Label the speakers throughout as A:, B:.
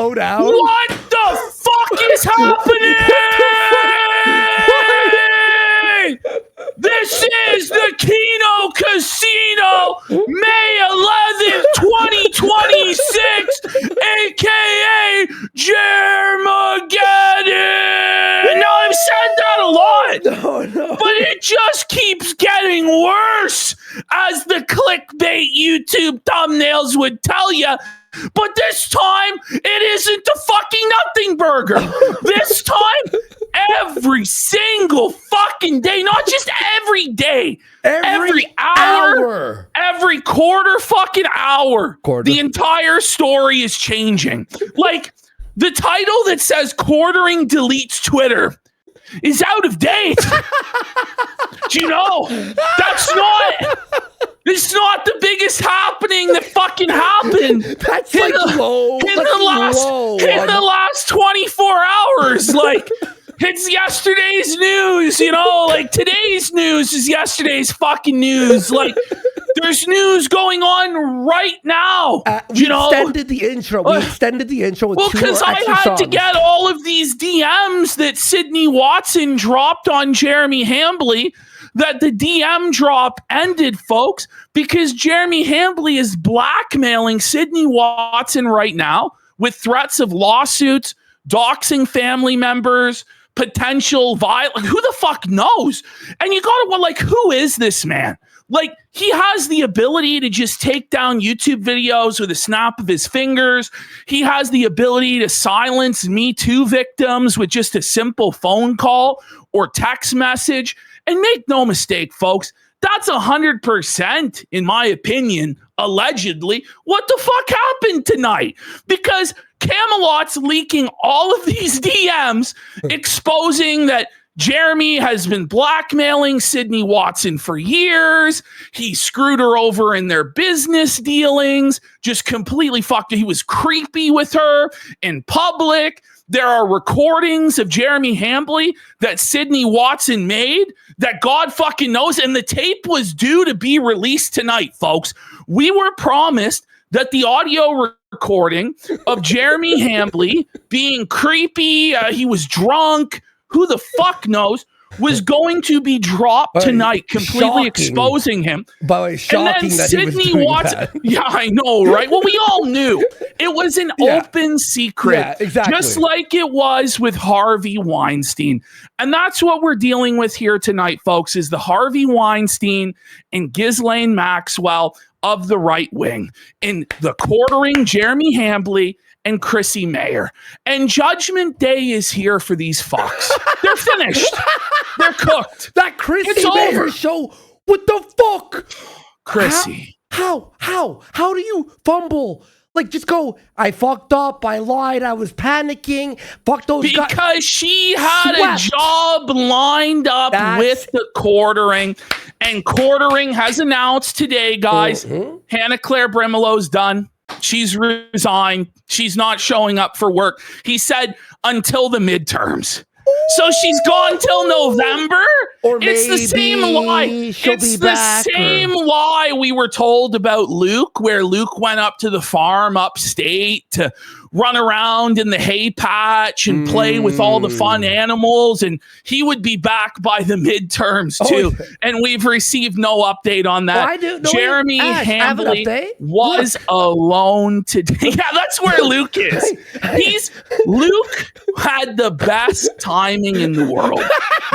A: slow down?
B: What the fuck is happening? This is the Kino Casino, May 11th, 2026, aka Jermageddon. Now, I've said that a lot, but it just keeps getting worse, as the clickbait YouTube thumbnails would tell you. But this time, it isn't the fucking nothing burger. This time, every single fucking day, not just every day, every hour, every quarter fucking hour, the entire story is changing. Like, the title that says "Quartering deletes Twitter" is out of date. Do you know? It's not the biggest happening that fucking happened.
A: That's like low.
B: In the last 24 hours. Like, it's yesterday's news, you know? Like, today's news is yesterday's fucking news. Like, there's news going on right now.
A: We extended the intro. We extended the intro with
B: because I had to get all of these DMs that Sydney Watson dropped on Jeremy Hambley. That the DM drop ended, folks, because Jeremy Hambley is blackmailing Sydney Watson right now with threats of lawsuits, doxing family members, potential violence. Who the fuck knows? And you gotta, like, who is this man? Like, he has the ability to just take down YouTube videos with a snap of his fingers. He has the ability to silence Me Too victims with just a simple phone call or text message. And make no mistake, folks, that's 100%, in my opinion, allegedly, what the fuck happened tonight. Because Camelot's leaking all of these DMs exposing that Jeremy has been blackmailing Sydney Watson for years. He screwed her over in their business dealings, just completely fucked her. He was creepy with her in public. There are recordings of Jeremy Hambley that Sydney Watson made that God fucking knows, and the tape was due to be released tonight, folks. We were promised that the audio recording of Jeremy Hambley being creepy, he was drunk, who the fuck knows, was going to be dropped tonight, completely exposing him.
A: By the way, shocking that Sydney he was doing Watson, that.
B: Yeah, I know, right? Well, we all knew. It was an open secret. Yeah, exactly. Just like it was with Harvey Weinstein. And that's what we're dealing with here tonight, folks, is the Harvey Weinstein and Ghislaine Maxwell of the right wing in the quartering Jeremy Hambley and CHRISSIE Mayer. And Judgment Day is here for these fucks. They're finished. They're cooked.
A: That CHRISSIE Mayer show, what the fuck?
B: CHRISSIE.
A: How do you fumble? Like, just go, I fucked up, I lied, I was panicking, fuck those guys.
B: Because she had a job lined up with the quartering, and quartering has announced today, guys, Hannah Claire Brimelow's done. She's resigned. She's not showing up for work. He said until the midterms. So she's gone till November?
A: Or
B: it's the same lie. It's the same lie we were told about Luke, where Luke went up to the farm upstate to run around in the hay patch and play with all the fun animals, and he would be back by the midterms too. And we've received no update on that. Jeremy Hambley was alone today. Yeah, that's where Luke is. Luke had the best timing in the world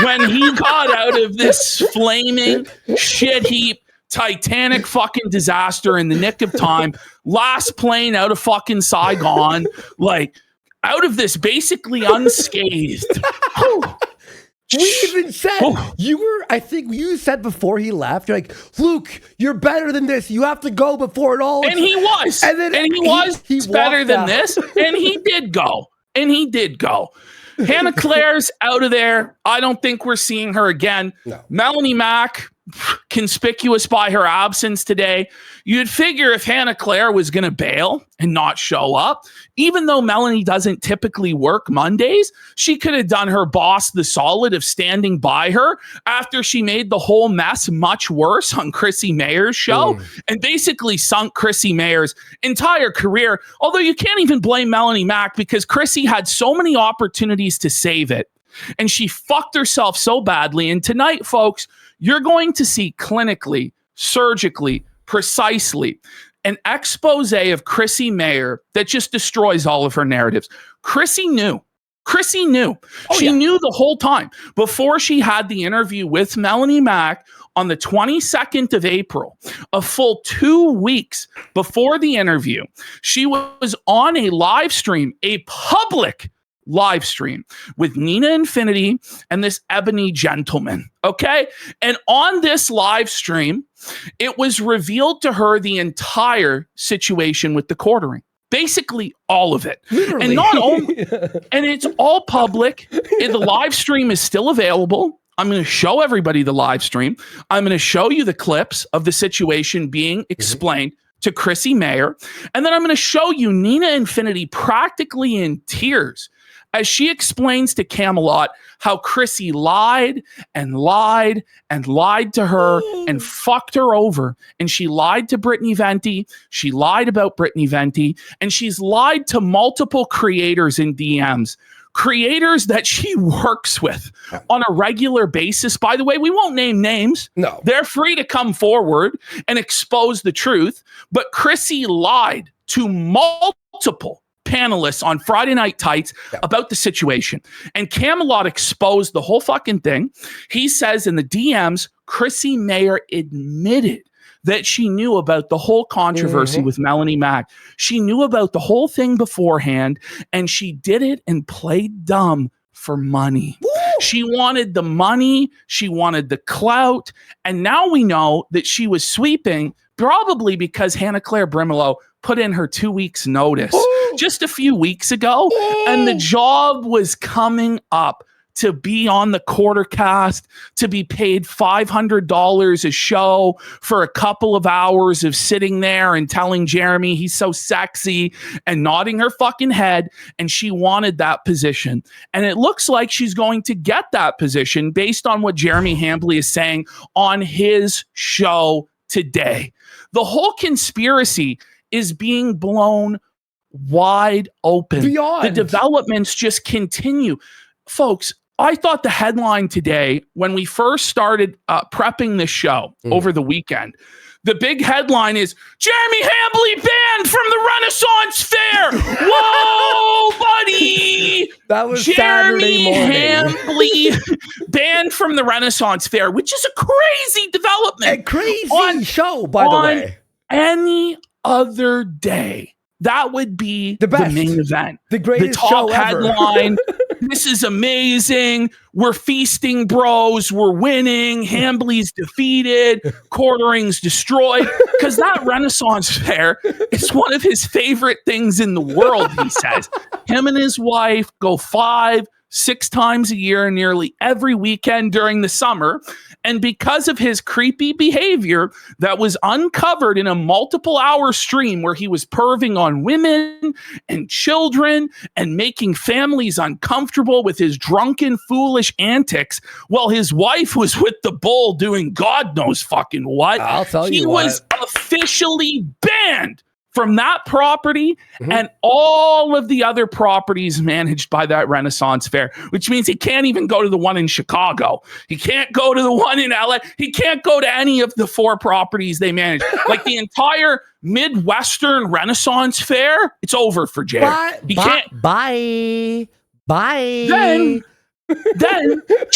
B: when he got out of this flaming shit heap Titanic fucking disaster in the nick of time, last plane out of fucking Saigon, like out of this basically unscathed.
A: We even said, I think you said before he left, you're like, Luke, you're better than this. You have to go before it all.
B: And he was. And he was better than this. And he did go. Hannah Claire's out of there. I don't think we're seeing her again. No. Melanie Mack, conspicuous by her absence today. You'd figure if Hannah Claire was going to bail and not show up, even though Melanie doesn't typically work Mondays, she could have done her boss the solid of standing by her after she made the whole mess much worse on Chrissy Mayer's show and basically sunk Chrissy Mayer's entire career. Although you can't even blame Melanie Mack because Chrissy had so many opportunities to save it and she fucked herself so badly. And tonight, folks, you're going to see clinically, surgically, precisely an expose of Chrissy Mayer that just destroys all of her narratives. Chrissy knew. Chrissy knew. She knew the whole time before she had the interview with Melanie Mack on the 22nd of April, a full 2 weeks before the interview. She was on a live stream, a public live stream with Nina Infinity and this ebony gentleman. Okay. And on this live stream, it was revealed to her the entire situation with the quartering. Basically all of it. Literally. And not only, and it's all public. The live stream is still available. I'm going to show everybody the live stream. I'm going to show you the clips of the situation being explained to Chrissy Mayer. And then I'm going to show you Nina Infinity practically in tears as she explains to Camelot how Chrissy lied and lied and lied to her and fucked her over. And she lied to Brittany Venti. She lied about Brittany Venti. And she's lied to multiple creators in DMs. Creators that she works with on a regular basis. By the way, we won't name names.
A: No.
B: They're free to come forward and expose the truth. But Chrissy lied to multiple panelists on Friday Night Tights about the situation. And Camelot exposed the whole fucking thing. He says in the DMs, Chrissy Mayer admitted that she knew about the whole controversy with Melanie Mack. She knew about the whole thing beforehand, and she did it and played dumb for money. Woo! She wanted the money. She wanted the clout. And now we know that she was sweeping probably because Hannah Claire Brimelow put in her 2 weeks notice just a few weeks ago. And the job was coming up to be on the quarter cast, to be paid $500 a show for a couple of hours of sitting there and telling Jeremy he's so sexy and nodding her fucking head. And she wanted that position. And it looks like she's going to get that position based on what Jeremy Hambley is saying on his show today. The whole conspiracy is being blown wide open.
A: Beyond.
B: The developments just continue. Folks, I thought the headline today, when we first started prepping this show over the weekend, the big headline is Jeremy Hambley banned from the Renaissance Fair. Whoa, buddy.
A: That was
B: Jeremy
A: Saturday morning.
B: Hambley banned from the Renaissance Fair, which is a crazy development.
A: A crazy show, by the way.
B: Any other day, that would be the main event.
A: The greatest
B: top
A: show ever.
B: headline. This is amazing. We're feasting, bros. We're winning. Hambley's defeated. Quartering's destroyed. Because that Renaissance Fair is one of his favorite things in the world, he says. Him and his wife go 5-6 times a year, nearly every weekend during the summer. And because of his creepy behavior that was uncovered in a multiple-hour stream where he was perving on women and children and making families uncomfortable with his drunken, foolish antics while his wife was with the bull doing God knows fucking what.
A: I'll tell you
B: what. He was officially banned from that property and all of the other properties managed by that Renaissance Fair, which means he can't even go to the one in Chicago. He can't go to the one in LA. He can't go to any of the 4 properties they manage. Like the entire Midwestern Renaissance Fair, it's over for Jerry.
A: Bye.
B: Then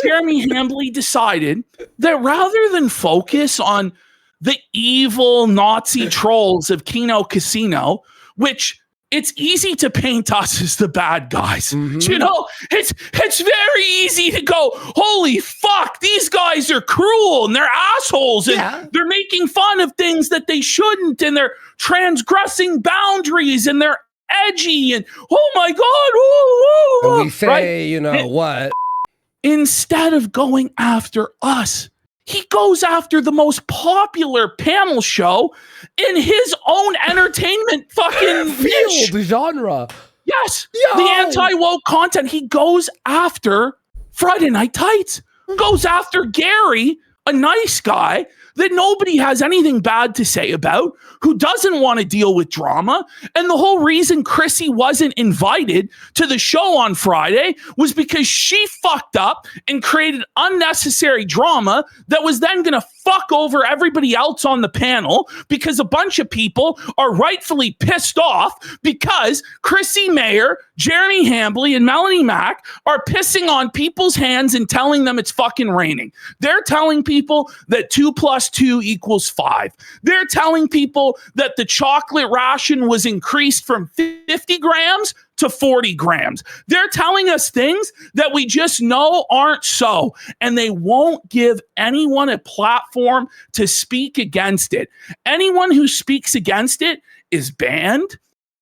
B: Jeremy Hambley decided that rather than focus on the evil Nazi trolls of Kino Casino, which it's easy to paint us as the bad guys. You know, it's very easy to go, holy fuck, these guys are cruel and they're assholes and they're making fun of things that they shouldn't and they're transgressing boundaries and they're edgy and oh my God,
A: and we say, right? You know what?
B: Instead of going after us, He goes after the most popular panel show in his own entertainment fucking niche.
A: Field genre.
B: Yes.
A: Yo!
B: The anti-woke content. He goes after Friday Night Tights. Goes after Gary, a nice guy that nobody has anything bad to say about, who doesn't want to deal with drama. And the whole reason CHRISSIE wasn't invited to the show on Friday was because she fucked up and created unnecessary drama that was then going to fuck over everybody else on the panel, because a bunch of people are rightfully pissed off because CHRISSIE Mayer, Jeremy Hambly, and Melanie Mack are pissing on people's hands and telling them it's fucking raining. They're telling people that 2 + 2 = 5. They're telling people that the chocolate ration was increased from 50 grams to 40 grams. They're telling us things that we just know aren't so, and they won't give anyone a platform to speak against it. Anyone who speaks against it is banned,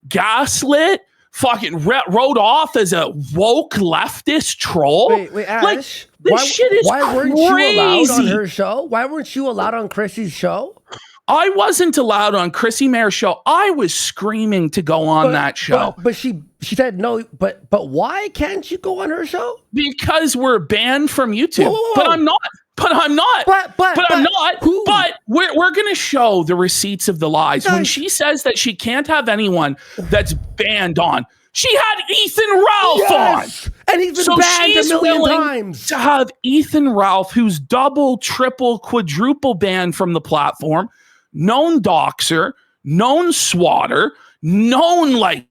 B: gaslit, fucking wrote off as a woke leftist troll.
A: Wait, Ash.
B: Like, this shit is
A: why weren't
B: crazy.
A: you allowed on her show? Why weren't you allowed on CHRISSIE's show?
B: I wasn't allowed on CHRISSIE Mayer's show. I was screaming to go on that show.
A: But she said no. But why can't you go on her show?
B: Because we're banned from YouTube.
A: Whoa.
B: But I'm not. But I'm not.
A: But
B: I'm not.
A: Who?
B: But we're going to show the receipts of the lies. When she says that she can't have anyone that's banned on, she had Ethan Ralph on.
A: And he's been banned a million times.
B: To have Ethan Ralph, who's double, triple, quadruple banned from the platform, known doxer, known swatter, known like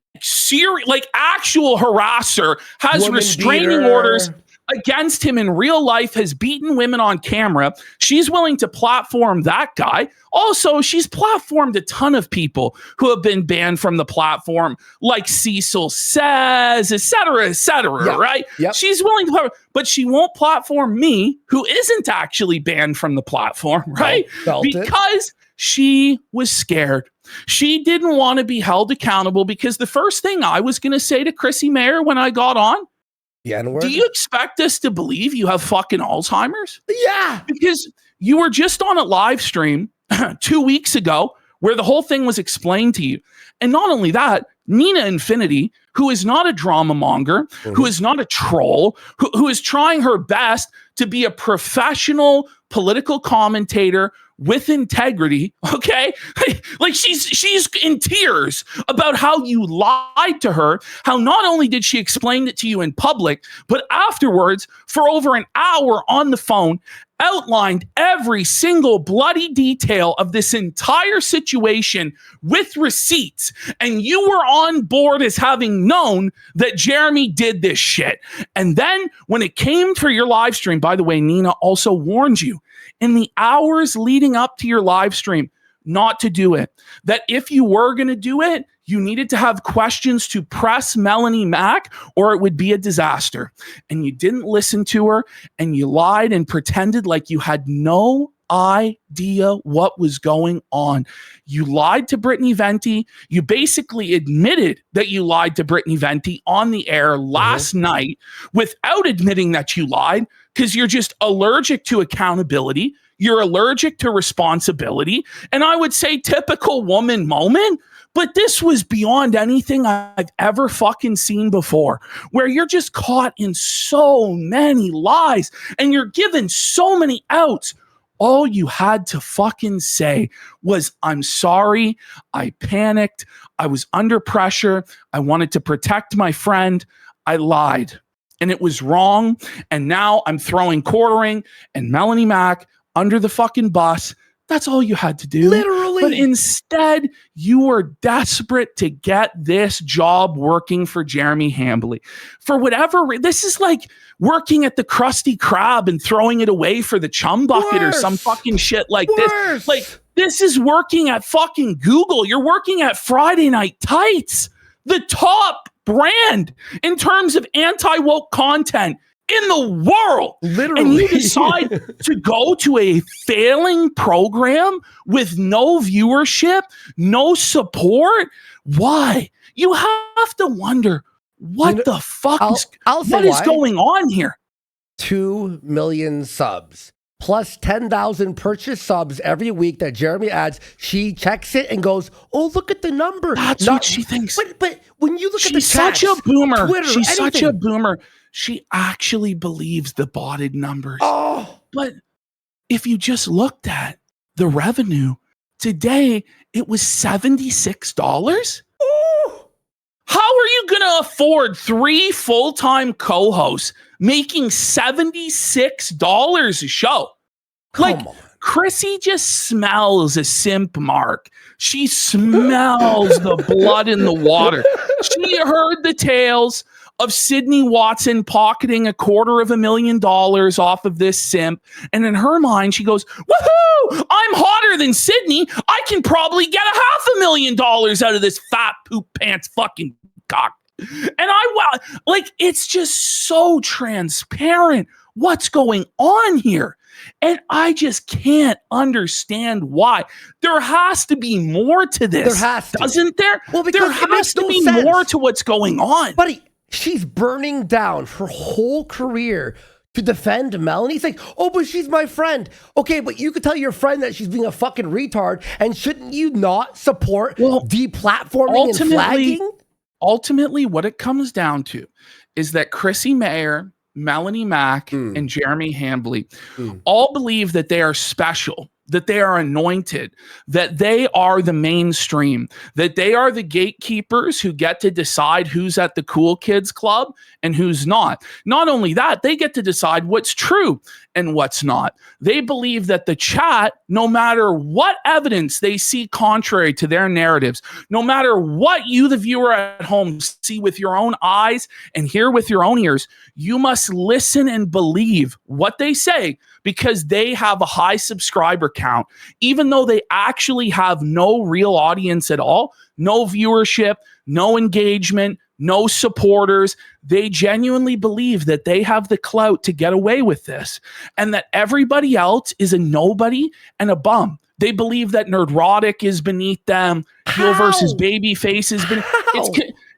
B: actual harasser, has
A: Woman
B: restraining
A: beater.
B: orders against him in real life, has beaten women on camera. She's willing to platform that guy. Also, she's platformed a ton of people who have been banned from the platform, like Cecil Says, et cetera, right?
A: Yep.
B: She's willing to platform, but she won't platform me, who isn't actually banned from the platform, right? Because she was scared. She didn't want to be held accountable, because the first thing I was going to say to CHRISSIE Mayer when I got on, do you expect us to believe you have fucking Alzheimer's?
A: Yeah.
B: Because you were just on a live stream 2 weeks ago where the whole thing was explained to you. And not only that, Nina Infinity, who is not a drama monger, who is not a troll, who is trying her best to be a professional political commentator with integrity, okay? Like she's in tears about how you lied to her, how not only did she explain it to you in public, but afterwards, for over an hour on the phone, outlined every single bloody detail of this entire situation with receipts. And you were on board as having known that Jeremy did this shit. And then when it came for your live stream, by the way, Nina also warned you in the hours leading up to your live stream not to do it. That if you were going to do it, you needed to have questions to press Melanie Mack, or it would be a disaster. And you didn't listen to her, and you lied and pretended like you had no idea what was going on. You lied to Brittany Venti. You basically admitted that you lied to Brittany Venti on the air last night without admitting that you lied, because you're just allergic to accountability. You're allergic to responsibility. And I would say typical woman moment. But this was beyond anything I've ever fucking seen before, where you're just caught in so many lies and you're given so many outs. All you had to fucking say was, I'm sorry, I panicked, I was under pressure, I wanted to protect my friend, I lied, and it was wrong, and now I'm throwing Quartering and Melanie Mack under the fucking bus. That's all you had to do.
A: Literally.
B: But instead, you were desperate to get this job working for Jeremy Hambly. For whatever this is like working at the Krusty Krab and throwing it away for the chum bucket or some fucking shit like this. Like, this is working at fucking Google. You're working at Friday Night Tights, the top brand in terms of anti-woke content in the world.
A: Literally.
B: And you decide to go to a failing program with no viewership, no support. Why? You have to wonder, what the fuck is going on here?
A: 2 million subs. plus 10,000 purchase subs every week that Jeremy adds. She checks it and goes, "Oh, look at the number."
B: That's what she thinks.
A: But when you look at the
B: She's
A: chats,
B: such a boomer.
A: Twitter,
B: She's
A: anything,
B: such a boomer. She actually believes the botted numbers.
A: Oh,
B: But if you just looked at the revenue today, it was $76.
A: oh.
B: How are you going to afford 3 full-time co-hosts making $76 a show?
A: Come on.
B: Chrissy just smells a simp mark. She smells the blood in the water. She heard the tales of Sydney Watson pocketing $250,000 off of this simp. And in her mind, she goes, woohoo, I'm hotter than Sydney. I can probably get $500,000 out of this fat poop pants fucking cock. And it's just so transparent what's going on here. And I just can't understand why. There has to be more to this.
A: There has to.
B: Doesn't there?
A: Well, because
B: there has to be more to what's going on.
A: Buddy, she's burning down her whole career to defend Melanie. It's like, oh, but she's my friend. Okay, but you could tell your friend that she's being a fucking retard, and shouldn't you not support deplatforming and flagging?
B: Ultimately, what it comes down to is that Chrissy Mayer, Melanie Mack, and Jeremy Hambly all believe that they are special, that they are anointed, that they are the mainstream, that they are the gatekeepers who get to decide who's at the cool kids club and who's not. Not only that, they get to decide what's true and what's not. They believe that the chat, no matter what evidence they see contrary to their narratives, no matter what you, the viewer at home, see with your own eyes and hear with your own ears, you must listen and believe what they say, because they have a high subscriber count, even though they actually have no real audience at all, no viewership, no engagement, no supporters. They genuinely believe that they have the clout to get away with this, and that everybody else is a nobody and a bum. They believe that Nerdrotic is beneath them. Heel versus babyface is beneath.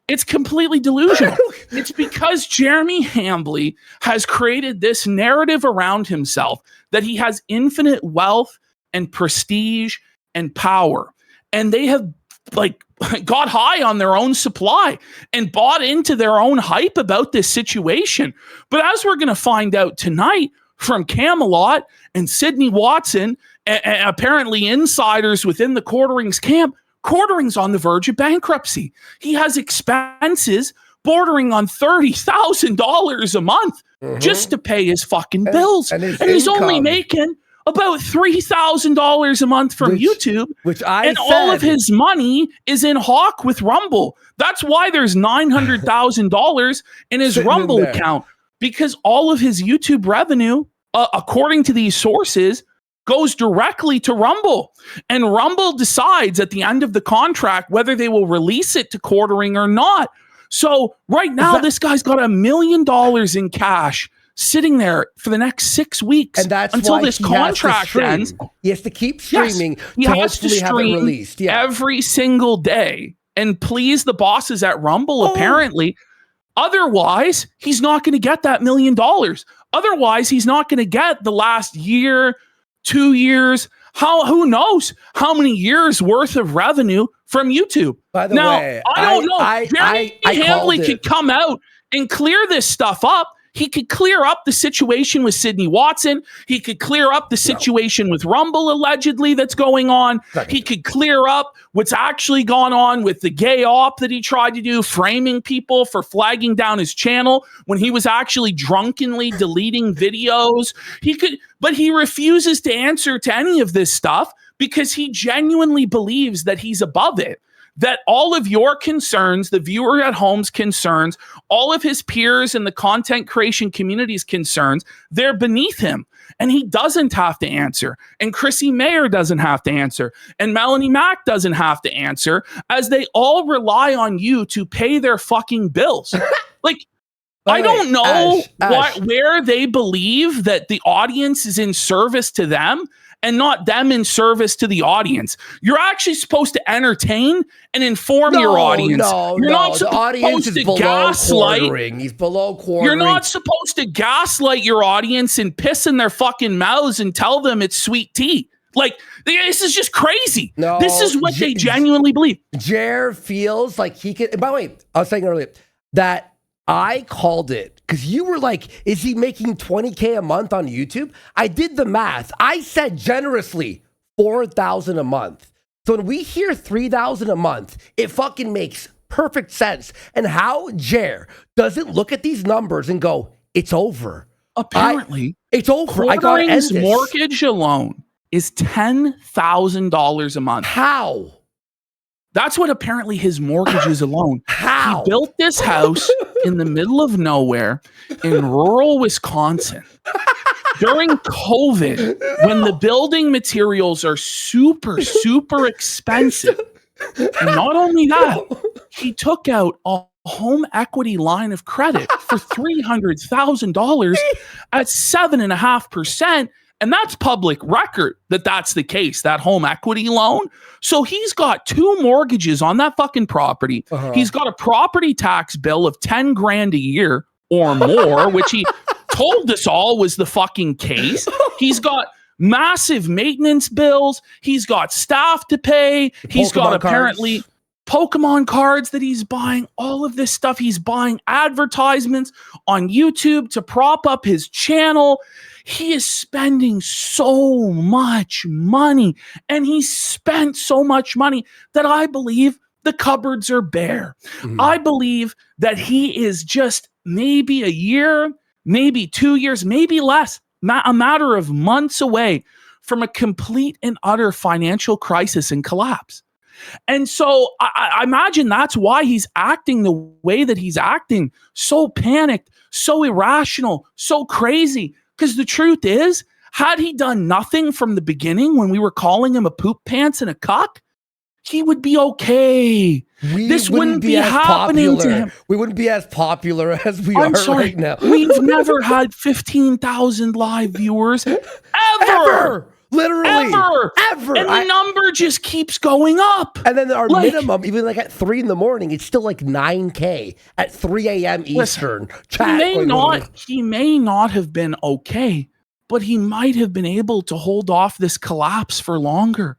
B: It's completely delusional. It's because Jeremy Hambly has created this narrative around himself that he has infinite wealth and prestige and power. And they have got high on their own supply and bought into their own hype about this situation. But as we're going to find out tonight from Camelot and Sydney Watson, and apparently insiders within the Quartering's camp, Quartering's on the verge of bankruptcy. He has expenses bordering on $30,000 a month just to pay his fucking bills. And he's only making about $3,000 a month from YouTube. All of his money is in Hawk with Rumble. That's why there's $900,000 in his Rumble account, because all of his YouTube revenue, according to these sources, goes directly to Rumble. And Rumble decides at the end of the contract whether they will release it to Quartering or not. So right now, this guy's got $1 million in cash sitting there for the next 6 weeks,
A: and that's
B: until
A: why
B: this contract ends.
A: He has to keep streaming
B: he
A: to
B: has to
A: hopefully have it released
B: every single day and please the bosses at Rumble, apparently. Otherwise, he's not going to get that $1 million. Otherwise, he's not going to get the last year, 2 years, who knows how many years worth of revenue from YouTube.
A: By the way,
B: I don't know. Jeremy Hambly could come out and clear this stuff up. He could clear up the situation with Sydney Watson. He could clear up the situation with Rumble, allegedly, that's going on. He could clear up what's actually gone on with the gay op that he tried to do, framing people for flagging down his channel when he was actually drunkenly deleting videos. But he refuses to answer to any of this stuff because he genuinely believes that he's above it. That all of your concerns, the viewer at home's concerns, all of his peers and the content creation community's concerns, they're beneath him. And he doesn't have to answer. And Chrissy Mayer doesn't have to answer. And Melanie Mack doesn't have to answer, as they all rely on you to pay their fucking bills. I don't know where they believe that the audience is in service to them and not them in service to the audience. You're actually supposed to entertain and inform your audience. You're not
A: the audience is
B: to
A: below
B: gaslight.
A: quartering. He's below quartering.
B: You're not supposed to gaslight your audience and piss in their fucking mouths and tell them it's sweet tea. Like, this is just crazy.
A: No,
B: this is what they genuinely believe.
A: Jer feels like he can. By the way, I was saying earlier that I called it because you were like, is he making 20K a month on YouTube? I did the math. I said generously 4,000 a month. So when we hear 3,000 a month, it fucking makes perfect sense. And how Jer doesn't look at these numbers and go, it's over.
B: Apparently,
A: it's over. I got to end this.
B: Mortgage alone is $10,000 a month.
A: How?
B: That's what apparently his mortgage is alone.
A: How?
B: He built this house in the middle of nowhere in rural Wisconsin during COVID, when the building materials are super, super expensive. And not only that, he took out a home equity line of credit for $300,000 at 7.5%. And that's public record that that's the case, that home equity loan. So he's got 2 mortgages on that fucking property. He's got a property tax bill of 10 grand a year or more, which he told us all was the fucking case. He's got massive maintenance bills. He's got staff to pay. He's got apparently Pokemon cards that he's buying, all of this stuff. He's buying advertisements on YouTube to prop up his channel. He is spending so much money, and he spent so much money that I believe the cupboards are bare. I believe that he is just maybe a year, maybe 2 years, maybe less, a matter of months away from a complete and utter financial crisis and collapse. And so I imagine that's why he's acting the way that he's acting, so panicked, so irrational, so crazy. Because the truth is, had he done nothing from the beginning when we were calling him a poop pants and a cuck, he would be okay. This wouldn't be happening to him.
A: We wouldn't be as popular as we are right now.
B: We've never had 15,000 live viewers ever.
A: Literally. Ever.
B: And the number just keeps going up.
A: And then our minimum, even like at 3 a.m, it's still like 9K at 3 a.m. Eastern.
B: He may not have been okay, but he might have been able to hold off this collapse for longer.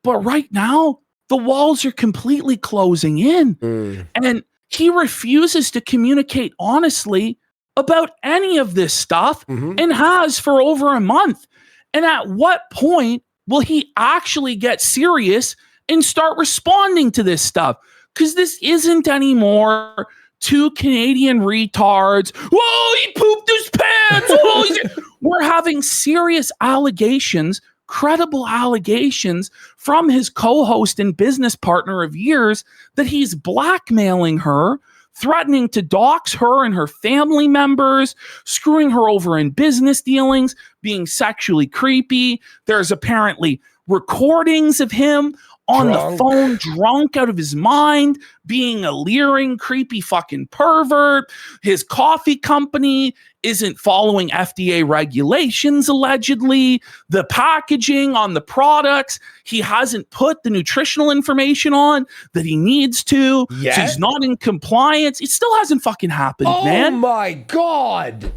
B: But right now, the walls are completely closing in. And he refuses to communicate honestly about any of this stuff and has for over a month. And at what point will he actually get serious and start responding to this stuff? Because this isn't anymore 2 Canadian retards. Whoa, he pooped his pants. We're having serious allegations, credible allegations from his co-host and business partner of years that he's blackmailing her, threatening to dox her and her family members, screwing her over in business dealings, being sexually creepy. There's apparently recordings of him on the phone, drunk out of his mind, being a leering, creepy fucking pervert. His coffee company isn't following FDA regulations, allegedly. The packaging on the products, he hasn't put the nutritional information on that he needs to. So he's not in compliance. It still hasn't fucking happened, man.
A: Oh my God.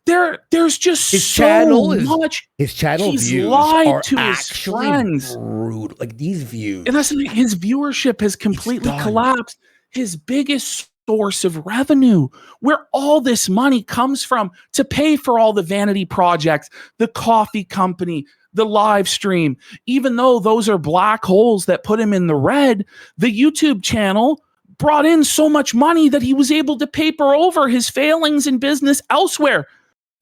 B: There's just
A: his
B: so
A: channel
B: much.
A: His channel
B: he's
A: views
B: lied
A: are
B: to his
A: actually
B: friends.
A: brutal. Like these views.
B: And that's his viewership has completely collapsed. His biggest source of revenue, where all this money comes from to pay for all the vanity projects, the coffee company, the live stream, even though those are black holes that put him in the red, the YouTube channel brought in so much money that he was able to paper over his failings in business elsewhere.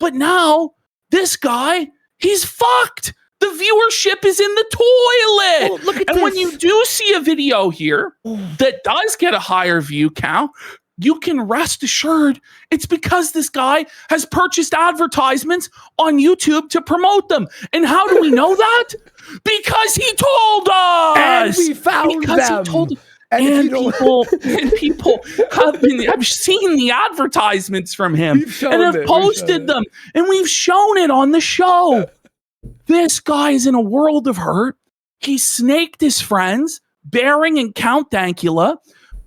B: But now, this guy, he's fucked. The viewership is in the toilet.
A: Oh, look at
B: and
A: this.
B: when you do see a video here that does get a higher view count, you can rest assured it's because this guy has purchased advertisements on YouTube to promote them. And how do we know that? Because he told us.
A: And we found them.
B: He told And people have seen the advertisements from him and have posted them, and we've shown it on the show. This guy is in a world of hurt. He snaked his friends, Bering and Count Dankula.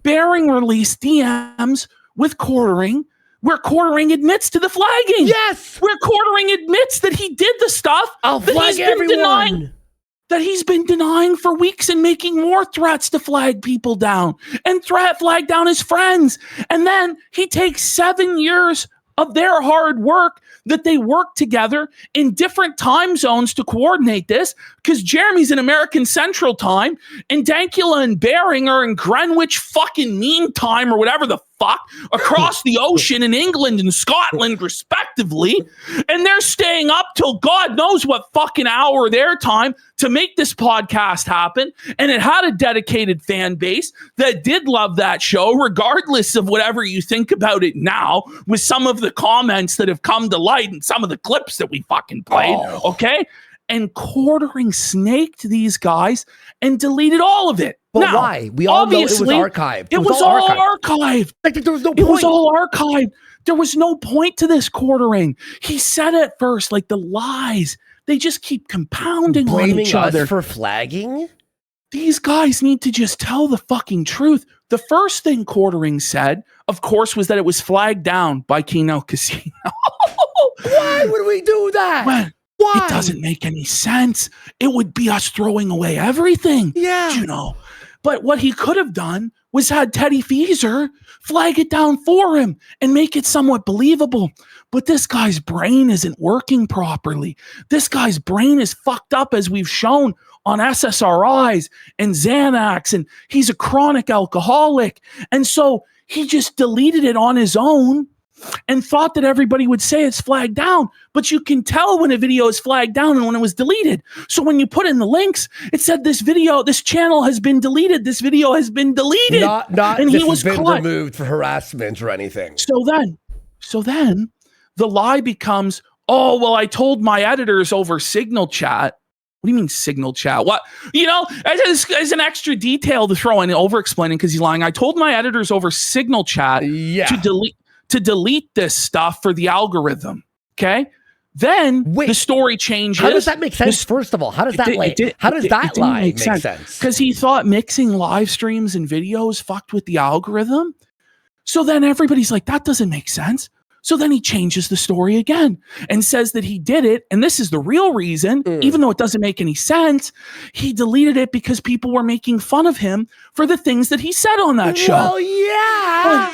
B: Bering released DMs with Quartering, where Quartering admits to the flagging.
A: Yes!
B: Where Quartering admits that he did the stuff
A: I'll
B: that
A: flag everyone.
B: that he's been denying for weeks and making more threats to flag people down and flag down his friends. And then he takes 7 years of their hard work that they work together in different time zones to coordinate this, because Jeremy's in American Central Time and Dankula and Bering are in Greenwich fucking Mean Time or whatever the fuck across the ocean in England and Scotland respectively, and they're staying up till God knows what fucking hour their time to make this podcast happen. And it had a dedicated fan base that did love that show, regardless of whatever you think about it now, with some of the comments that have come to light and some of the clips that we fucking played. Okay, and Quartering snaked these guys and deleted all of it.
A: But
B: now,
A: why? We all know it was archived.
B: It was all archived.
A: Like, there was no point.
B: It was all archived. There was no point to this Quartering. He said at first, like, the lies, they just keep compounding on each other.
A: Us for flagging?
B: These guys need to just tell the fucking truth. The first thing Quartering said, of course, was that it was flagged down by Kino Casino.
A: Why would we do that?
B: Well, why? It doesn't make any sense. It would be us throwing away everything.
A: Yeah.
B: You know. But what he could have done was had Teddy Feezer flag it down for him and make it somewhat believable. But this guy's brain isn't working properly. This guy's brain is fucked up, as we've shown on SSRIs and Xanax, and he's a chronic alcoholic. And so he just deleted it on his own and thought that everybody would say it's flagged down. But you can tell when a video is flagged down and when it was deleted. So when you put in the links, it said this channel has been deleted. This video has been deleted.
A: Not
B: and
A: this
B: he was
A: has been
B: caught.
A: removed for harassment or anything.
B: So then the lie becomes, oh, well, I told my editors over Signal Chat. What do you mean Signal Chat? What? You know, as an extra detail to throw in, over-explaining because he's lying. I told my editors over Signal Chat to delete this stuff for the algorithm. Okay? Then the story changes.
A: How does that make sense? First of all, how does that lie make sense?
B: Because he thought mixing live streams and videos fucked with the algorithm. So then everybody's like, that doesn't make sense. So then he changes the story again and says that he did it. And this is the real reason, even though it doesn't make any sense. He deleted it because people were making fun of him for the things that he said on that show.
A: Well, yeah.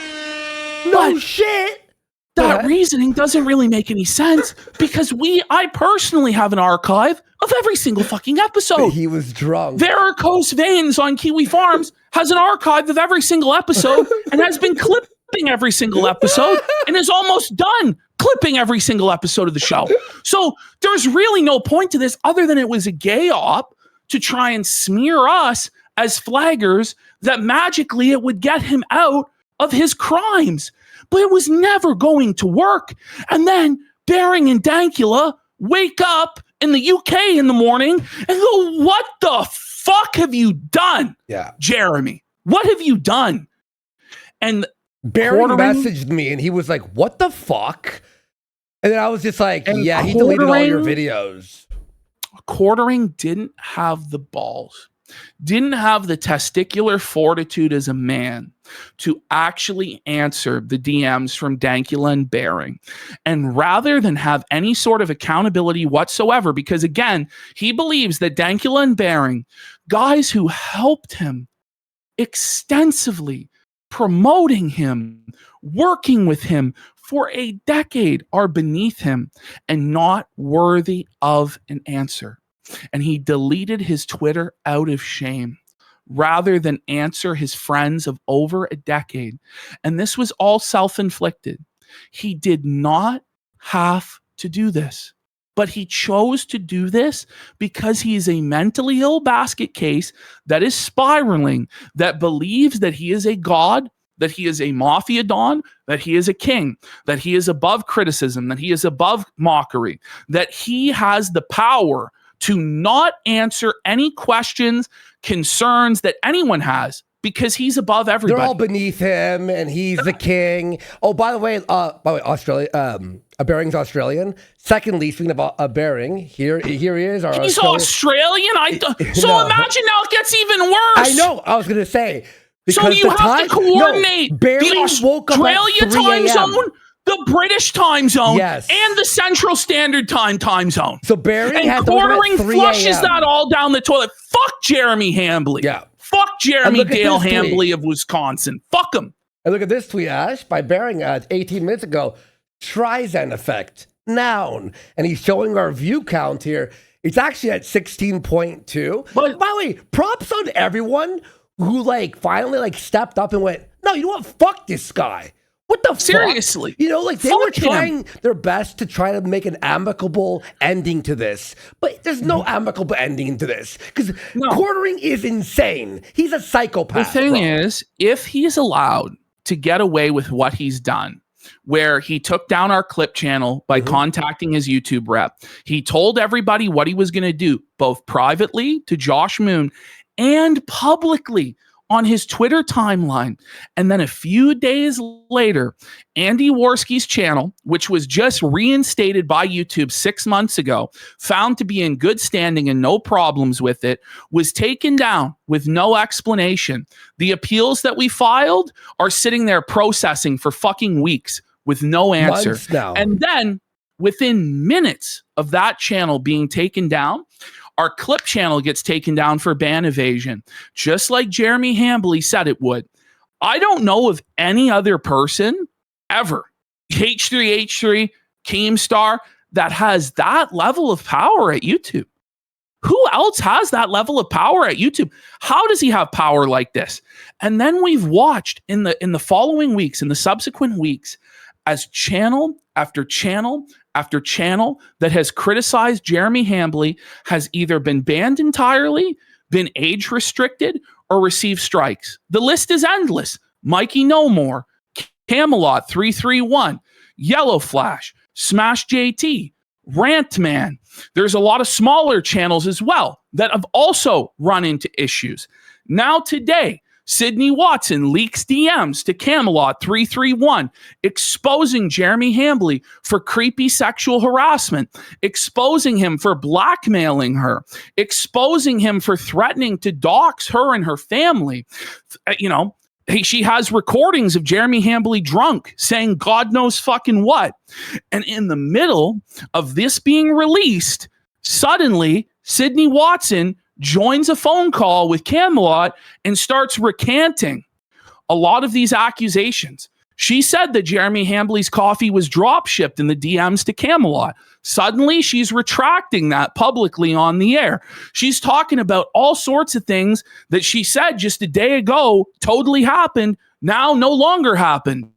A: No shit.
B: That reasoning doesn't really make any sense because I personally have an archive of every single fucking episode.
A: But he was drunk.
B: Varicose Veins on Kiwi Farms has an archive of every single episode and has been clipping every single episode and is almost done clipping every single episode of the show. So there's really no point to this other than it was a gay op to try and smear us as flaggers that magically it would get him out of his crimes. But it was never going to work. And then Bering and Dankula wake up in the UK in the morning and go, what the fuck have you done?
A: Yeah.
B: Jeremy, what have you done? And
A: Bering messaged me and he was like, what the fuck? And then I was just like, yeah, he deleted all your videos.
B: Quartering didn't have the balls, didn't have the testicular fortitude as a man to actually answer the DMs from Dankula and Bering. And rather than have any sort of accountability whatsoever, because again, he believes that Dankula and Bering, guys who helped him extensively, promoting him, working with him for a decade, are beneath him and not worthy of an answer. And he deleted his Twitter out of shame rather than answer his friends of over a decade. And this was all self-inflicted. He did not have to do this, but he chose to do this because he is a mentally ill basket case that is spiraling, that believes that he is a god, that he is a mafia don, that he is a king, that he is above criticism, that he is above mockery, that he has the power to not answer any questions, concerns that anyone has because he's above everybody.
A: They're all beneath him, and he's the king. Oh, by the way, Australia. Bering's Australian. Secondly, speaking of Bering, here he is.
B: He's Australian. So
A: No.
B: imagine now it gets even worse.
A: I know. I was gonna say.
B: So you have to coordinate
A: the
B: Australia time zone, the British time zone,
A: yes,
B: and the Central Standard Time zone.
A: So Bering had
B: quartering flushes that all down the toilet. Fuck Jeremy Hambly.
A: Yeah.
B: Fuck Jeremy Dale Hambly of Wisconsin. Fuck him.
A: And look at this tweet, Ash, by Bering 18 minutes ago. Trizen effect, noun. And he's showing our view count here. It's actually at 16.2. But by the way, props on everyone who finally stepped up and went, no, you know what? Fuck this guy. What the
B: Seriously?
A: Fuck? You know, they were trying their best to try to make an amicable ending to this. But there's no amicable ending to this. Because quartering is insane. He's a psychopath.
B: The thing is, if he's allowed to get away with what he's done, where he took down our clip channel by contacting his YouTube rep, he told everybody what he was going to do, both privately to Josh Moon and publicly on his Twitter timeline. And then a few days later, Andy Worski's channel, which was just reinstated by YouTube 6 months ago, found to be in good standing and no problems with it, was taken down with no explanation. The appeals that we filed are sitting there processing for fucking weeks with no answer.
A: Months now.
B: And then within minutes of that channel being taken down, our clip channel gets taken down for ban evasion, just like Jeremy Hambly said it would. I don't know of any other person ever, H3H3, Keemstar, that has that level of power at YouTube. Who else has that level of power at YouTube? How does he have power like this? And then we've watched in the following weeks, in the subsequent weeks, as channel after channel after channel that has criticized Jeremy Hambly has either been banned entirely, been age restricted, or received strikes. The list is endless. Mikey No More, Camelot 331, Yellow Flash, Smash JT, Rant Man. There's a lot of smaller channels as well that have also run into issues. Now today, Sydney Watson leaks DMs to Camelot 331, exposing Jeremy Hambly for creepy sexual harassment, exposing him for blackmailing her, exposing him for threatening to dox her and her family. She has recordings of Jeremy Hambly drunk saying God knows fucking what. And in the middle of this being released, suddenly Sydney Watson joins a phone call with Camelot and starts recanting a lot of these accusations. She said that Jeremy Hambly's coffee was drop shipped in the DMs to Camelot. Suddenly, she's retracting that publicly on the air. She's talking about all sorts of things that she said just a day ago totally happened, now no longer happened.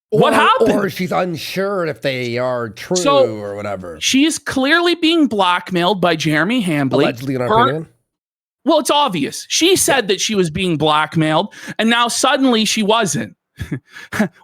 B: What happened?
A: Or she's unsure if they are true or whatever.
B: She's clearly being blackmailed by Jeremy Hambly.
A: Allegedly, in our opinion.
B: Well, it's obvious. She said that she was being blackmailed, and now suddenly she wasn't.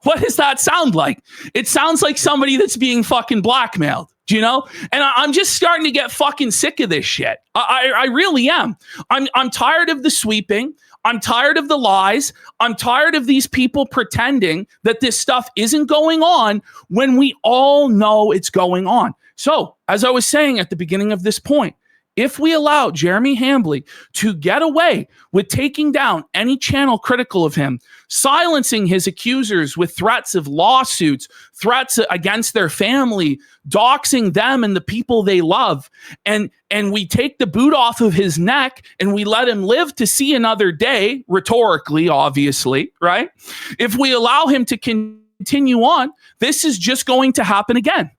B: What does that sound like? It sounds like somebody that's being fucking blackmailed. Do you know? And I'm just starting to get fucking sick of this shit. I really am. I'm tired of the sweeping. I'm tired of the lies. I'm tired of these people pretending that this stuff isn't going on when we all know it's going on. So, as I was saying at the beginning of this point, if we allow Jeremy Hambly to get away with taking down any channel critical of him, silencing his accusers with threats of lawsuits, threats against their family, doxing them and the people they love, and we take the boot off of his neck and we let him live to see another day, rhetorically, obviously, right? If we allow him to continue on, this is just going to happen again.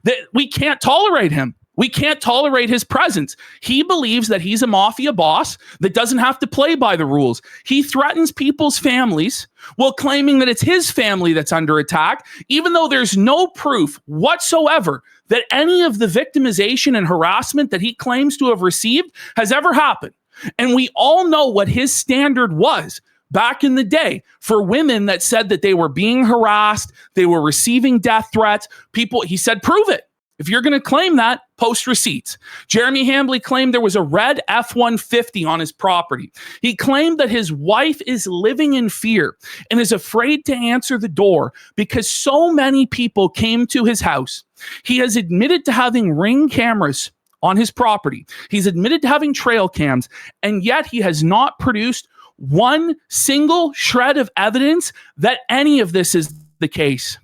B: That we can't tolerate him. We can't tolerate his presence. He believes that he's a mafia boss that doesn't have to play by the rules. He threatens people's families while claiming that it's his family that's under attack, even though there's no proof whatsoever that any of the victimization and harassment that he claims to have received has ever happened. And we all know what his standard was back in the day for women that said that they were being harassed, they were receiving death threats. He said, prove it. If you're going to claim that, post receipts. Jeremy Hambly claimed there was a red F-150 on his property. He claimed that his wife is living in fear and is afraid to answer the door because so many people came to his house. He has admitted to having Ring cameras on his property. He's admitted to having trail cams, and yet he has not produced one single shred of evidence that any of this is the case.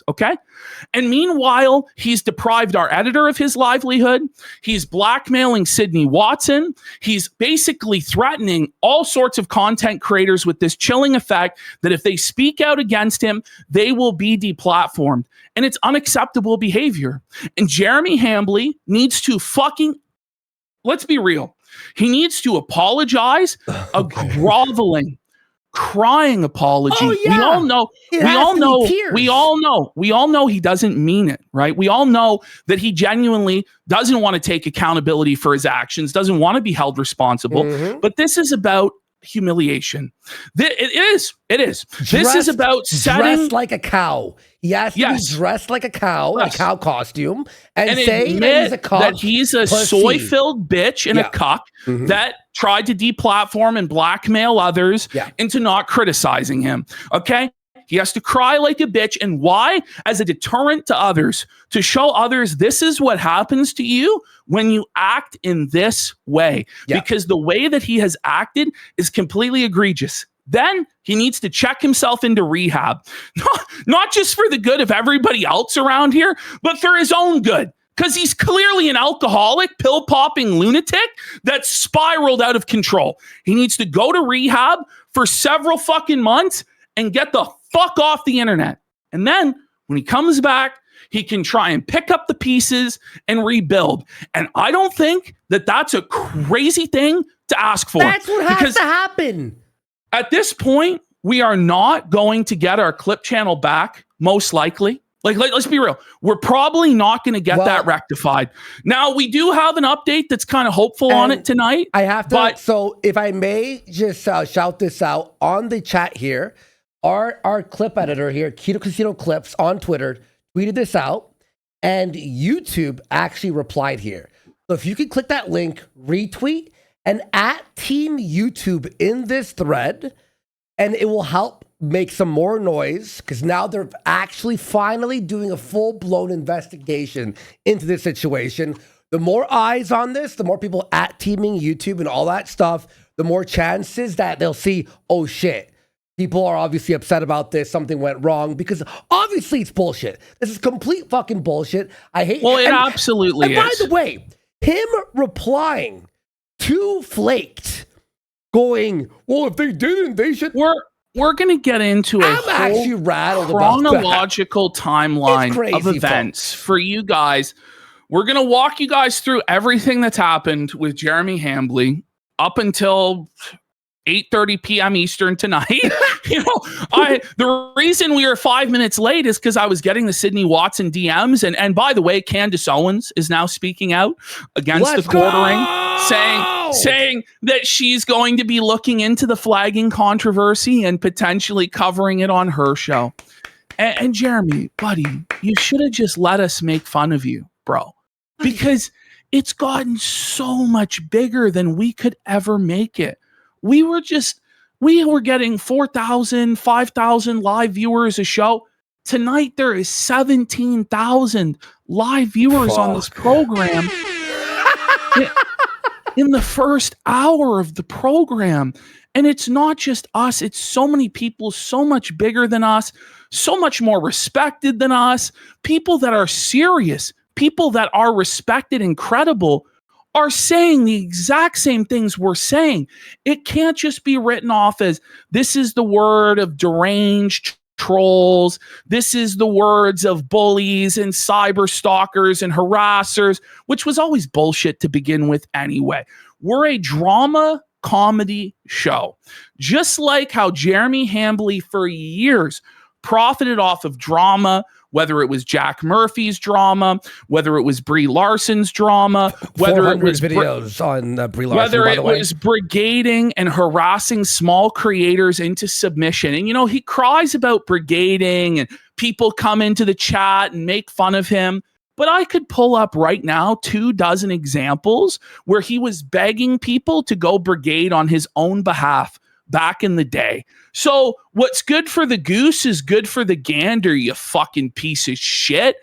B: Okay? And meanwhile, he's deprived our editor of his livelihood. He's blackmailing Sydney Watson. He's basically threatening all sorts of content creators with this chilling effect that if they speak out against him, they will be deplatformed. And it's unacceptable behavior. And Jeremy Hambly needs to let's be real. He needs to apologize, a groveling, crying apology.
A: Oh, yeah.
B: We all know he doesn't mean it, right? We all know that he genuinely doesn't want to take accountability for his actions, doesn't want to be held responsible. But this is about humiliation. It is. This is about
A: dressed like a cow. He has to be dressed like a cow, a cow costume, and say that he's a cock.
B: That he's a soy-filled bitch and a cuck that tried to deplatform and blackmail others into not criticizing him. Okay? He has to cry like a bitch. And why? As a deterrent to others, to show others this is what happens to you when you act in this way. Because the way that he has acted is completely egregious. Then he needs to check himself into rehab, not just for the good of everybody else around here, but for his own good. Because he's clearly an alcoholic, pill-popping lunatic that spiraled out of control. He needs to go to rehab for several fucking months and get the fuck off the internet. And then when he comes back, he can try and pick up the pieces and rebuild. And I don't think that that's a crazy thing to ask for.
A: That's what has to happen.
B: At this point, we are not going to get our clip channel back, most likely. Let's be real. We're probably not going to get that rectified. Now, we do have an update that's kind of hopeful on it tonight.
A: I have to. So if I may just shout this out on the chat here, our clip editor here, Kino Casino Clips on Twitter, tweeted this out, and YouTube actually replied here. So if you can click that link, retweet, and at Team YouTube in this thread, and it will help make some more noise, because now they're actually finally doing a full-blown investigation into this situation. The more eyes on this, the more people at teaming YouTube and all that stuff, the more chances that they'll see, oh shit, people are obviously upset about this, something went wrong, because obviously it's bullshit. This is complete fucking bullshit. I hate
B: it. Absolutely is.
A: By the way, him replying to Flaked, going, well, if they didn't, they should.
B: We're going to get into a
A: actually rattled
B: chronological timeline of events for you guys. We're going to walk you guys through everything that's happened with Jeremy Hambly up until 8:30 p.m. Eastern tonight. The reason we were 5 minutes late is because I was getting the Sydney Watson DMs. And by the way, Candace Owens is now speaking out against the quartering, saying that she's going to be looking into the flagging controversy and potentially covering it on her show. And Jeremy, buddy, you should have just let us make fun of you, bro, because it's gotten so much bigger than we could ever make it. We were getting 4,000, 5,000 live viewers a show. Tonight, there is 17,000 live viewers on this program in the first hour of the program. And it's not just us. It's so many people, so much bigger than us, so much more respected than us, people that are serious, people that are respected and credible, are saying the exact same things we're saying. It can't just be written off as this is the word of deranged trolls. This is the words of bullies and cyber stalkers and harassers, which was always bullshit to begin with anyway. We're a drama comedy show. Just like how Jeremy Hambly for years profited off of drama whether it was Jack Murphy's drama, whether it was Brie Larson's drama, whether it was
A: videos on Brie Larson,
B: whether it was brigading and harassing small creators into submission. And, you know, he cries about brigading and people come into the chat and make fun of him. But I could pull up right now 24 examples where he was begging people to go brigade on his own behalf back in the day. So what's good for the goose is good for the gander, you fucking piece of shit.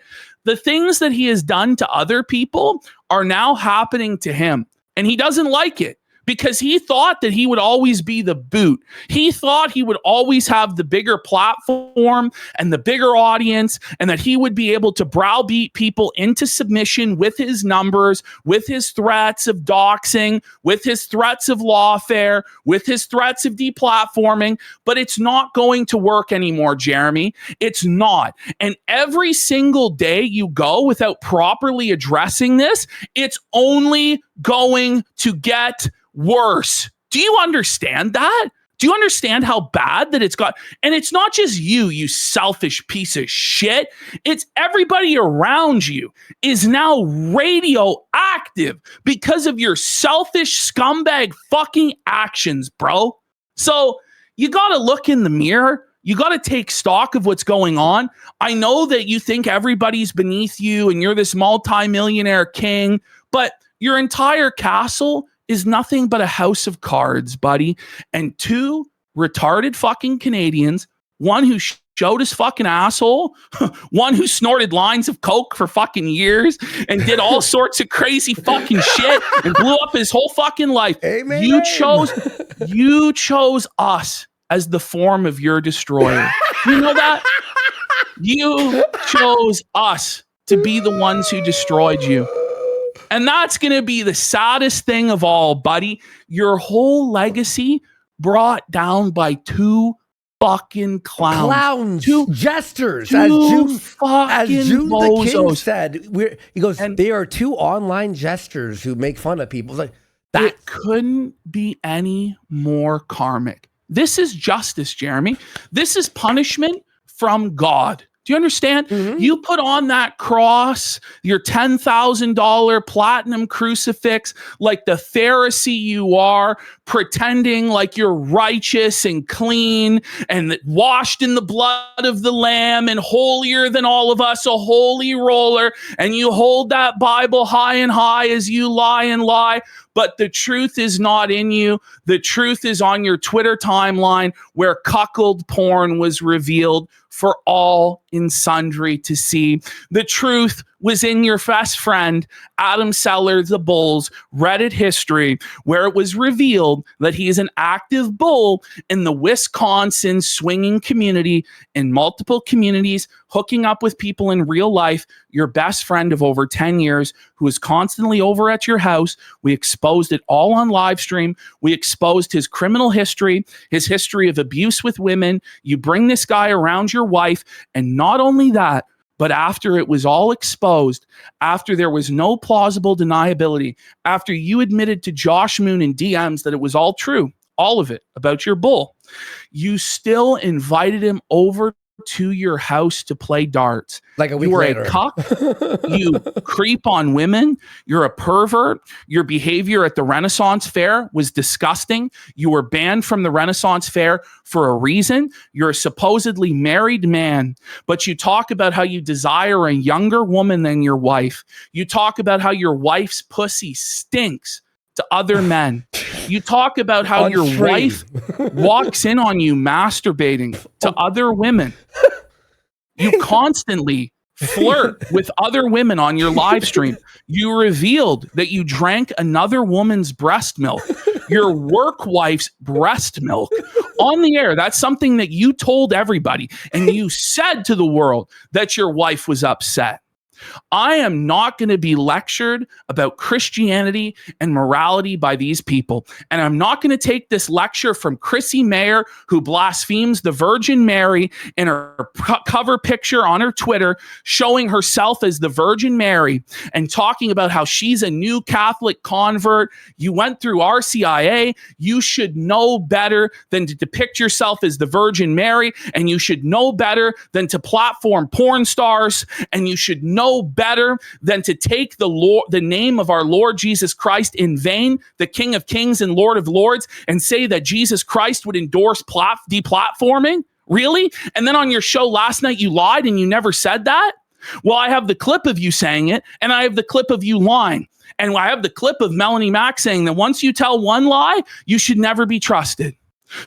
B: The things that he has done to other people are now happening to him. And he doesn't like it because he thought that he would always be the boot. He thought he would always have the bigger platform and the bigger audience, and that he would be able to browbeat people into submission with his numbers, with his threats of doxing, with his threats of lawfare, with his threats of deplatforming. But it's not going to work anymore, Jeremy. It's not. And every single day you go without properly addressing this, it's only going to get worse. Do you understand that? Do you understand how bad that it's got? And it's not just you, you selfish piece of shit. It's everybody around you is now radioactive because of your selfish scumbag fucking actions, bro. So you got to look in the mirror. You got to take stock of what's going on. I know that you think everybody's beneath you and you're this multimillionaire king, but your entire castle is nothing but a house of cards, buddy. And 2 retarded fucking Canadians, one who showed his fucking asshole, one who snorted lines of coke for fucking years and did all sorts of crazy fucking shit and blew up his whole fucking life.
A: Amen.
B: You chose us as the form of your destroyer. You know that? You chose us to be the ones who destroyed you. And that's going to be the saddest thing of all, buddy. Your whole legacy brought down by 2 fucking clowns.
A: 2 jesters.
B: Two
A: as June
B: bozos.
A: the King said. He goes, they are 2 online jesters who make fun of people. It's like,
B: that couldn't be any more karmic. This is justice, Jeremy. This is punishment from God. Do you understand? Mm-hmm. You put on that cross, your $10,000 platinum crucifix, like the Pharisee you are, pretending like you're righteous and clean and washed in the blood of the Lamb and holier than all of us, a holy roller. And you hold that Bible high and high as you lie and lie. But the truth is not in you. The truth is on your Twitter timeline where cuckold porn was revealed for all and sundry to see. The truth was in your best friend, Adam Seller, the Bull's Reddit history, where it was revealed that he is an active bull in the Wisconsin swinging community, in multiple communities, hooking up with people in real life, your best friend of over 10 years, who is constantly over at your house. We exposed it all on live stream. We exposed his criminal history, his history of abuse with women. You bring this guy around your wife, and not only that, but after it was all exposed, after there was no plausible deniability, after you admitted to Josh Moon in DMs that it was all true, all of it about your bull, you still invited him over to your house to play darts.
A: Like a week
B: you were
A: later.
B: A cuck. You creep on women. You're a pervert. Your behavior at the Renaissance Fair was disgusting. You were banned from the Renaissance Fair for a reason. You're a supposedly married man, but you talk about how you desire a younger woman than your wife. You talk about how your wife's pussy stinks to other men. You talk about how your wife walks in on you masturbating to other women. You constantly flirt with other women on your live stream. You revealed that you drank another woman's breast milk, your work wife's breast milk, on the air. That's something that you told everybody. And you said to the world that your wife was upset. I am not going to be lectured about Christianity and morality by these people. And I'm not going to take this lecture from CHRISSIE Mayer, who blasphemes the Virgin Mary in her cover picture on her Twitter, showing herself as the Virgin Mary and talking about how she's a new Catholic convert. You went through RCIA. You should know better than to depict yourself as the Virgin Mary. And you should know better than to platform porn stars. And you should know better than to take the name of our Lord Jesus Christ in vain, the King of Kings and Lord of Lords, and say that Jesus Christ would endorse deplatforming? Really? And then on your show last night, you lied and you never said that? Well, I have the clip of you saying it, and I have the clip of you lying. And I have the clip of Melanie Mack saying that once you tell one lie, you should never be trusted.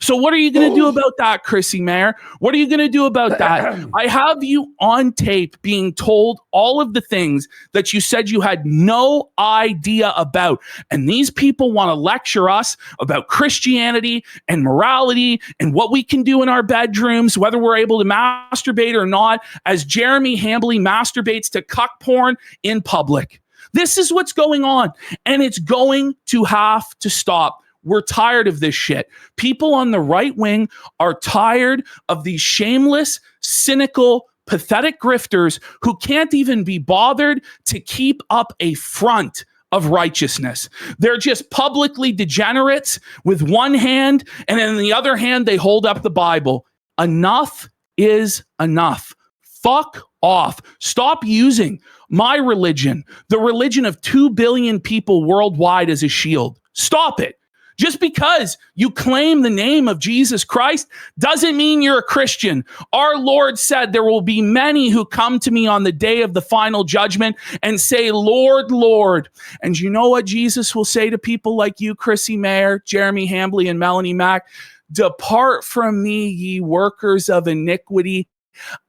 B: So what are you going to do about that, CHRISSIE Mayer? What are you going to do about that? I have you on tape being told all of the things that you said you had no idea about. And these people want to lecture us about Christianity and morality and what we can do in our bedrooms, whether we're able to masturbate or not, as Jeremy Hambley masturbates to cuck porn in public. This is what's going on, and it's going to have to stop. We're tired of this shit. People on the right wing are tired of these shameless, cynical, pathetic grifters who can't even be bothered to keep up a front of righteousness. They're just publicly degenerates with one hand, and in the other hand, they hold up the Bible. Enough is enough. Fuck off. Stop using my religion, the religion of 2 billion people worldwide, as a shield. Stop it. Just because you claim the name of Jesus Christ doesn't mean you're a Christian. Our Lord said there will be many who come to me on the day of the final judgment and say, Lord, Lord. And you know what Jesus will say to people like you, CHRISSIE Mayer, Jeremy Hambley, and Melanie Mack? Depart from me, ye workers of iniquity.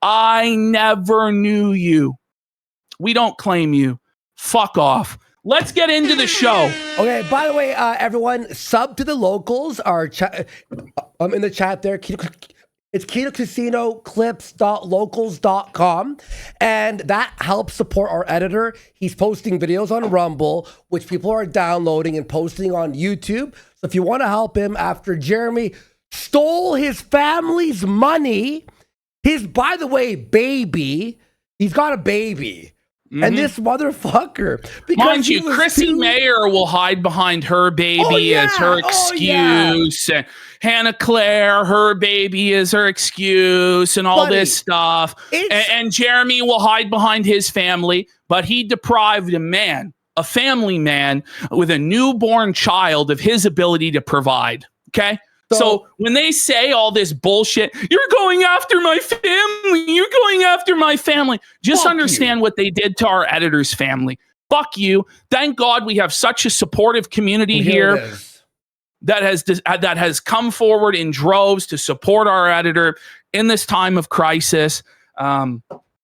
B: I never knew you. We don't claim you. Fuck off. Let's get into the show.
A: Okay, by the way, everyone, sub to the locals. Our in the chat there. It's kinocasino clips.locals.com. And that helps support our editor. He's posting videos on Rumble, which people are downloading and posting on YouTube. So if you want to help him after Jeremy stole his family's money, by the way, baby, he's got a baby. Mm-hmm. And this motherfucker,
B: mind you, CHRISSIE Mayer will hide behind her baby as her excuse. And Hannah Claire, her baby is her excuse, and all this stuff. And Jeremy will hide behind his family, but he deprived a family man with a newborn child of his ability to provide. Okay? So when they say all this bullshit, you're going after my family, you're going after my family, just understand what they did to our editor's family. Fuck you. Thank God we have such a supportive community here that has come forward in droves to support our editor in this time of crisis.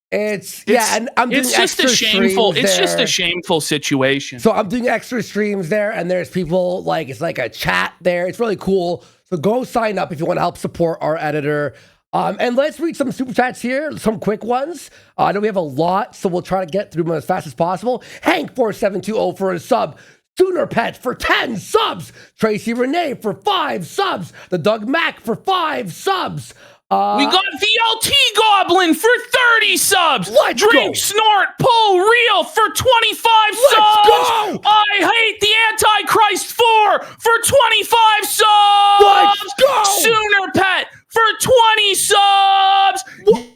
A: It's just a
B: shameful situation.
A: So I'm doing extra streams there, and there's people it's like a chat there. It's really cool. So go sign up if you want to help support our editor. And let's read some super chats here, some quick ones. I know we have a lot, so we'll try to get through them as fast as possible. Hank4720 for a sub. Sooner Pet for 10 subs. Tracy Renee for 5 subs. The Doug Mack for 5 subs.
B: We got VLT Goblin for 30 subs. Drink, snort, pull, reel for 25 subs. Go. I hate the Antichrist 4 for 25 subs.
A: Let's go.
B: Sooner Pet for 20 subs.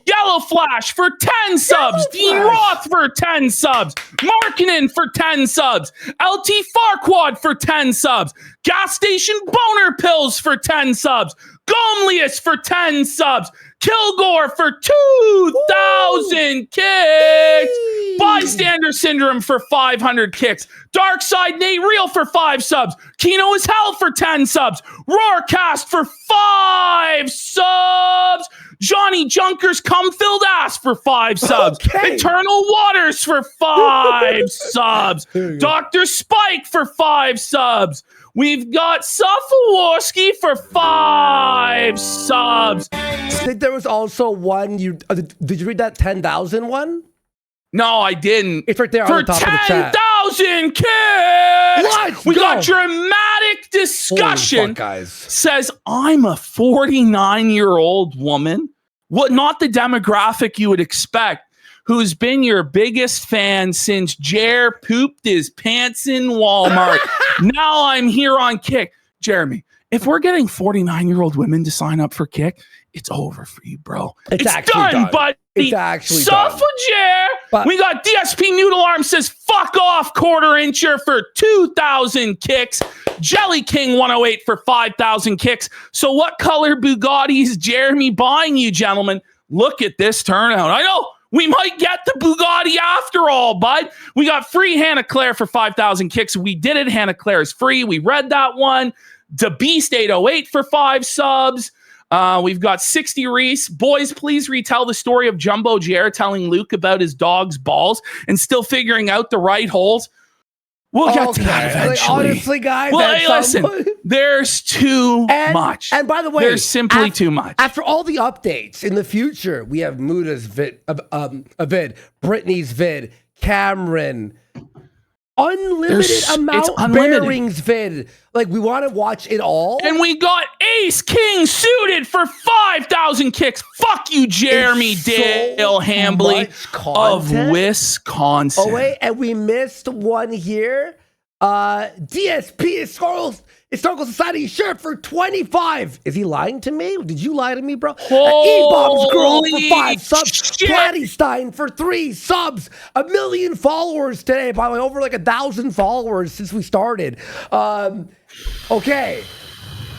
B: Yellow Flash for 10 subs. Dean Roth for 10 subs. Markkinen for 10 subs. LT Farquad for 10 subs. Gas Station Boner Pills for 10 subs. Gomlius for 10 subs. Kilgore for 2,000 kicks. Bystander Syndrome for 500 kicks. Darkside Nate Real for 5 subs. Kino is Hell for 10 subs. Roarcast for 5 subs. Johnny Junker's cum-filled ass for 5 subs. Okay. Eternal Waters for 5 subs. Dr. Spike for 5 subs. We've got Safaworski for 5 subs.
A: I think there was also one. Did you read that 10,000 one?
B: No, I didn't.
A: It's right there on
B: For
A: the top of the chat.
B: 10,000 kicks! We got
A: go.
B: dramatic discussion.
A: Holy fuck, guys.
B: Says, I'm a 49-year-old woman. What? Not the demographic you would expect. Who's been your biggest fan since Jer pooped his pants in Walmart. Now I'm here on Kick. Jeremy, if we're getting 49-year-old women to sign up for Kick, it's over for you, bro. It's done, buddy.
A: It's actually
B: Suff
A: done.
B: for Jer. We got DSP Noodle Arm says, fuck off, quarter incher for 2,000 kicks. Jelly King 108 for 5,000 kicks. So what color Bugatti is Jeremy buying you, gentlemen? Look at this turnout. I know. We might get the Bugatti after all, bud. We got free Hannah Claire for 5,000 kicks. We did it. Hannah Claire is free. We read that one. The Beast 808 for 5 subs. We've got 60 Reese. Boys, please retell the story of Jumbo Jer telling Luke about his dog's balls and still figuring out the right holes. We'll get to that eventually.
A: Like, honestly, guys,
B: well, hey, listen, there's too much.
A: And by the way,
B: there's simply too much.
A: After all the updates in the future, we have Muda's vid, Brittany's vid, Cameron, unlimited amount Bearings vid. Like, we want to watch it all.
B: And we got Ace King suited for 5,000 kicks. Fuck you, Jeremy Dale Hambly of Wisconsin.
A: Oh, wait, and we missed one here. DSP Historical Society shirt for 25. Is he lying to me? Did you lie to me, bro? E-Bombs Girl for 5 subs. Platty Stein for 3 subs. 1 million followers today. By the way, over like 1,000 followers since we started. Okay.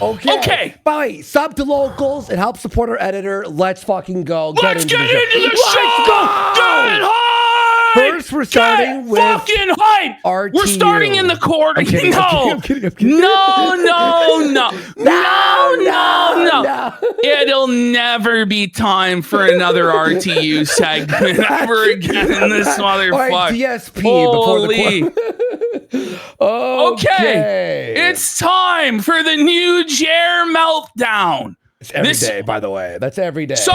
A: By the way, sub to locals. It helps support our editor. Let's fucking go.
B: Let's get into the show. Get hype.
A: First, we're starting with
B: fucking hype.
A: RTU.
B: We're starting in the quarter.
A: I'm kidding.
B: No. It'll never be time for another RTU segment ever again in this motherfucker.
A: All right, DSP
B: Holy.
A: before the
B: Okay. It's time for the new Jer meltdown.
A: It's every day, by the way. That's every day.
B: So,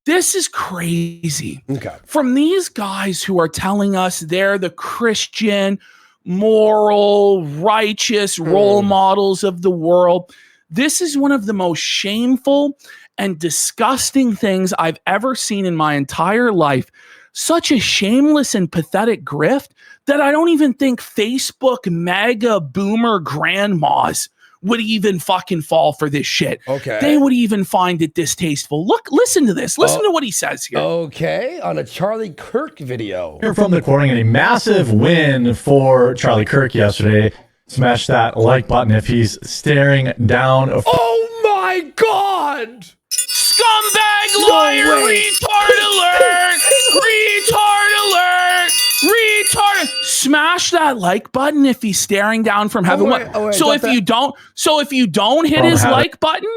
B: this is crazy.
A: Okay.
B: From these guys who are telling us they're the Christian, moral, righteous role models of the world. This is one of the most shameful and disgusting things I've ever seen in my entire life. Such a shameless and pathetic grift that I don't even think Facebook mega boomer grandmas would even fucking fall for this shit.
A: Okay.
B: They would even find it distasteful. Listen to this. Listen to what he says here.
A: Okay. On a Charlie Kirk video.
C: Here from the quartering, a massive win for Charlie Kirk yesterday. Smash that like button if he's staring down.
A: Oh my God!
B: Scumbag liar! Retard alert! Retard alert! Retard! Smash that like button if he's staring down from heaven. So if you don't hit his like button,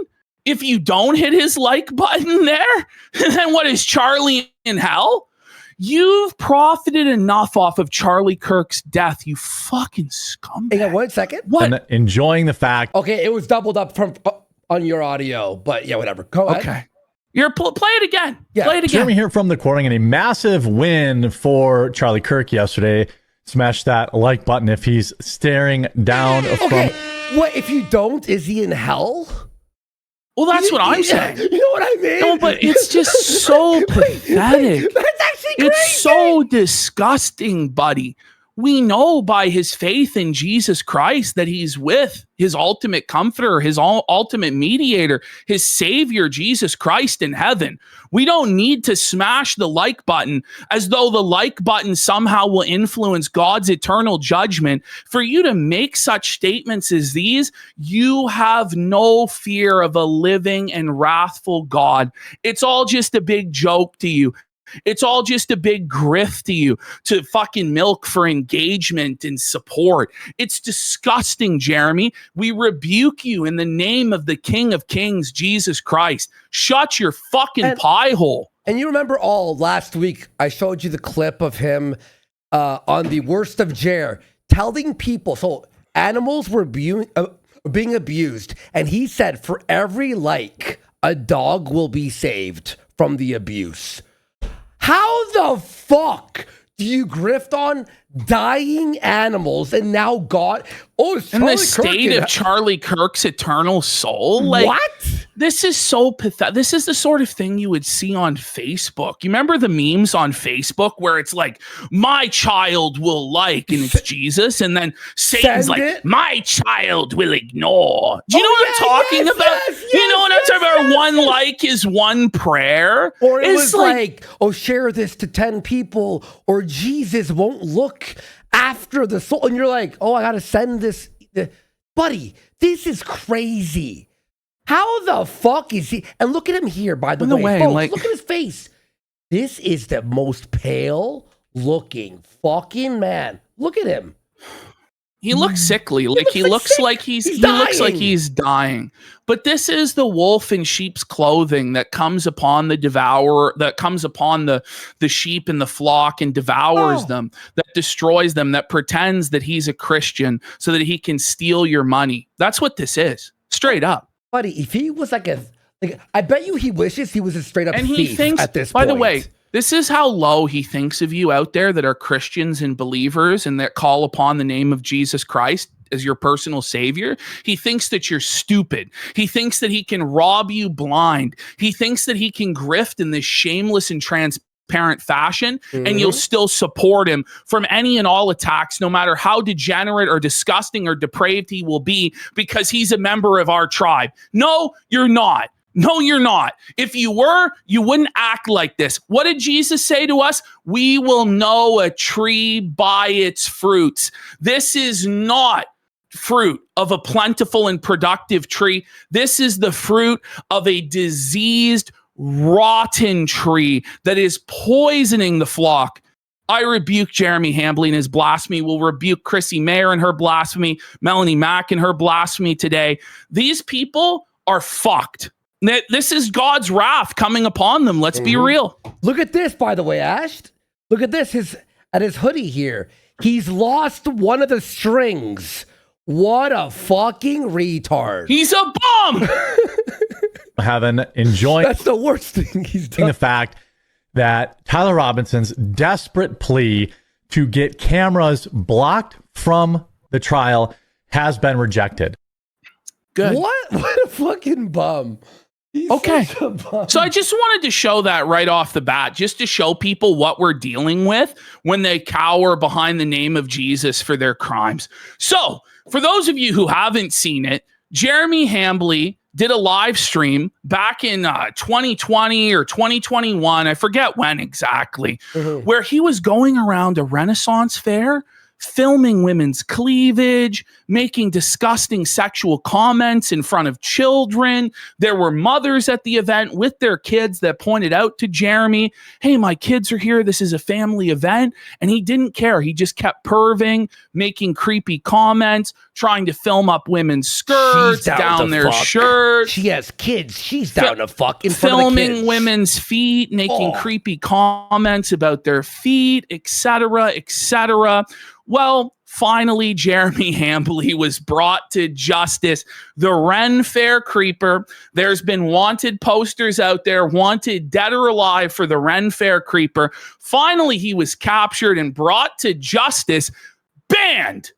B: there, then what is Charlie in hell? You've profited enough off of Charlie Kirk's death, you fucking scumbag.
A: Hang on 1 second.
B: What?
C: And enjoying the fact.
A: Okay, it was doubled up from on your audio, but yeah, whatever. Go ahead.
B: Okay. Play it again.
A: Yeah.
B: Play it again.
C: Jeremy here from the quartering, and a massive win for Charlie Kirk yesterday. Smash that like button if he's staring down
A: from. What if you don't? Is he in hell?
B: Well, that's what I'm saying.
A: You know what I mean?
B: No, but it's just so pathetic.
A: That's actually crazy.
B: It's so disgusting, buddy. We know by his faith in Jesus Christ that he's with his ultimate comforter, his ultimate mediator, his savior, Jesus Christ in heaven. We don't need to smash the like button as though the like button somehow will influence God's eternal judgment. For you to make such statements as these, you have no fear of a living and wrathful God. It's all just a big joke to you. It's all just a big grift to you to fucking milk for engagement and support. It's disgusting, Jeremy. We rebuke you in the name of the King of Kings, Jesus Christ. Shut your fucking pie hole.
A: And you remember last week, I showed you the clip of him on the Worst of Jer telling people, so animals were being abused. And he said, for every like, a dog will be saved from the abuse. How the fuck Do you grift on dying animals and now God? Oh, it's
B: in
A: Charlie
B: the state
A: Kirk.
B: of Charlie Kirk's eternal soul. Like,
A: What?
B: This is so pathetic. This is the sort of thing you would see on Facebook. You remember the memes on Facebook where it's like, my child will like, and it's Jesus, and then Satan's like, my child will ignore. Do you know what I'm talking about? You know what I'm talking about? One like is one prayer.
A: Or it was like, oh, share this to 10 people, or Jesus won't look after the soul. And you're like, oh, I got to send this. Buddy, this is crazy. How the fuck is he? And look at him here, by the way. Folks, look at his face. This is the most pale looking fucking man. Look at him.
B: He looks sickly. He looks like he's dying. But this is the wolf in sheep's clothing that comes upon the devourer, that comes upon the sheep in the flock and devours them, that destroys them, that pretends that he's a Christian so that he can steal your money. That's what this is. Straight up.
A: Buddy, if he was like I bet you he wishes he was a straight up thief at this point.
B: By the way, this is how low he thinks of you out there that are Christians and believers and that call upon the name of Jesus Christ as your personal savior. He thinks that you're stupid. He thinks that he can rob you blind. He thinks that he can grift in this shameless and transparent fashion, and you'll still support him from any and all attacks, no matter how degenerate or disgusting or depraved he will be, because he's a member of our tribe. No, you're not. No, you're not. If you were, you wouldn't act like this. What did Jesus say to us? We will know a tree by its fruits. This is not fruit of a plentiful and productive tree. This is the fruit of a diseased, rotten tree that is poisoning the flock. I rebuke Jeremy Hambley and his blasphemy. We'll rebuke Chrissy Mayer and her blasphemy, Melanie Mack and her blasphemy today. These people are fucked. This is God's wrath coming upon them. Let's be real.
A: Look at this, by the way, Ash. Look at this, at his hoodie here. He's lost one of the strings. What a fucking retard.
B: He's a bum.
C: Enjoying
A: That's the worst thing he's done.
C: the fact that Tyler Robinson's desperate plea to get cameras blocked from the trial has been rejected.
B: Good.
A: What a fucking bum. He's
B: okay.
A: bum.
B: So I just wanted to show that right off the bat, just to show people what we're dealing with when they cower behind the name of Jesus for their crimes. So for those of you who haven't seen it, Jeremy Hambley did a live stream back in 2020 or 2021. I forget when exactly, where he was going around a Renaissance fair, filming women's cleavage, making disgusting sexual comments in front of children. There were mothers at the event with their kids that pointed out to Jeremy, hey, my kids are here. This is a family event. And he didn't care. He just kept perving, making creepy comments, trying to film up women's skirts, down their shirts.
A: She has kids. She's down to fuck in front of the kids.
B: Filming women's feet, making creepy comments about their feet, etc., etc. Well, finally, Jeremy Hambley was brought to justice. The Ren Fair creeper. There's been wanted posters out there, wanted dead or alive for the Ren Fair creeper. Finally, he was captured and brought to justice, banned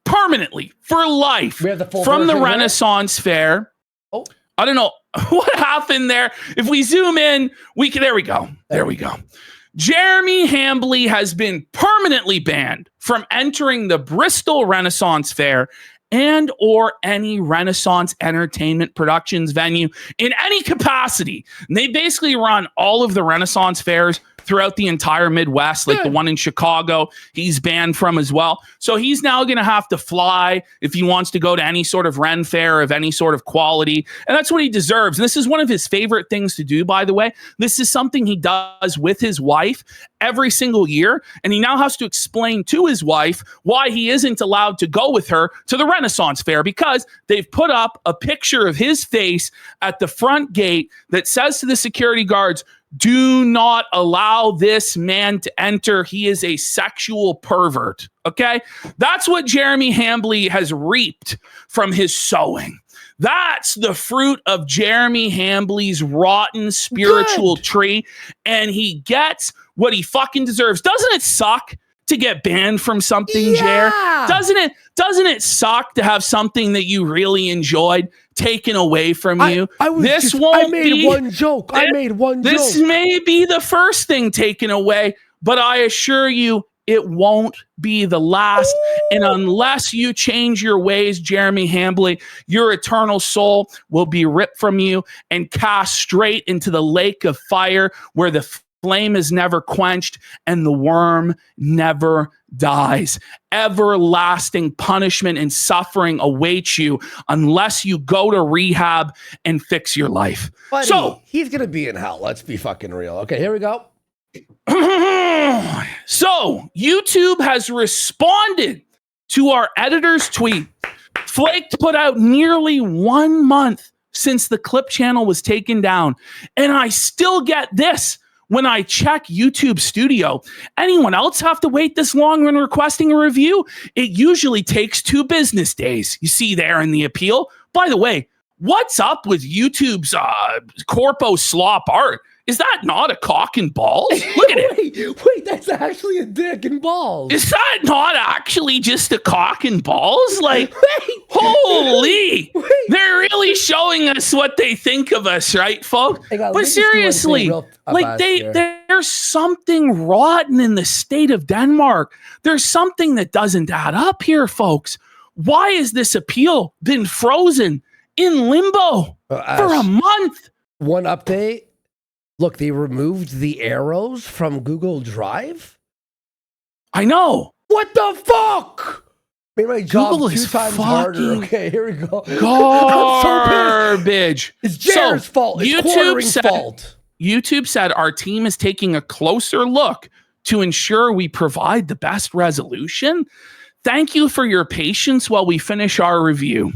B: permanently for life from the Renaissance Fair.
A: Oh,
B: I don't know what happened there. If we zoom in, we can. There we go. There we go. Jeremy Hambley has been permanently banned from entering the Bristol Renaissance Fair and or any Renaissance entertainment productions venue in any capacity. And they basically run all of the Renaissance fairs throughout the entire Midwest, like the one in Chicago, he's banned from as well. So he's now going to have to fly if he wants to go to any sort of Ren Fair of any sort of quality. And that's what he deserves. And this is one of his favorite things to do, by the way. This is something he does with his wife every single year. And he now has to explain to his wife why he isn't allowed to go with her to the Renaissance Fair, because they've put up a picture of his face at the front gate that says to the security guards, do not allow this man to enter. He is a sexual pervert. Okay? That's what Jeremy Hambley has reaped from his sowing. That's the fruit of Jeremy Hambley's rotten spiritual tree. And he gets what he fucking deserves. Doesn't it suck to get banned from something, Jer? Doesn't it suck to have something that you really enjoyed taken away from you?
A: I made one joke. This
B: may be the first thing taken away, but I assure you it won't be the last. And unless you change your ways, Jeremy Hambly, your eternal soul will be ripped from you and cast straight into the lake of fire where the flame is never quenched and the worm never dies. Everlasting punishment and suffering awaits you unless you go to rehab and fix your life.
A: Buddy,
B: so
A: he's going to be in hell. Let's be fucking real. Okay, here we go.
B: So YouTube has responded to our editor's tweet. Flaked put out nearly 1 month since the clip channel was taken down. And I still get this when I check YouTube Studio. Anyone else have to wait this long when requesting a review? It usually takes 2 business days. You see there in the appeal. By the way, what's up with YouTube's corpo slop art? Is that not a cock and balls? Look at it.
A: Wait, that's actually a dick and balls.
B: Is that not actually just a cock and balls? Like, holy, they're really showing us what they think of us, right, folks? But seriously, like there's something rotten in the state of Denmark. There's something that doesn't add up here, folks. Why has this appeal been frozen in limbo for a month?
A: One update. Look, they removed the arrows from Google Drive.
B: I know.
A: What the fuck? Made my job
B: Google
A: 2
B: is
A: times harder. Okay, here we go.
B: Garbage.
A: It's Jared's fault. It's QUITS's fault.
B: YouTube said our team is taking a closer look to ensure we provide the best resolution. Thank you for your patience while we finish our review.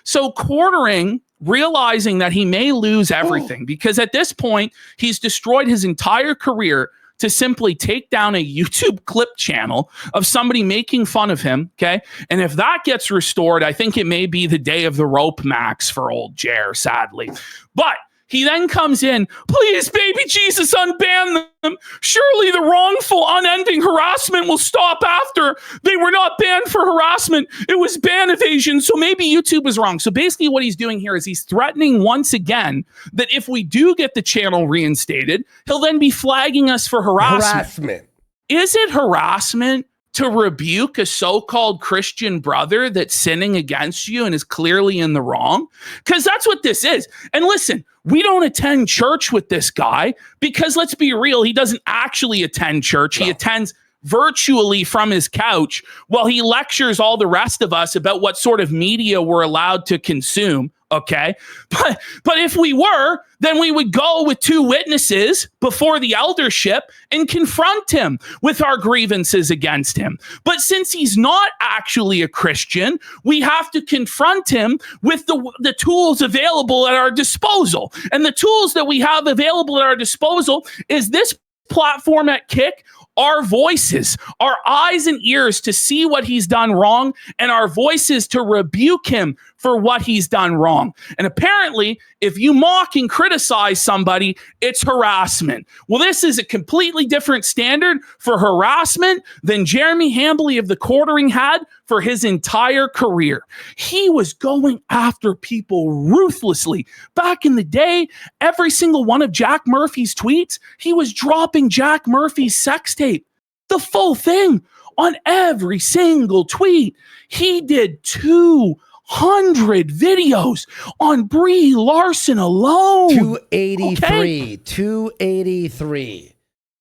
B: So QUITSering, realizing that he may lose everything because at this point he's destroyed his entire career to simply take down a YouTube clip channel of somebody making fun of him, okay? And if that gets restored, I think it may be the day of the rope max for old Jer, sadly. But he then comes in, please, baby Jesus, unban them. Surely the wrongful, unending harassment will stop after. They were not banned for harassment. It was ban evasion, so maybe YouTube was wrong. So basically what he's doing here is he's threatening once again that if we do get the channel reinstated, he'll then be flagging us for harassment. Is it harassment to rebuke a so-called Christian brother that's sinning against you and is clearly in the wrong? Because that's what this is. And listen, we don't attend church with this guy because, let's be real, he doesn't actually attend church. He attends virtually from his couch while he lectures all the rest of us about what sort of media we're allowed to consume. Okay. But if we were, then we would go with 2 witnesses before the eldership and confront him with our grievances against him. But since he's not actually a Christian, we have to confront him with the tools available at our disposal. And the tools that we have available at our disposal is this platform at Kick, our voices, our eyes and ears to see what he's done wrong, and our voices to rebuke him for what he's done wrong. And apparently, if you mock and criticize somebody, it's harassment. Well, this is a completely different standard for harassment than Jeremy Hambly of thequartering had for his entire career. He was going after people ruthlessly. Back in the day, every single one of Jack Murphy's tweets, he was dropping Jack Murphy's sex tape, the full thing, on every single tweet. He did 200 videos on Brie Larson alone.
A: 283. Okay? 283.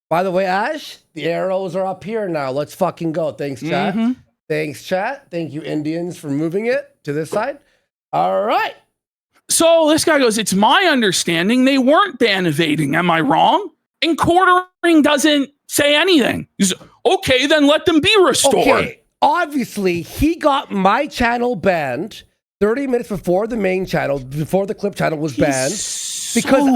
A: By the way, Ash, the arrows are up here now. Let's fucking go. Thanks, chat. Thanks, chat. Thank you, Indians, for moving it to this side. All right.
B: So this guy goes, it's my understanding they weren't ban evading. Am I wrong? And QUITSering doesn't say anything. He's okay, then let them be restored. Okay.
A: Obviously, he got my channel banned 30 minutes before the main channel, before the clip channel was banned. Because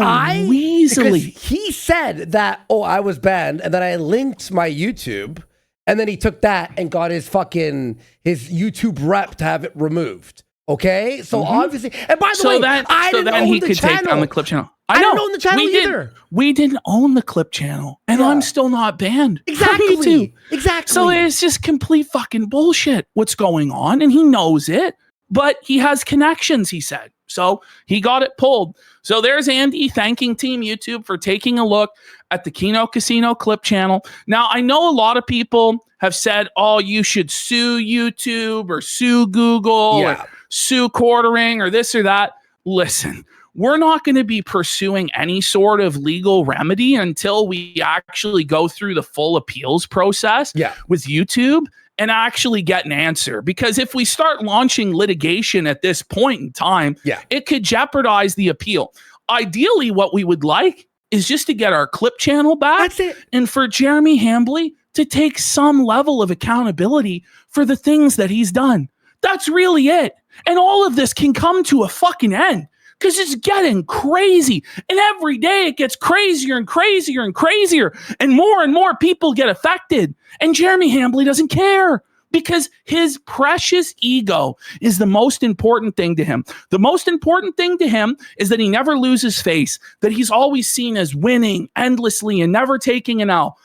A: he said that, oh, I was banned, and then I linked my YouTube, and then he took that and got his YouTube rep to have it removed. Okay, so obviously, and by the way, I didn't own
B: he
A: the
B: could
A: channel.
B: take down the clip channel.
A: I don't own the channel either.
B: We didn't own the clip channel, and I'm still not banned.
A: Exactly. Exactly.
B: So it's just complete fucking bullshit what's going on, and he knows it, but he has connections, he said. So he got it pulled. So there's Andy thanking Team YouTube for taking a look at the Kino Casino clip channel. Now, I know a lot of people have said, oh, you should sue YouTube or sue Google or sue QUITS or this or that. Listen, we're not going to be pursuing any sort of legal remedy until we actually go through the full appeals process with YouTube and actually get an answer. Because if we start launching litigation at this point in time, it could jeopardize the appeal. Ideally, what we would like is just to get our clip channel back.
A: That's it.
B: And for Jeremy Hambly to take some level of accountability for the things that he's done. That's really it. And all of this can come to a fucking end because it's getting crazy. And every day it gets crazier and crazier and crazier. And more people get affected. And Jeremy Hambly doesn't care because his precious ego is the most important thing to him. The most important thing to him is that he never loses face, that he's always seen as winning endlessly and never taking an L.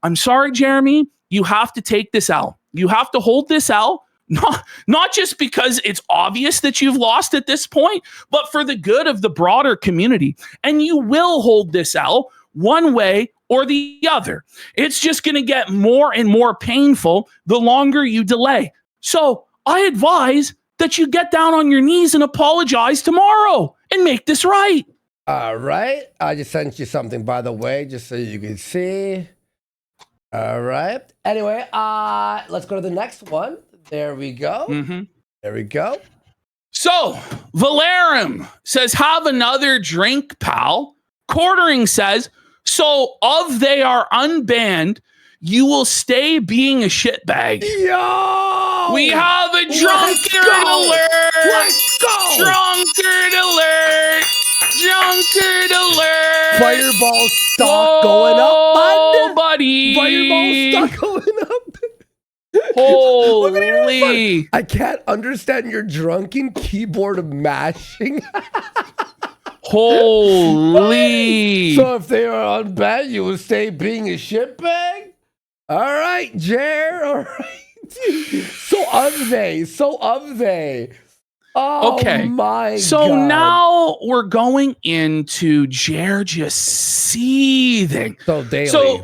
B: I'm sorry, Jeremy, you have to take this L. You have to hold this L. Not just because it's obvious that you've lost at this point, but for the good of the broader community. And you will hold this L one way or the other. It's just going to get more and more painful the longer you delay. So I advise that you get down on your knees and apologize tomorrow and make this right.
A: All right. I just sent you something, by the way, just so you can see. All right. Anyway, let's go to the next one. There we go. There we go.
B: So, Valerum says, have another drink, pal. QUITS says, so of they are unbanned, you will stay being a shitbag.
A: Yo!
B: We have a drunkard alert!
A: Let's go!
B: Drunkard alert! Drunkard alert!
A: Fireball stock going up, bud.
B: Buddy!
A: Fireball stock going up.
B: Holy!
A: I can't understand your drunken keyboard mashing.
B: Holy!
A: So if they are unbanned, you will stay being a shitbag? All right, Jer. All right. So of they. Oh,
B: okay.
A: My
B: so
A: God.
B: Now we're going into Jer just seething.
A: So daily.
B: So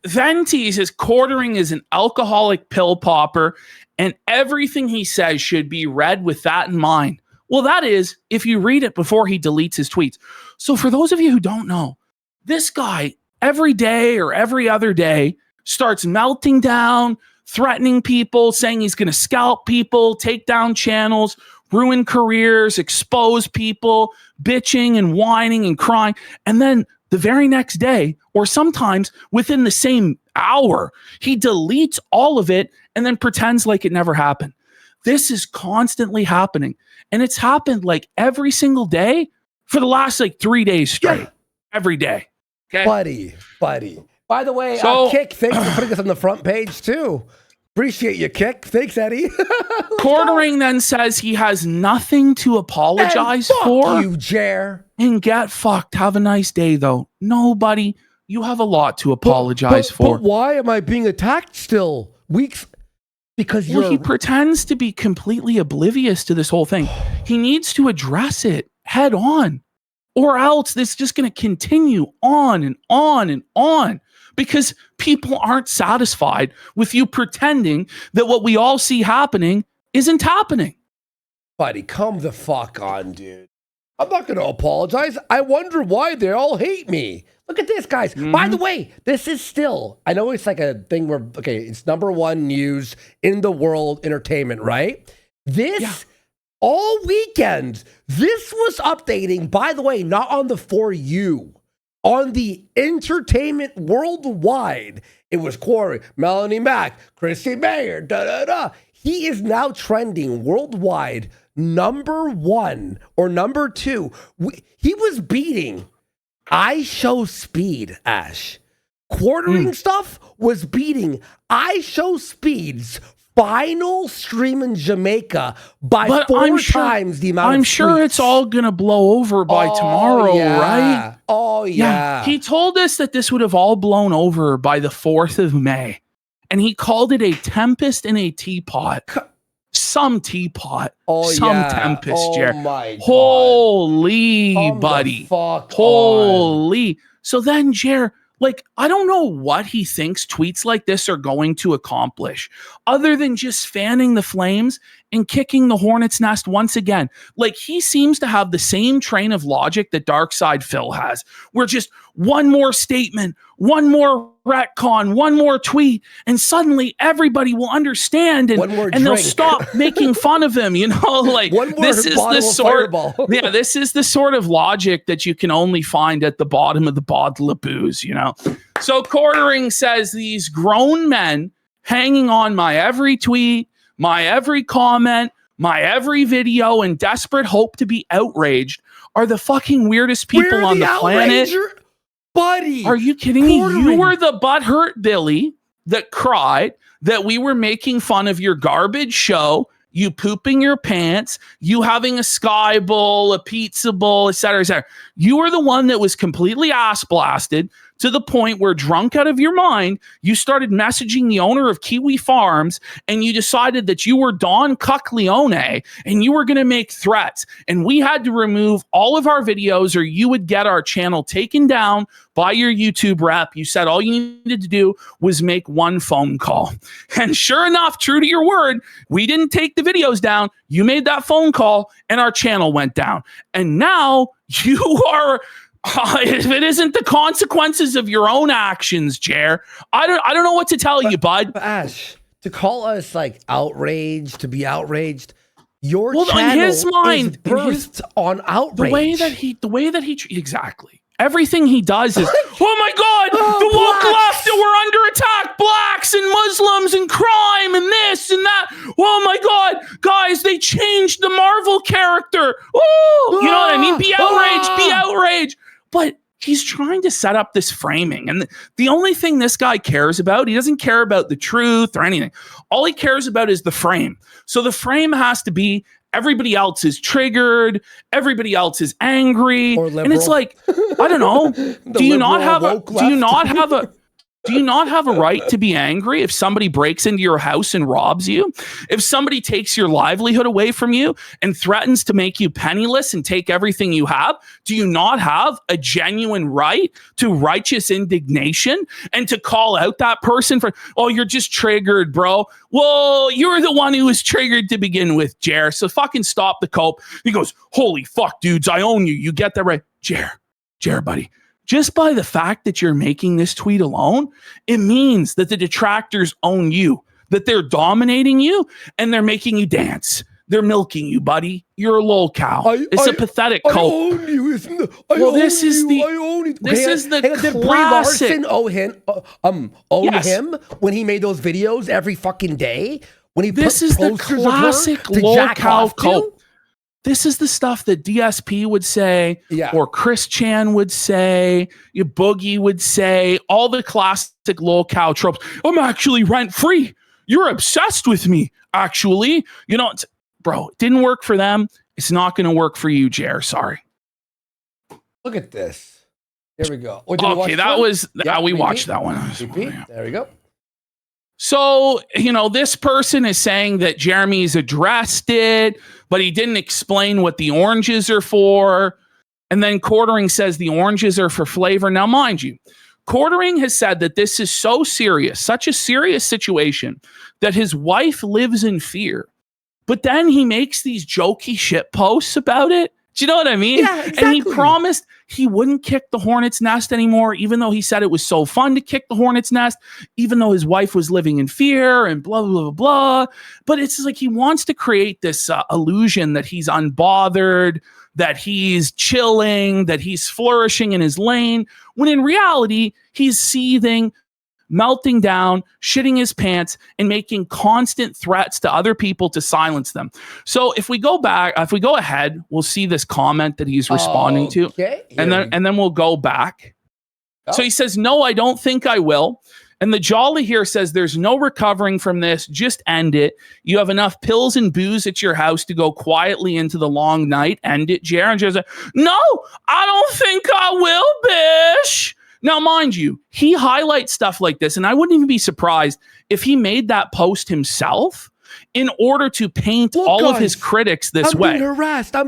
B: Venti says QUITS is an alcoholic pill popper, and everything he says should be read with that in mind. Well, that is if you read it before he deletes his tweets. So for those of you who don't know, this guy every day or every other day starts melting down, threatening people, saying he's going to scalp people, take down channels, ruin careers, expose people, bitching and whining and crying. And then the very next day, or sometimes within the same hour, he deletes all of it and then pretends like it never happened. This is constantly happening. And it's happened like every single day for the last like 3 days straight. Every day. Okay.
A: Buddy. By the way,
B: So-
A: Kick, thanks for putting us on the front page too. Appreciate you, Kick. Thanks, Eddie.
B: QUITS then says he has nothing to apologize
A: And fuck
B: for.
A: you, Jer.
B: And get fucked. Have a nice day, though. Nobody, you have a lot to apologize for.
A: But why am I being attacked still? Weeks? Because
B: He pretends to be completely oblivious to this whole thing. He needs to address it head on, or else this is just going to continue on and on and on. Because people aren't satisfied with you pretending that what we all see happening isn't happening.
A: Buddy, come the fuck on, dude. I'm not going to apologize. I wonder why they all hate me. Look at this, guys. By the way, this is still, I know it's like a thing where, okay, it's #1 news in the world, entertainment, right? This, all weekend, this was updating, by the way, not on the For You. On the entertainment worldwide, it was Quarry, Melanie Mac, Chrissy Mayer, da-da-da. He is now trending worldwide #1 or #2. He was beating I Show Speed, Ash. Quartering stuff was beating I Show Speed's final stream in Jamaica by
B: But
A: 4 times the amount
B: I'm
A: of
B: sure
A: tweets.
B: it's all going to blow over by tomorrow, right?
A: Oh, yeah.
B: He told us that this would have all blown over by the 4th of May. And he called it a tempest in a teapot. Some teapot. Some tempest, Jer.
A: My God.
B: Holy,
A: Come
B: buddy.
A: the fuck
B: Holy. On. So then, Jer, like, I don't know what he thinks tweets like this are going to accomplish other than just fanning the flames and kicking the hornet's nest once again. Like, he seems to have the same train of logic that Darkside Phil has, where just one more statement, one more retcon, one more tweet, and suddenly everybody will understand and they'll stop making fun of him, you know, like this is the sort of logic that you can only find at the bottom of the bottle of booze, you know. So Quartering says these grown men hanging on my every tweet, my every comment, my every video in desperate hope to be outraged are the fucking weirdest people on the planet.
A: Buddy,
B: are you kidding me? You were the butthurt Billy that cried that we were making fun of your garbage show, you pooping your pants, you having a Sky Bowl, a pizza bowl, etc., etc. You were the one that was completely ass blasted to the point where, drunk out of your mind, you started messaging the owner of Kiwi Farms and you decided that you were Don Cuckleone and you were going to make threats. And we had to remove all of our videos or you would get our channel taken down by your YouTube rep. You said all you needed to do was make one phone call. And sure enough, true to your word, we didn't take the videos down. You made that phone call and our channel went down. And now you are... if it isn't the consequences of your own actions, Jer, I don't know what to tell you, bud.
A: Ash, to call us like outraged, to be outraged, your channel
B: in his mind,
A: is burst on outrage.
B: The way that he exactly. Everything he does is, oh my God, the woke left, we're under attack, blacks and Muslims and crime and this and that. Oh my God, guys, they changed the Marvel character. Oh, you know what I mean? Be outraged, be outraged. But he's trying to set up this framing. And the only thing this guy cares about, he doesn't care about the truth or anything. All he cares about is the frame. So the frame has to be everybody else is triggered, everybody else is angry. And it's like, I don't know. Do you not have a right to be angry if somebody breaks into your house and robs you? If somebody takes your livelihood away from you and threatens to make you penniless and take everything you have? Do you not have a genuine right to righteous indignation and to call out that person for, oh, you're just triggered, bro? Well, you're the one who was triggered to begin with, Jer. So fucking stop the cope. He goes, holy fuck, dudes, I own you. You get that right. Jer, buddy. Just by the fact that you're making this tweet alone, it means that the detractors own you, that they're dominating you, and they're making you dance. They're milking you, buddy. You're a lol cow. It's a pathetic cope.
A: I own you, isn't it? I own you.
B: This is the
A: Did Brie Larson own him when he made those videos every fucking day? When he
B: this is the classic lol cow cope. This is the stuff that DSP would say, or Chris Chan would say, Boogie would say, all the classic lol cow tropes. I'm actually rent free. You're obsessed with me, actually. You know, bro, it didn't work for them. It's not going to work for you, Jer. Sorry.
A: Look at this. There we go.
B: Okay, that was we watched that one.
A: There we go.
B: So, you know, this person is saying that Jeremy's addressed it, but he didn't explain what the oranges are for. And then Quartering says the oranges are for flavor. Now, mind you, Quartering has said that this is so serious, such a serious situation, that his wife lives in fear. But then he makes these jokey shit posts about it. Do you know what I mean?
A: Yeah, exactly.
B: And he promised he wouldn't kick the hornet's nest anymore, even though he said it was so fun to kick the hornet's nest, even though his wife was living in fear and blah, blah, blah, blah. But it's like he wants to create this illusion that he's unbothered, that he's chilling, that he's flourishing in his lane, when in reality, he's seething, melting down, shitting his pants, and making constant threats to other people to silence them. So if we go ahead, we'll see this comment that he's responding to. And then we'll go back. So he says, no, I don't think I will. And the Jolly here says there's no recovering from this. Just end it. You have enough pills and booze at your house to go quietly into the long night. End it, Jer. And Jer's like, no, I don't think I will, bish. Now, mind you, he highlights stuff like this, and I wouldn't even be surprised if he made that post himself in order to paint all of his critics this way.
A: I'm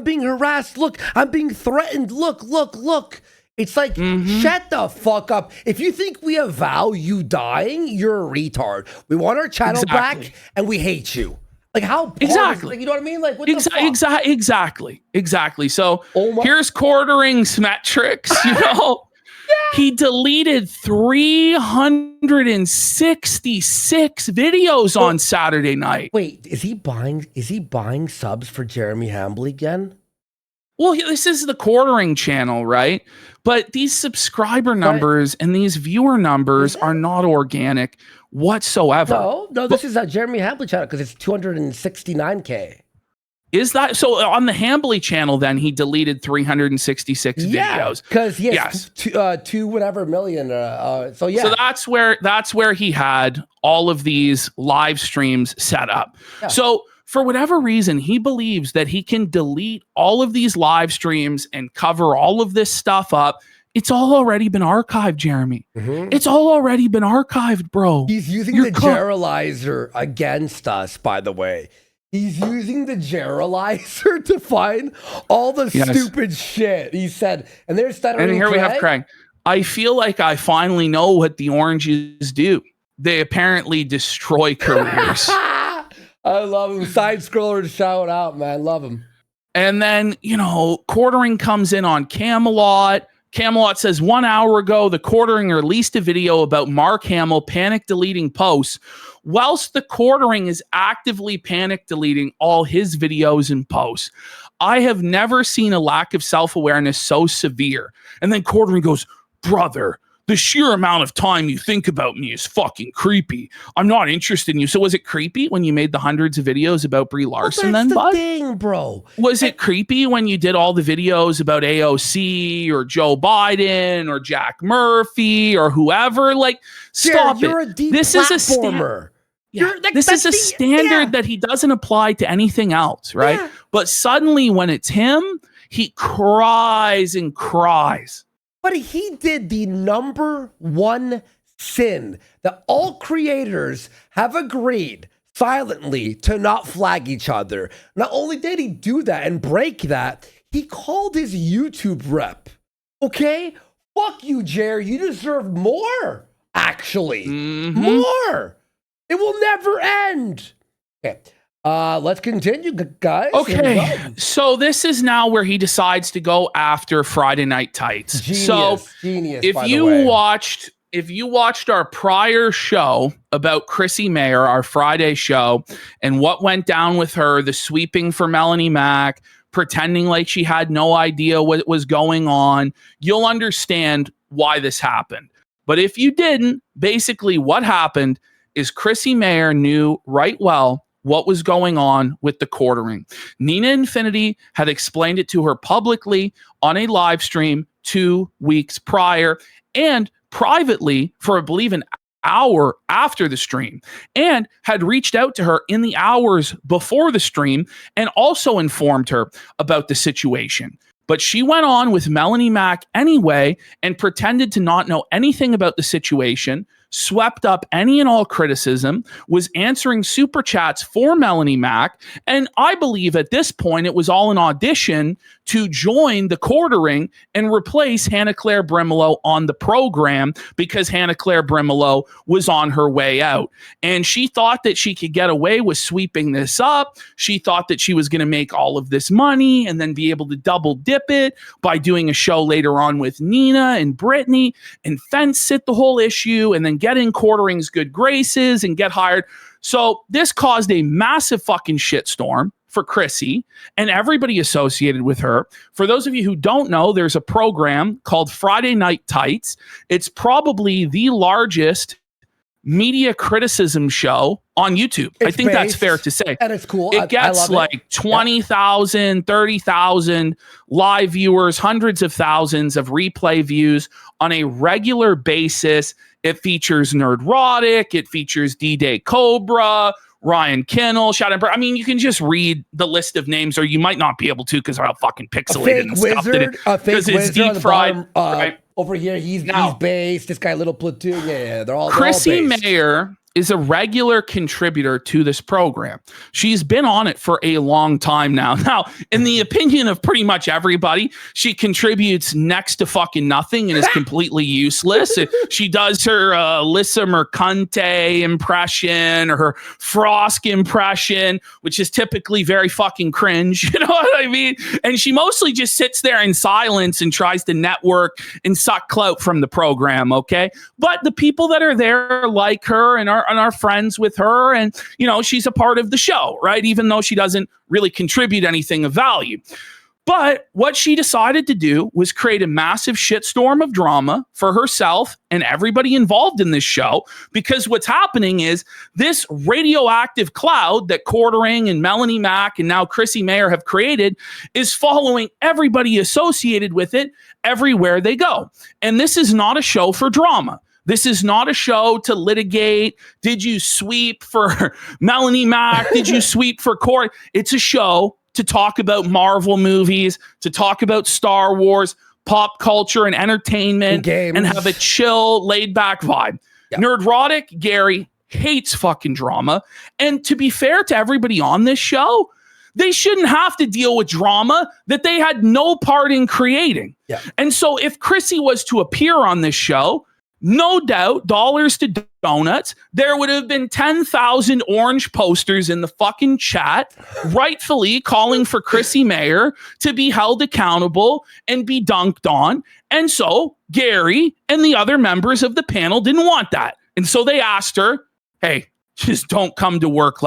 A: being harassed. Look, I'm being threatened. Look. It's like, shut the fuck up. If you think we avow you dying, you're a retard. We want our channel back, and we hate you. Like, how?
B: Exactly.
A: You know what I mean? Like, what the fuck?
B: Exactly. So here's Quartering's metrics, you know. He deleted 366 videos on Saturday night.
A: Wait, is he buying subs for Jeremy Hambly again?
B: Well, this is the Quartering channel, right? But these subscriber numbers and these viewer numbers are not organic whatsoever.
A: No, this is a Jeremy Hambly channel because it's 269K.
B: Is that so? On the Hambly channel, then he deleted 366 videos
A: because he has two whatever million. So
B: that's where he had all of these live streams set up. Yeah. So for whatever reason, he believes that he can delete all of these live streams and cover all of this stuff up. It's all already been archived, Jeremy. It's all already been archived, bro.
A: He's using the generalizer against us, by the way. He's using the generalizer to find all the stupid shit he said. And there's that.
B: And here we have Craig. I feel like I finally know what the oranges do. They apparently destroy careers.
A: I love him. Side scroller to shout out, man. Love him.
B: And then, you know, Quartering comes in on Camelot. Camelot says 1 hour ago, the Quartering released a video about Mark Hamill panic deleting posts, whilst the Quartering is actively panic deleting all his videos and posts. I have never seen a lack of self-awareness so severe. And then Quartering goes, brother, the sheer amount of time you think about me is fucking creepy. I'm not interested in you. So was it creepy when you made the hundreds of videos about Brie Larson then, bud?
A: That's the thing, bro.
B: Was it creepy when you did all the videos about AOC or Joe Biden or Jack Murphy or whoever? Like, stop
A: you're
B: it.
A: A deep
B: this is a
A: platformer.
B: This is a standard that he doesn't apply to anything else, right? Yeah. But suddenly when it's him, he cries and cries.
A: But he did the #1 sin that all creators have agreed silently to not flag each other. Not only did he do that and break that, he called his YouTube rep. Okay? Fuck you, Jer. You deserve more, actually. More. It will never end. Okay. Let's continue, guys.
B: Okay, so this is now where he decides to go after Friday Night Tights.
A: Genius.
B: If you watched our prior show about CHRISSIE Mayer, our Friday show, and what went down with her, the sweeping for Melanie Mack, pretending like she had no idea what was going on, you'll understand why this happened. But if you didn't, basically what happened is CHRISSIE Mayer knew right well what was going on with the Quartering. Nina Infinity had explained it to her publicly on a live stream 2 weeks prior and privately for, I believe, an hour after the stream, and had reached out to her in the hours before the stream and also informed her about the situation. But she went on with Melanie Mack anyway and pretended to not know anything about the situation, swept up any and all criticism, was answering super chats for Melanie Mack, and I believe at this point it was all an audition to join the Quartering and replace Hannah Claire Brimelow on the program because Hannah Claire Brimelow was on her way out. And she thought that she could get away with sweeping this up. She thought that she was going to make all of this money and then be able to double dip it by doing a show later on with Nina and Brittany and fence sit the whole issue and then get in Quartering's good graces and get hired. So this caused a massive fucking shitstorm for CHRISSIE and everybody associated with her. For those of you who don't know, there's a program called Friday Night Tights. It's probably the largest media criticism show on YouTube. I think that's fair to say.
A: And it's cool.
B: It gets like 20,000, 30,000 live viewers, hundreds of thousands of replay views on a regular basis. It features Nerdrotic. It features D-Day Cobra, Ryan Kinnell, Shattered. I mean, you can just read the list of names, or you might not be able to because they're all fucking pixelated and stuff.
A: A fake wizard
B: deep
A: on the
B: fried.
A: bottom,
B: Right?
A: over here, he's based. This guy, Little Platoon. Yeah, they're all
B: Chrissy
A: based.
B: Mayer is a regular contributor to this program. She's been on it for a long time now. Now, in the opinion of pretty much everybody, she contributes next to fucking nothing and is completely useless. She does her Alyssa Mercante impression or her Frosk impression, which is typically very fucking cringe. You know what I mean? And she mostly just sits there in silence and tries to network and suck clout from the program, okay? But the people that are there like her and are friends with her, and you know, she's a part of the show, right? Even though she doesn't really contribute anything of value. But what she decided to do was create a massive shitstorm of drama for herself and everybody involved in this show, because what's happening is this radioactive cloud that QUITS and Melanie Mack and now Chrissy Mayer have created is following everybody associated with it everywhere they go. And this is not a show for drama. This is not a show to litigate. Did you sweep for Melanie Mack? Did you sweep for Corey? It's a show to talk about Marvel movies, to talk about Star Wars, pop culture and entertainment, and have a chill, laid-back vibe. Yep. Nerdrotic Gary hates fucking drama. And to be fair to everybody on this show, they shouldn't have to deal with drama that they had no part in creating. Yep. And so if Chrissy was to appear on this show, no doubt, dollars to donuts, there would have been 10,000 orange posters in the fucking chat, rightfully calling for Chrissy Mayer to be held accountable and be dunked on. And so Gary and the other members of the panel didn't want that. And so they asked her, hey, just don't come to work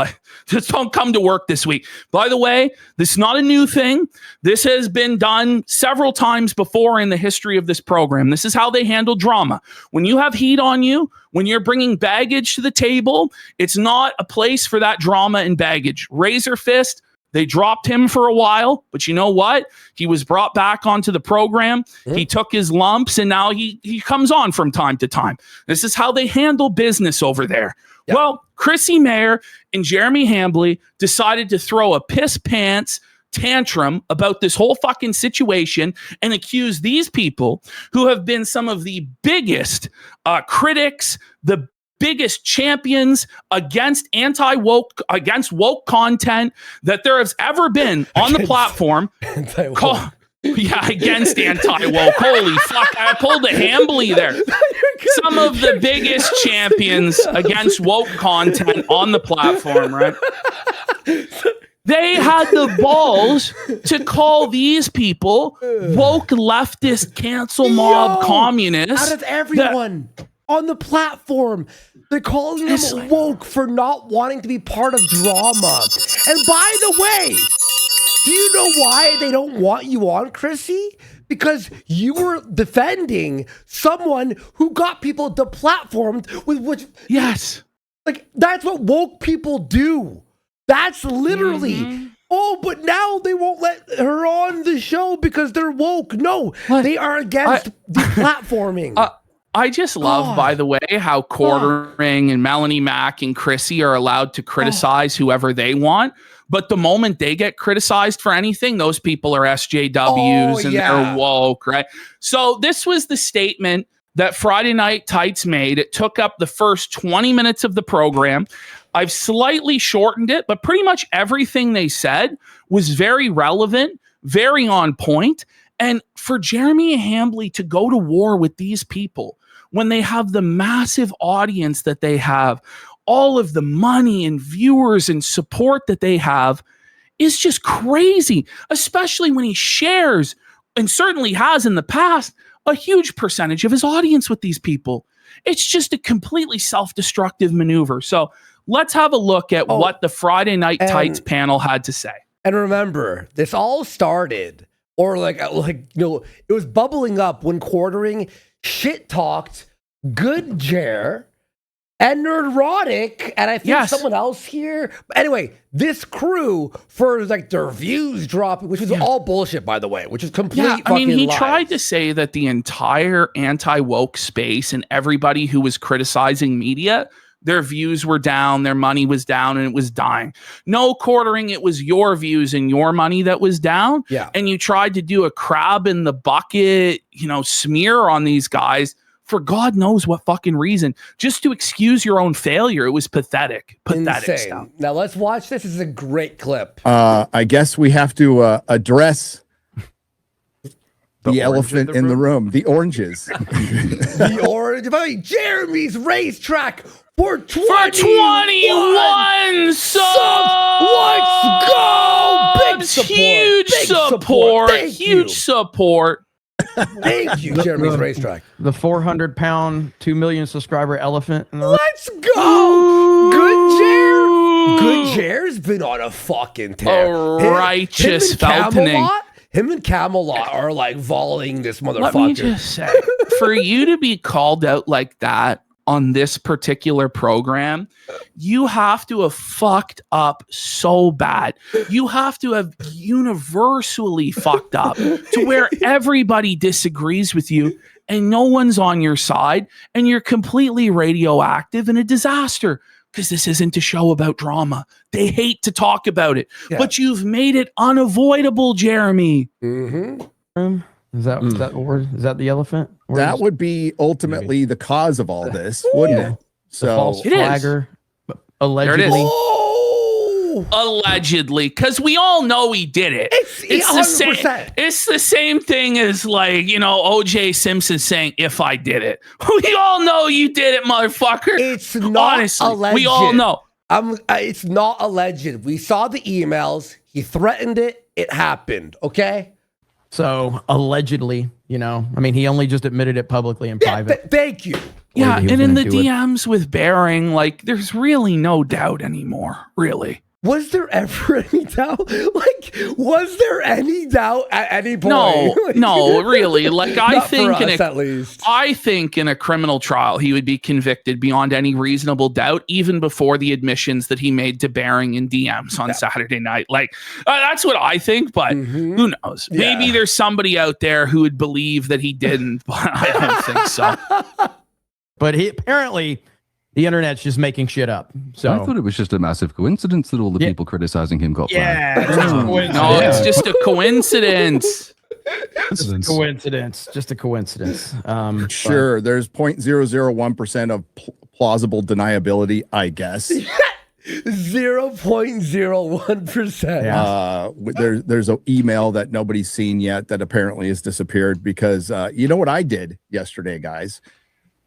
B: this week. By the way, this is not a new thing. This has been done several times before in the history of this program. This is how they handle drama. When you have heat on you, when you're bringing baggage to the table, it's not a place for that drama and baggage. Razor Fist, they dropped him for a while, but you know what? He was brought back onto the program. He took his lumps, and now he comes on from time to time. This is how they handle business over there. Yep. Well, Chrissy Mayer and Jeremy Hambly decided to throw a piss pants tantrum about this whole fucking situation and accuse these people, who have been some of the biggest critics, the biggest champions against woke content that there has ever been on the platform. Against anti-woke. Holy fuck, I pulled a Hambly there. Some of the biggest champions against woke content on the platform, right? They had the balls to call these people woke leftist cancel mob communists.
A: Out of everyone on the platform, they're calling them woke for not wanting to be part of drama. And by the way, do you know why they don't want you on, Chrissy? Because you were defending someone who got people deplatformed with which...
B: Yes.
A: Like, that's what woke people do. That's literally... Oh, but now they won't let her on the show because they're woke. No, they are against deplatforming.
B: I just love, by the way, how QUITS and Melanie Mack and Chrissy are allowed to criticize whoever they want. But the moment they get criticized for anything, those people are SJWs and they're woke, right? So this was the statement that Friday Night Tights made. It took up the first 20 minutes of the program. I've slightly shortened it, but pretty much everything they said was very relevant, very on point. And for Jeremy Hambly to go to war with these people when they have the massive audience that they have, all of the money and viewers and support that they have, is just crazy, especially when he shares, and certainly has in the past, a huge percentage of his audience with these people. It's just a completely self-destructive maneuver. So let's have a look at what the Friday Night Tights panel had to say.
A: And remember, this all started, or it was bubbling up when QUITS shit-talked Good Jer and Nerdrotic, and I think someone else here. But anyway, this crew for like their views dropping, which was all bullshit, by the way, which is complete.
B: Yeah, I mean, he
A: lies.
B: tried to say that the entire anti-woke space and everybody who was criticizing media, their views were down, their money was down, and it was dying. No quartering, it was your views and your money that was down.
A: Yeah.
B: And you tried to do a crab in the bucket, smear on these guys for God knows what fucking reason, just to excuse your own failure. It was pathetic. Pathetic stuff.
A: Now let's watch this. This is a great clip.
D: I guess we have to address the elephant in the room, the oranges.
A: The orange. Jeremy's racetrack for 21
B: subs.
A: Let's go. Big support.
B: Huge support.
A: Thank you, Jeremy's racetrack.
E: The 400-pound, 2 million subscriber elephant.
A: Let's go. Good Jer's been on a fucking tear.
B: A righteous feltoning.
A: Him and Camelot are like volleying this motherfucker.
B: Let me just say, for you to be called out like that on this particular program, you have to have fucked up so bad. You have to have universally fucked up to where everybody disagrees with you and no one's on your side and you're completely radioactive and a disaster. Because this isn't a show about drama. They hate to talk about it. Yeah. But you've made it unavoidable, Jeremy.
A: Mm-hmm.
E: Is that the word? Is that the elephant?
D: That would be ultimately the cause of all this, wouldn't it?
E: So the false flagger, allegedly.
B: Allegedly, because we all know he did it. It's the same. It's the same thing as like O.J. Simpson saying, "If I did it," we all know you did it, motherfucker.
A: It's not alleged.
B: We all know.
A: It's not alleged. We saw the emails. He threatened it. It happened. Okay.
E: So allegedly, he only just admitted it publicly in private.
A: Thank you.
B: Yeah, and in the DMs with Bearing, like, there's really no doubt anymore. Really.
A: Was there ever any doubt? Was there any doubt at any point?
B: No, really. Like, I think
A: at least.
B: I think in a criminal trial, he would be convicted beyond any reasonable doubt, even before the admissions that he made to Bearing in DMs on Saturday night. Like, that's what I think, but who knows? Yeah. Maybe there's somebody out there who would believe that he didn't, but I don't think so.
E: But he apparently... The internet's just making shit up. So
F: I thought it was just a massive coincidence that all the people criticizing him got flagged.
B: No, it's just a coincidence.
E: Just a coincidence.
D: Sure, there's 0.001% of plausible deniability, I guess.
A: 0.01%.
D: There's an email that nobody's seen yet that apparently has disappeared because you know what I did yesterday, guys?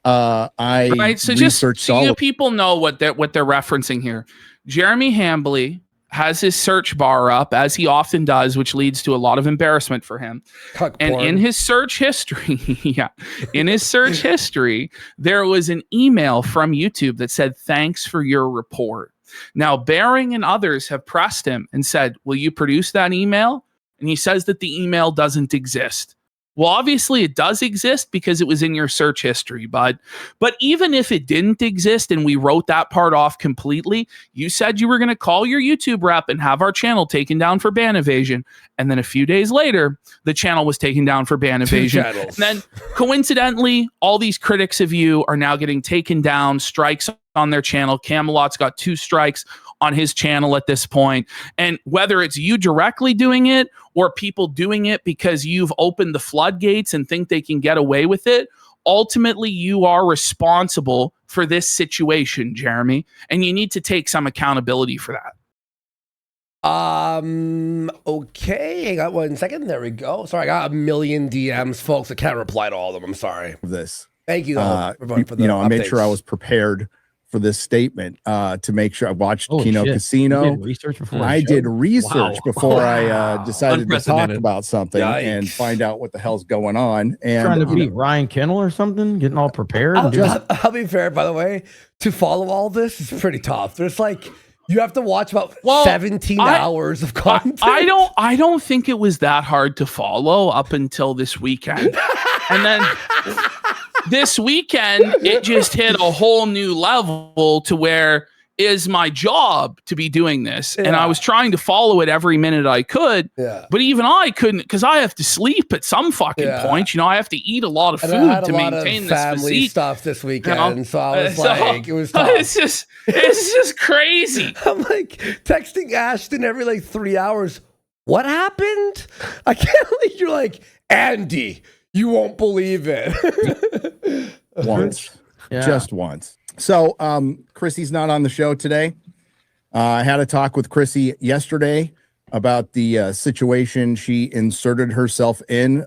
D: So
B: you people know what they're referencing here. Jeremy Hambley has his search bar up, as he often does, which leads to a lot of embarrassment for him. In his search history, there was an email from YouTube that said, "Thanks for your report." Now, Bearing and others have pressed him and said, "Will you produce that email?" And he says that the email doesn't exist. Well, obviously it does exist because it was in your search history, bud. But even if it didn't exist and we wrote that part off completely, you said you were going to call your YouTube rep and have our channel taken down for ban evasion. And then a few days later, the channel was taken down for ban evasion. And then coincidentally, all these critics of you are now getting taken down, strikes on their channel. Camelot's got 2 strikes on his channel at this point. And whether it's you directly doing it or people doing it because you've opened the floodgates and think they can get away with it, ultimately you are responsible for this situation, Jeremy, and you need to take some accountability for that.
A: Okay, I got 1 second. There we go. Sorry, I got a million DMs, folks. I can't reply to all of them. I'm sorry. Thank you, everyone, for the
D: I made sure I was prepared for this statement to make sure I watched Kino Casino.
E: You did research before
D: I did research before I decided to talk about something and find out what the hell's going on. And
E: trying to beat Ryan Kennel or something, getting all prepared.
A: I'll be fair, by the way, to follow all this is pretty tough. There's you have to watch about 17 hours of content.
B: I don't think it was that hard to follow up until this weekend. And then this weekend, it just hit a whole new level to where is my job to be doing this. And I was trying to follow it every minute I could, but even I couldn't, because I have to sleep at some fucking point. You know, I have to eat a lot of food to maintain this
A: family
B: physique.
A: Stuff this weekend, so I was like, it was tough.
B: It's just crazy.
A: I'm like texting Ashton every like 3 hours. What happened? I can't believe you're like, Andy, you won't believe it.
D: Once. Just once. So Chrissie's not on the show today. I had a talk with Chrissy yesterday about the situation she inserted herself in,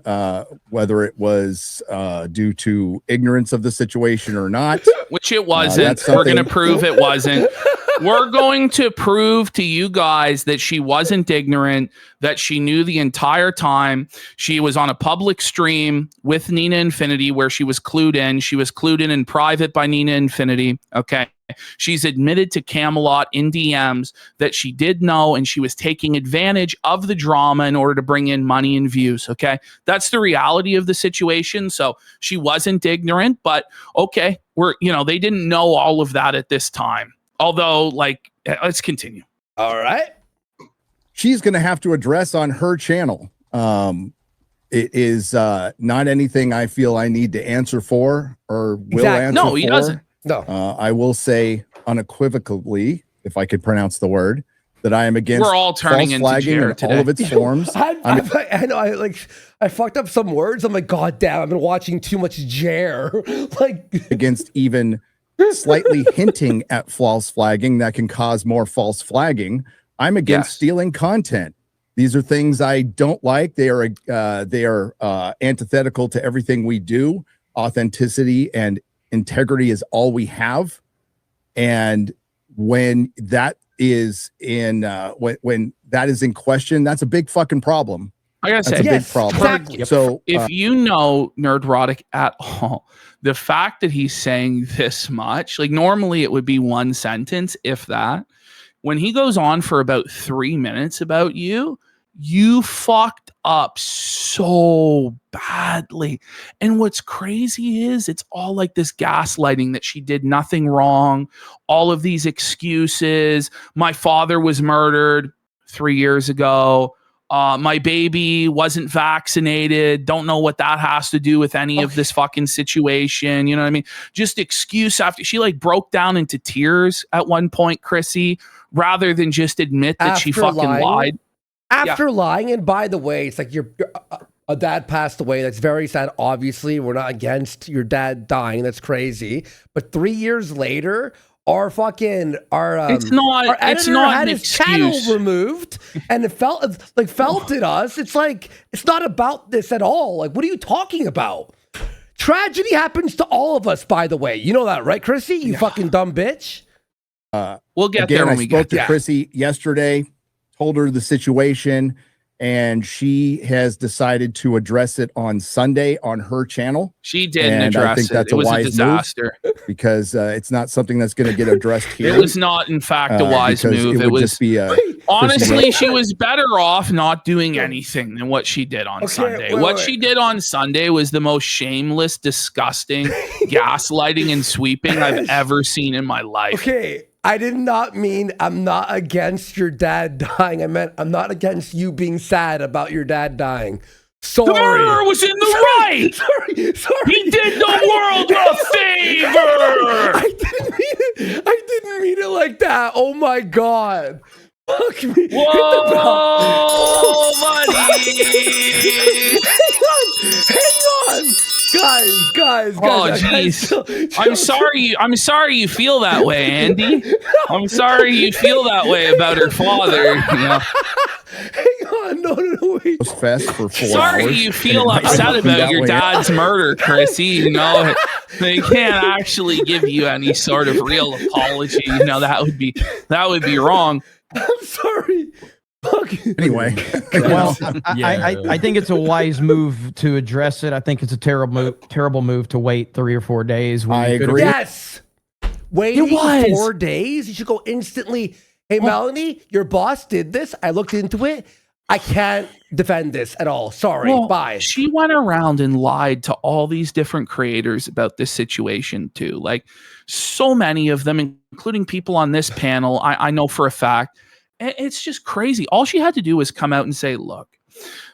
D: whether it was due to ignorance of the situation or not.
B: Which it wasn't. We're going to prove it wasn't. We're going to prove to you guys that she wasn't ignorant, that she knew the entire time. She was on a public stream with Nina Infinity where she was clued in. She was clued in private by Nina Infinity. Okay. She's admitted to Camelot in DMs that she did know, and she was taking advantage of the drama in order to bring in money and views. Okay. That's the reality of the situation. So she wasn't ignorant, but okay. They didn't know all of that at this time. Although, let's continue.
A: All right.
D: She's going to have to address on her channel. It is not anything I feel I need to answer for or will answer for.
B: No, he doesn't.
A: No.
D: I will say unequivocally, if I could pronounce the word, that I am against
B: We're all turning
D: false
B: into
D: flagging
B: Jared
D: in
B: today.
D: all of its forms.
A: I know. I fucked up some words. I'm like, God damn, I've been watching too much Jer.
D: Against even slightly hinting at false flagging that can cause more false flagging. I'm against stealing content. These are things I don't like. They are antithetical to everything we do. Authenticity and integrity is all we have. And when that is in when that is in question, that's a big fucking problem.
B: I gotta say,
D: that's a big problem.
A: Exactly.
D: So
B: if you know Nerdrotic at all, the fact that he's saying this much, normally it would be one sentence, if that. When he goes on for about 3 minutes about you fucked up so badly. And what's crazy is it's all like this gaslighting that she did nothing wrong. All of these excuses. My father was murdered 3 years ago. My baby wasn't vaccinated. Don't know what that has to do with any of this fucking situation. You know what I mean? Just excuse after she broke down into tears at one point, Chrissy, rather than just admit that she fucking lied.
A: After lying, and by the way, it's like your dad passed away. That's very sad. Obviously, we're not against your dad dying. That's crazy. But 3 years later, our editor had his channel removed, and it felted us. It's like, it's not about this at all. Like, what are you talking about? Tragedy happens to all of us, by the way. You know that, right, Chrissy? You fucking dumb bitch.
B: We'll get there when we get
D: there. I spoke to Chrissy yesterday, told her the situation, and she has decided to address it on Sunday on her channel.
B: She didn't address
D: I think that's a wise disaster move because it's not something that's going to get addressed here.
B: It was not, in fact, a wise move.
D: It would just be
B: honestly, she was better off not doing anything than what she did on Sunday. What she did on Sunday was the most shameless, disgusting gaslighting and sweeping I've ever seen in my life.
A: Okay. I did not mean I'm not against your dad dying. I meant I'm not against you being sad about your dad dying. Sorry.
B: The murderer was in the right.
A: Sorry.
B: He did the world a favor.
A: I didn't mean it like that. Oh my God. Fuck me.
B: Whoa, buddy.
A: Hang on. Guys.
B: Oh, jeez. I'm sorry you feel that way, Andy. I'm sorry you feel that way about her father.
A: Hang on. No, wait.
D: Fest for 4
B: sorry
D: hours.
B: You feel upset about your dad's murder, Chrissy. They can't actually give you any sort of real apology. That would be wrong.
A: I'm sorry.
D: Anyway,
E: well, I think it's a wise move to address it. I think it's a terrible move to wait 3 or 4 days.
D: I agree.
A: Yes, waiting 4 days. You should go instantly. Hey, Melanie, your boss did this. I looked into it. I can't defend this at all. Sorry.
B: Well,
A: Bye.
B: She went around and lied to all these different creators about this situation too. Like so many of them, including people on this panel, I know for a fact. It's just crazy. All she had to do was come out and say, look,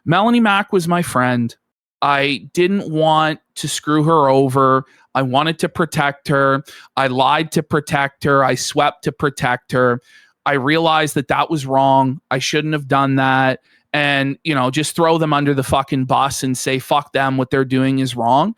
B: Melanie Mack was my friend. I didn't want to screw her over. I wanted to protect her. I lied to protect her. I swept to protect her. I realized that that was wrong. I shouldn't have done that. And, you know, just throw them under the fucking bus and say, fuck them. What they're doing is wrong.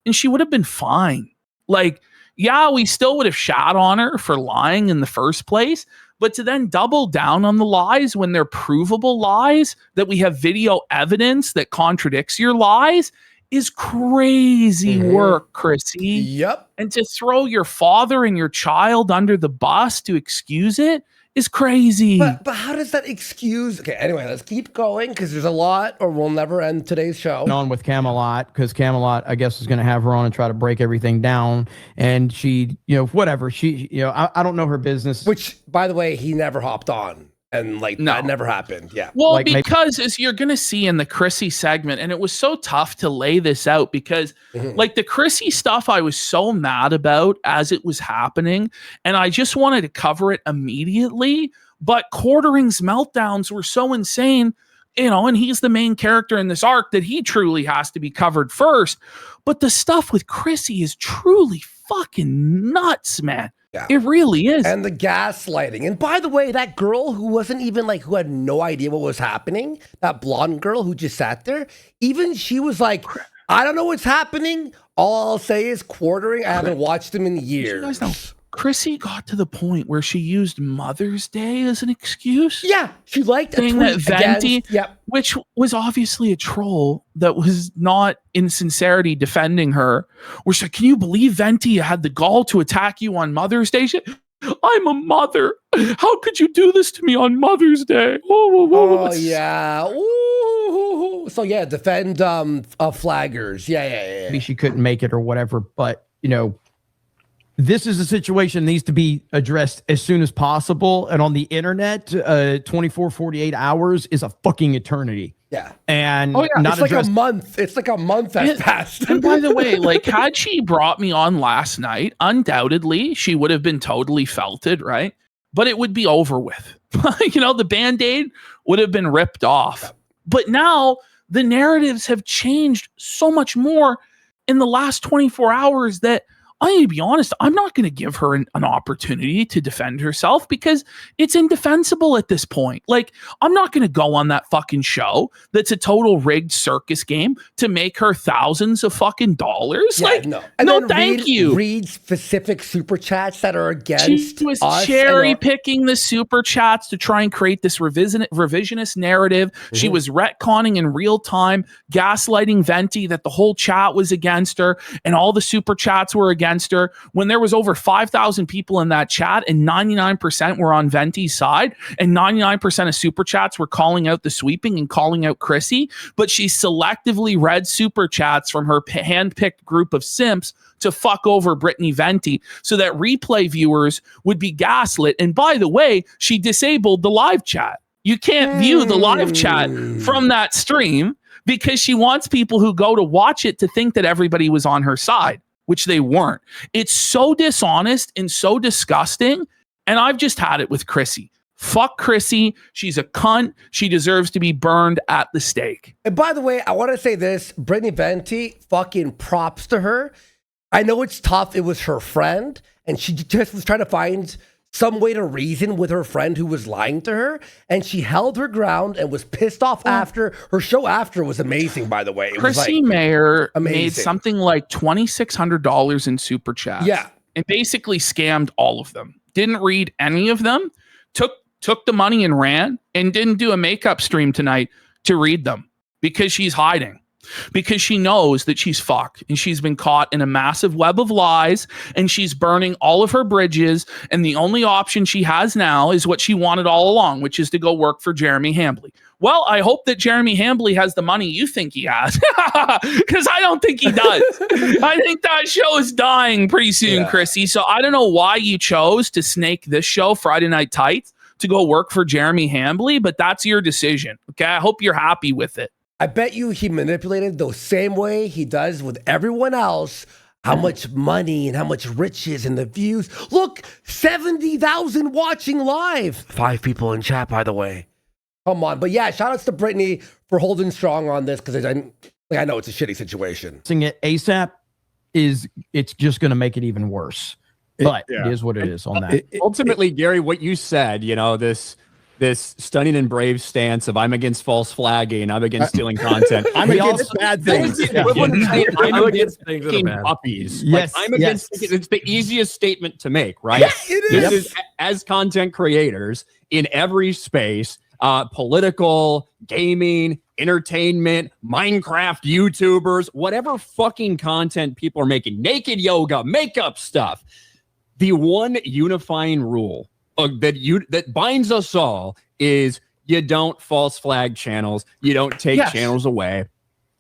B: And she would have been fine. Like, yeah, we still would have shot on her for lying in the first place. But to then double down on the lies when they're provable lies, that we have video evidence that contradicts your lies, is crazy work, Chrissy.
A: Yep.
B: And to throw your father and your child under the bus to excuse it is crazy.
A: But how does that excuse? Okay, anyway, let's keep going because there's a lot, or we'll never end today's show.
E: On with Camelot, because Camelot, I guess, is going to have her on and try to break everything down. And she, you know, whatever. She, you know, I don't know her business.
A: Which, by the way, he never hopped on. And like that never happened. Yeah.
B: Well,
E: Like,
B: because as you're going to see in the Chrissy segment, and it was so tough to lay this out because like the Chrissy stuff, I was so mad about as it was happening. And I just wanted to cover it immediately. But Quartering's meltdowns were so insane, you know, and he's the main character in this arc that he truly has to be covered first. But the stuff with Chrissy is truly fucking nuts, man.
A: Yeah.
B: It really is.
A: And the gaslighting. And by the way, that girl who wasn't even like, who had no idea what was happening, that blonde girl who just sat there, even she was like, I don't know what's happening. All I'll say is Quartering. I haven't watched him in years.
B: You guys know, Chrissy got to the point where she used Mother's Day as an excuse.
A: Yeah, she liked a
B: saying
A: tweet
B: that Venti,
A: against, yep.
B: which was obviously a troll that was not in sincerity defending her. Where she's like, can you believe Venti had the gall to attack you on Mother's Day? She, I'm a mother. How could you do this to me on Mother's Day?
A: Oh yeah. Ooh. So yeah, defend flaggers. Yeah.
E: Maybe she couldn't make it or whatever, but you know, this is a situation that needs to be addressed as soon as possible. And on the internet, 24, 48 hours is a fucking eternity.
A: Yeah.
E: And
A: not it's
E: addressed.
A: like a month. It's like a month has passed.
B: And by the way, like had she brought me on last night, undoubtedly she would have been totally felted, right? But it would be over with. You know, the Band-Aid would have been ripped off.
A: Yep.
B: But now the narratives have changed so much more in the last 24 hours that I need to be honest, I'm not going to give her an opportunity to defend herself because it's indefensible at this point. Like, I'm not going to go on that fucking show that's a total rigged circus game to make her thousands of fucking dollars.
A: Yeah,
B: like,
A: no. And
B: no,
A: then
B: thank you.
A: Read specific super chats that are against
B: She was
A: us
B: cherry
A: and
B: picking the super chats to try and create this revisionist narrative. She was retconning in real time, gaslighting Venti that the whole chat was against her and all the super chats were against her when there was over 5,000 people in that chat and 99% were on Venti's side and 99% of super chats were calling out the sweeping and calling out Chrissy, but she selectively read super chats from her hand-picked group of simps to fuck over Brittany Venti so that replay viewers would be gaslit. And by the way, she disabled the live chat. You can't view the live chat from that stream because she wants people who go to watch it to think that everybody was on her side, which they weren't. It's so dishonest and so disgusting. And I've just had it with Chrissy. Fuck Chrissy. She's a cunt. She deserves to be burned at the stake.
A: And by the way, I want to say this, Brittany Venti, fucking props to her. I know it's tough. It was her friend, and she just was trying to find some way to reason with her friend who was lying to her, and she held her ground and was pissed off after. Her show after was amazing, by the way. It was
B: Chrissy
A: like
B: Mayer made
A: amazing.
B: something like $2,600 in super chats.
A: Yeah.
B: And basically scammed all of them. Didn't read any of them. Took the money and ran, and didn't do a makeup stream tonight to read them because she's hiding. Because she knows that she's fucked and she's been caught in a massive web of lies and she's burning all of her bridges. And the only option she has now is what she wanted all along, which is to go work for Jeremy Hambly. Well, I hope that Jeremy Hambly has the money you think he has, because I don't think he does. I think that show is dying pretty soon, Chrissy. So I don't know why you chose to snake this show, Friday Night Tights, to go work for Jeremy Hambly, but that's your decision. Okay. I hope you're happy with it.
A: I bet you he manipulated the same way he does with everyone else. How much money and how much riches and the views. Look, 70,000 watching live. 5 people in chat, by the way. Come on. But yeah, shout outs to Brittany for holding strong on this because I know it's a shitty situation.
E: Seeing it ASAP it's just going to make it even worse. But it is what it is on that.
G: Ultimately, Gary, what you said, this stunning and brave stance of I'm against false flagging, I'm against stealing content.
D: I'm against bad things.
G: I'm against picking puppies.
E: Yes,
G: I'm against. It's the easiest statement to make, right?
A: Yes, it is.
G: This is as content creators in every space, political, gaming, entertainment, Minecraft YouTubers, whatever fucking content people are making, naked yoga, makeup stuff. The one unifying rule that binds us all is you don't false flag channels. You don't take channels away.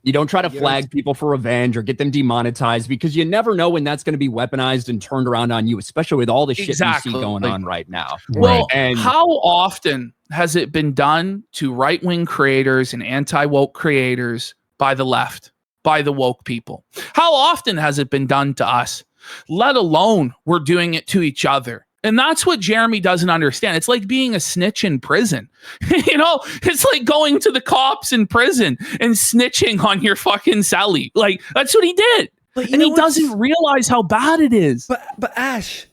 G: You don't try to flag people for revenge or get them demonetized because you never know when that's going to be weaponized and turned around on you, especially with all the shit you see going on right now.
B: Well, and how often has it been done to right-wing creators and anti-woke creators by the left, by the woke people? How often has it been done to us? Let alone we're doing it to each other. And that's what Jeremy doesn't understand. It's like being a snitch in prison. It's like going to the cops in prison and snitching on your fucking celly. Like, that's what he did. And he doesn't realize how bad it is.
A: But Ash,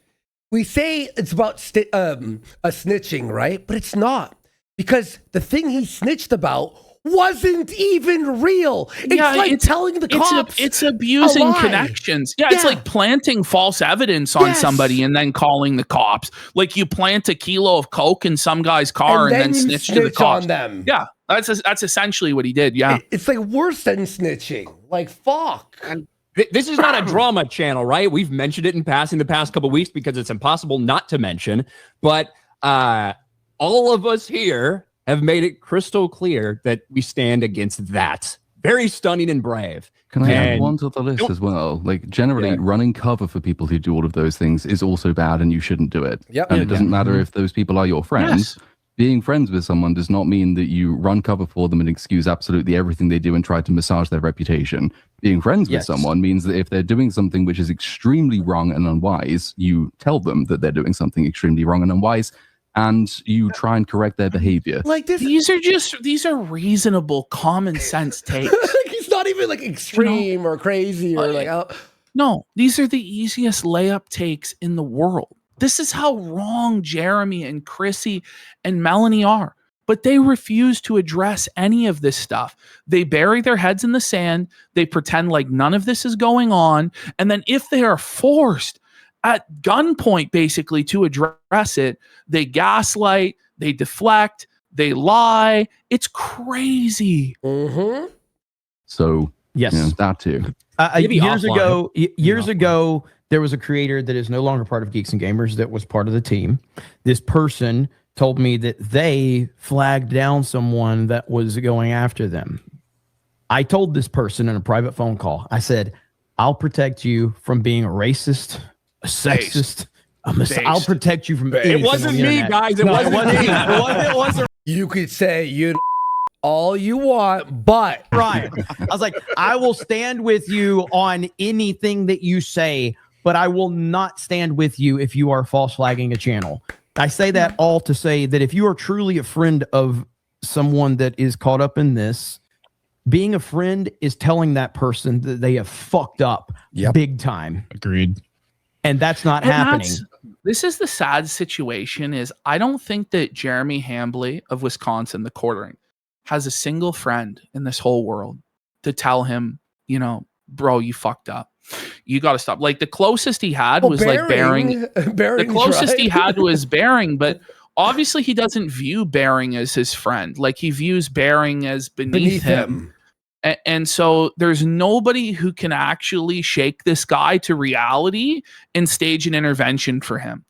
A: we say it's about a snitching, right? But it's not. Because the thing he snitched about wasn't even real. It's telling the cops.
B: It's abusing connections. Yeah, it's like planting false evidence on somebody and then calling the cops. Like you plant a kilo of coke in some guy's car and then snitch to the cops
A: on them.
B: Yeah, that's essentially what he did. Yeah,
A: it's like worse than snitching. Like fuck.
G: And this is not a drama channel, right? We've mentioned it in passing the past couple of weeks because it's impossible not to mention. But all of us here have made it crystal clear that we stand against that. Very stunning and brave.
F: Can I add one to the list as well? Like generally running cover for people who do all of those things is also bad and you shouldn't do it.
A: Yep.
F: And it doesn't matter if those people are your friends. Yes. Being friends with someone does not mean that you run cover for them and excuse absolutely everything they do and try to massage their reputation. Being friends with someone means that if they're doing something which is extremely wrong and unwise, you tell them that they're doing something extremely wrong and unwise, and you try and correct their behavior.
B: Like this, these are reasonable, common sense takes.
A: He's not even like extreme or crazy or
B: no, these are the easiest layup takes in the world. This is how wrong Jeremy and CHRISSIE and Melanie are. But they refuse to address any of this stuff. They bury their heads in the sand. They pretend like none of this is going on. And then if they are forced at gunpoint, basically, to address it, they gaslight, they deflect, they lie. It's crazy.
A: Mm-hmm.
F: So,
E: yes,
F: that too.
E: Years ago, there was a creator that is no longer part of Geeks and Gamers that was part of the team. This person told me that they flagged down someone that was going after them. I told this person in a private phone call, I said, I'll protect you from being a racist, a sexist. I'll protect you from anything.
G: It wasn't me, guys. It wasn't me.
E: It wasn't.
A: You could say all you want, but
E: Brian, I was like, I will stand with you on anything that you say, but I will not stand with you if you are false flagging a channel. I say that all to say that if you are truly a friend of someone that is caught up in this, being a friend is telling that person that they have fucked up big time.
H: Agreed.
E: And that's not happening.
B: This is the sad situation is I don't think that Jeremy Hambly of Wisconsin, the quartering, has a single friend in this whole world to tell him, bro, you fucked up. You got to stop. Like the closest he had was like Bearing. The closest he had was Bearing, but obviously he doesn't view Bearing as his friend. Like he views Bearing as beneath him. And so there's nobody who can actually shake this guy to reality and stage an intervention for him.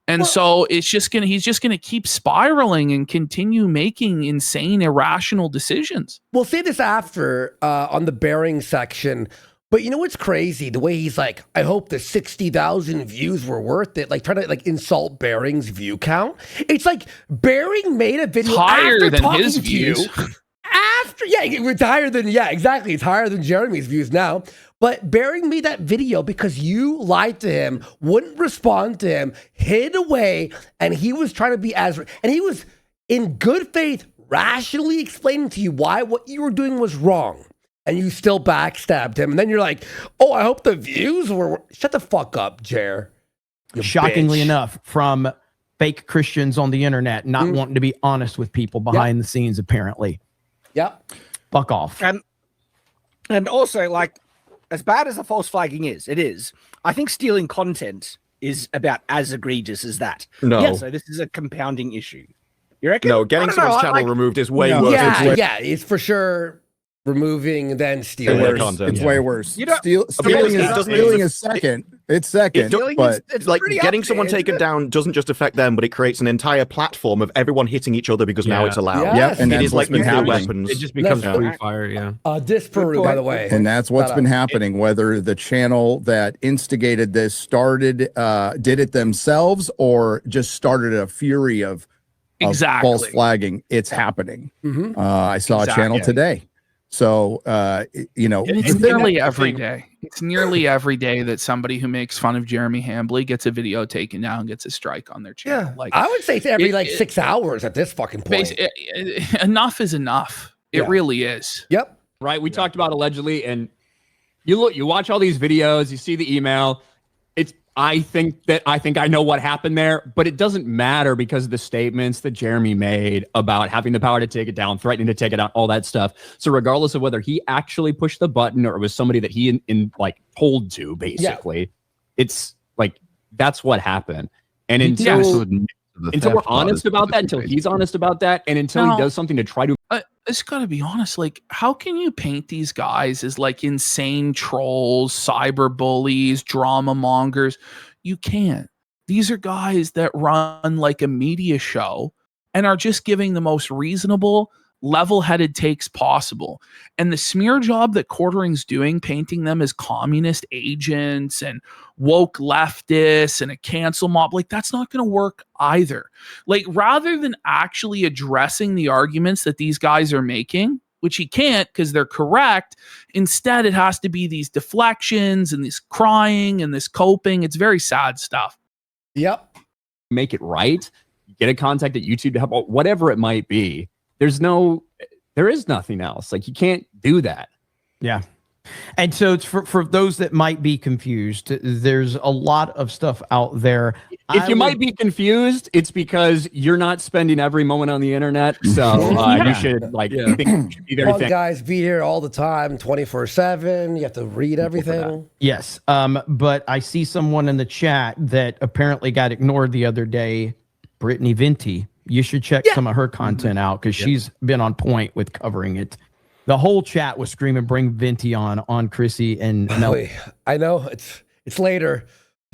B: And so he's just gonna keep spiraling and continue making insane, irrational decisions.
A: We'll say this after on the Bearing section. But you know what's crazy? The way he's like, I hope the 60,000 views were worth it. Like trying to like insult Bering's view count. It's like Bering made a video
B: higher
A: after
B: than
A: talking
B: his
A: to
B: views.
A: you. It's higher than exactly. It's higher than Jeremy's views now. But Bering made that video because you lied to him, wouldn't respond to him, hid away, and he was trying to be and he was in good faith, rationally explaining to you why what you were doing was wrong. And you still backstabbed him. And then you're like, oh, I hope the views were... Shut the fuck up, Jer.
E: Shockingly enough, from fake Christians on the internet not wanting to be honest with people behind the scenes, apparently.
A: Yep.
E: Fuck off.
H: And also, like, as bad as the false flagging is, I think stealing content is about as egregious as that.
I: No.
H: Yeah, so this is a compounding issue. You reckon?
I: No, getting someone's channel removed is way worse.
A: It's for sure... removing and then stealing
D: It's way worse.
I: Stealing
D: is second. It's second, but
I: it's like getting someone taken down doesn't just affect them, but it creates an entire platform of everyone hitting each other because now it's allowed.
A: Yes.
D: And
I: it is like nuclear
D: happening.
I: weapons.
G: It just becomes free fire.
A: Disparu, by the way.
D: And that's what's been happening. Whether the channel that instigated this did it themselves or just started a fury of false flagging, it's happening. I saw a channel today. So,
B: it's nearly every day. It's nearly every day that somebody who makes fun of Jeremy Hambly gets a video taken down, gets a strike on their channel.
A: Yeah, like I would say it's every 6 hours at this fucking point.
B: Enough is enough. It really is.
A: Yep.
G: Right. We talked about allegedly, and you watch all these videos, you see the email. I think I know what happened there, but it doesn't matter because of the statements that Jeremy made about having the power to take it down, threatening to take it down, all that stuff. So regardless of whether he actually pushed the button or it was somebody that he told to, basically, it's like that's what happened. And until we're honest about that, until he's honest about that, and until he does something to try to.
B: It's got to be honest. Like, how can you paint these guys as like insane trolls, cyber bullies, drama mongers? You can't. These are guys that run like a media show and are just giving the most reasonable, level-headed takes possible. And the smear job that Quartering's doing, painting them as communist agents and woke leftists and a cancel mob, like that's not going to work either. Like rather than actually addressing the arguments that these guys are making, which he can't because they're correct, instead it has to be these deflections and this crying and this coping. It's very sad stuff.
A: Yep.
G: Make it right. Get a contact at YouTube to help, whatever it might be. There is nothing else. Like you can't do that.
E: Yeah. And so it's for those that might be confused, there's a lot of stuff out there.
G: If you might be confused, it's because you're not spending every moment on the internet. So you should think you should be very thankful.
A: Guys be here all the time, 24/7. You have to read everything.
E: Yes. But I see someone in the chat that apparently got ignored the other day, Brittany Venti. You should check some of her content out because she's been on point with covering it. The whole chat was screaming, "Bring Venti on CHRISSIE," and Mel.
A: I know it's later.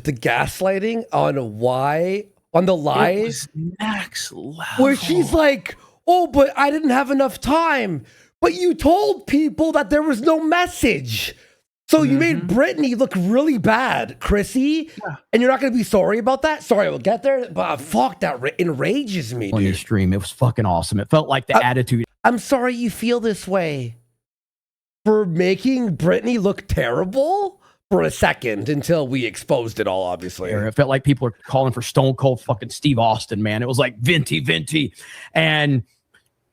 A: The gaslighting on the lies
B: next level.
A: Where she's like, "Oh, but I didn't have enough time." But you told people that there was no message. So you made Brittany look really bad, CHRISSIE, and you're not going to be sorry about that? Sorry, we'll get there, but fuck, that enrages me, dude.
E: On your stream, it was fucking awesome. It felt like the attitude.
A: I'm sorry you feel this way for making Brittany look terrible for a second until we exposed it all, obviously.
E: It felt like people are calling for Stone Cold fucking Steve Austin, man. It was like, Venti. And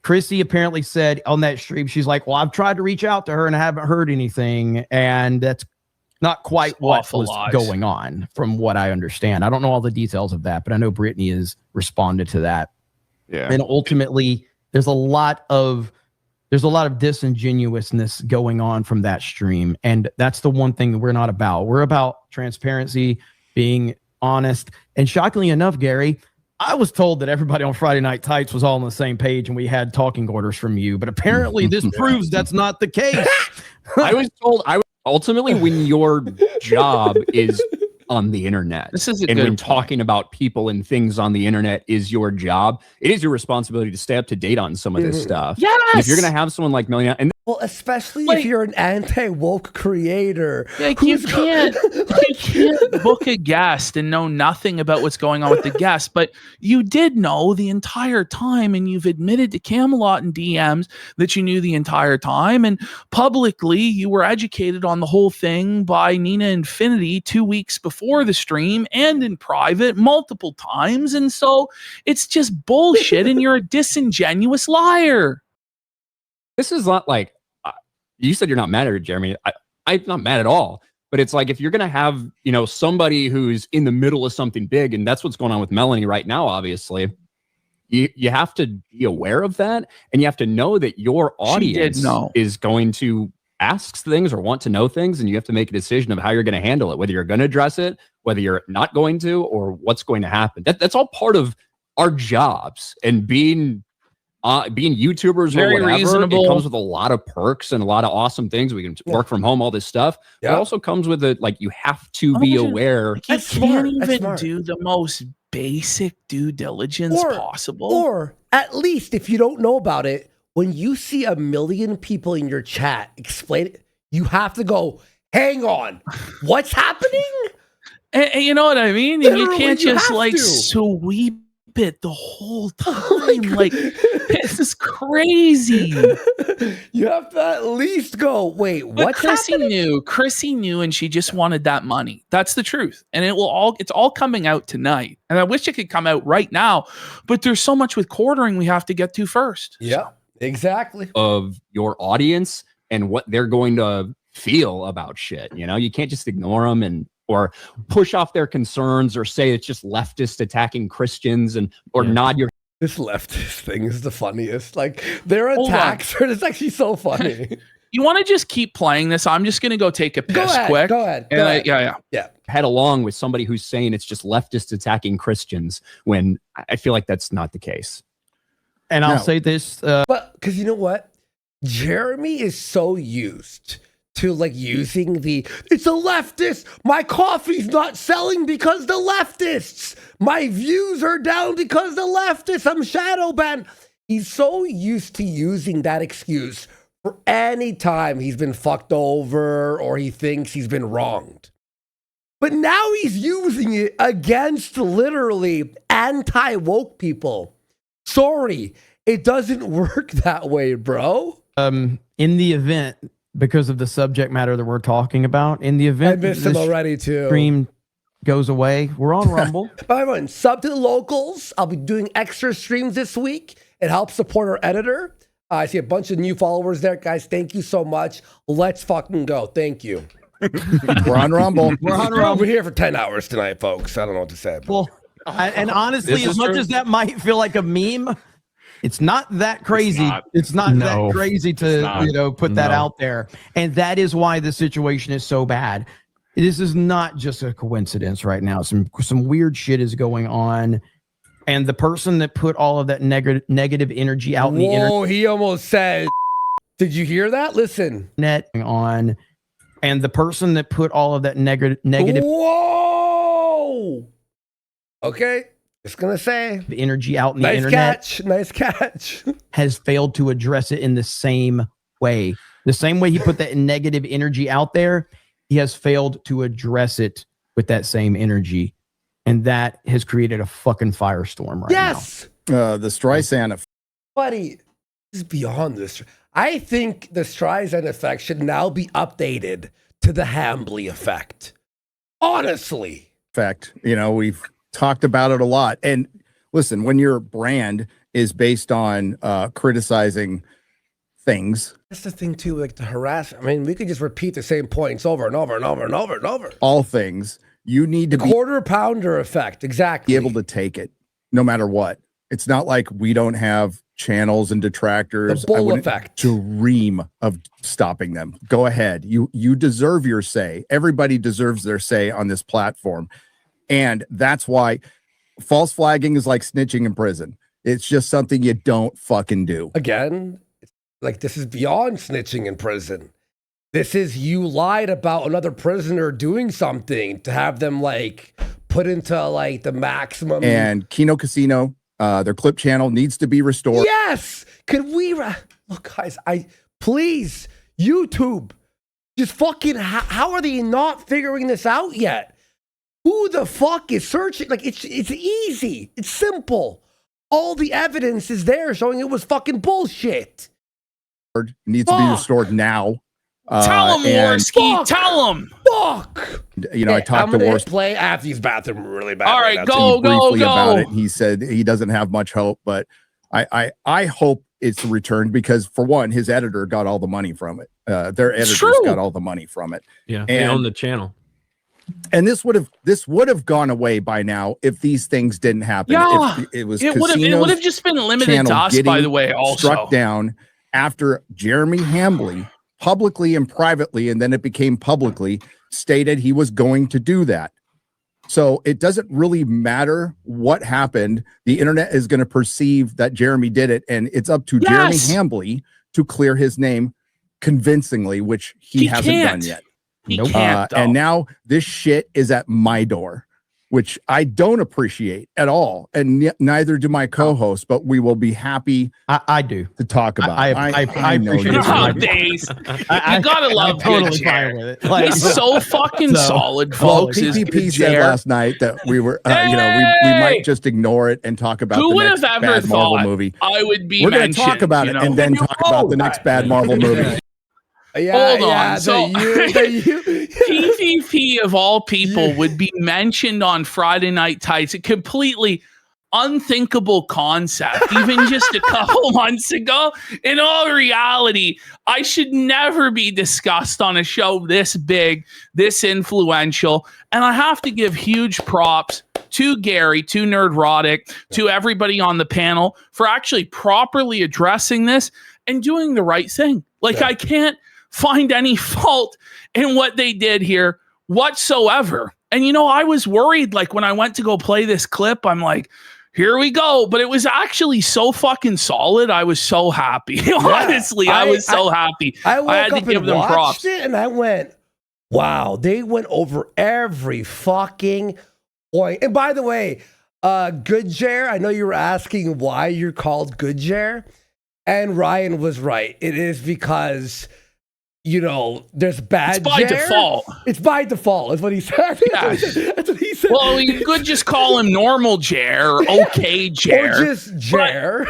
E: CHRISSIE apparently said on that stream, she's like, well, I've tried to reach out to her and I haven't heard anything. And that's not quite what was going on from what I understand. I don't know all the details of that, but I know Brittany has responded to that.
I: Yeah.
E: And ultimately, there's a lot of disingenuousness going on from that stream. And that's the one thing that we're not about. We're about transparency, being honest. And shockingly enough, Gary, I was told that everybody on Friday Night Tights was all on the same page and we had talking orders from you, but apparently this proves that's not the case.
G: I was told ultimately when your job is on the internet, when talking about people and things on the internet is your job, it is your responsibility to stay up to date on some of this stuff.
B: Yes.
G: And if you're going to have someone like Melania, and
A: Well, especially
B: Like-
A: if you're an anti-woke creator.
B: Like you can't book a guest and know nothing about what's going on with the guest, but you did know the entire time, and you've admitted to Camelot and DMs that you knew the entire time, and publicly you were educated on the whole thing by Nina Infinity 2 weeks before the stream and in private multiple times, and so it's just bullshit, and you're a disingenuous liar.
G: This is not like you said you're not mad at her, Jeremy. I'm not mad at all. But it's like if you're gonna have, you know, somebody who's in the middle of something big, and that's what's going on with Melanie right now, obviously. You have to be aware of that, and you have to know that your audience is going to ask things or want to know things, and you have to make a decision of how you're going to handle it, whether you're going to address it, whether you're not going to, or what's going to happen. That's all part of our jobs, and being YouTubers
B: Very
G: or whatever.
B: reasonable.
G: It comes with a lot of perks and a lot of awesome things. We can work from home, all this stuff.
A: Yeah.
G: It also comes with it, like, you have to be aware.
B: You
A: That's
B: can't
A: smart. That's
B: even
A: smart.
B: do the most basic due diligence possible.
A: Or at least if you don't know about it, when you see 1 million people in your chat explain it, you have to go, hang on, what's happening?
B: And you know what I mean? And you
A: Literally,
B: can't
A: you
B: just
A: have
B: like
A: to.
B: sweep it the whole
A: Oh
B: time. Like, this is crazy.
A: You have to at least go, wait,
B: But
A: what's happening?
B: Chrissy knew, and she just wanted that money. That's the truth. And it's all coming out tonight. And I wish it could come out right now, but there's so much with quartering we have to get to first.
A: Yeah, exactly.
G: Of your audience and what they're going to feel about shit. You know, you can't just ignore them or push off their concerns or say it's just leftist attacking Christians or nod your.
A: This leftist thing is the funniest. Like, their
B: Hold
A: attacks are it's actually so funny.
B: You want to just keep playing this? I'm just going to go take a piss quick.
A: Go ahead.
B: Yeah.
G: Head along with somebody who's saying it's just leftist attacking Christians when I feel like that's not the case.
E: And I'll say this.
A: But because you know what? Jeremy is so used to like using it's a leftist. My coffee's not selling because the leftists. My views are down because the leftists. I'm shadow banned. He's so used to using that excuse for any time he's been fucked over or he thinks he's been wronged. But now he's using it against literally anti-woke people. Sorry, it doesn't work that way, bro.
E: In the event, because of the subject matter that we're talking about, in the event
A: I missed him already too.
E: stream goes away, we're on Rumble.
A: By the way, sub to the locals. I'll be doing extra streams this week. It helps support our editor. I see a bunch of new followers there, guys. Thank you so much. Let's fucking go. Thank you.
D: We're on Rumble.
E: We're on Rumble.
A: We're here for 10 hours tonight, folks. I don't know what to say.
E: Well, and honestly,
G: This
E: as
G: is
E: much
G: true.
E: as that might feel like a meme, it's not that crazy. It's not that crazy to put that out there. And that is why the situation is so bad. This is not just a coincidence right now. Some weird shit is going on. And the person that put all of that negative energy out in the
A: Whoa, he almost said, did you hear that? Listen.
E: internet on, and the person that put all of that negative
A: Whoa. Okay. Just going to say.
E: energy out in the
A: Nice
E: internet
A: Nice catch.
E: has failed to address it in the same way. The same way he put that negative energy out there, he has failed to address it with that same energy. And that has created a fucking firestorm right
A: Yes.
D: The Streisand effect.
A: Buddy, this is beyond this. I think the Streisand effect should now be updated to the Hambly effect. Honestly.
D: You know, we've talked about it a lot. And listen, when your brand is based on criticizing things,
A: That's the thing too, like the harass. I mean, we could just repeat the same points over and over and over and over and over.
D: all things, you need to
A: The
D: be
A: quarter pounder effect, exactly.
D: able to take it no matter what. It's not like we don't have channels and detractors.
A: The bull
D: I wouldn't
A: effect.
D: dream of stopping them. Go ahead. You deserve your say. Everybody deserves their say on this platform. And that's why false flagging is like snitching in prison. It's just something you don't fucking do.
A: Again, like this is beyond snitching in prison. This is you lied about another prisoner doing something to have them like put into like the maximum.
D: And Kino Casino, their clip channel needs to be restored.
A: Yes. Could we look, guys? Please, YouTube, just fucking, how are they not figuring this out yet? Who the fuck is searching? Like, it's easy. It's simple. All the evidence is there showing it was fucking bullshit.
D: Needs to be restored now.
B: Tell him, Worski. Tell him.
A: Fuck.
D: You know, I talked to Worski.
A: Play after his bathroom really bad.
B: All right, go.
D: About it. He said he doesn't have much hope, but I hope it's returned because, for one, his editor got all the money from it. Their editors got all the money from it.
J: Yeah, they own the channel.
D: And this would have gone away by now if these things didn't happen.
B: Yeah,
D: if it
B: would have just been limited to us, by the way. Also
D: struck down after Jeremy Hambly publicly and privately, and then it became publicly stated he was going to do that. So it doesn't really matter what happened. The internet is going to perceive that Jeremy did it, and it's up to Jeremy Hambly to clear his name convincingly, which he hasn't done yet. And now this shit is at my door, which I don't appreciate at all, and neither do my co-host. But we will be happy.
E: I do
D: to talk about.
E: I appreciate it.
B: Days. You gotta love
E: totally fine with it.
B: Like, he's so fucking solid, folks.
D: PPP said last night that we were, we might just ignore it and talk about the next bad Marvel movie.
B: I would be.
D: We're going to talk about it and then talk about the next bad Marvel movie.
B: Hold on. So PvP of all people would be mentioned on Friday Night Tights. A completely unthinkable concept, even just a couple months ago. In all reality, I should never be discussed on a show this big, this influential. And I have to give huge props to Gary, to Nerdrotic, to everybody on the panel for actually properly addressing this and doing the right thing. Like, I can't find any fault in what they did here whatsoever. And, you know, I was worried, like, when I went to go play this clip, I'm like, here we go. But it was actually so fucking solid. I was so happy. Honestly, I was so happy. I had to give them props.
A: And I went, wow, they went over every fucking point. And by the way, Goodjer, I know you were asking why you're called Goodjer. And Ryan was right. It is because, you know, there's bad.
B: It's by default.
A: It's by default, is what he said.
B: Yeah.
A: That's what he said.
B: Well, you could just call him normal Jer, okay Jer.
A: Or just Jer.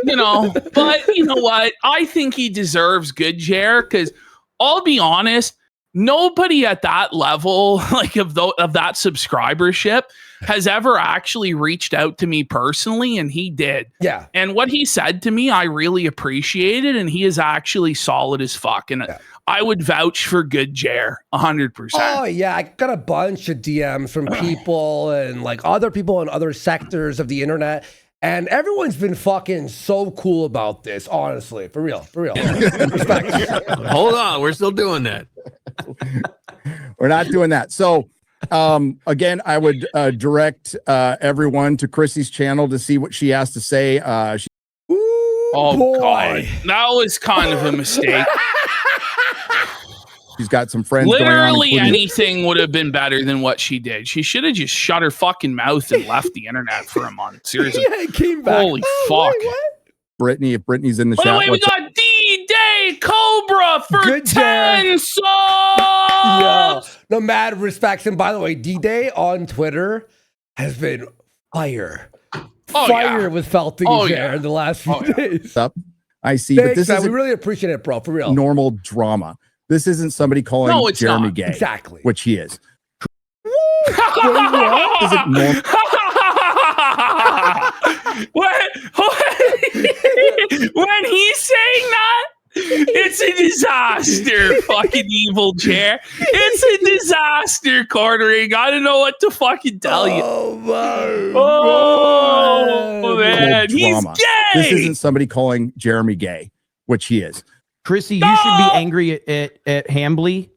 B: You know, but you know what? I think he deserves good Jer, because I'll be honest, nobody at that level, like of that subscribership, has ever actually reached out to me personally, and he did.
A: Yeah.
B: And what he said to me, I really appreciated, and he is actually solid as fuck. And I would vouch for good Jer 100%.
A: Oh, yeah. I got a bunch of DMs from people and like other people in other sectors of the internet. And everyone's been fucking so cool about this, honestly. For real. For real. Respect.
J: Hold on. We're still doing that.
D: We're not doing that. So, again, I would direct everyone to Chrissie's channel to see what she has to say.
B: God. That was kind of a mistake.
D: She's got some friends.
B: Literally anything would have been better than what she did. She should have just shut her fucking mouth and left the internet for a month. Seriously.
A: Yeah, it came back.
B: Holy fuck.
A: Wait,
D: Brittany, if Brittany's in the
B: chat.
D: Wait,
B: we got D-Day Cobra for
A: good
B: 10 subs.
A: Yeah. No, mad respects. And by the way, D-Day on Twitter has been fire. Fire with Felting in the last few days.
D: I see.
A: Thanks,
D: but this is
A: we really appreciate it, bro. For real.
D: Normal drama. This isn't somebody calling Jeremy gay.
A: Exactly.
D: Which he is.
A: Is it normal?
B: when he's saying that, it's a disaster, fucking evil chair. It's a disaster, quartering. I don't know what to fucking tell you. Oh man, he's gay.
D: This isn't somebody calling Jeremy gay, which he is.
E: Chrissy, you should be angry at Hambly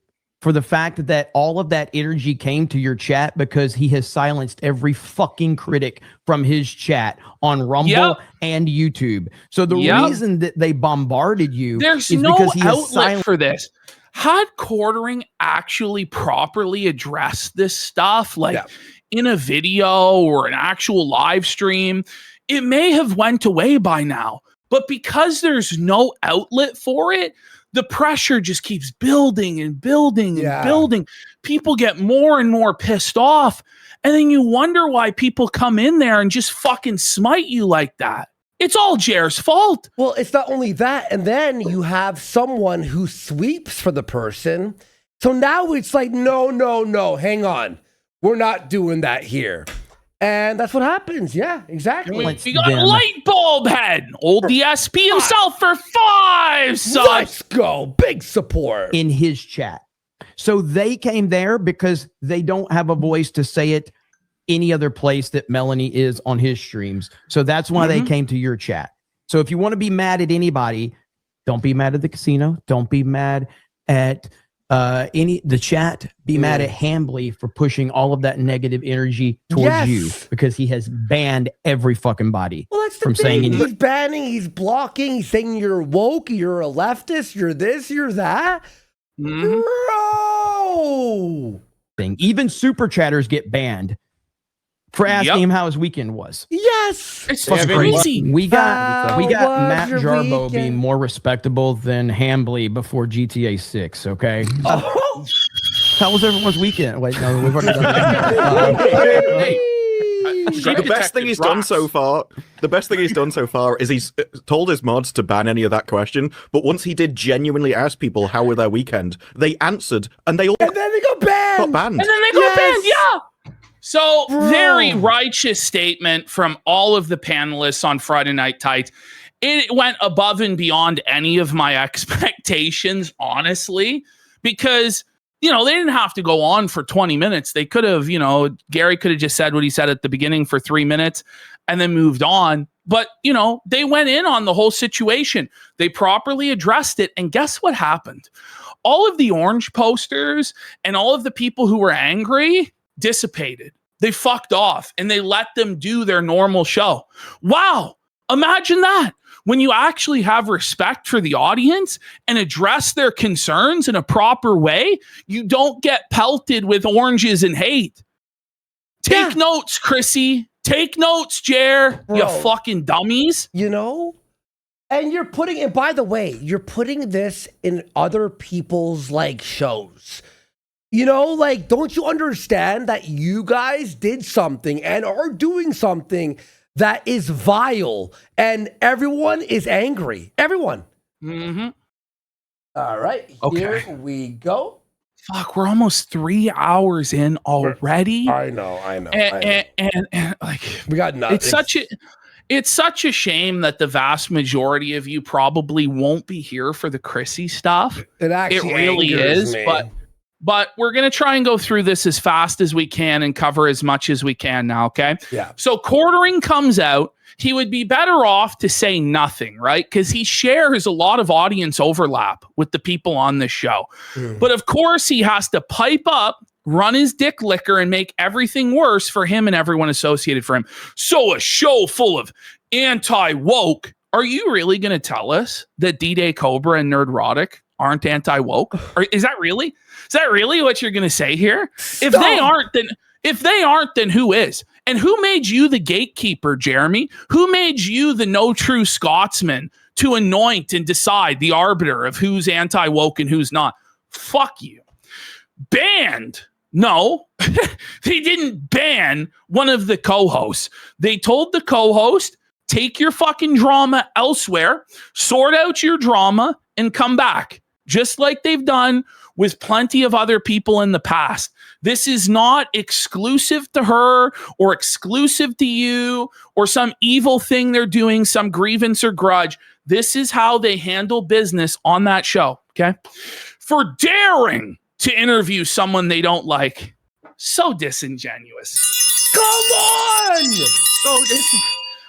E: for the fact that all of that energy came to your chat because he has silenced every fucking critic from his chat on Rumble and YouTube. So the reason that they bombarded you
B: is
E: no
B: because he outlet for this. Had quartering actually properly addressed this stuff, like in a video or an actual live stream, it may have went away by now. But because there's no outlet for it, the pressure just keeps building and building and building. People get more and more pissed off. And then you wonder why people come in there and just fucking smite you like that. It's all Jer's fault.
A: Well, it's not only that. And then you have someone who sweeps for the person. So now it's like, no, hang on. We're not doing that here. And that's what happens. Yeah, exactly.
B: We got light bulb head. Old DSP himself for 5 subs.
A: Let's go. Big support.
E: In his chat. So they came there because they don't have a voice to say it any other place that Melanie is on his streams. So that's why they came to your chat. So if you want to be mad at anybody, don't be mad at the casino. Don't be mad at the chat. Be mad at Hambly for pushing all of that negative energy towards you, because he has banned every fucking body from saying anything.
A: He's banning, he's blocking, he's saying you're woke, you're a leftist, you're this, you're that. Bro!
E: Even super chatters get banned for asking him how his weekend was.
A: Yes,
B: it's crazy.
E: We got Matt Jarbo being more respectable than Hambly before GTA 6. Okay. How was everyone's weekend? Wait, no, we've already done that.
I: The best thing he's done so far is he's told his mods to ban any of that question, but once he did genuinely ask people how were their weekend, they answered and then they got banned.
B: And then they got banned, So, very righteous statement from all of the panelists on Friday Night Tights. It went above and beyond any of my expectations, honestly, because, they didn't have to go on for 20 minutes. They could have, Gary could have just said what he said at the beginning for 3 minutes and then moved on. But, they went in on the whole situation. They properly addressed it. And guess what happened? All of the orange posters and all of the people who were angry dissipated. They fucked off and they let them do their normal show. Wow. Imagine that. When you actually have respect for the audience and address their concerns in a proper way, you don't get pelted with oranges and hate. Take notes, Chrissy. Take notes, Jer. You fucking dummies.
A: And you're putting, and by the way, you're putting this in other people's shows. Don't you understand that you guys did something and are doing something that is vile and everyone is angry? Everyone. All right. Here we go.
B: Fuck, we're almost 3 hours in already.
A: I know.
B: And
A: we got nothing.
B: It's such a shame that the vast majority of you probably won't be here for the Chrissy stuff.
A: It
B: really is,
A: me.
B: But we're going to try and go through this as fast as we can and cover as much as we can now, okay?
A: Yeah.
B: So quartering comes out. He would be better off to say nothing, right? Because he shares a lot of audience overlap with the people on this show. But of course, he has to pipe up, run his dick liquor, and make everything worse for him and everyone associated for him. So a show full of anti-woke. Are you really going to tell us that D-Day Cobra and Nerdrotic aren't anti-woke? Or is that really what you're going to say here? If they aren't, then who is? And who made you the gatekeeper, Jeremy? Who made you the no true Scotsman to anoint and decide the arbiter of who's anti-woke and who's not? Fuck you. Banned? No, they didn't ban one of the co-hosts. They told the co-host, take your fucking drama elsewhere, sort out your drama, and come back. Just like they've done with plenty of other people in the past. This is not exclusive to her or exclusive to you or some evil thing they're doing, some grievance or grudge. This is how they handle business on that show, okay? For daring to interview someone they don't like. So disingenuous.
A: Come on!
B: So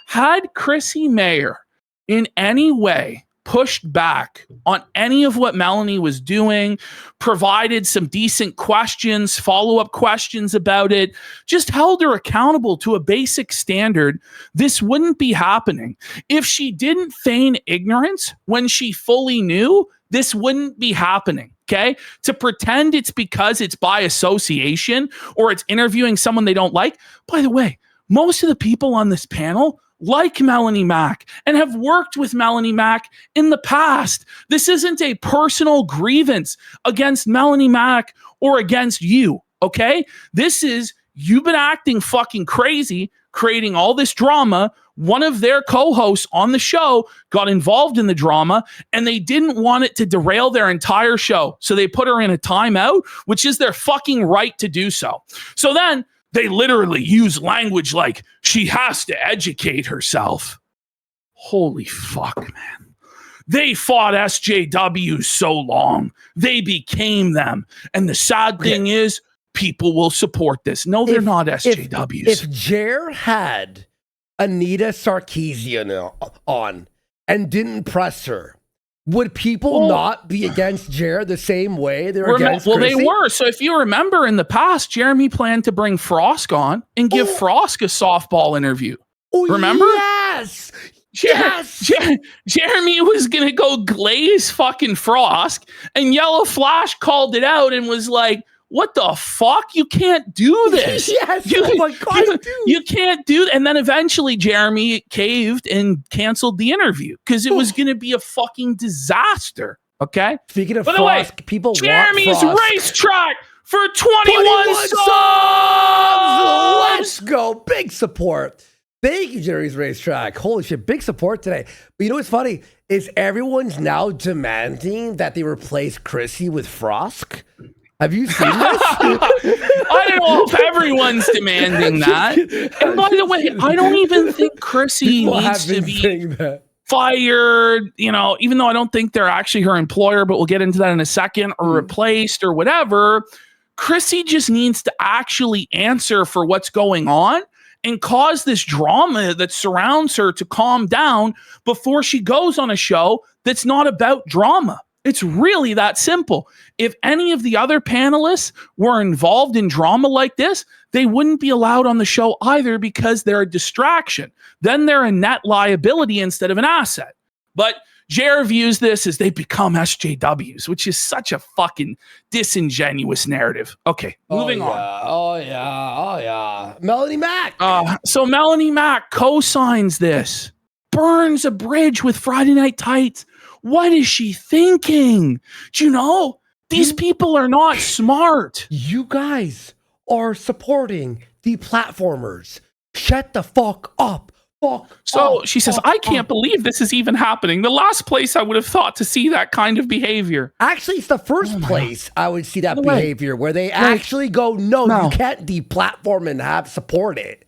B: had Chrissy Mayer in any way pushed back on any of what Melanie was doing, provided some decent questions, follow-up questions about it, just held her accountable to a basic standard, this wouldn't be happening. If she didn't feign ignorance when she fully knew, this wouldn't be happening. Okay? To pretend it's because it's by association or it's interviewing someone they don't like. By the way, most of the people on this panel like Melanie Mack and have worked with Melanie Mack in the past. This isn't a personal grievance against Melanie Mack or against you, okay? This is, you've been acting fucking crazy, creating all this drama. One of their co-hosts on the show got involved in the drama, and they didn't want it to derail their entire show. So they put her in a timeout, which is their fucking right to do so. So then they literally use language like, she has to educate herself. Holy fuck, man. They fought SJWs so long. They became them. And the sad thing is, people will support this. No, they're not SJWs.
A: If Jer had Anita Sarkeesian on and didn't press her, would people not be against Jer the same way they're against
B: Well,
A: Chrissy?
B: they were. So if you remember in the past, Jeremy planned to bring Frosk on and give Frosk a softball interview. Remember?
A: Yes! Yes!
B: Jeremy was going to go glaze fucking Frosk, and Yellow Flash called it out and was like, what the fuck? You can't do this.
A: Yes. Oh my God,
B: you can't do that. And then eventually Jeremy caved and canceled the interview because it was going to be a fucking disaster. Okay.
A: Speaking of
B: Frosk,
A: people
B: Jeremy's
A: want Frosk.
B: racetrack for 21 subs.
A: Let's go. Big support. Thank you, Jerry's Racetrack. Holy shit, big support today. But you know what's funny is everyone's now demanding that they replace Chrissy with Frosk. Have you seen this?
B: I don't know if everyone's demanding that. And by the way, I don't even think Chrissy needs to be fired, you know, even though I don't think they're actually her employer, but we'll get into that in a second, or replaced or whatever. Chrissy just needs to actually answer for what's going on and cause this drama that surrounds her to calm down before she goes on a show that's not about drama. It's really that simple. If any of the other panelists were involved in drama like this, they wouldn't be allowed on the show either because they're a distraction. Then they're a net liability instead of an asset. But Jer views this as they become SJWs, which is such a fucking disingenuous narrative. Okay, moving on.
A: Oh yeah. Melanie Mack.
B: So Melanie Mack co-signs this, burns a bridge with Friday Night Tights. What is she thinking? Do you know? These people are not smart.
A: You guys are supporting the platformers. Shut the fuck up.
B: She says, I can't believe this is even happening. The last place I would have thought to see that kind of behavior.
A: Actually, it's the first place I would see that behavior where they actually go, no, you can't deplatform and have support it.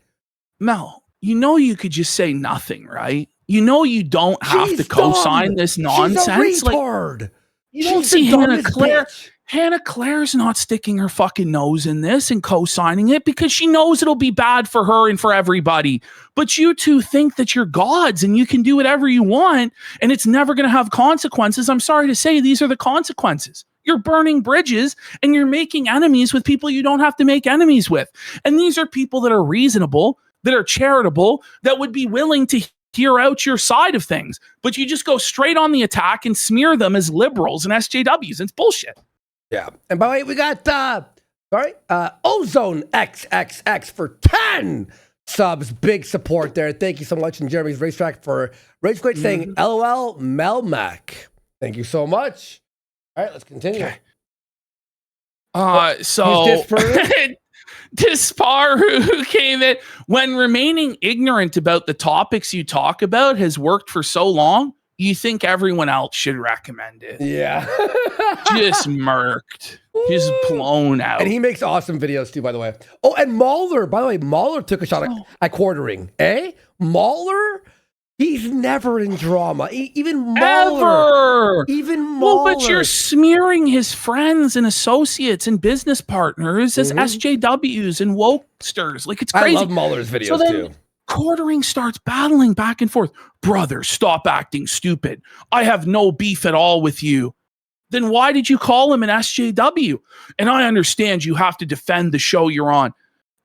B: Mel, you know you could just say nothing, right? You know you don't have to co-sign this nonsense.
A: She's a retard.
B: You don't see Hannah Claire. Hannah Claire's not sticking her fucking nose in this and co-signing it because she knows it'll be bad for her and for everybody. But you two think that you're gods and you can do whatever you want and it's never going to have consequences. I'm sorry to say these are the consequences. You're burning bridges and you're making enemies with people you don't have to make enemies with. And these are people that are reasonable, that are charitable, that would be willing to hear out your side of things. But you just go straight on the attack and smear them as liberals and SJWs. It's bullshit.
A: Yeah. And by the way, we got Ozone XXX for 10 subs. Big support there. Thank you so much. And Jeremy's Racetrack for Rage Quit saying LOL Melmac. Thank you so much. All right, let's continue.
B: So Dispar, who came in, when remaining ignorant about the topics you talk about has worked for so long, you think everyone else should recommend it.
A: Yeah.
B: Just murked. Just blown out.
A: And he makes awesome videos too, by the way. Oh, and Mahler, by the way, Mahler took a shot at quartering. Mahler? He's never in drama. Even Mahler. Even Mahler.
B: Well, but you're smearing his friends and associates and business partners as SJWs and wokesters. Like, it's crazy.
A: I love Mahler's videos too.
B: Quartering starts battling back and forth. Brother, stop acting stupid. I have no beef at all with you. Then why did you call him an SJW? And I understand you have to defend the show you're on.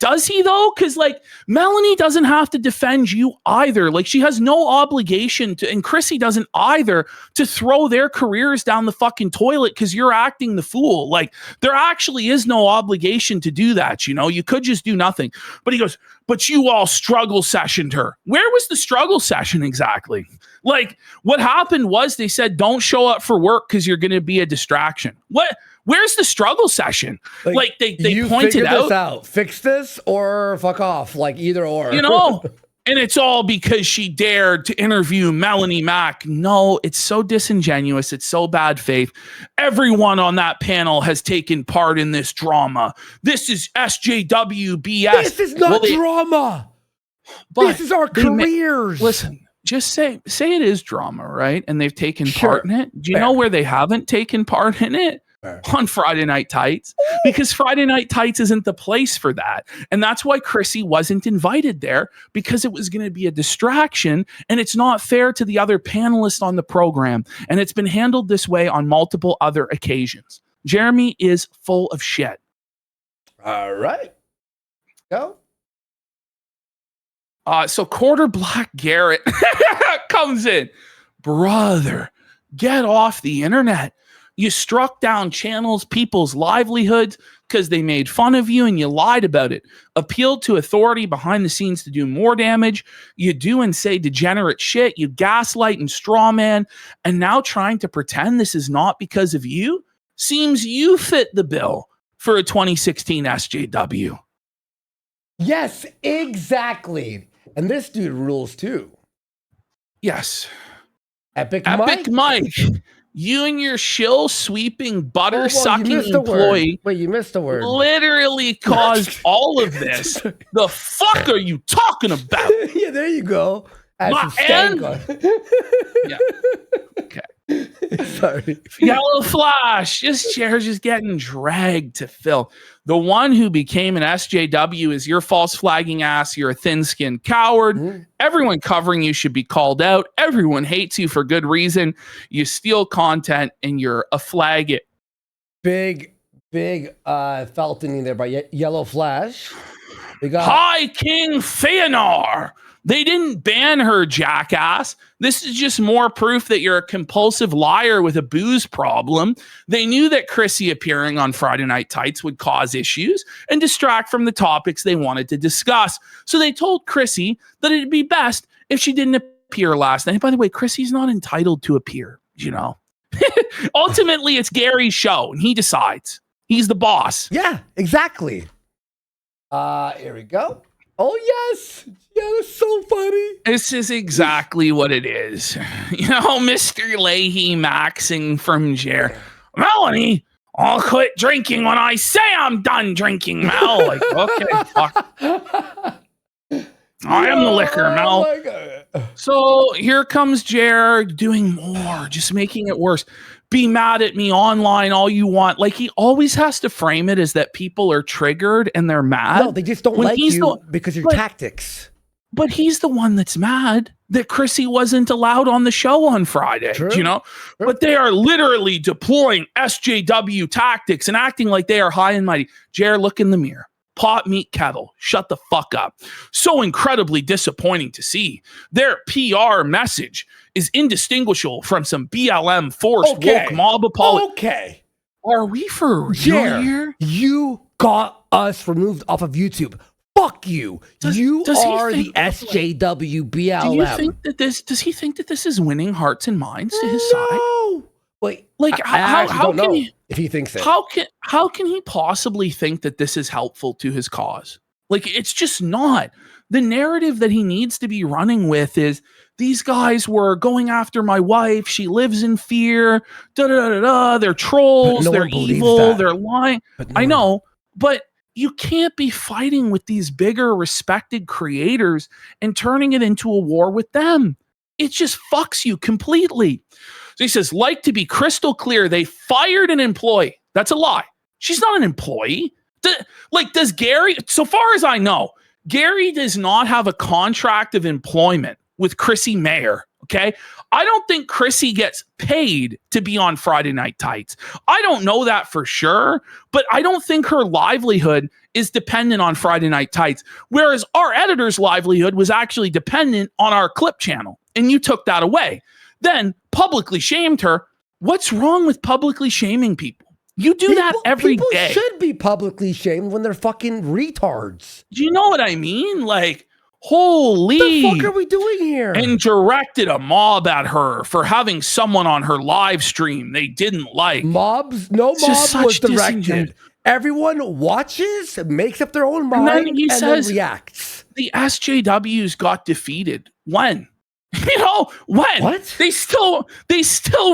B: Does he though? Because like Melanie doesn't have to defend you either. Like she has no obligation to, and CHRISSIE doesn't either, to throw their careers down the fucking toilet because you're acting the fool. Like there actually is no obligation to do that. You know, you could just do nothing. But he goes, but you all struggle sessioned her. Where was the struggle session exactly? Like what happened was they said, don't show up for work because you're going to be a distraction. What? Where's the struggle session? Like they pointed out,
A: fix this or fuck off, like either or.
B: You know, and it's all because she dared to interview Melanie Mack. No, it's so disingenuous. It's so bad faith. Everyone on that panel has taken part in this drama. This is SJW BS.
A: This is not drama. This is our careers.
B: Listen, just say it is drama, right? And they've taken part in it. Do you know where they haven't taken part in it? On Friday Night Tights, because Friday Night Tights isn't the place for that. And that's why CHRISSIE wasn't invited there, because it was going to be a distraction and it's not fair to the other panelists on the program. And it's been handled this way on multiple other occasions. Jeremy is full of shit.
A: All right. Go.
B: So Quarter Black Garrett comes in. Brother, get off the internet. You struck down channels, people's livelihoods because they made fun of you and you lied about it. Appealed to authority behind the scenes to do more damage. You do and say degenerate shit. You gaslight and strawman. And now trying to pretend this is not because of you? Seems you fit the bill for a 2016 SJW.
A: Yes, exactly. And this dude rules too.
B: Yes.
A: Epic
B: Mike. You and your shill sweeping butter sucking employee.
A: Wait, you missed the word.
B: Literally caused all of this. The fuck are you talking about?
A: Yeah, there you go.
B: Yeah. Okay.
A: Sorry.
B: Yellow Flash. This chair's just getting dragged to fill. The one who became an SJW is your false flagging ass. You're a thin-skinned coward. Mm. Everyone covering you should be called out. Everyone hates you for good reason. You steal content and you're a flag it.
A: Big felony there by Yellow Flash. We got
B: High King Feanor. They didn't ban her, jackass. This is just more proof that you're a compulsive liar with a booze problem. They knew that CHRISSIE appearing on Friday Night Tights would cause issues and distract from the topics they wanted to discuss. So they told CHRISSIE that it'd be best if she didn't appear last night. By the way, CHRISSIE's not entitled to appear, you know. Ultimately, it's Gary's show, and he decides. He's the boss.
A: Yeah, exactly. Here we go. Oh, yes. Yeah, that's so funny.
B: This is exactly what it is. You know, Mr. Leahy maxing from Jer. Melanie, I'll quit drinking when I say I'm done drinking, Mel. Like, okay, fuck. I am the liquor, Mel.
A: Oh my God.
B: So here comes Jer doing more, just making it worse. Be mad at me online all you want. Like he always has to frame it as that people are triggered and they're mad.
A: No, they just don't like you because of your tactics.
B: But he's the one that's mad that CHRISSIE wasn't allowed on the show on Friday.
A: True.
B: You know? True. But they are literally deploying SJW tactics and acting like they are high and mighty. Jer, look in the mirror. Pot meat kettle. Shut the fuck up. So incredibly disappointing to see. Their PR message is indistinguishable from some BLM forced woke mob apology.
A: Okay.
B: Are we for real here?
A: You got us removed off of YouTube. Fuck you. You are the SJW BLM.
B: Do you think that does he think that this is winning hearts and minds to his side?
A: Wait,
B: like how can he,
A: if he thinks it?
B: How can he possibly think that this is helpful to his cause? Like it's just not. The narrative that he needs to be running with is these guys were going after my wife. She lives in fear. They're trolls. They're evil. They're lying. I know, but you can't be fighting with these bigger respected creators and turning it into a war with them. It just fucks you completely. So he says, like to be crystal clear, they fired an employee. That's a lie. She's not an employee. Does Gary, so far as I know, Gary does not have a contract of employment with CHRISSIE Mayer. Okay. I don't think Chrissy gets paid to be on Friday Night Tights. I don't know that for sure, but I don't think her livelihood is dependent on Friday Night Tights. Whereas our editor's livelihood was actually dependent on our clip channel. And you took that away. Then publicly shamed her. What's wrong with publicly shaming people? You do that every day.
A: People should be publicly shamed when they're fucking retards.
B: Do you know what I mean? Like, holy.
A: What the fuck are we doing here?
B: And directed a mob at her for having someone on her live stream they didn't like.
A: Mobs? No mob was directed. Everyone watches, makes up their own mind, and then reacts.
B: The SJWs got defeated. When? You know, when?
A: What?
B: They still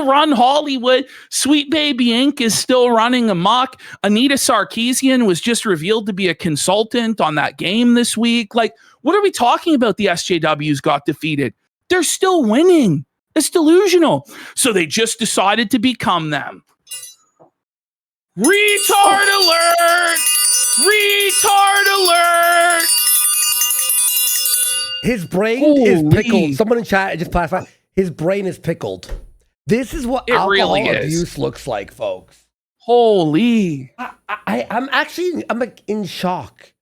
B: run Hollywood. Sweet Baby Inc. is still running amok. Anita Sarkeesian was just revealed to be a consultant on that game this week. Like, what are we talking about? The SJWs got defeated. They're still winning. It's delusional. So they just decided to become them. Retard alert! Retard alert!
A: His brain is pickled. Someone in chat just classified. His brain is pickled. This is what alcohol abuse looks like, folks.
B: Holy!
A: I'm like in shock.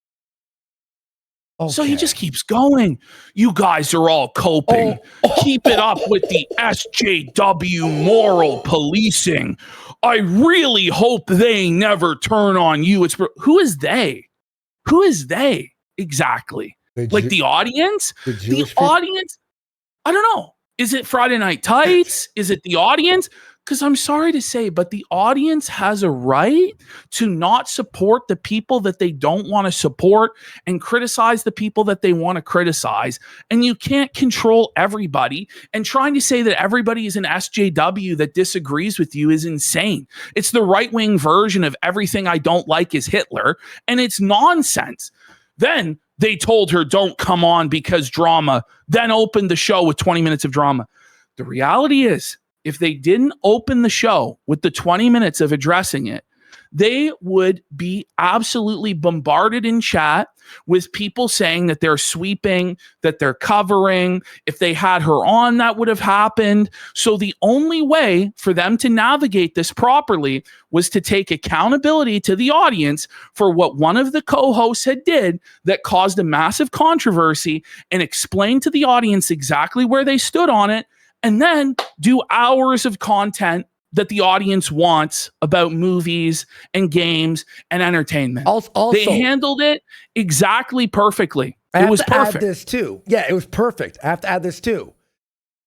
A: Okay.
B: So he just keeps going. You guys are all coping. Keep it up with the SJW moral policing. I really hope they never turn on you. Who is they? Who is they exactly? Like the audience? The audience? I don't know. Is it Friday Night Tights? Is it the audience? Because I'm sorry to say, but the audience has a right to not support the people that they don't want to support and criticize the people that they want to criticize. And you can't control everybody. And trying to say that everybody is an SJW that disagrees with you is insane. It's the right-wing version of everything I don't like is Hitler. And it's nonsense. Then they told her, don't come on because drama, then opened the show with 20 minutes of drama. The reality is, if they didn't open the show with the 20 minutes of addressing it, they would be absolutely bombarded in chat with people saying that they're sweeping, that they're covering. If they had her on, that would have happened. So the only way for them to navigate this properly was to take accountability to the audience for what one of the co-hosts had did that caused a massive controversy and explain to the audience exactly where they stood on it, and then do hours of content that the audience wants about movies and games and entertainment.
A: Also,
B: they handled it exactly perfectly.
A: It
B: was perfect.
A: Add this too. Yeah, it was perfect. I have to add this too.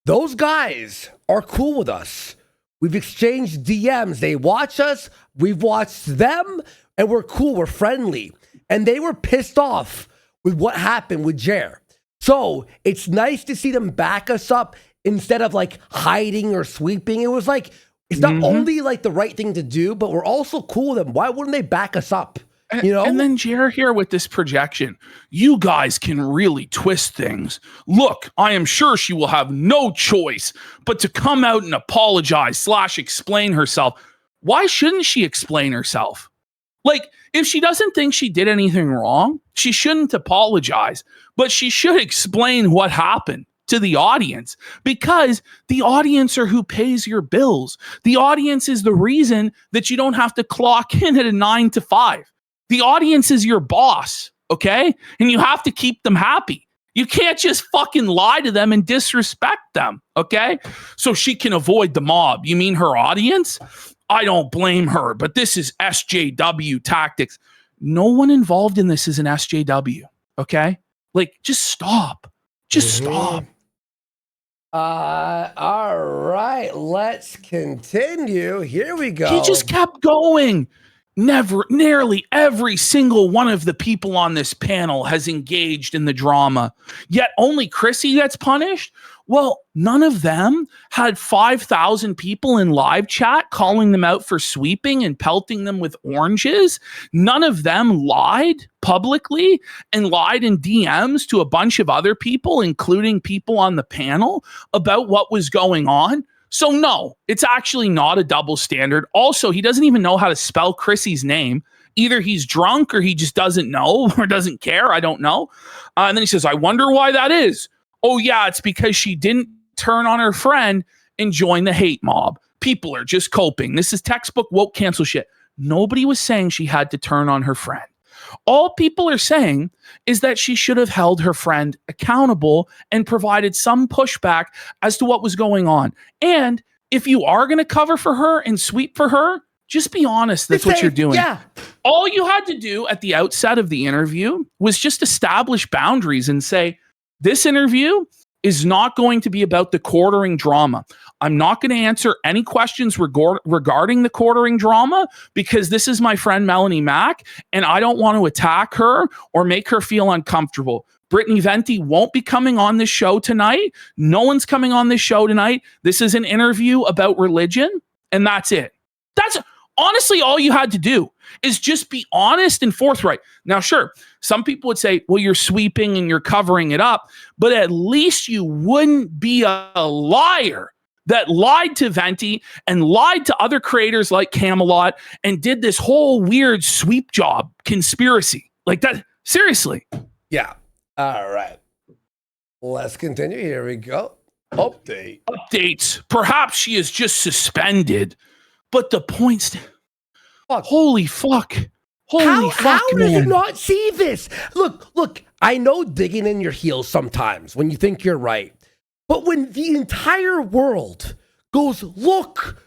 A: Those guys are cool with us. We've exchanged DMs. They watch us. We've watched them, and we're cool. We're friendly. And they were pissed off with what happened with Jer. So it's nice to see them back us up instead of like hiding or sweeping. It was like, it's not only like the right thing to do, but we're also cool with them. Why wouldn't they back us up? You know?
B: And then Jer here with this projection. You guys can really twist things. Look, I am sure she will have no choice but to come out and apologize / explain herself. Why shouldn't she explain herself? Like, if she doesn't think she did anything wrong, she shouldn't apologize, but she should explain what happened to the audience, because the audience are who pays your bills. The audience is the reason that you don't have to clock in at a 9 to 5. The audience is your boss, okay? And you have to keep them happy. You can't just fucking lie to them and disrespect them, okay? So she can avoid the mob. You mean her audience? I don't blame her, but this is SJW tactics. No one involved in this is an SJW, okay? Like, just stop. Just stop.
A: All right, let's continue. Here we go.
B: He just kept going. Nearly every single one of the people on this panel has engaged in the drama, yet only CHRISSIE gets punished. Well, none of them had 5,000 people in live chat calling them out for sweeping and pelting them with oranges. None of them lied publicly and lied in DMs to a bunch of other people, including people on the panel, about what was going on. So no, it's actually not a double standard. Also, he doesn't even know how to spell CHRISSIE's name. Either he's drunk or he just doesn't know or doesn't care. I don't know. And then he says, I wonder why that is. Oh, yeah, it's because she didn't turn on her friend and join the hate mob. People are just coping. This is textbook woke cancel shit. Nobody was saying she had to turn on her friend. All people are saying is that she should have held her friend accountable and provided some pushback as to what was going on. And if you are going to cover for her and sweep for her, just be honest. That's what you're doing.
A: Yeah.
B: All you had to do at the outset of the interview was just establish boundaries and say, this interview is not going to be about the quartering drama. I'm not going to answer any questions regarding the quartering drama because this is my friend Melanie Mack, and I don't want to attack her or make her feel uncomfortable. Brittany Venti won't be coming on this show tonight. No one's coming on this show tonight. This is an interview about religion, and that's it. That's honestly all you had to do is just be honest and forthright. Now, sure, some people would say, well, you're sweeping and you're covering it up, but at least you wouldn't be a liar that lied to Venti and lied to other creators like Camelot and did this whole weird sweep job conspiracy like that. Seriously.
A: Yeah. All right. Let's continue. Here we go. Updates.
B: Perhaps she is just suspended, but the points. Holy fuck. Holy fuck,
A: how
B: man.
A: did you not see this? Look, I know digging in your heels sometimes when you think you're right. But when the entire world goes, look,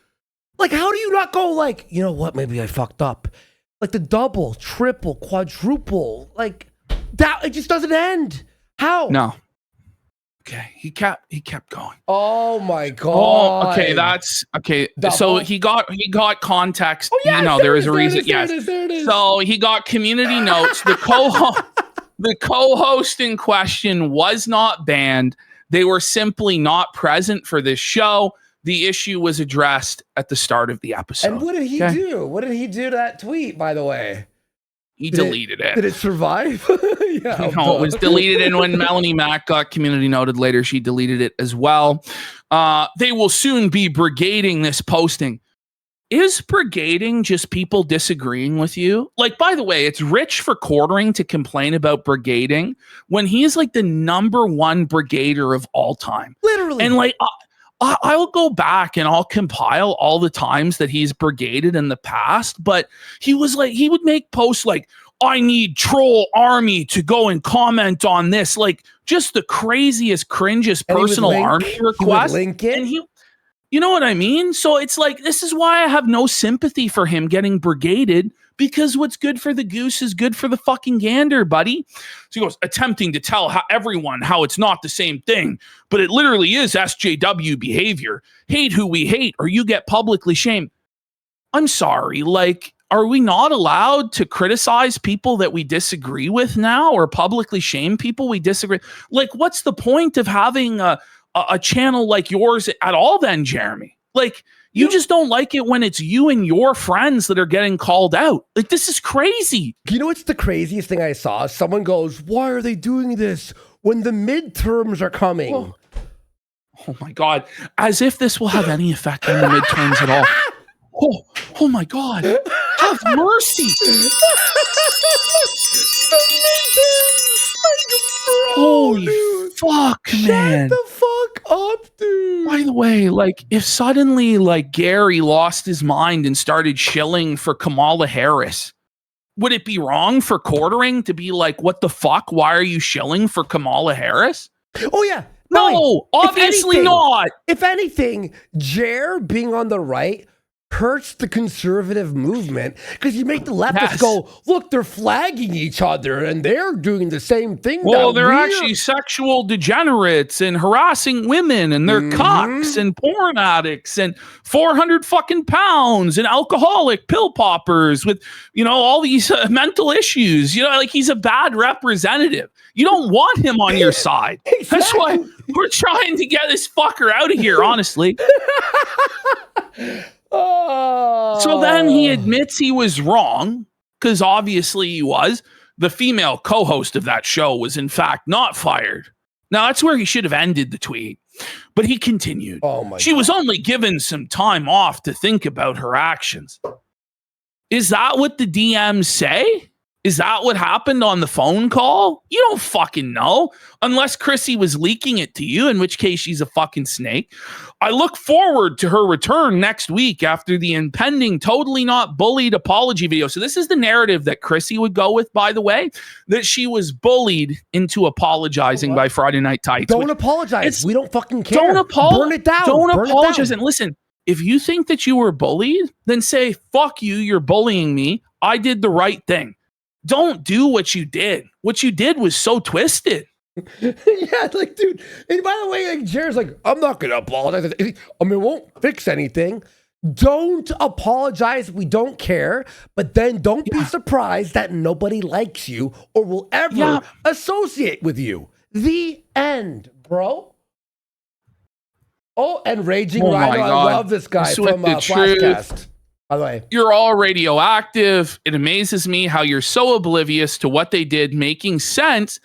A: like, how do you not go like, you know what, maybe I fucked up. Like the double, triple, quadruple, like that, it just doesn't end. How?
B: No. Okay, he kept going.
A: Oh my god.
B: Oh, okay, that's okay.
A: Double.
B: So he got context.
A: Oh, yeah,
B: you know, there is a reason. Yes.
A: There it is.
B: So he got community notes. The co-host in question was not banned. They were simply not present for this show. The issue was addressed at the start of the episode.
A: And what did he do? What did he do to that tweet, by the way?
B: He deleted it.
A: Did it survive? Yeah.
B: No, it was deleted. And when Melanie Mack got community noted later, she deleted it as well. They will soon be brigading this posting. Is brigading just people disagreeing with you? Like, by the way, it's rich for quartering to complain about brigading when he is like the #1 brigader of all time.
A: Literally.
B: And like, I'll go back and I'll compile all the times that he's brigaded in the past, but he was like, he would make posts like, I need troll army to go and comment on this. Like, just the craziest, cringiest personal army request.
A: Link it.
B: And you know what I mean? So it's like, this is why I have no sympathy for him getting brigaded, because what's good for the goose is good for the fucking gander, buddy. So he goes, attempting to tell everyone how it's not the same thing, but it literally is SJW behavior. Hate who we hate, or you get publicly shamed. I'm sorry, like, are we not allowed to criticize people that we disagree with now, or publicly shame people we disagree? Like, what's the point of having a channel like yours at all then, Jeremy? Like, you just don't like it when it's you and your friends that are getting called out. Like, this is crazy.
A: You know what's the craziest thing I saw? Someone goes, why are they doing this when the midterms are coming?
B: Oh my God. As if this will have any effect on the midterms at all. Oh my God. Have mercy. Holy fuck, man.
A: Shut the fuck up, dude.
B: By the way, like, if suddenly, like, Gary lost his mind and started shilling for Kamala Harris, would it be wrong for quartering to be like, what the fuck? Why are you shilling for Kamala Harris?
A: Oh, yeah.
B: No, obviously not.
A: If anything, Jer being on the right hurts the conservative movement, because you make the leftists go, look, they're flagging each other and they're doing the same thing.
B: Well, they're actually sexual degenerates and harassing women, and they're cocks and porn addicts and 400 fucking pounds and alcoholic pill poppers with, you know, all these mental issues. You know, like, he's a bad representative. You don't want him on your side.
A: Exactly.
B: That's why we're trying to get this fucker out of here, honestly. So then he admits he was wrong, because obviously he was. The female co-host of that show was in fact not fired. Now that's where he should have ended the tweet. But he continued.
A: Oh my
B: She
A: God.
B: was only given some time off to think about her actions. Is that what the DMs say? Is that what happened on the phone call? You don't fucking know. Unless Chrissy was leaking it to you, in which case she's a fucking snake. I look forward to her return next week after the impending Totally Not Bullied apology video. So this is the narrative that Chrissy would go with, by the way, that she was bullied into apologizing by Friday Night Tights.
A: Don't apologize. We don't fucking care.
B: Don't apologize.
A: Burn it down.
B: Don't
A: Burn
B: apologize.
A: It down.
B: And listen, if you think that you were bullied, then say, fuck you, you're bullying me. I did the right thing. Don't do what you did. What you did was so twisted.
A: Yeah, like, dude. And by the way, like, Jared's like, I'm not gonna apologize. I mean, it won't fix anything. Don't apologize. We don't care. But then don't be surprised that nobody likes you or will ever associate with you. The end, bro. Oh, and Raging Rhino. I love this guy from Flashcast. By the way,
B: you're all radioactive. It amazes me how you're so oblivious to what they did, making sense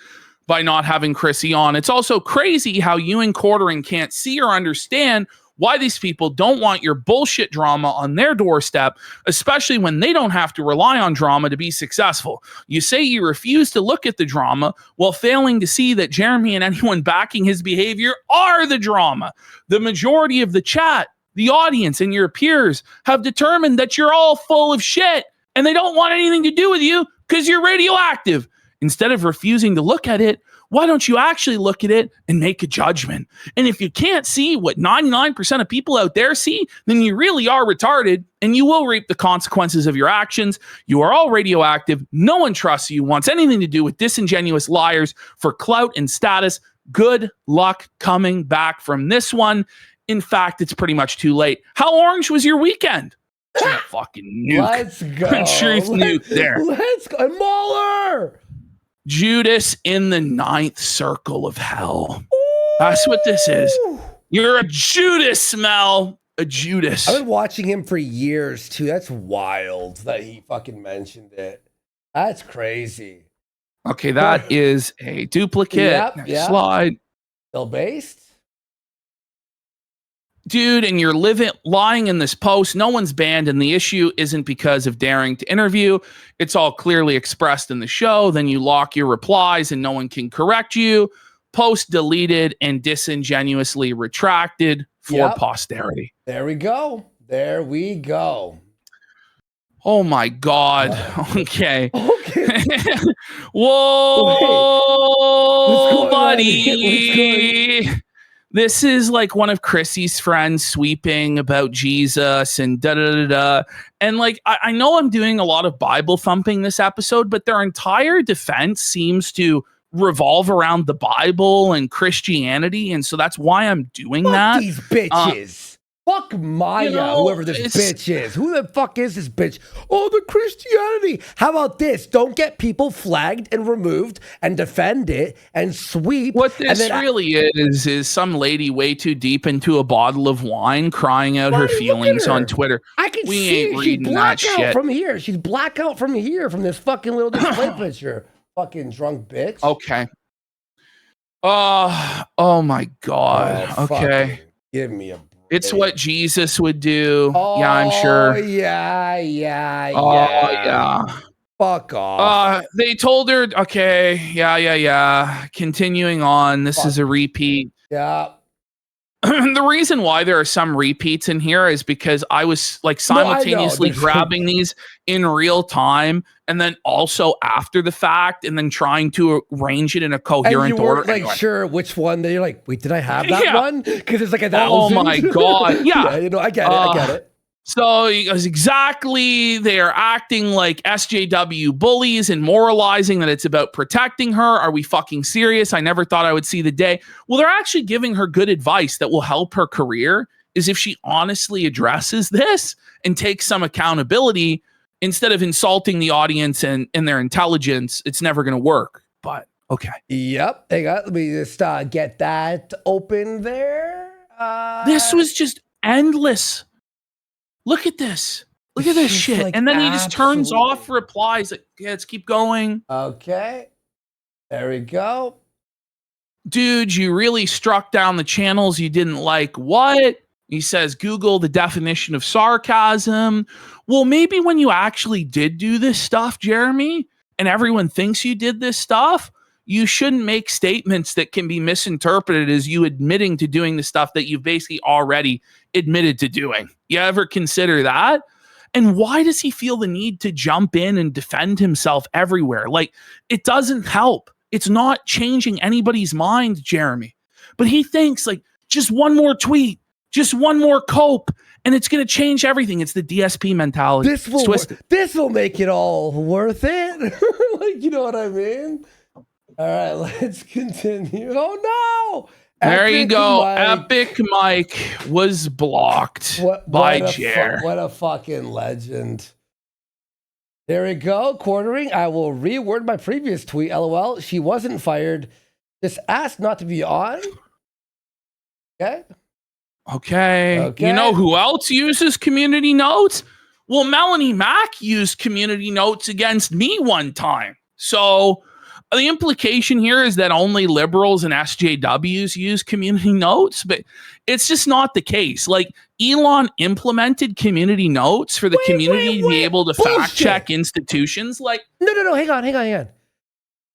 B: by not having Chrissy on. It's also crazy how you and Quartering can't see or understand why these people don't want your bullshit drama on their doorstep, especially when they don't have to rely on drama to be successful. You say you refuse to look at the drama while failing to see that Jeremy and anyone backing his behavior are the drama. The majority of the chat, the audience, and your peers have determined that you're all full of shit and they don't want anything to do with you because you're radioactive. Instead of refusing to look at it, why don't you actually look at it and make a judgment? And if you can't see what 99% of people out there see, then you really are retarded and you will reap the consequences of your actions. You are all radioactive. No one trusts you, wants anything to do with disingenuous liars for clout and status. Good luck coming back from this one. In fact, it's pretty much too late. How orange was your weekend? Fucking nuke.
A: Let's go.
B: Truth nuke there.
A: Let's go. And Mahler.
B: Judas in the 9th circle of hell. That's what this is. You're a Judas, Mel. A Judas.
A: I've been watching him for years, too. That's wild that he fucking mentioned it. That's crazy.
B: Okay, that is a duplicate.
A: Yep.
B: Slide.
A: Still based?
B: Dude, and you're lying in this post. No one's banned, and the issue isn't because of daring to interview. It's all clearly expressed in the show. Then you lock your replies, and no one can correct you. Post deleted and disingenuously retracted for posterity.
A: There we go. There we go.
B: Oh my God. Okay.
A: Okay.
B: Whoa, buddy. This is like one of Chrissy's friends sweeping about Jesus and da-da-da-da. And like, I know I'm doing a lot of Bible thumping this episode, but their entire defense seems to revolve around the Bible and Christianity. And so that's why I'm doing that.
A: These bitches. Fuck Maya, whoever this bitch is. Who the fuck is this bitch? Oh, the Christianity. How about this? Don't get people flagged and removed and defend it and sweep.
B: What this really is some lady way too deep into a bottle of wine crying out her feelings on Twitter.
A: I can see she's blackout from here. She's blackout from here from this fucking little display picture. Fucking drunk bitch.
B: Okay. Oh my God. Okay.
A: Give me a
B: It's what Jesus would do. Yeah, I'm sure.
A: Yeah. Fuck off.
B: They told her, okay, yeah. Continuing on, this is a repeat.
A: Yeah.
B: The reason why there are some repeats in here is because I was like simultaneously grabbing these in real time and then also after the fact and then trying to arrange it in a coherent order.
A: Like, sure, which one? You're like, wait, did I have that one? Because it's like 1,000.
B: Oh my God. Yeah.
A: I get it.
B: So it was exactly, they're acting like SJW bullies and moralizing that it's about protecting her. Are we fucking serious? I never thought I would see the day. Well, they're actually giving her good advice that will help her career is if she honestly addresses this and takes some accountability instead of insulting the audience and their intelligence. It's never going to work, but okay.
A: Yep. Let me just get that open there.
B: This was just endless. Look at this. Look at this shit. Like, and then he just turns off replies. Like, yeah, let's keep going.
A: Okay. There we go.
B: Dude, you really struck down the channels you didn't like. What? He says, Google the definition of sarcasm. Well, maybe when you actually did do this stuff, Jeremy, and everyone thinks you did this stuff, you shouldn't make statements that can be misinterpreted as you admitting to doing the stuff that you've basically already admitted to doing. You ever consider that? And why does he feel the need to jump in and defend himself everywhere? Like, it doesn't help. It's not changing anybody's mind, Jeremy. But he thinks, like, just one more tweet, just one more cope, and it's going to change everything. It's the DSP mentality.
A: This will make it all worth it. Like, you know what I mean? All right, let's continue. Oh, no!
B: There you go. Epic Mike was blocked by Jer.
A: What a fucking legend. There we go. Quartering. I will reword my previous tweet. LOL. She wasn't fired. Just asked not to be on. Okay.
B: You know who else uses community notes? Well, Melanie Mack used community notes against me one time. So the implication here is that only liberals and SJWs use community notes, but it's just not the case. Like, Elon implemented community notes for the community to be able to fact check institutions. Like,
A: no, hang on.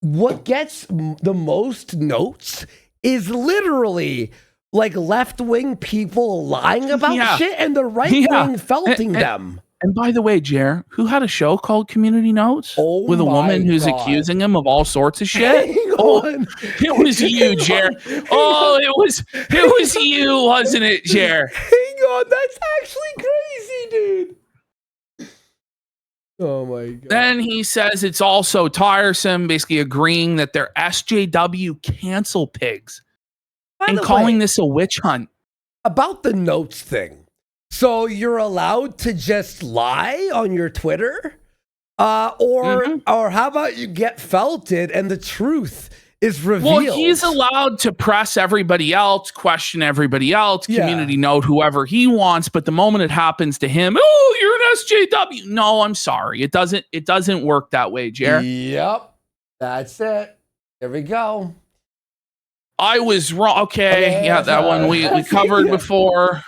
A: What gets the most notes is literally like left-wing people lying about shit and the right-wing felting them.
B: And by the way, Jer, who had a show called Community Notes with a woman who's accusing him of all sorts of shit? It was you, Jer. It was you, wasn't it, Jer?
A: Hang on, that's actually crazy, dude. Oh my god.
B: Then he says it's also tiresome, basically agreeing that they're SJW cancel pigs and calling this a witch hunt.
A: About the notes thing. So you're allowed to just lie on your Twitter? Or how about you get felted and the truth is revealed?
B: Well, he's allowed to press everybody else, question everybody else, community note whoever he wants, but the moment it happens to him, oh, you're an SJW. No, I'm sorry. It doesn't work that way, Jer.
A: Yep. That's it. There we go.
B: I was wrong. Okay, that one we covered before.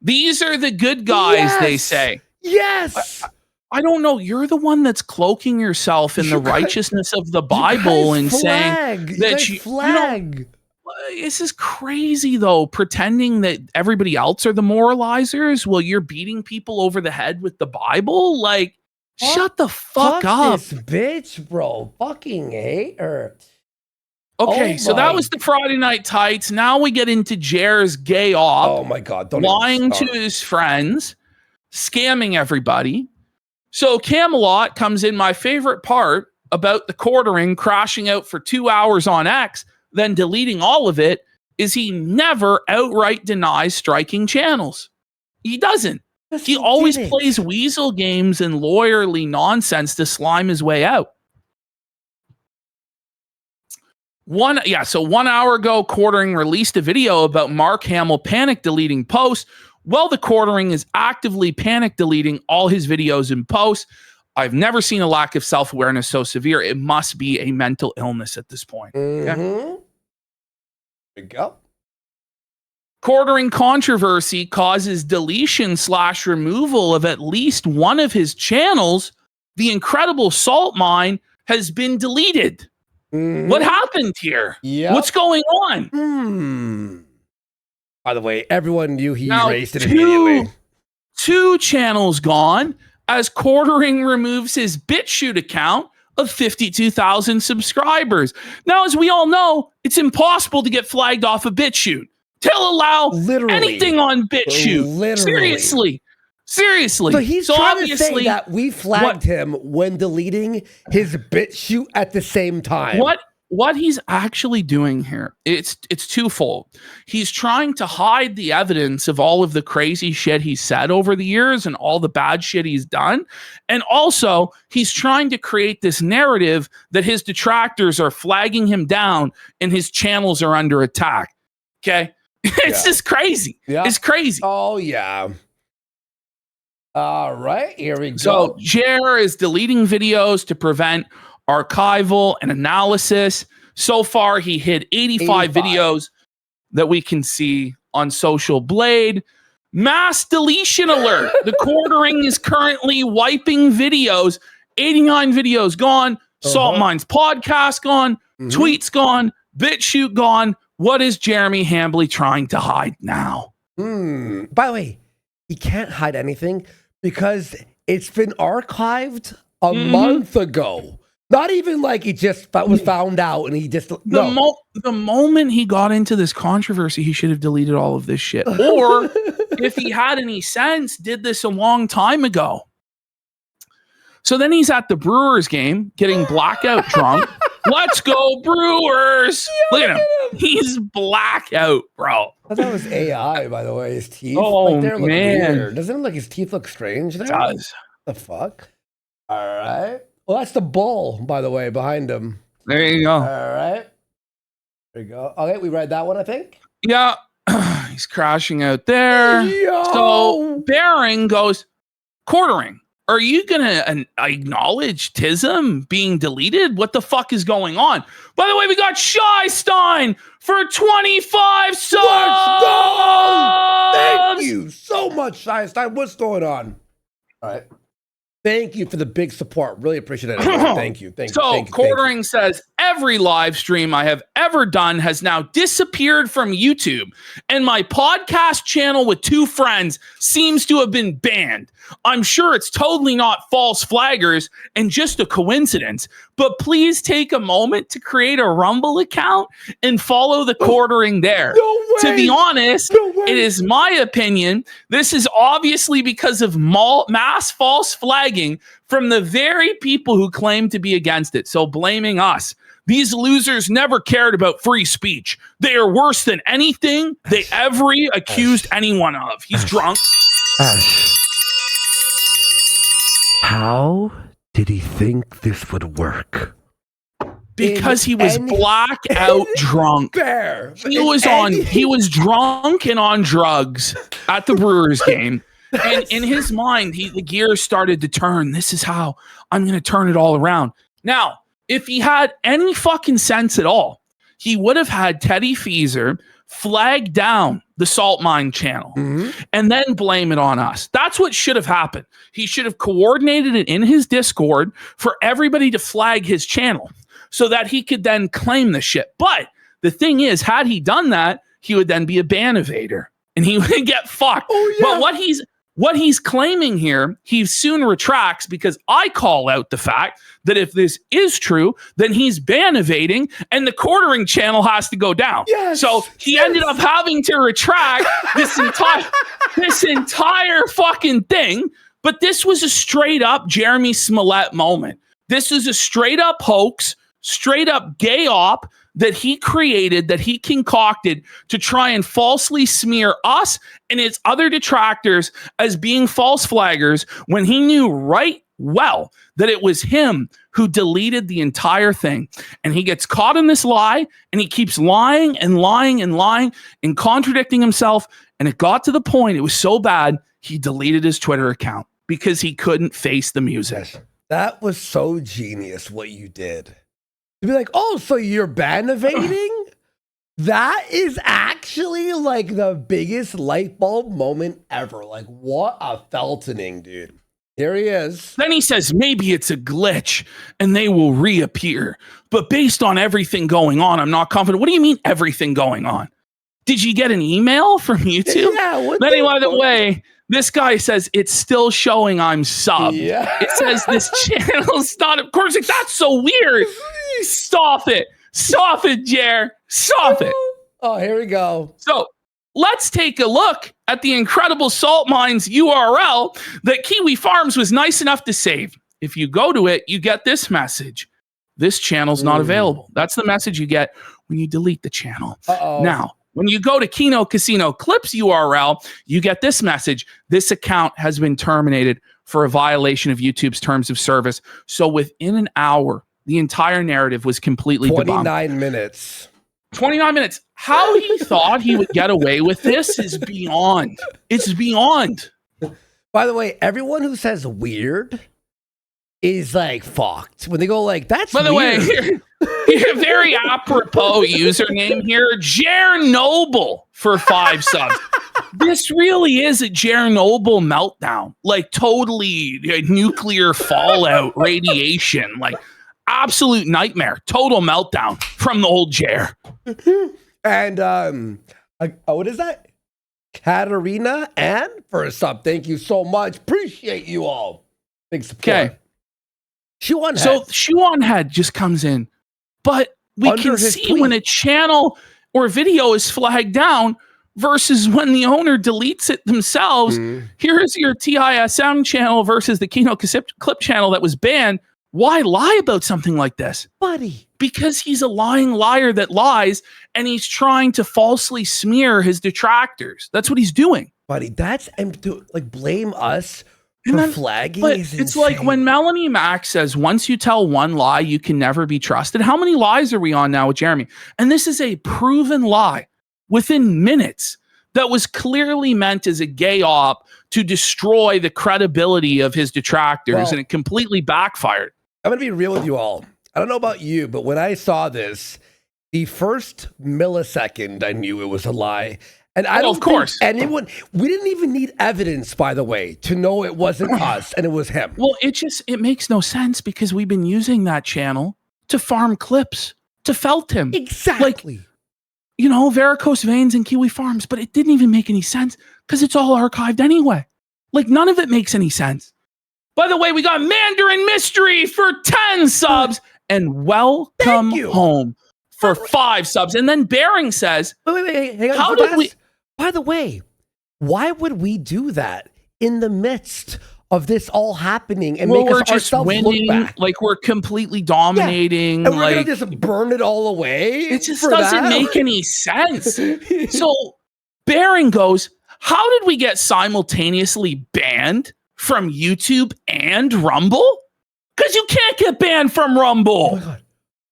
B: These are the good guys, they say.
A: Yes.
B: I don't know. You're the one that's cloaking yourself in the righteousness of the Bible and saying that you flag. This is crazy, though, pretending that everybody else are the moralizers while you're beating people over the head with the Bible. Like, shut the fuck up.
A: This bitch, bro. Fucking hate her.
B: Okay, so that was the Friday Night Tights. Now we get into Jer's gay op.
A: Oh my god,
B: lying to his friends, scamming everybody. So Camelot comes in my favorite part about the quartering crashing out for 2 hours on X, then deleting all of it, is he never outright denies striking channels. He doesn't. He always plays weasel games and lawyerly nonsense to slime his way out. 1 hour ago, Quartering released a video about Mark Hamill panic deleting posts. Well, the Quartering is actively panic deleting all his videos and posts. I've never seen a lack of self-awareness so severe. It must be a mental illness at this point.
A: There we go.
B: Quartering controversy causes deletion/removal of at least one of his channels. The Incredible Salt Mine has been deleted. What happened here? What's going on?
A: By the way, everyone knew he erased it immediately.
B: Two channels gone as Quartering removes his BitChute account of 52,000 subscribers. Now, as we all know, it's impossible to get flagged off of BitChute. They'll allow anything on BitChute. Seriously.
A: So he's trying to say that we flagged him when deleting his BitChute at the same time.
B: What he's actually doing here, it's twofold. He's trying to hide the evidence of all of the crazy shit he's said over the years and all the bad shit he's done. And also, he's trying to create this narrative that his detractors are flagging him down and his channels are under attack. Okay? It's just crazy.
A: Yeah.
B: It's crazy.
A: Oh, yeah. All right, here we go.
B: So Jer is deleting videos to prevent archival and analysis. So far, he hid 85 videos that we can see on Social Blade. Mass deletion alert. The Quartering is currently wiping videos 89 videos gone. Salt Mines podcast gone. Tweets gone. BitChute gone. What is Jeremy Hambly trying to hide now?
A: By the way, he can't hide anything because it's been archived a month ago. Not even like he just was found out and he just...
B: The moment he got into this controversy, he should have deleted all of this shit. Or if he had any sense, did this a long time ago. So then he's at the Brewers game getting blackout drunk. Let's go Brewers. Look at him. He's blackout, bro.
A: I thought that was AI, by the way. His teeth.
B: Oh,
A: like, look
B: man.
A: weird. Doesn't it look like his teeth look strange there?
B: It does.
A: The fuck? All right. Well, that's the bull, by the way, behind him.
B: There you go.
A: All right. There you go. Okay, we read that one, I think.
B: Yeah. He's crashing out there.
A: Yo!
B: So Baring goes, quartering. Are you going to acknowledge Tism being deleted? What the fuck is going on? By the way, we got Shy Stein for 25 subs.
A: Let's go! Thank you so much, Shy Stein. What's going on? All right. Thank you for the big support. Really appreciate it. Thank you. Thank you.
B: So Quartering says, every live stream I have ever done has now disappeared from YouTube, and my podcast channel with 2 friends seems to have been banned. I'm sure it's totally not false flaggers and just a coincidence, but please take a moment to create a Rumble account and follow the Quartering there.
A: No way.
B: To be honest, it is my opinion, this is obviously because of mass false flagging from the very people who claim to be against it. So blaming us. These losers never cared about free speech. They are worse than anything they ever accused anyone of. He's drunk.
A: How did he think this would work?
B: Because he was blackout drunk.
A: Fair.
B: He was drunk and on drugs at the Brewers game. And in his mind, the gears started to turn. This is how I'm going to turn it all around. Now, if he had any fucking sense at all, he would have had Teddy Feezer flag down the Salt Mine channel and then blame it on us. That's what should have happened. He should have coordinated it in his Discord for everybody to flag his channel so that he could then claim the shit. But the thing is, had he done that, he would then be a ban evader and he would get fucked. Oh, yeah. But what he's claiming here, he soon retracts because I call out the fact that if this is true, then he's ban evading and the Quartering channel has to go down.
A: Yes,
B: so he ended up having to retract this entire fucking thing. But this was a straight up Jeremy Smollett moment. This is a straight up hoax, straight up gay op that he created, that he concocted to try and falsely smear us and its other detractors as being false flaggers when he knew right well that it was him who deleted the entire thing. And he gets caught in this lie and he keeps lying and lying and lying and contradicting himself. And it got to the point, it was so bad, he deleted his Twitter account because he couldn't face the music.
A: That was so genius what you did. To be like, oh, so you're ban evading? That is actually like the biggest light bulb moment ever. Like, what a feltoning, dude. Here he is.
B: Then he says, maybe it's a glitch and they will reappear. But based on everything going on, I'm not confident. What do you mean everything going on? Did you get an email from YouTube?
A: Yeah.
B: By the way, this guy says it's still showing I'm subbed.
A: Yeah.
B: It says this channel's not. Of course, like, that's so weird. Stop it. Stop it, Jer. Stop it.
A: Oh, here we go.
B: So let's take a look at the incredible Salt Mines URL that Kiwi Farms was nice enough to save. If you go to it, you get this message. This channel's not available. That's the message you get when you delete the channel. Now, when you go to Kino Casino Clips URL, you get this message. This account has been terminated for a violation of YouTube's terms of service. So within an hour, the entire narrative was completely
A: 29 minutes.
B: 29 minutes. How he thought he would get away with this is beyond. It's beyond.
A: By the way, everyone who says weird is like fucked. When they go like, that's
B: By the
A: weird.
B: way, very apropos username here, Jer Noble for 5 subs. This really is a Chernobyl meltdown, like totally nuclear fallout, radiation, like absolute nightmare, total meltdown from the old Jer.
A: And what is that? Katarina and for a sub. Thank you so much. Appreciate you all. Big support.
B: Okay. So Shuan Head just comes in, but we can see when a channel or video is flagged down versus when the owner deletes it themselves. Here's your TISM channel versus the Kino clip channel that was banned. Why lie about something like this?
A: Buddy.
B: Because he's a lying liar that lies and he's trying to falsely smear his detractors. That's what he's doing.
A: Buddy, that's to like blame us for flagging.
B: But
A: is
B: it's
A: insane.
B: like when Melanie Mack says, once you tell one lie, you can never be trusted. How many lies are we on now with Jeremy? And this is a proven lie within minutes that was clearly meant as a gay op to destroy the credibility of his detractors, and it completely backfired.
A: I'm going to be real with you all. I don't know about you, but when I saw this, the first millisecond, I knew it was a lie. And I don't think anyone, we didn't even need evidence, by the way, to know it wasn't us and it was him.
B: Well, it makes no sense because we've been using that channel to farm clips, to felt him.
A: Exactly.
B: Like, varicose veins and Kiwi farms, but it didn't even make any sense because it's all archived anyway. Like, none of it makes any sense. By the way, we got Mandarin Mystery for 10 subs and welcome home for 5 subs. And then Bering says,
A: wait, hang on.
B: How did we?
A: By the way, why would we do that in the midst of this all happening and make us ourselves
B: winning,
A: look back?
B: Like we're completely dominating.
A: And we're going to just burn it all away?
B: It just doesn't make any sense. So Bering goes, how did we get simultaneously banned from YouTube and Rumble? Because you can't get banned from Rumble.
A: Oh my God.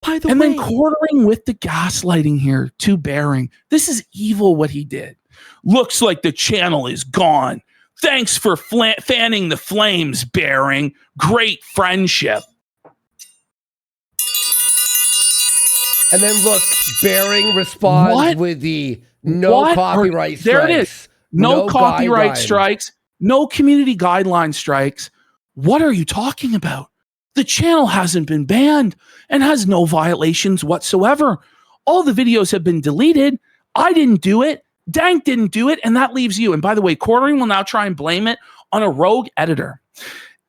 A: By the way.
B: And then quartering with the gaslighting here to Bering. This is evil what he did. Looks like the channel is gone. Thanks for fanning the flames, Bering. Great friendship.
A: And then look, Bering responds with the copyright strikes.
B: There it is. No copyright strikes. No community guideline strikes. What are you talking about? The channel hasn't been banned and has no violations whatsoever. All the videos have been deleted. I didn't do it. Dank didn't do it. And that leaves you. And by the way, Quartering will now try and blame it on a rogue editor.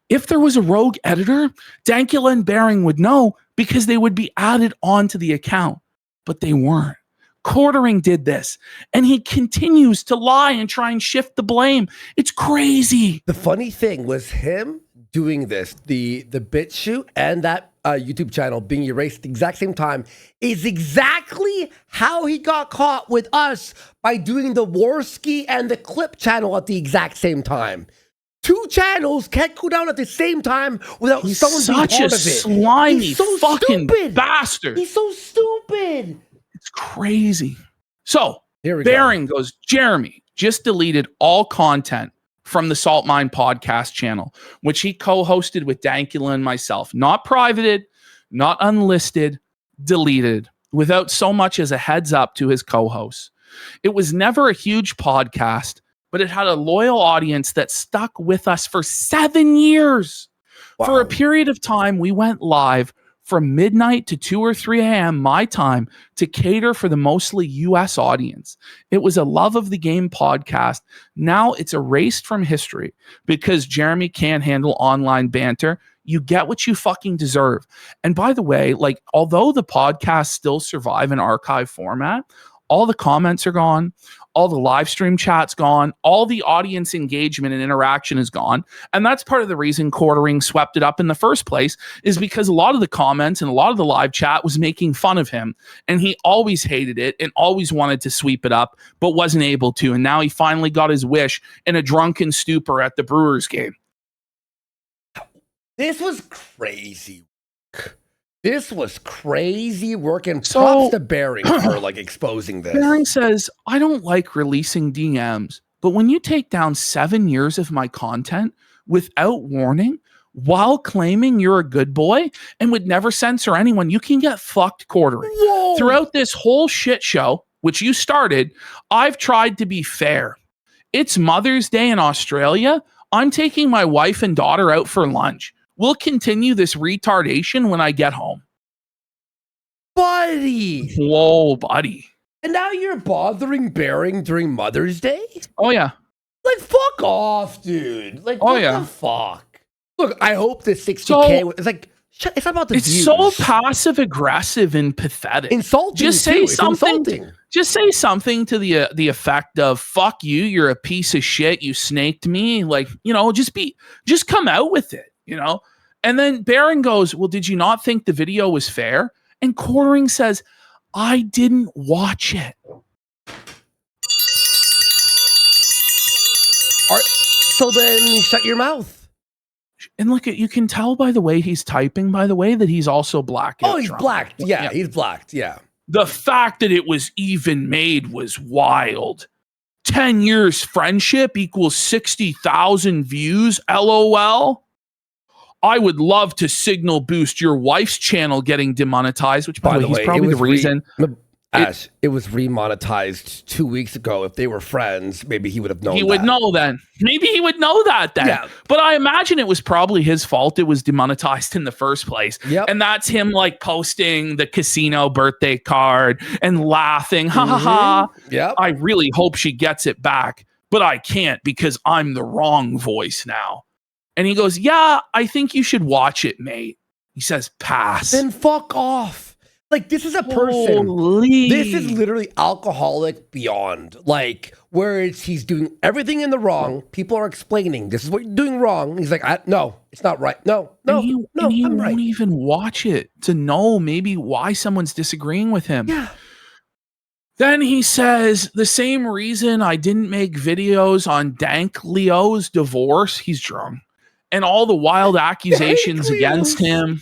B: If there was a rogue editor, Dankula and Bering would know because they would be added onto the account. But they weren't. Quartering did this. And he continues to lie and try and shift the blame. It's crazy.
A: The funny thing was him doing this, the BitChute and that YouTube channel being erased at the exact same time is exactly how he got caught with us by doing the Warski and the Clip channel at the exact same time. 2 channels can't go down at the same time without someone being part of it.
B: Such a slimy fucking bastard.
A: He's so stupid.
B: It's crazy. So Bering goes, Jeremy just deleted all content from the Salt Mine podcast channel, which he co-hosted with Dankula and myself. Not privated, not unlisted, deleted, without so much as a heads up to his co-hosts. It was never a huge podcast, but it had a loyal audience that stuck with us for 7 years. Wow. For a period of time, we went live from midnight to 2 or 3 a.m. my time to cater for the mostly US audience. It was a love of the game podcast. Now it's erased from history because Jeremy can't handle online banter. You get what you fucking deserve. And by the way, like, although the podcasts still survive in archive format, all the comments are gone. All the live stream chat's gone. All the audience engagement and interaction is gone. And that's part of the reason Quartering swept it up in the first place, is because a lot of the comments and a lot of the live chat was making fun of him. And he always hated it and always wanted to sweep it up, but wasn't able to. And now he finally got his wish in a drunken stupor at the Brewers game.
A: This was crazy. This was crazy work, and props to Bering for like exposing this.
B: Bering says, I don't like releasing DMs, but when you take down 7 years of my content without warning, while claiming you're a good boy and would never censor anyone, you can get fucked, Quartering. Throughout this whole shit show, which you started, I've tried to be fair. It's Mother's Day in Australia. I'm taking my wife and daughter out for lunch. We'll continue this retardation when I get home.
A: Buddy.
B: Whoa, buddy.
A: And now you're bothering Bering during Mother's Day?
B: Oh, yeah.
A: Like, fuck off, dude. Like,
B: Oh,
A: what
B: yeah.
A: the fuck? Look, I hope the 60K, it's like, it's not about the
B: It's
A: views.
B: so passive aggressive and pathetic.
A: Insulting.
B: Just
A: too.
B: say
A: It's
B: something.
A: insulting.
B: Just say something to the effect of "fuck you, you're a piece of shit, you snaked me." Like, you know, just come out with it, you know. And then Barron goes, "Well, did you not think the video was fair?" And Quartering says, "I didn't watch it."
A: So then shut your mouth.
B: And look at, you can tell by the way he's typing, by the way, that he's also black.
A: Oh, he's blacked. Yeah, he's blacked. Yeah.
B: The fact that it was even made was wild. 10 years friendship equals 60,000 views. LOL. I would love to signal boost your wife's channel getting demonetized, which by the way, he's probably the reason.
A: Ash, it was remonetized 2 weeks ago. If they were friends, maybe he would have known.
B: He would know then. Maybe he would know that then.
A: Yeah.
B: But I imagine it was probably his fault it was demonetized in the first place.
A: Yep.
B: And that's him like posting the casino birthday card and laughing. Ha ha ha.
A: Yep.
B: I really hope she gets it back, but I can't because I'm the wrong voice now. And he goes, "Yeah, I think you should watch it, mate." He says, "Pass."
A: Then fuck off. Like, this is a person.
B: Holy.
A: This is literally alcoholic beyond. Like, where he's doing everything in the wrong. People are explaining, this is what you're doing wrong. He's like, no, it's not right. No,
B: and he
A: I'm right.
B: won't even watch it to know maybe why someone's disagreeing with him.
A: Yeah.
B: Then he says, the same reason I didn't make videos on Dank Leo's divorce, he's drunk, and all the wild accusations against him.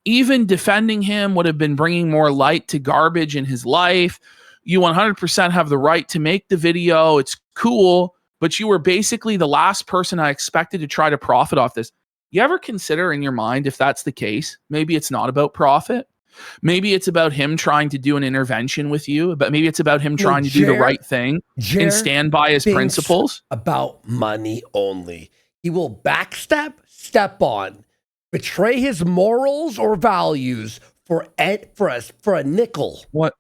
B: Even defending him would have been bringing more light to garbage in his life. You 100% have the right to make the video. It's cool, but you were basically the last person I expected to try to profit off this. You ever consider in your mind, if that's the case, maybe it's not about profit? Maybe it's about him trying to do an intervention with you, but maybe it's about him trying to do the right thing and stand by his principles.
A: About money only. He will backstep, step on, betray his morals or values for a nickel.
B: What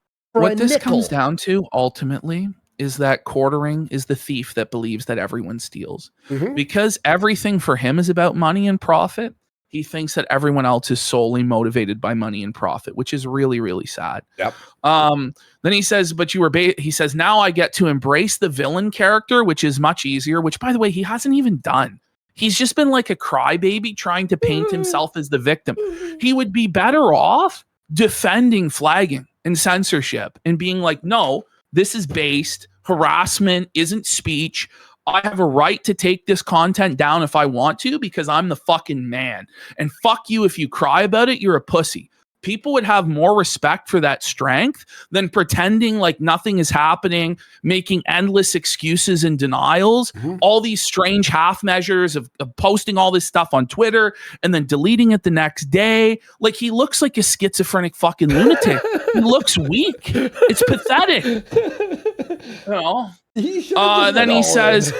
B: this comes down to ultimately is that Quartering is the thief that believes that everyone steals. Because everything for him is about money and profit, he thinks that everyone else is solely motivated by money and profit, which is really, really sad.
A: Yep.
B: Then he says, but you were, he says, now I get to embrace the villain character, which is much easier, which by the way, he hasn't even done. He's just been like a crybaby trying to paint himself as the victim. He would be better off defending flagging and censorship and being like, no, this is based. Harassment isn't speech. I have a right to take this content down if I want to because I'm the fucking man. And fuck you if you cry about it, you're a pussy. People would have more respect for that strength than pretending like nothing is happening, making endless excuses and denials, all these strange half measures of posting all this stuff on Twitter and then deleting it the next day. Like he looks like a schizophrenic fucking lunatic. He looks weak. It's pathetic. You know? Then he says,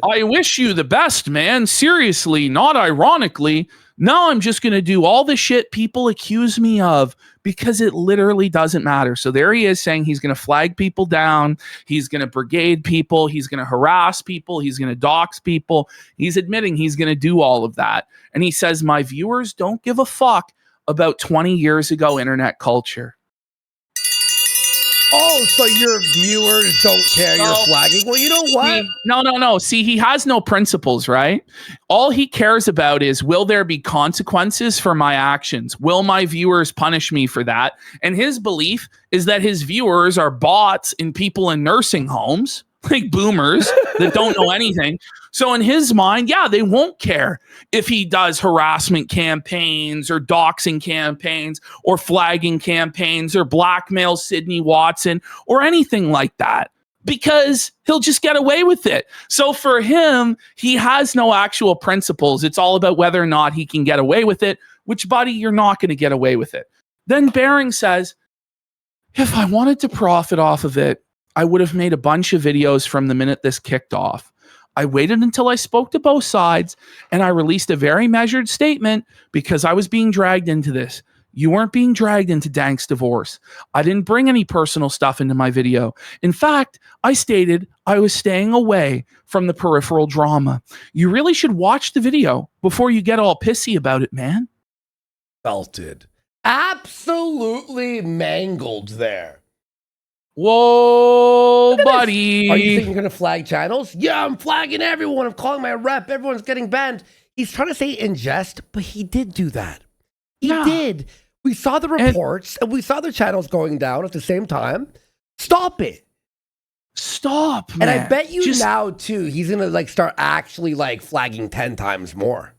B: I wish you the best, man. Seriously, not ironically. Now I'm just going to do all the shit people accuse me of because it literally doesn't matter. So there he is saying he's going to flag people down. He's going to brigade people. He's going to harass people. He's going to dox people. He's admitting he's going to do all of that. And he says, my viewers don't give a fuck about 20 years ago internet culture.
A: Oh, so your viewers don't care you're flagging? Well, you know what?
B: No. See, he has no principles, right? All he cares about is, will there be consequences for my actions? Will my viewers punish me for that? And his belief is that his viewers are bots and people in nursing homes, like boomers that don't know anything. So in his mind, yeah, they won't care if he does harassment campaigns or doxing campaigns or flagging campaigns or blackmail Sydney Watson or anything like that, because he'll just get away with it. So for him, he has no actual principles. It's all about whether or not he can get away with it, which, buddy, you're not going to get away with it. Then Bering says, if I wanted to profit off of it, I would have made a bunch of videos from the minute this kicked off. I waited until I spoke to both sides, and I released a very measured statement because I was being dragged into this. You weren't being dragged into Dank's divorce. I didn't bring any personal stuff into my video. In fact, I stated I was staying away from the peripheral drama. You really should watch the video before you get all pissy about it, man.
A: Belted. Absolutely mangled there.
B: Whoa, buddy.
A: Are you thinking you're going to flag channels? Yeah, I'm flagging everyone. I'm calling my rep. Everyone's getting banned. He's trying to say in jest, but he did do that. He did. We saw the reports and we saw the channels going down at the same time. Stop it.
B: Stop, man.
A: And I bet you now, too, he's going to like start actually like flagging 10 times more.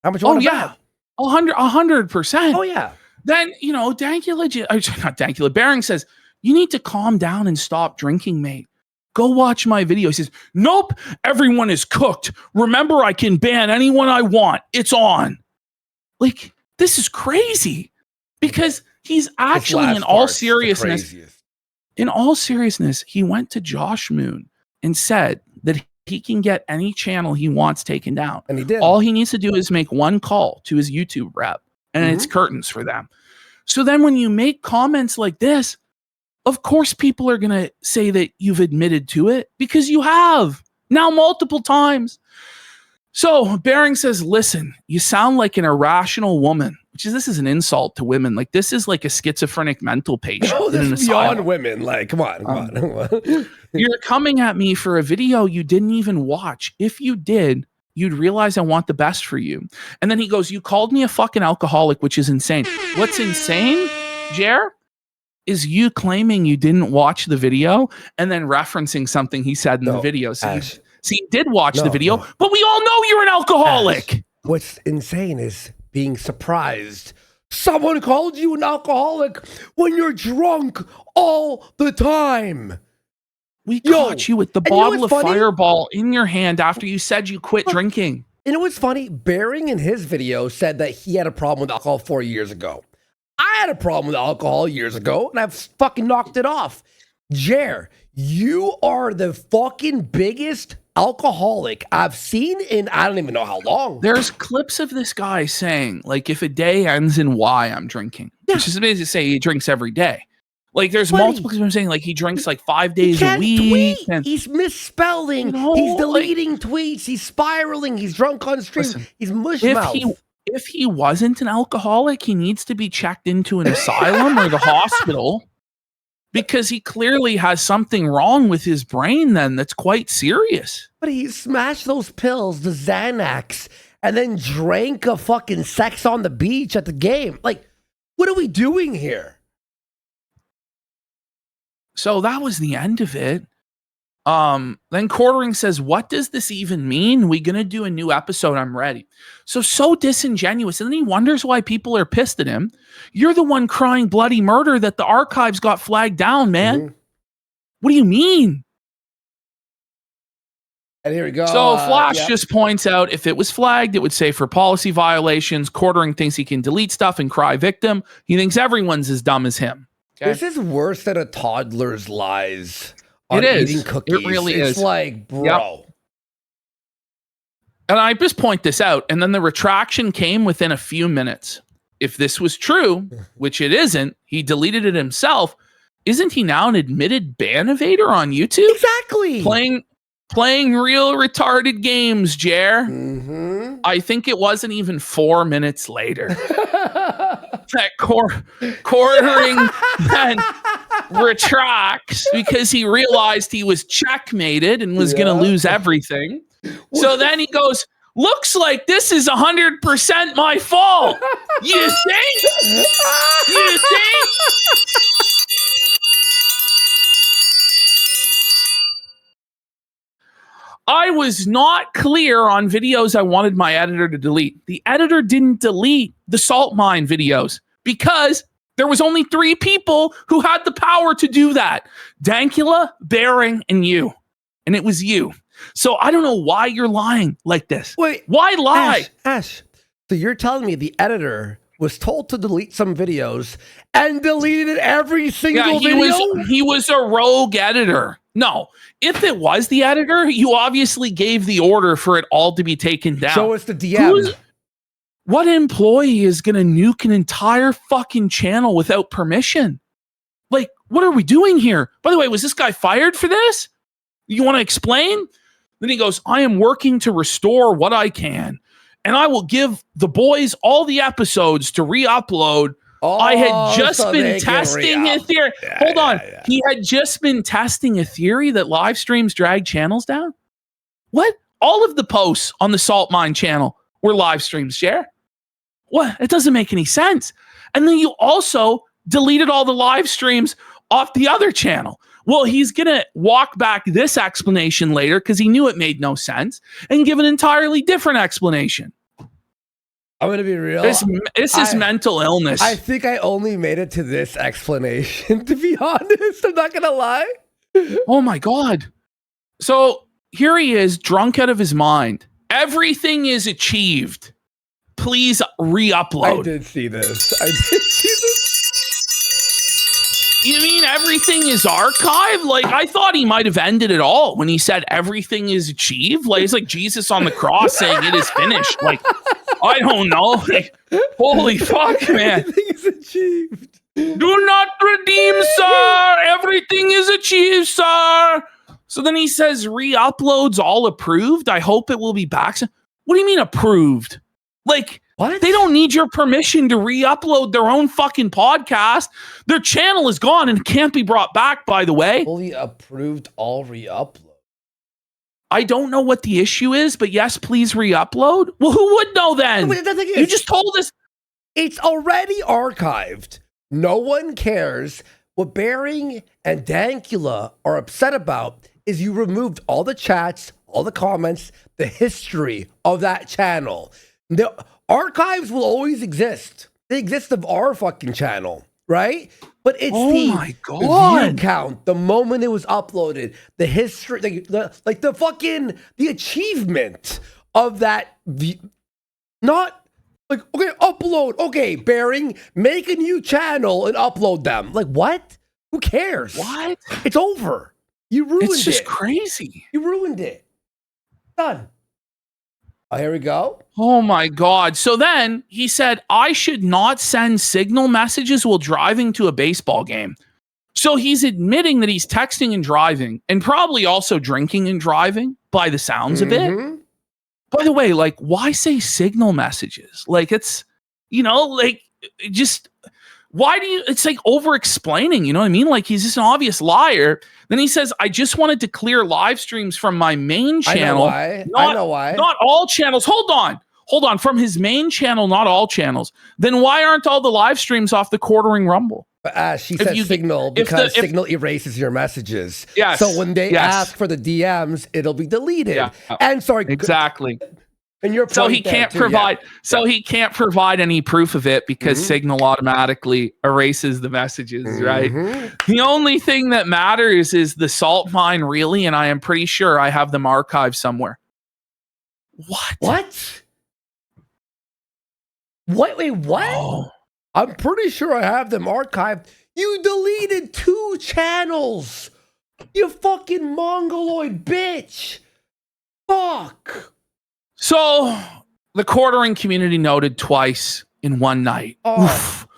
A: How much you want to bet?
B: 100%.
A: Oh, yeah.
B: Then, you know, Bering says, you need to calm down and stop drinking, mate. Go watch my video. He says, nope, everyone is cooked. Remember, I can ban anyone I want. It's on. Like, this is crazy. Because he's actually, in all seriousness, he went to Josh Moon and said that he can get any channel he wants taken down.
A: And he did.
B: All he needs to do is make one call to his YouTube rep, and it's curtains for them. So then when you make comments like this, of course people are going to say that you've admitted to it because you have now multiple times. So Bering says, listen, you sound like an irrational woman, this is an insult to women. Like, this is like a schizophrenic mental patient.
A: No, this is beyond women. Like, come on.
B: You're coming at me for a video you didn't even watch. If you did, you'd realize I want the best for you. And then he goes, you called me a fucking alcoholic, which is insane. What's insane, Jer, is you claiming you didn't watch the video and then referencing something he said in the video. So you did watch the video, but we all know you're an alcoholic.
A: Ash, what's insane is being surprised. Someone called you an alcoholic when you're drunk all the time.
B: We caught you with the bottle of Fireball in your hand after you said you quit drinking.
A: You know what's funny? Bering in his video said that he had a problem with alcohol 4 years ago. I had a problem with alcohol years ago, and I've fucking knocked it off. Jer, you are the fucking biggest alcoholic I've seen in I don't even know how long.
B: There's clips of this guy saying, like, if a day ends in Y, I'm drinking. Which is basically to say he drinks every day. Like, there's multiple clips of him saying, like, he drinks like 5 days a week. And,
A: he's misspelling. He's deleting tweets. He's spiraling. He's drunk on stream. Listen, he's mush mouth.
B: If he wasn't an alcoholic, he needs to be checked into an asylum or the hospital. Because he clearly has something wrong with his brain then that's quite serious.
A: But he smashed those pills, the Xanax, and then drank a fucking sex on the beach at the game. Like, what are we doing here?
B: So that was the end of it. Then Quartering says, what does this even mean? We gonna do a new episode? I'm ready. So disingenuous. And then he wonders why people are pissed at him. You're the one crying bloody murder that the archives got flagged down, man. What do you mean?
A: And here we go.
B: So Flash just points out if it was flagged, it would say for policy violations. Quartering thinks he can delete stuff and cry victim. He thinks everyone's as dumb as him. Okay?
A: This is worse than a toddler's lies.
B: It is.
A: Eating cookies.
B: It really
A: is.
B: It's
A: like, bro.
B: Yep. And I just point this out, and then the retraction came within a few minutes. If this was true, which it isn't, he deleted it himself. Isn't he now an admitted ban evader on YouTube?
A: Exactly.
B: Playing real retarded games, Jer. I think it wasn't even 4 minutes later. That Quartering then retracts because he realized he was checkmated and was going to lose everything. So then he goes, looks like this is 100% my fault. You think? You think? I was not clear on videos I wanted my editor to delete. The editor didn't delete the salt mine videos because there was only 3 people who had the power to do that. Dankula, Bering, and you. And it was you. So I don't know why you're lying like this.
A: Wait.
B: Why lie?
A: Ash, so you're telling me the editor was told to delete some videos and deleted every single video.
B: He was a rogue editor. No, if it was the editor, you obviously gave the order for it all to be taken down.
A: So it's the DM.
B: What employee is going to nuke an entire fucking channel without permission? Like, what are we doing here? By the way, was this guy fired for this? You want to explain? Then he goes, I am working to restore what I can, and I will give the boys all the episodes to re-upload. I had just been testing a theory. Hold on. He had just been testing a theory that live streams drag channels down? What? All of the posts on the Salt Mine channel were live streams, Jer. What? It doesn't make any sense. And then you also deleted all the live streams off the other channel. Well, he's going to walk back this explanation later because he knew it made no sense and give an entirely different explanation.
A: I'm going to be real.
B: This is mental illness.
A: I think I only made it to this explanation, to be honest. I'm not going to lie.
B: Oh, my God. So here he is, drunk out of his mind. Everything is achieved. Please re-upload.
A: I did see this.
B: You mean everything is archived? Like, I thought he might have ended it all when he said everything is achieved. Like, it's like Jesus on the cross saying it is finished. Like, I don't know. Like, holy fuck, man.
A: Everything is achieved.
B: Do not redeem, sir. Everything is achieved, sir. So then he says re-uploads all approved. I hope it will be back. What do you mean approved? Like, what? They don't need your permission to re-upload their own fucking podcast. Their channel is gone and can't be brought back, by the way.
A: Fully approved all re-upload.
B: I don't know what the issue is, but yes, please re-upload. Well, who would know then?
A: No, the thing is,
B: you just told us.
A: It's already archived. No one cares. What Bering and Dankula are upset about is you removed all the chats, all the comments, the history of that channel. The archives will always exist. They exist of our fucking channel, right? But it's the view count, the moment it was uploaded, the history, the achievement of that. Not like, okay, upload. Okay, Bering, make a new channel and upload them. Like, what? Who cares?
B: What?
A: It's over. You ruined it.
B: It's just crazy.
A: You ruined it. Done. Oh, here we go.
B: Oh my God. So then he said, I should not send signal messages while driving to a baseball game. So he's admitting that he's texting and driving and probably also drinking and driving by the sounds of it. By the way, like, why say signal messages? Like, it's, just, why do you, it's like over explaining, you know what I mean? Like, he's just an obvious liar. Then he says, I just wanted to clear live streams from my main channel.
A: I know why.
B: Not all channels. Hold on. From his main channel, not all channels. Then why aren't all the live streams off the quartering Rumble?
A: She said Signal because Signal erases your messages.
B: Yes.
A: So when they ask for the DMs, it'll be deleted. Yeah. And sorry.
B: Exactly.
A: And your
B: so he can't provide. Yeah. So he can't provide any proof of it because Signal automatically erases the messages, right? The only thing that matters is the salt mine, really, and I am pretty sure I have them archived somewhere.
A: What? Wait, what? Oh. I'm pretty sure I have them archived. You deleted 2 channels. You fucking mongoloid bitch. Fuck.
B: So the quartering community noted twice in one night. Oof.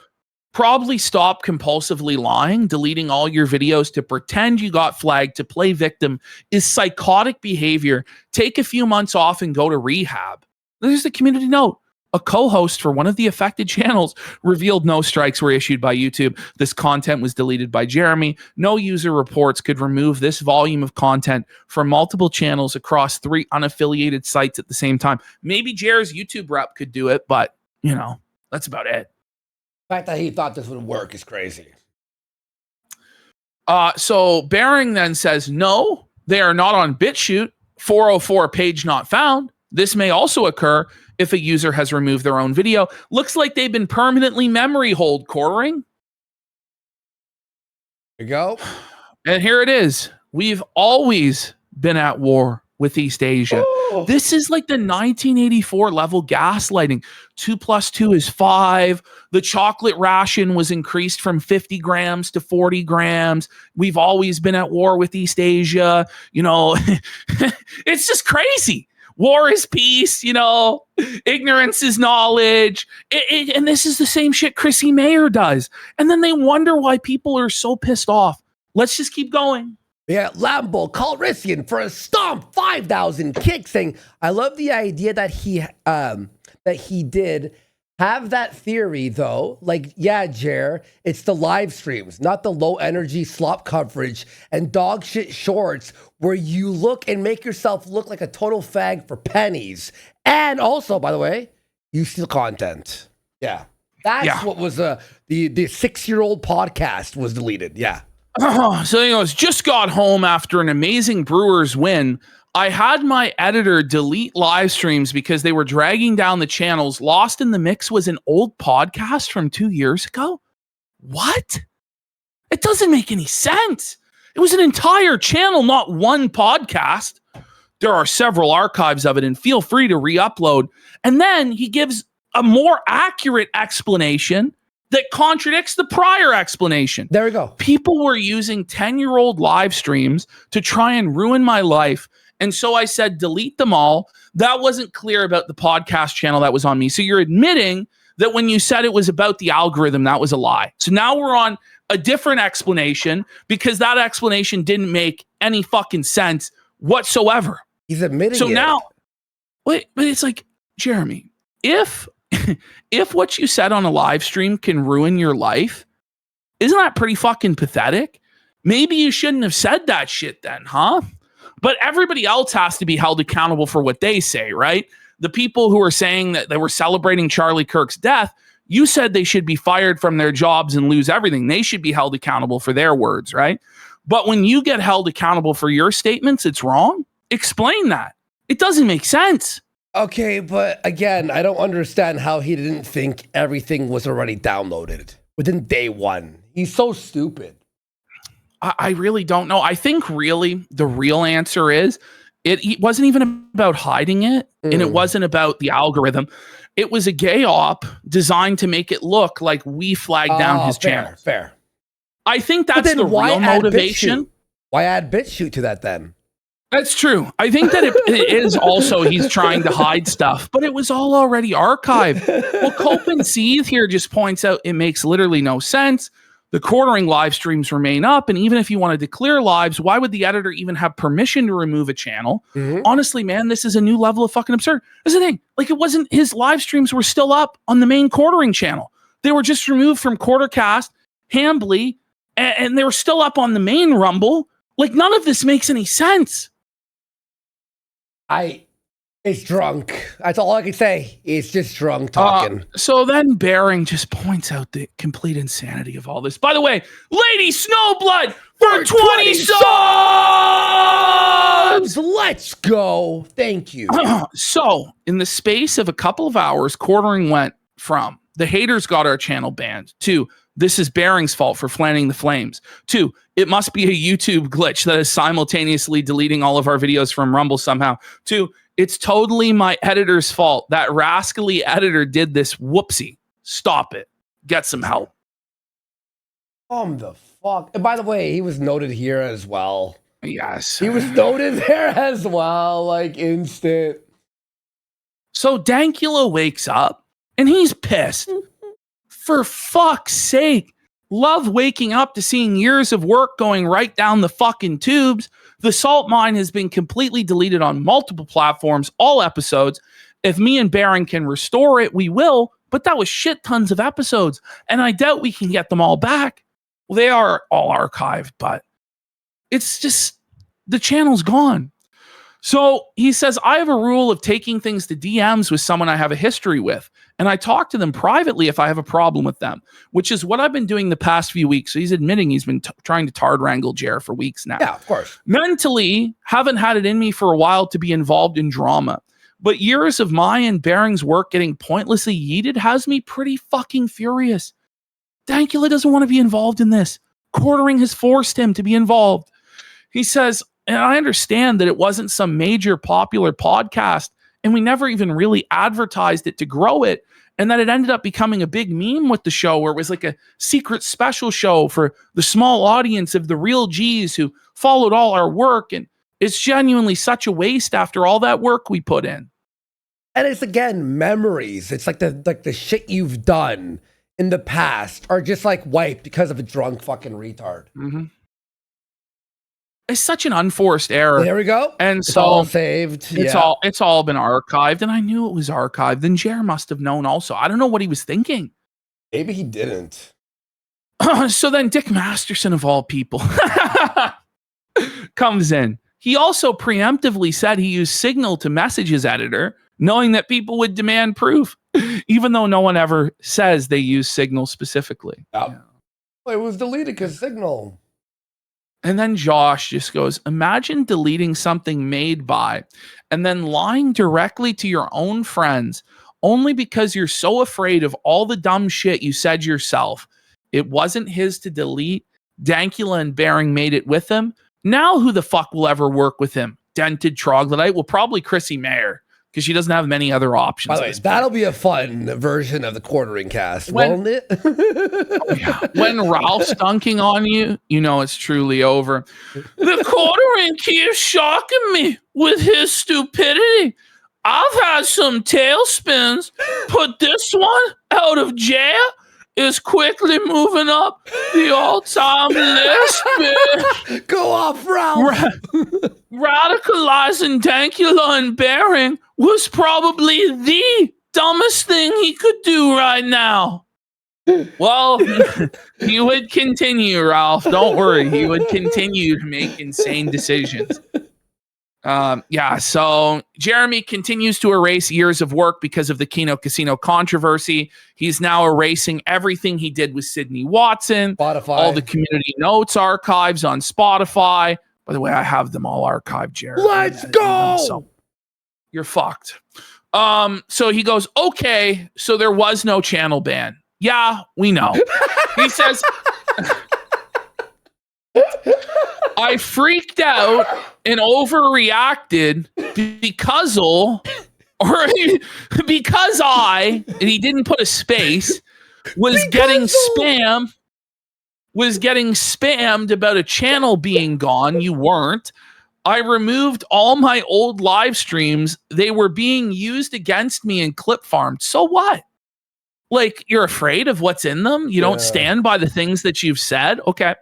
B: Probably stop compulsively lying. Deleting all your videos to pretend you got flagged to play victim is psychotic behavior. Take a few months off and go to rehab. There's the community note. A co-host for one of the affected channels revealed no strikes were issued by YouTube. This content was deleted by Jeremy. No user reports could remove this volume of content from multiple channels across 3 unaffiliated sites at the same time. Maybe Jer's YouTube rep could do it, but, that's about it.
A: The fact that he thought this would work is crazy.
B: So Bering then says, no, they are not on BitChute. 404 page not found. This may also occur if a user has removed their own video. Looks like they've been permanently memory hold quartering.
A: There you go.
B: And here it is. We've always been at war with East Asia.
A: Oh.
B: This is like the 1984 level gaslighting. 2 + 2 is 5. The chocolate ration was increased from 50 grams to 40 grams. We've always been at war with East Asia. You know, it's just crazy. War is peace, you know, ignorance is knowledge. And this is the same shit Chrissy Mayer does. And then they wonder why people are so pissed off. Let's just keep going.
A: Yeah, Lambo Calrissian for a stomp 5,000 kick, saying, I love the idea that he did have that theory, though. Like, yeah, Jer, it's the live streams, not the low energy slop coverage and dog shit shorts where you look and make yourself look like a total fag for pennies. And also, by the way, you steal content. Yeah. That's what was the 6-year-old podcast was deleted. Yeah.
B: So he goes, just got home after an amazing Brewers win. I had my editor delete live streams because they were dragging down the channels. Lost in the Mix was an old podcast from 2 years ago. What? It doesn't make any sense. It was an entire channel, not one podcast. There are several archives of it, and feel free to re-upload. And then he gives a more accurate explanation that contradicts the prior explanation.
A: There we go.
B: People were using 10-year-old live streams to try and ruin my life. And so I said, delete them all. That wasn't clear about the podcast channel that was on me. So you're admitting that when you said it was about the algorithm, that was a lie. So now we're on a different explanation because that explanation didn't make any fucking sense whatsoever.
A: He's admitting
B: so
A: it.
B: Now, wait, but it's like, Jeremy, if what you said on a live stream can ruin your life, isn't that pretty fucking pathetic? Maybe you shouldn't have said that shit then, huh? But everybody else has to be held accountable for what they say, right? The people who are saying that they were celebrating Charlie Kirk's death, you said they should be fired from their jobs and lose everything. They should be held accountable for their words, right? But when you get held accountable for your statements, it's wrong. Explain that. It doesn't make sense.
A: Okay, but again, I don't understand how he didn't think everything was already downloaded within day one. He's so stupid.
B: I really don't know. I think really the real answer is it wasn't even about hiding it, and it wasn't about the algorithm. It was a gay op designed to make it look like we flagged down his channel.
A: Fair.
B: I think that's the real motivation.
A: Why add BitChute to that then?
B: That's true. I think that it is also he's trying to hide stuff, but it was all already archived. Well, Cope and Seethe here just points out it makes literally no sense. The quartering live streams remain up, and even if you wanted to clear lives, why would the editor even have permission to remove a channel? Honestly, man, this is a new level of fucking absurd. That's the thing. Like, it wasn't his live streams were still up on the main quartering channel. They were just removed from Quartercast, Hambly, and they were still up on the main Rumble. Like, none of this makes any sense.
A: It's drunk. That's all I can say. It's just drunk talking.
B: So then Bering just points out the complete insanity of all this. By the way, Lady Snowblood for 20 subs!
A: Let's go. Thank you.
B: So in the space of a couple of hours, quartering went from the haters got our channel banned to this is Bering's fault for fanning the flames to it must be a YouTube glitch that is simultaneously deleting all of our videos from Rumble somehow to it's totally my editor's fault. That rascally editor did this. Whoopsie. Stop it. Get some help.
A: The fuck? And by the way, he was noted here as well.
B: Yes.
A: He was noted there as well. Like instant.
B: So Dankula wakes up and he's pissed. For fuck's sake. Love waking up to seeing years of work going right down the fucking tubes. The salt mine has been completely deleted on multiple platforms, all episodes. If me and Bering can restore it, we will. But that was shit tons of episodes. And I doubt we can get them all back. Well, they are all archived, but it's just the channel's gone. So he says, I have a rule of taking things to DMs with someone I have a history with. And I talk to them privately if I have a problem with them, which is what I've been doing the past few weeks. So he's admitting he's been trying to tard wrangle Jer for weeks now.
A: Yeah, of course.
B: Mentally, haven't had it in me for a while to be involved in drama. But years of my and Bering's work getting pointlessly yeeted has me pretty fucking furious. Dankula doesn't want to be involved in this. Quartering has forced him to be involved. He says, and I understand that it wasn't some major popular podcast, and we never even really advertised it to grow it. And then it ended up becoming a big meme with the show, where it was like a secret special show for the small audience of the real G's who followed all our work. And it's genuinely such a waste after all that work we put in.
A: And it's, again, memories. It's like the shit you've done in the past are just like wiped because of a drunk fucking retard.
B: Mm-hmm. It's such an unforced error.
A: There we go.
B: And
A: it's
B: so
A: all saved.
B: It's all been archived, and I knew it was archived. Then Jer must have known also. I don't know what he was thinking.
A: Maybe he didn't.
B: So then Dick Masterson, of all people, comes in. He also preemptively said he used Signal to message his editor, knowing that people would demand proof, even though no one ever says they use Signal specifically.
A: Yeah. Well, it was deleted because Signal.
B: And then Josh just goes, imagine deleting something made by and then lying directly to your own friends only because you're so afraid of all the dumb shit you said yourself. It wasn't his to delete. Dankula and Bering made it with him. Now who the fuck will ever work with him? Dented troglodyte? Well, probably Chrissy Mayer, because she doesn't have many other options.
A: By the way, that'll be a fun version of the quartering cast, won't it?
B: When Ralph's dunking on you, you know it's truly over. The quartering keeps shocking me with his stupidity. I've had some tailspins, but this one out of jail is quickly moving up the all-time list, bitch.
A: Go off, Ralph.
B: Radicalizing Dankula and Bering was probably the dumbest thing he could do right now. Well, he would continue, Ralph. Don't worry. He would continue to make insane decisions. So Jeremy continues to erase years of work because of the Kino Casino controversy. He's now erasing everything he did with Sydney Watson,
A: Spotify,
B: all the community notes archives on Spotify. By the way, I have them all archived, Jeremy.
A: Let's go.
B: So you're fucked. So he goes, okay, so there was no channel ban. Yeah, we know. He says, I freaked out and overreacted because I, and he didn't put a space, was getting spammed about a channel being gone. You weren't. I removed all my old live streams. They were being used against me and clip farmed. So what? Like, you're afraid of what's in them? You don't stand by the things that you've said? Okay.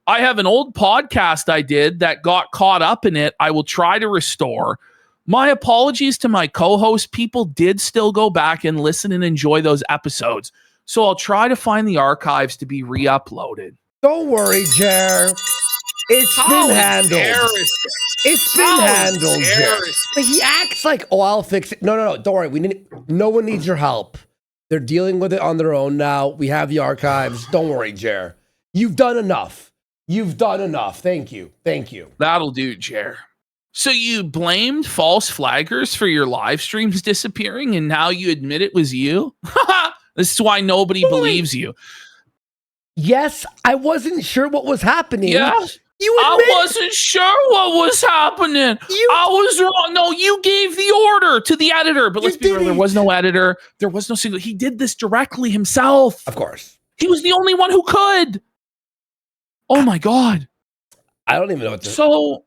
B: I have an old podcast I did that got caught up in it. I will try to restore. My apologies to my co-host. People did still go back and listen and enjoy those episodes. So I'll try to find the archives to be re-uploaded.
A: Don't worry, Jer. It's been handled. It's been handled, Jer. But he acts like, oh, I'll fix it. No. Don't worry. No one needs your help. They're dealing with it on their own now. We have the archives. Don't worry, Jer. You've done enough. Thank you.
B: That'll do, Jer. So you blamed false flaggers for your live streams disappearing, and now you admit it was you? This is why nobody believes you.
A: Yes, I wasn't sure what was happening.
B: Yeah, I wasn't sure what was happening. I was wrong. No, you gave the order to the editor, but let's be real, there was no editor. There was no signal. He did this directly himself.
A: Of course.
B: He was the only one who could. Oh my God.
A: I don't even know what to...
B: So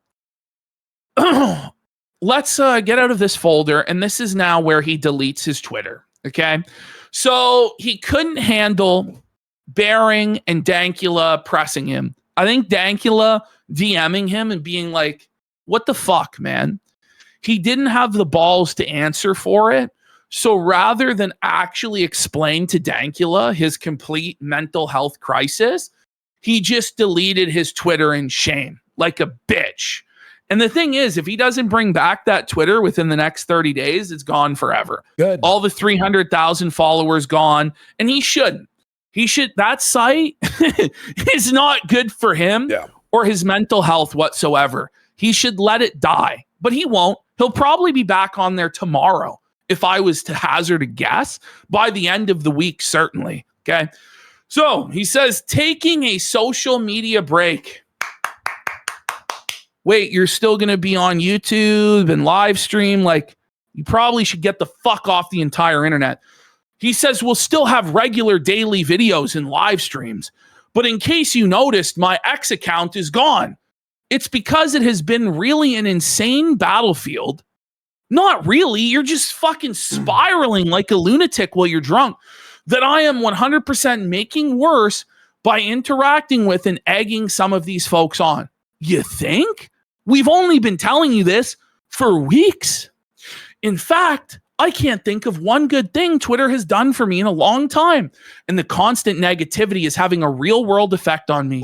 B: let's get out of this folder. And this is now where he deletes his Twitter. Okay. So he couldn't handle Bering and Dankula pressing him. I think Dankula DMing him and being like, what the fuck, man? He didn't have the balls to answer for it. So rather than actually explain to Dankula his complete mental health crisis, he just deleted his Twitter in shame, like a bitch. And the thing is, if he doesn't bring back that Twitter within the next 30 days, it's gone forever.
A: Good.
B: All the 300,000 followers gone. And he shouldn't. That site is not good for him or his mental health whatsoever. He should let it die. But he won't. He'll probably be back on there tomorrow, if I was to hazard a guess, by the end of the week, certainly. Okay. So he says, taking a social media break. wait, you're still going to be on YouTube and live stream? Like, you probably should get the fuck off the entire internet. He says, we'll still have regular daily videos and live streams. But in case you noticed, my X account is gone. It's because it has been really an insane battlefield. Not really. You're just fucking spiraling like a lunatic while you're drunk. That I am 100% making worse by interacting with and egging some of these folks on. You think? We've only been telling you this for weeks. In fact, I can't think of one good thing Twitter has done for me in a long time. And the constant negativity is having a real world effect on me.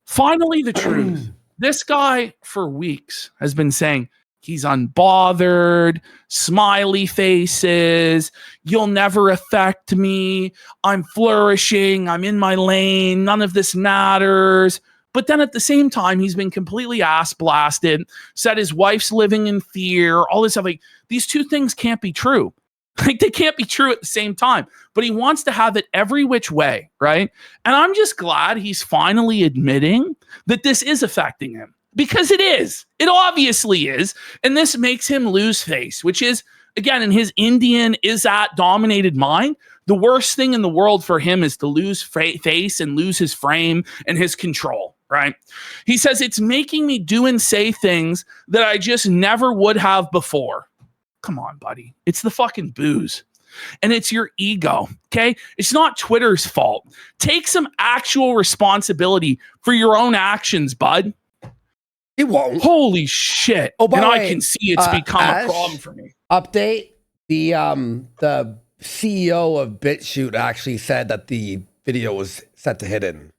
B: Finally, the truth. This guy for weeks has been saying he's unbothered, smiley faces, you'll never affect me, I'm flourishing, I'm in my lane, none of this matters. But then at the same time, he's been completely ass blasted, said his wife's living in fear, all this stuff. Like, these two things can't be true. Like, they can't be true at the same time. But he wants to have it every which way, right? And I'm just glad he's finally admitting that this is affecting him. Because it is. It obviously is. And this makes him lose face, which is, again, in his Indian, dominated mind, the worst thing in the world for him is to lose face and lose his frame and his control, right? He says, it's making me do and say things that I just never would have before. Come on, buddy. It's the fucking booze. And it's your ego, okay? It's not Twitter's fault. Take some actual responsibility for your own actions, bud.
A: It won't.
B: Holy shit.
A: Oh, by
B: and
A: the
B: I
A: way,
B: can see it's become a problem for me.
A: Update. The CEO of BitChute actually said that the video was set to hidden.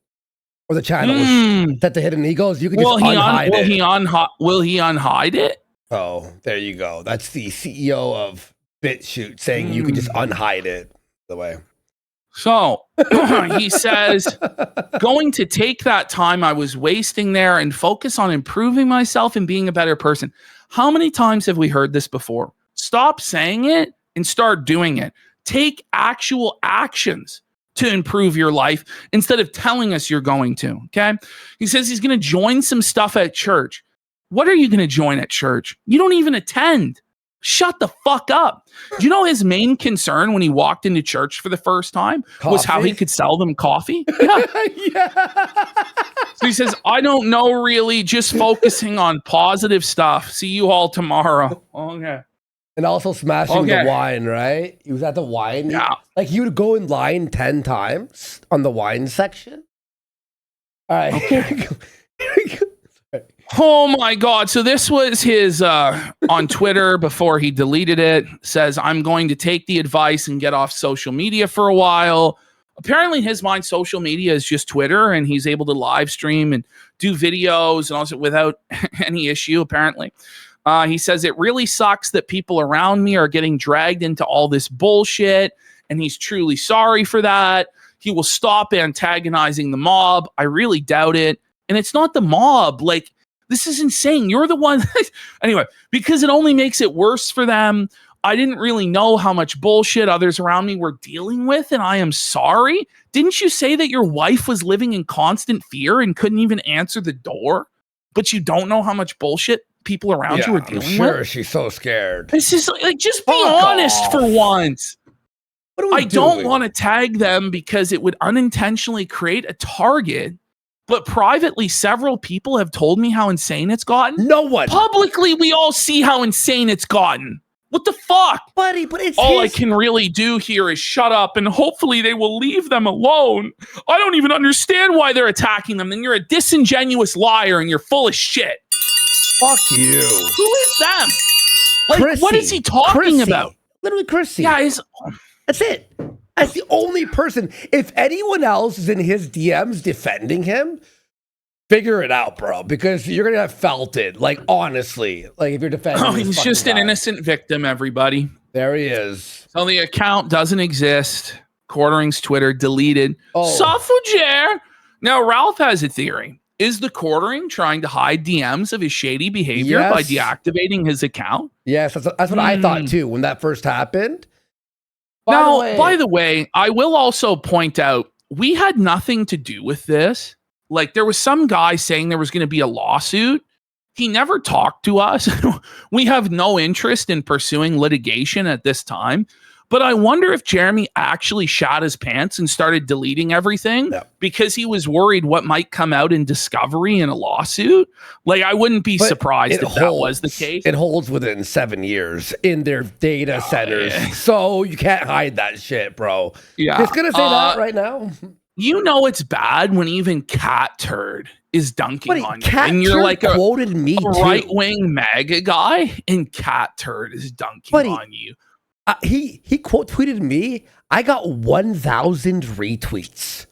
A: Or the channel was set to hidden. He goes, you can just unhide it.
B: Will he unhide it?
A: Oh, there you go. That's the CEO of BitChute saying you can just unhide it, by the way.
B: So he says, going to take that time I was wasting there and focus on improving myself and being a better person. How many times have we heard this before? Stop saying it and start doing it. Take actual actions to improve your life instead of telling us you're going to, okay? He says he's going to join some stuff at church. What are you going to join at church? You don't even attend. Shut the fuck up. Do you know his main concern when he walked into church for the first time was how he could sell them coffee? Yeah.
A: Yeah.
B: So he says, I don't know really, just focusing on positive stuff. See you all tomorrow. Okay.
A: And also smashing the wine, right? He was at the wine.
B: Yeah.
A: Like he would go in line 10 times on the wine section. All right.
B: Okay.
A: Here we go.
B: Oh my God. So this was his on Twitter before he deleted it. Says, I'm going to take the advice and get off social media for a while. Apparently in his mind, social media is just Twitter and he's able to live stream and do videos and also without any issue, apparently. He says, it really sucks that people around me are getting dragged into all this bullshit. And he's truly sorry for that. He will stop antagonizing the mob. I really doubt it. And it's not the mob. Like, this is insane. You're the one. Anyway, because it only makes it worse for them. I didn't really know how much bullshit others around me were dealing with, and I am sorry. Didn't you say that your wife was living in constant fear and couldn't even answer the door? But you don't know how much bullshit people around you are dealing with?
A: She's so scared.
B: This is like, just be honest for once.
A: What are we
B: I don't want to tag them because it would unintentionally create a target. But privately, several people have told me how insane it's gotten.
A: No one.
B: Publicly, we all see how insane it's gotten. What the fuck?
A: Buddy, but it's
B: all I can really do here is shut up and hopefully they will leave them alone. I don't even understand why they're attacking them. And you're a disingenuous liar and you're full of shit.
A: Fuck you.
B: Who is them? Like,
A: CHRISSIE.
B: what is he talking about?
A: Literally CHRISSIE.
B: Yeah,
A: that's it. That's the only person. If anyone else is in his DMs defending him, figure it out, bro, because you're gonna have felt it. Like, honestly, like if you're defending,
B: he's just an innocent victim. Everybody,
A: there he is.
B: So the account doesn't exist. Quartering's Twitter deleted. Suffragere. Now Ralph has a theory. Is the Quartering trying to hide DMs of his shady behavior by deactivating his account?
A: Yes, that's what I thought too when that first happened.
B: By the way, I will also point out, we had nothing to do with this. Like, there was some guy saying there was going to be a lawsuit, He never talked to us. We have no interest in pursuing litigation at this time. But I wonder if Jeremy actually shot his pants and started deleting everything because he was worried what might come out in discovery in a lawsuit. Like, I wouldn't be surprised if that was the case.
A: It holds within 7 years in their data centers. Yeah. So you can't hide that shit, bro.
B: Yeah.
A: It's going to say that right now.
B: You know it's bad when even Cat Turd is dunking on you.
A: Cat
B: and you're
A: Turd
B: like a right-wing MAGA guy, and Cat Turd is dunking on you.
A: He quote tweeted me. I got 1,000 retweets.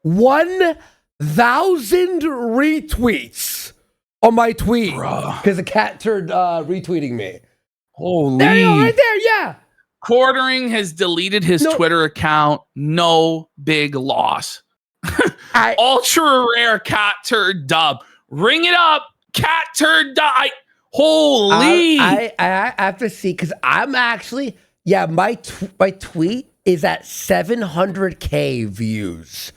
A: 1,000 retweets on my tweet because the Cat Turd retweeting me.
B: Holy!
A: There you go, right there. Yeah.
B: Quartering has deleted his Twitter account. No big loss. Ultra rare Cat Turd dub. Ring it up, Cat Turd dub. Holy!
A: I have to see because I'm actually. Yeah, my tweet is at 700K views.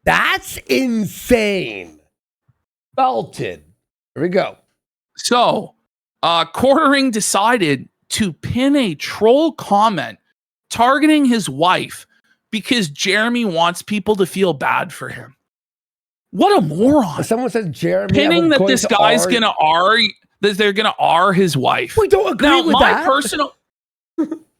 A: That's insane. Belted. Here we go.
B: So, Quartering decided to pin a troll comment targeting his wife because Jeremy wants people to feel bad for him. What a moron.
A: Someone said Jeremy
B: pinning that this guy's going to that they're going to R his wife.
A: We don't agree with that.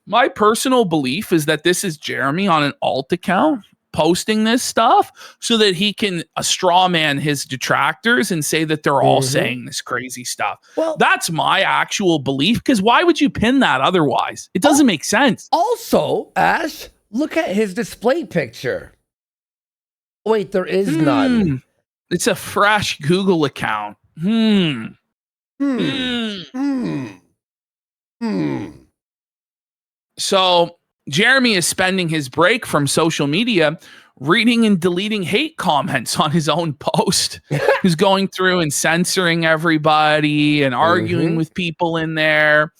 B: My personal belief is that this is Jeremy on an alt account posting this stuff so that he can straw man his detractors and say that they're all saying this crazy stuff. Well, that's my actual belief, because why would you pin that otherwise? It doesn't make sense.
A: Also, Ash, look at his display picture. Wait, there is none.
B: It's a fresh Google account. So Jeremy is spending his break from social media reading and deleting hate comments on his own post. He's going through and censoring everybody and arguing with people in there.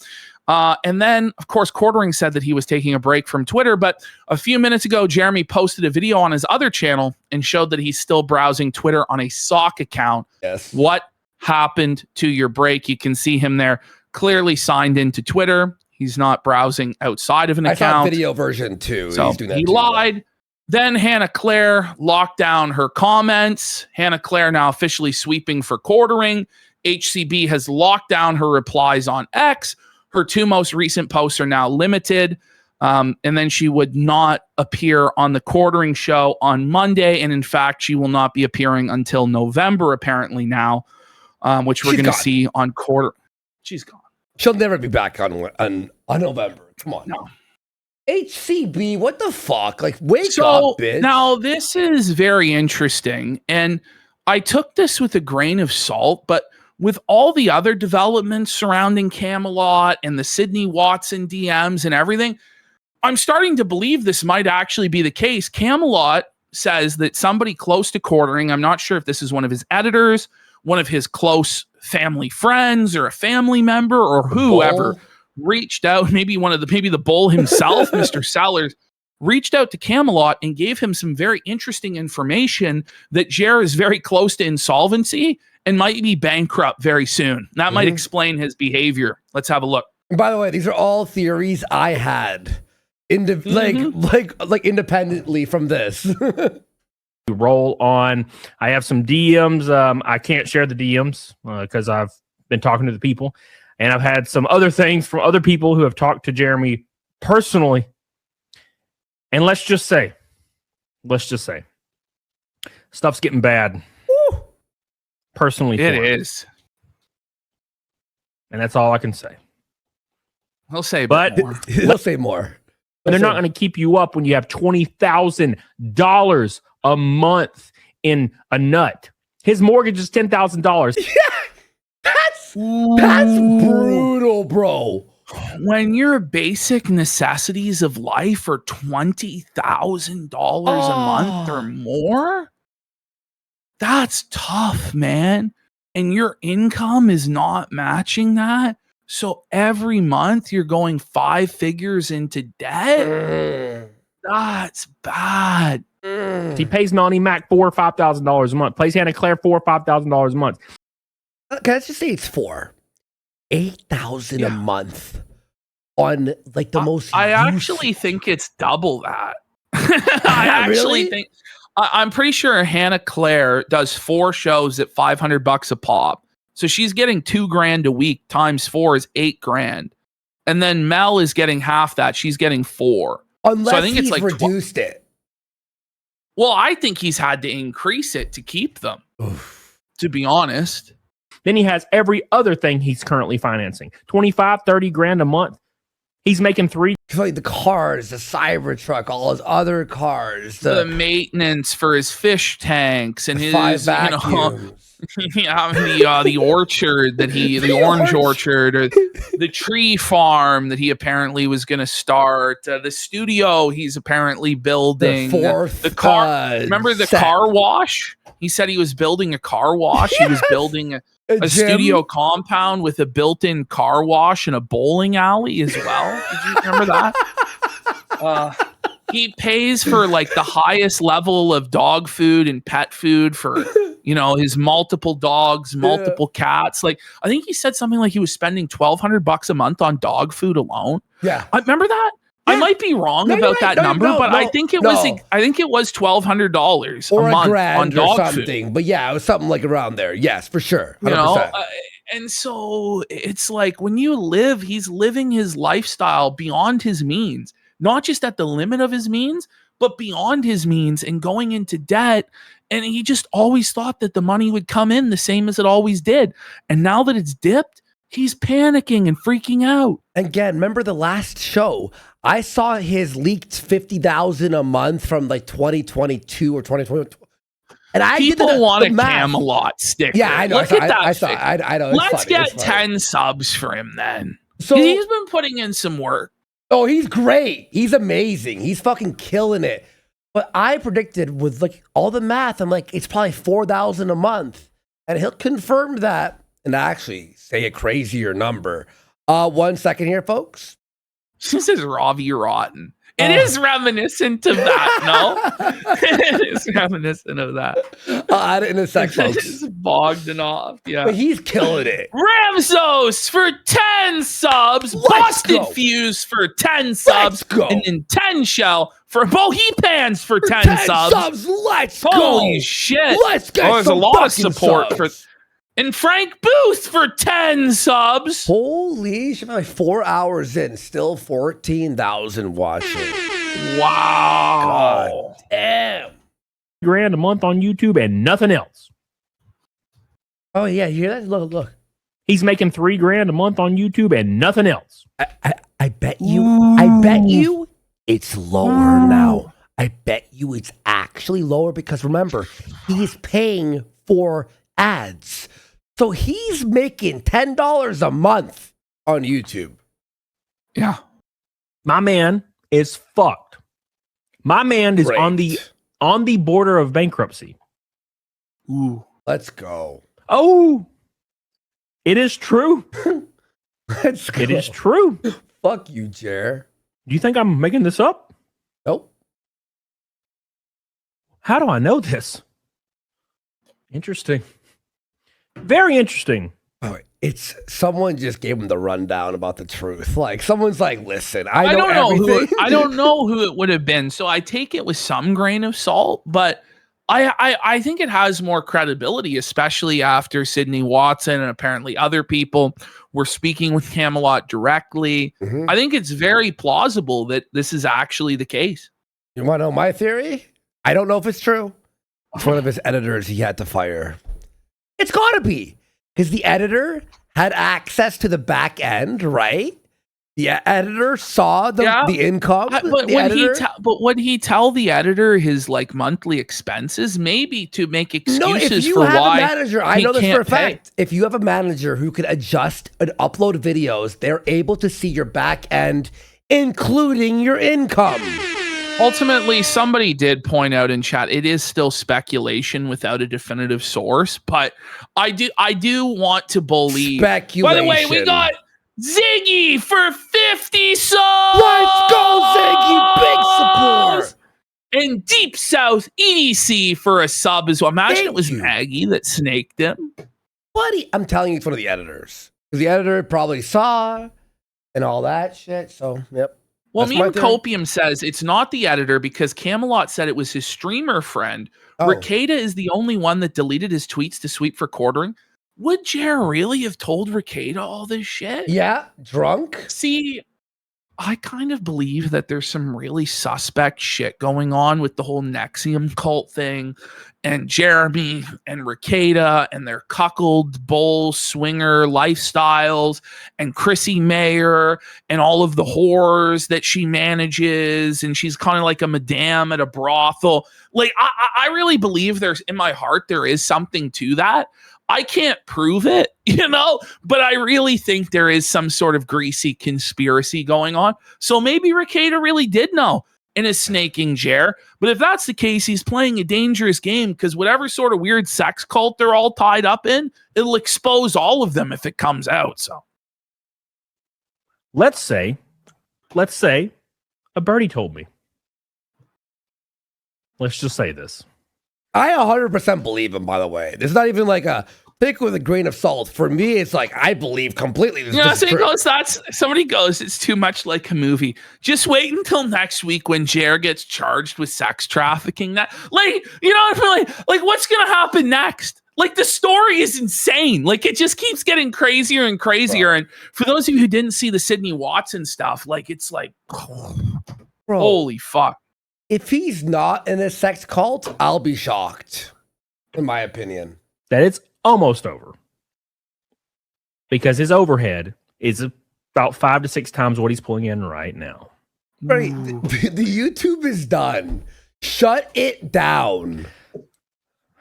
B: And then, of course, Quartering said that he was taking a break from Twitter. But a few minutes ago, Jeremy posted a video on his other channel and showed that he's still browsing Twitter on a sock account.
A: Yes.
B: What happened to your break? You can see him there clearly signed into Twitter. He's not browsing outside of an account.
A: I saw video version too.
B: So he lied. Then Hannah Claire locked down her comments. Hannah Claire now officially sweeping for Quartering. HCB has locked down her replies on X. Her 2 most recent posts are now limited. And then she would not appear on the Quartering show on Monday. And in fact, she will not be appearing until November, apparently now, which we're going to see on Quarter. She's gone.
A: She'll never be back on November. Come on.
B: No.
A: HCB, what the fuck? Like, wake up, bitch.
B: Now, this is very interesting. And I took this with a grain of salt, but with all the other developments surrounding Camelot and the Sydney Watson DMs and everything, I'm starting to believe this might actually be the case. Camelot says that somebody close to Quartering, I'm not sure if this is one of his editors, one of his close family friends, or a family member, or whoever reached out, maybe the bull himself, Mr. Sellers, reached out to Camelot and gave him some very interesting information that Jer is very close to insolvency and might be bankrupt very soon. That might explain his behavior. Let's have a look.
A: By the way, these are all theories I had like independently from this.
K: Roll on. I have some DMs. I can't share the DMs because I've been talking to the people, and I've had some other things from other people who have talked to Jeremy personally. And let's just say, stuff's getting bad.
A: Woo.
K: Personally,
B: it is,
K: and that's all I can say.
B: He'll say,
A: he'll say more.
K: But they're not going to keep you up when you have $20,000 a month in a nut. His mortgage is $10,000.
A: Yeah, that's brutal, bro.
B: When your basic necessities of life are $20,000 a month or more, that's tough, man. And your income is not matching that. So every month you're going 5 figures into debt. That's bad.
K: He pays Melanie Mac $4,000 or $5,000 a month. Pays Hannah Claire $4,000 or $5,000 a month.
A: Okay, let's just say it's 8,000 a month on like the most.
B: I actually think it's double that. I actually think I'm pretty sure Hannah Claire does 4 shows at $500 a pop. So she's getting $2,000 a week times 4 is $8,000. And then Mel is getting half that. She's getting 4.
A: Unless
B: so I think
A: he's
B: it's like
A: reduced it.
B: Well, I think he's had to increase it to keep them.
A: Oof.
B: To be honest.
K: Then he has every other thing he's currently financing. 25, 30 grand a month. He's making 3.
A: Like the cars, the Cybertruck, all his other cars,
B: the maintenance for his fish tanks and his
A: 5 vacuums.
B: The orchard that the orange orchard, or the tree farm that he apparently was going to start, the studio he's apparently building,
A: the
B: car. Remember the car wash? He said he was building a car wash. He was building a studio compound with a built-in car wash and a bowling alley as well. Did you remember that? He pays for like the highest level of dog food and pet food for, his multiple dogs, multiple cats. Like, I think he said something like he was spending $1,200 a month on dog food alone.
A: Yeah.
B: I remember that. Yeah. I might be wrong about that number, but I think it was $1,200
A: or
B: a month
A: grand
B: on dog
A: or something.
B: food.
A: But yeah, it was something like around there. Yes, for sure. 100%.
B: And so it's like when he's living his lifestyle beyond his means, not just at the limit of his means, but beyond his means and going into debt. And he just always thought that the money would come in the same as it always did. And now that it's dipped, he's panicking and freaking out.
A: Again, remember the last show? I saw his leaked 50,000 a month from like 2022 or 2020. And
B: people want a Camelot sticker.
A: Yeah, I know.
B: Look at that.
A: I know.
B: Let's get 10 subs for him then. So he's been putting in some work.
A: Oh, he's great. He's amazing. He's fucking killing it. But I predicted with like all the math, I'm like, it's probably 4,000 a month. And he'll confirm that and actually say a crazier number. 1 second here, folks.
B: This is Ravi Rotten. It is reminiscent of that, no? It is reminiscent of that.
A: Add it in a sec, folks.
B: It's Bogdanov, yeah.
A: But he's killing it.
B: Ramsos for 10 subs. Busted Fuse for 10 subs. And then 10 Shell for Bohepans for 10 subs.
A: Let's
B: Holy
A: go.
B: shit.
A: Let's get
B: there's a lot of support
A: subs.
B: for... And Frank Booth for 10 subs.
A: Holy shit, like 4 hours in, still 14,000 watching.
B: Wow.
A: God damn.
K: $3,000 a month on YouTube and nothing else.
A: Oh, yeah, you hear that? Look.
K: He's making $3,000 a month on YouTube and nothing else.
A: I bet you it's lower now. I bet you it's actually lower because remember, he's paying for ads. So he's making $10 a month on YouTube.
B: Yeah.
K: My man is fucked. My man is on the border of bankruptcy.
A: Ooh, let's go.
K: Oh, it is true.
A: Let's go.
K: It is true.
A: Fuck you, Jer.
K: Do you think I'm making this up?
A: Nope.
K: How do I know this? Interesting. Very interesting.
A: Oh, it's someone just gave him the rundown about the truth. Like someone's like, listen, I don't
B: know I don't know who it would have been. So I take it with some grain of salt, but I think it has more credibility, especially after Sydney Watson and apparently other people were speaking with Camelot directly. Mm-hmm. I think it's very plausible that this is actually the case.
A: You want to know my theory? I don't know if it's true. It's one of his editors he had to fire. It's got to be because the editor had access to the back end, right? The editor saw the income.
B: But would he tell the editor his like monthly expenses? Maybe to make excuses for why.
A: A manager, I know this for a fact. If you have a manager who can adjust and upload videos, they're able to see your back end, including your income.
B: Ultimately, somebody did point out in chat, it is still speculation without a definitive source, but I do want to believe.
A: Speculation.
B: By the way, we got Ziggy for 50 subs.
A: Let's go, Ziggy. Big support.
B: And Deep South EDC for a sub as well. Imagine it was Maggie that snaked him.
A: Buddy, I'm telling you, it's one of the editors. Because the editor probably saw and all that shit. So, yep.
B: Well,
A: That's my
B: Meme
A: theory.
B: Copium says it's not the editor because Camelot said it was his streamer friend.
A: Oh.
B: Ricada is the only one that deleted his tweets to sweep for quartering. Would Jer really have told Ricada all this shit?
A: Yeah, drunk.
B: See, I kind of believe that there's some really suspect shit going on with the whole Nexium cult thing and Jeremy and Ricada and their cuckold bull swinger lifestyles and Chrissy Mayer and all of the whores that she manages. And she's kind of like a madame at a brothel. Like, I really believe there's, in my heart, there is something to that. I can't prove it, but I really think there is some sort of greasy conspiracy going on. So maybe Ricada really did know and is snaking Jer. But if that's the case, he's playing a dangerous game because whatever sort of weird sex cult they're all tied up in, it'll expose all of them if it comes out. So
K: let's say a birdie told me. Let's just say this.
A: I 100% believe him, by the way. There's not even like a pick with a grain of salt. For me, it's like, I believe completely.
B: Somebody goes, it's too much like a movie. Just wait until next week when Jer gets charged with sex trafficking. That, like, I feel like what's going to happen next? Like, the story is insane. Like, it just keeps getting crazier and crazier. Bro. And for those of you who didn't see the Sydney Watson stuff, like, it's like,
A: bro,
B: holy fuck.
A: If he's not in a sex cult, I'll be shocked, in my opinion.
K: That it's almost over. Because his overhead is about 5 to 6 times what he's pulling in right now.
A: Right. The YouTube is done. Shut it down.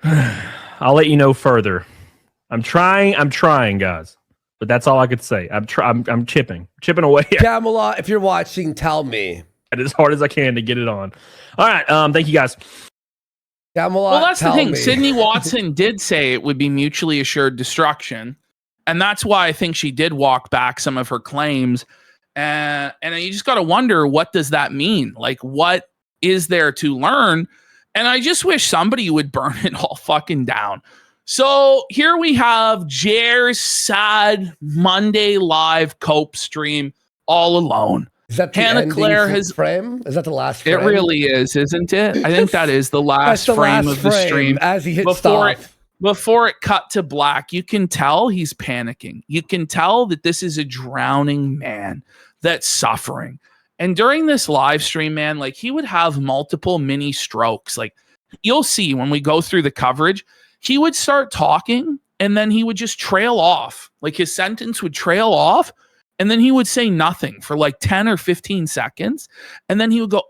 K: I'll let you know further. I'm trying, guys. But that's all I could say. I'm chipping away.
A: Camelot, if you're watching, tell me.
K: As hard as I can to get it on. All right. Thank you, guys.
A: Camelot,
B: well, that's the thing.
A: me.
B: Sydney Watson did say it would be mutually assured destruction. And that's why I think she did walk back some of her claims. And you just got to wonder, what does that mean? Like, what is there to learn? And I just wish somebody would burn it all fucking down. So here we have Jer's sad Monday live cope stream all alone.
A: Is that the
B: Hannah Claire has
A: frame? Is that the last frame?
B: It really is, isn't it? I think that is the last frame of the stream.
A: As he hits stop.
B: Before it cut to black, you can tell he's panicking. You can tell that this is a drowning man that's suffering. And during this live stream, man, like, he would have multiple mini strokes. Like, you'll see when we go through the coverage, he would start talking and then he would just trail off. Like, his sentence would trail off. And then he would say nothing for like 10 or 15 seconds. And then he would go,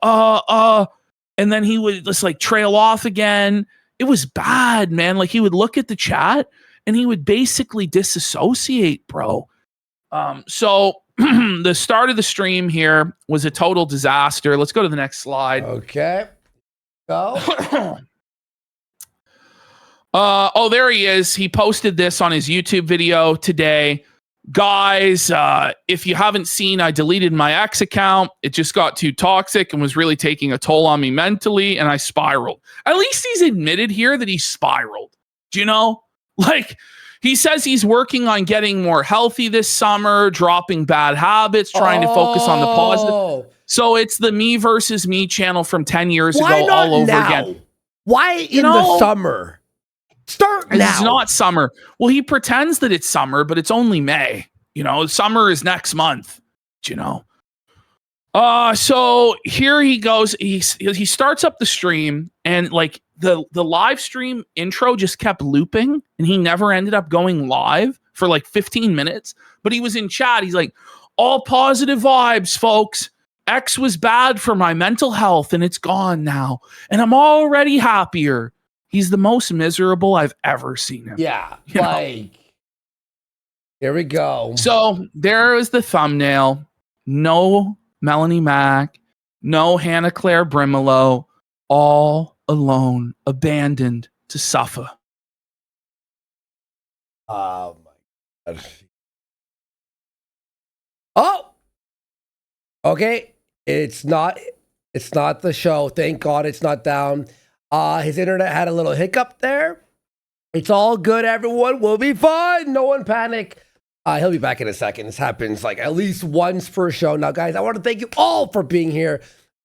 B: and then he would just like trail off again. It was bad, man. Like, he would look at the chat and he would basically disassociate, bro. So the start of the stream here was a total disaster. Let's go to the next slide.
A: Okay. Go.
B: There he is. He posted this on his YouTube video today. Guys, if you haven't seen, I deleted my ex account. It just got too toxic and was really taking a toll on me mentally, and I spiraled. At least he's admitted here that he spiraled. Do you know? Like, he says he's working on getting more healthy this summer, dropping bad habits, trying to focus on the positive. So it's the me versus me channel from 10 years ago all over again.
A: Why in the summer? Start now.
B: It's not summer. Well, he pretends that it's summer, but it's only May. Summer is next month. Do you know? So here he goes. He starts up the stream, and like the live stream intro just kept looping, and he never ended up going live for like 15 minutes. But he was in chat. He's like, all positive vibes, folks. X was bad for my mental health, and it's gone now. And I'm already happier. He's the most miserable I've ever seen him.
A: Yeah, here we go.
B: So there is the thumbnail. No Melanie Mack, no Hannah Claire Brimelow, all alone, abandoned to suffer.
A: Oh my God. Oh, okay. It's not the show. Thank God it's not down. His internet had a little hiccup there. It's all good, everyone. We'll be fine. No one panic. He'll be back in a second. This happens like at least once per show. Now, guys, I want to thank you all for being here.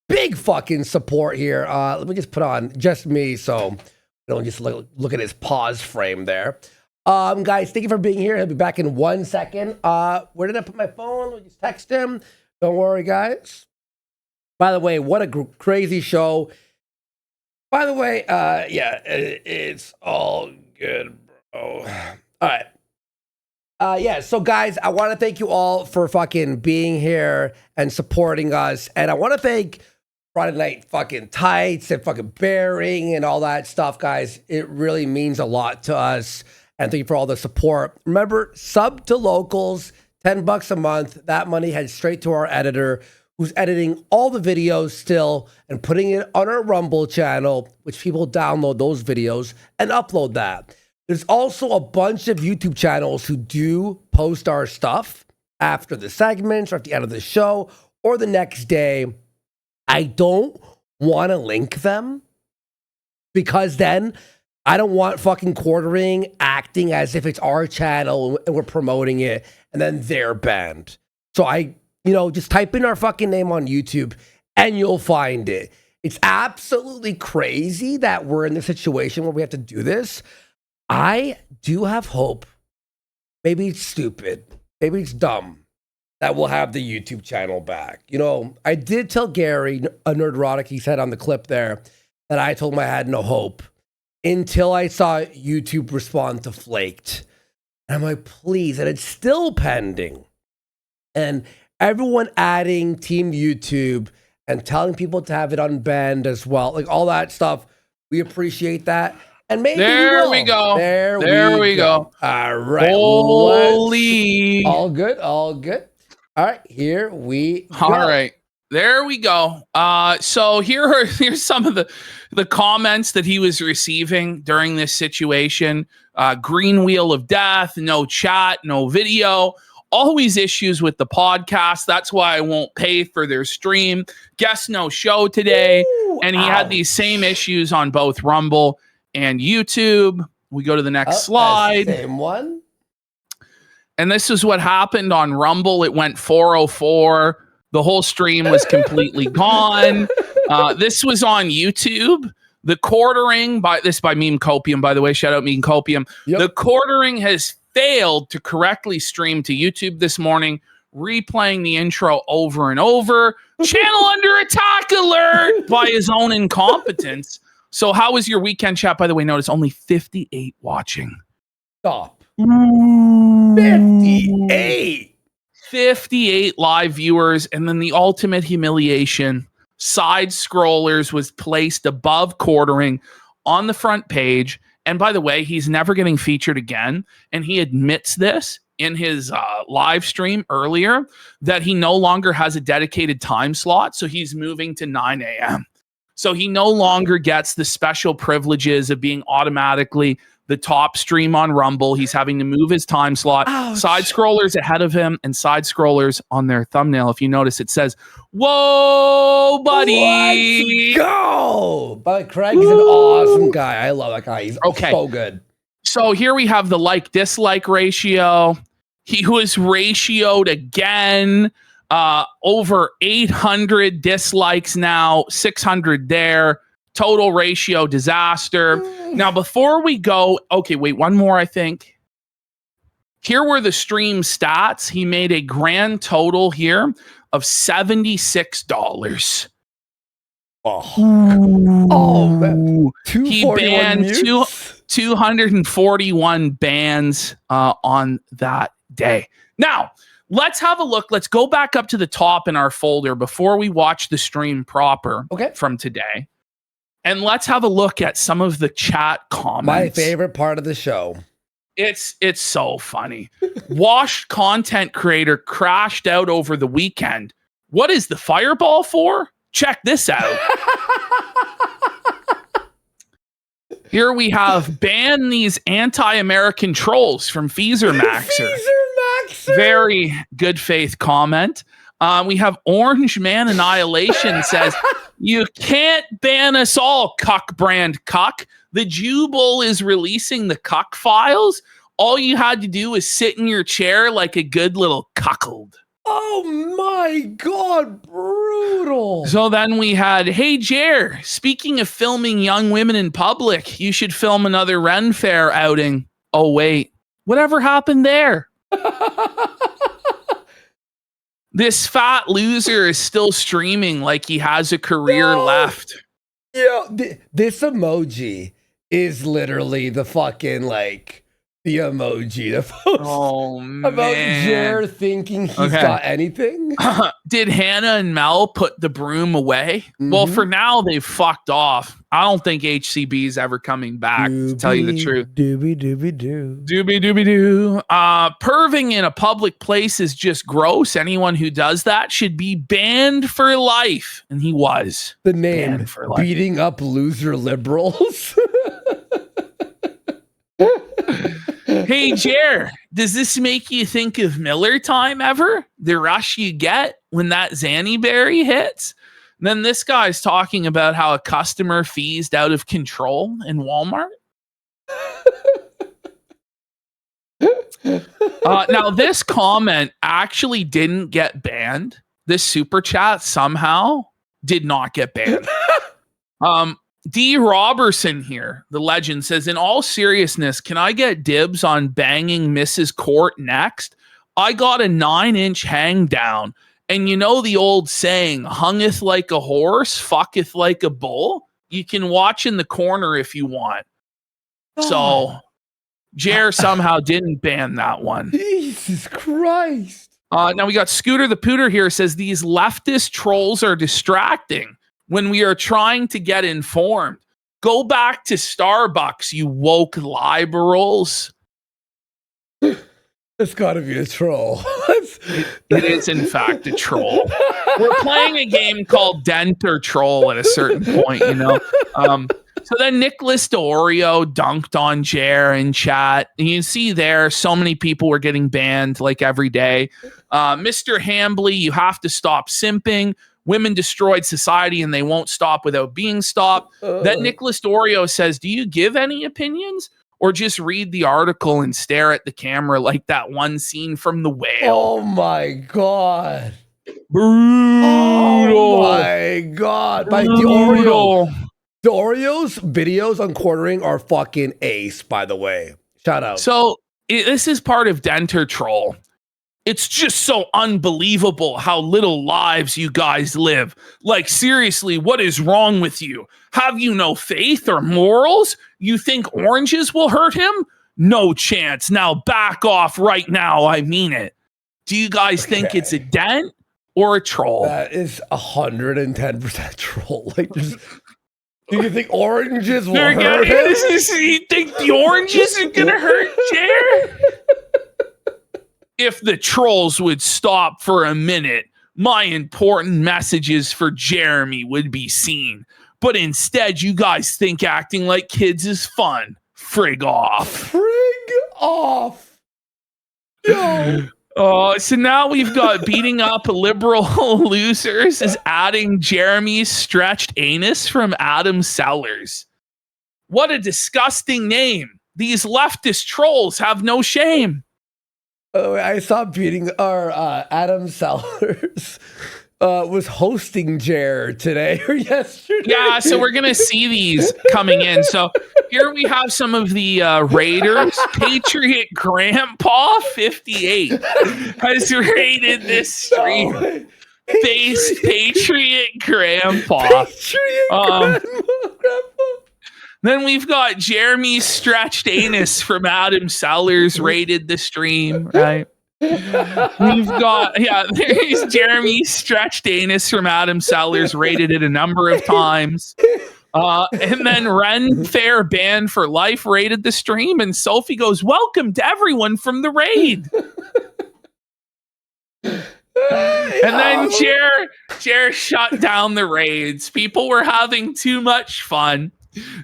A: Big fucking support here. Let me just put on just me so don't just look at his pause frame there. Guys, thank you for being here. He'll be back in 1 second. Where did I put my phone? Let me just text him. Don't worry, guys. By the way, what a crazy show. By the way, yeah, it's all good, bro. All right. Yeah, so guys, I want to thank you all for fucking being here and supporting us. And I want to thank Friday Night fucking Tights and fucking Bearing and all that stuff, guys. It really means a lot to us. And thank you for all the support. Remember, sub to locals, $10 a month. That money heads straight to our editor, who's editing all the videos still and putting it on our Rumble channel, which people download those videos and upload that. There's also a bunch of YouTube channels who do post our stuff after the segments or at the end of the show or the next day. I don't want to link them because then I don't want fucking quartering acting as if it's our channel and we're promoting it and then they're banned. So just type in our fucking name on YouTube and you'll find it. It's absolutely crazy that we're in this situation where we have to do this. I do have hope. Maybe it's stupid. Maybe it's dumb that we'll have the YouTube channel back. I did tell Gary, a Nerdrotic, he said on the clip there, that I told him I had no hope until I saw YouTube respond to Flaked. And I'm like, please. And it's still pending. And everyone adding Team YouTube and telling people to have it unbanned as well. Like all that stuff. We appreciate that. And maybe
B: there we go. There we go.
A: All right.
B: Holy.
A: All good. All good. All right. Here we go.
B: All right. There we go. So here's some of the comments that he was receiving during this situation. Green wheel of death, no chat, no video. Always issues with the podcast. That's why I won't pay for their stream. Guess no show today.
A: Ooh,
B: and he had these same issues on both Rumble and YouTube. We go to the next slide.
A: Same one.
B: And this is what happened on Rumble. It went 404. The whole stream was completely gone. This was on YouTube. The quartering by Meme Copium, by the way. Shout out Meme Copium. Yep. The quartering has failed to correctly stream to YouTube this morning, replaying the intro over and over. Channel under attack alert by his own incompetence. So how was your weekend, chat? By the way, notice only 58 watching.
A: Stop. 58.
B: 58 live viewers. And then the ultimate humiliation. Side Scrollers was placed above quartering on the front page. And by the way, he's never getting featured again. And he admits this in his live stream earlier, that he no longer has a dedicated time slot. So he's moving to 9 a.m. So he no longer gets the special privileges of being automatically the top stream on Rumble. He's having to move his time slot. Ouch. Side Scrollers ahead of him, and Side Scrollers on their thumbnail. If you notice, it says, "Whoa, buddy.
A: Let's go." But Craig is an awesome guy. I love that guy. He's so good.
B: So here we have the like-dislike ratio. He was ratioed again. Over 800 dislikes now, 600 there. Total ratio disaster. Now, before we go, okay, wait, one more, I think. Here were the stream stats. He made a grand total here of $76.
A: Oh man.
B: He banned 241 bans on that day. Now, let's have a look. Let's go back up to the top in our folder before we watch the stream proper from today. And let's have a look at some of the chat comments.
A: My favorite part of the show.
B: It's so funny. Washed content creator crashed out over the weekend. What is the fireball for? Check this out. Here we have ban these anti-American trolls from Feezer Maxer. Very good faith comment. We have Orange Man Annihilation says, "You can't ban us all, cuck brand cuck. The Jubal is releasing the cuck files. All you had to do was sit in your chair like a good little cuckold.
A: Oh my God, brutal.
B: So then we had, hey, Jer, speaking of filming young women in public, you should film another Ren Fair outing. Oh, wait, whatever happened there? This fat loser is still streaming like he has a career left.
A: Yeah, this emoji is literally the fucking like the emoji to post about Jer thinking he's got anything.
B: Did Hannah and Mel put the broom away? Well, for now they've fucked off. I don't think HCB is ever coming back, to tell you the truth.
A: Doobie doobie doo.
B: Doobie doobie doo. Perving in a public place is just gross. Anyone who does that should be banned for life. And he was.
A: The name, beating up loser liberals.
B: Hey, Jer, does this make you think of Miller time ever? The rush you get when that Zanny berry hits? And then this guy's talking about how a customer feased out of control in Walmart. Now, this comment actually didn't get banned. This super chat somehow did not get banned. D. Robertson here, the legend, says, in all seriousness, can I get dibs on banging Mrs. Court next? I got a 9-inch hang down. And you know the old saying, hungeth like a horse, fucketh like a bull? You can watch in the corner if you want. So, Jer somehow didn't ban that one.
A: Jesus Christ.
B: Now we got Scooter the Pooter here, says, these leftist trolls are distracting when we are trying to get informed. Go back to Starbucks, you woke liberals.
A: It's got to be a troll.
B: It is, in fact, a troll. We're playing a game called Dent or Troll at a certain point, you know. So then Nicholas DeOrio dunked on Jer in chat. And you see there, so many people were getting banned like every day. Mr. Hambly, you have to stop simping. Women destroyed society and they won't stop without being stopped. Then Nicholas DeOrio says, do you give any opinions? Or just read the article and stare at the camera like that one scene from The Whale?
A: Oh my God.
B: Brutal.
A: Oh my God. By DeOrio. DeOrio's videos on quartering are fucking ace, by the way. Shout out.
B: So this is part of Denter Troll. It's just so unbelievable how little lives you guys live. Like, seriously, what is wrong with you? Have you no faith or morals? You think oranges will hurt him? No chance. Now back off right now. I mean it. Do you guys think it's a dent or a troll?
A: That is 110% troll. Like, do you think oranges will hurt him?
B: You think the oranges are going to hurt Jer? If the trolls would stop for a minute, my important messages for Jeremy would be seen. But instead, you guys think acting like kids is fun. Frig off.
A: Frig off. Yo.
B: So now we've got beating up liberal losers is adding Jeremy's stretched anus from Adam Sellers. What a disgusting name. These leftist trolls have no shame.
A: I saw beating our Adam Sellers was hosting Jer today or yesterday.
B: Yeah, so we're gonna see these coming in. So here we have some of the Raiders. Patriot Grandpa 58 has rated this stream. Face Patriot Grandpa. Grandpa. Then we've got Jeremy's stretched anus from Adam Sellers rated the stream, right? We've got, there's Jeremy's stretched anus from Adam Sellers rated it a number of times. And then Ren Fair banned for life rated the stream. And Sophie goes, welcome to everyone from the raid. And then Jer shut down the raids. People were having too much fun.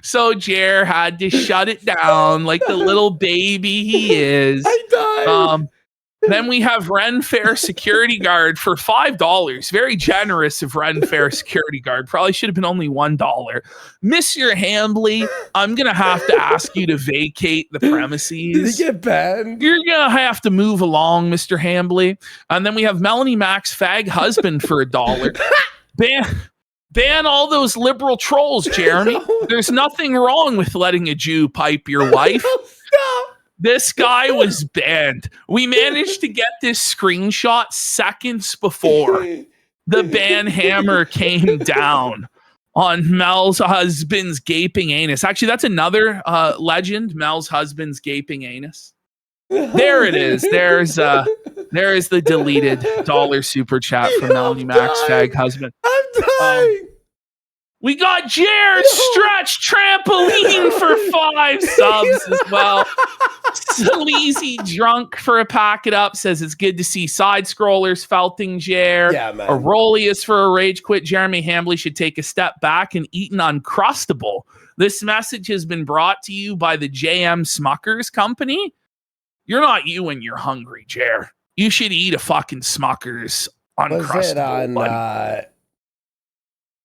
B: So Jer had to shut it down like the little baby he is.
A: I died.
B: Then we have Ren Fair security guard for $5. Very generous of Ren Fair security guard. Probably should have been only $1. Mr. Hambly, I'm gonna have to ask you to vacate the premises.
A: Did he get banned?
B: You're gonna have to move along, Mr. Hambly. And then we have Melanie Mac's fag husband for $1. Ban all those liberal trolls, Jeremy. There's nothing wrong with letting a Jew pipe your wife.
A: Stop.
B: This guy was banned. We managed to get this screenshot seconds before the ban hammer came down on Mel's husband's gaping anus. Actually, that's another legend, Mel's husband's gaping anus. There it is. There is the deleted dollar super chat from Melanie Mac's fag husband.
A: I'm dying.
B: We got Jared Stretch Trampoline for 5 subs as well. Sleazy Drunk for a pack it up says it's good to see side scrollers felting Jer.
A: Yeah, man.
B: Aurelius for a rage quit. Jeremy Hambly should take a step back and eat an Uncrustable. This message has been brought to you by the JM Smuckers Company. You're not you when you're hungry, Jer. You should eat a fucking Smuckers Uncrustable.
A: Was it on?
B: buddy.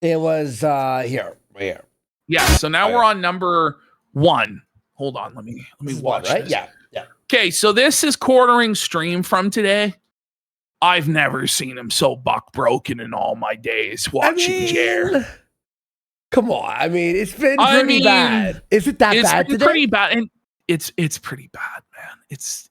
A: It was here.
B: Yeah. So now we're on number 1. Hold on. Let me watch
A: right?
B: this.
A: Yeah.
B: Okay. So this is quartering stream from today. I've never seen him so buck broken in all my days watching Jer.
A: Come on. I mean, it's been pretty bad. Is it that bad today?
B: Pretty bad. And it's pretty bad, man. It's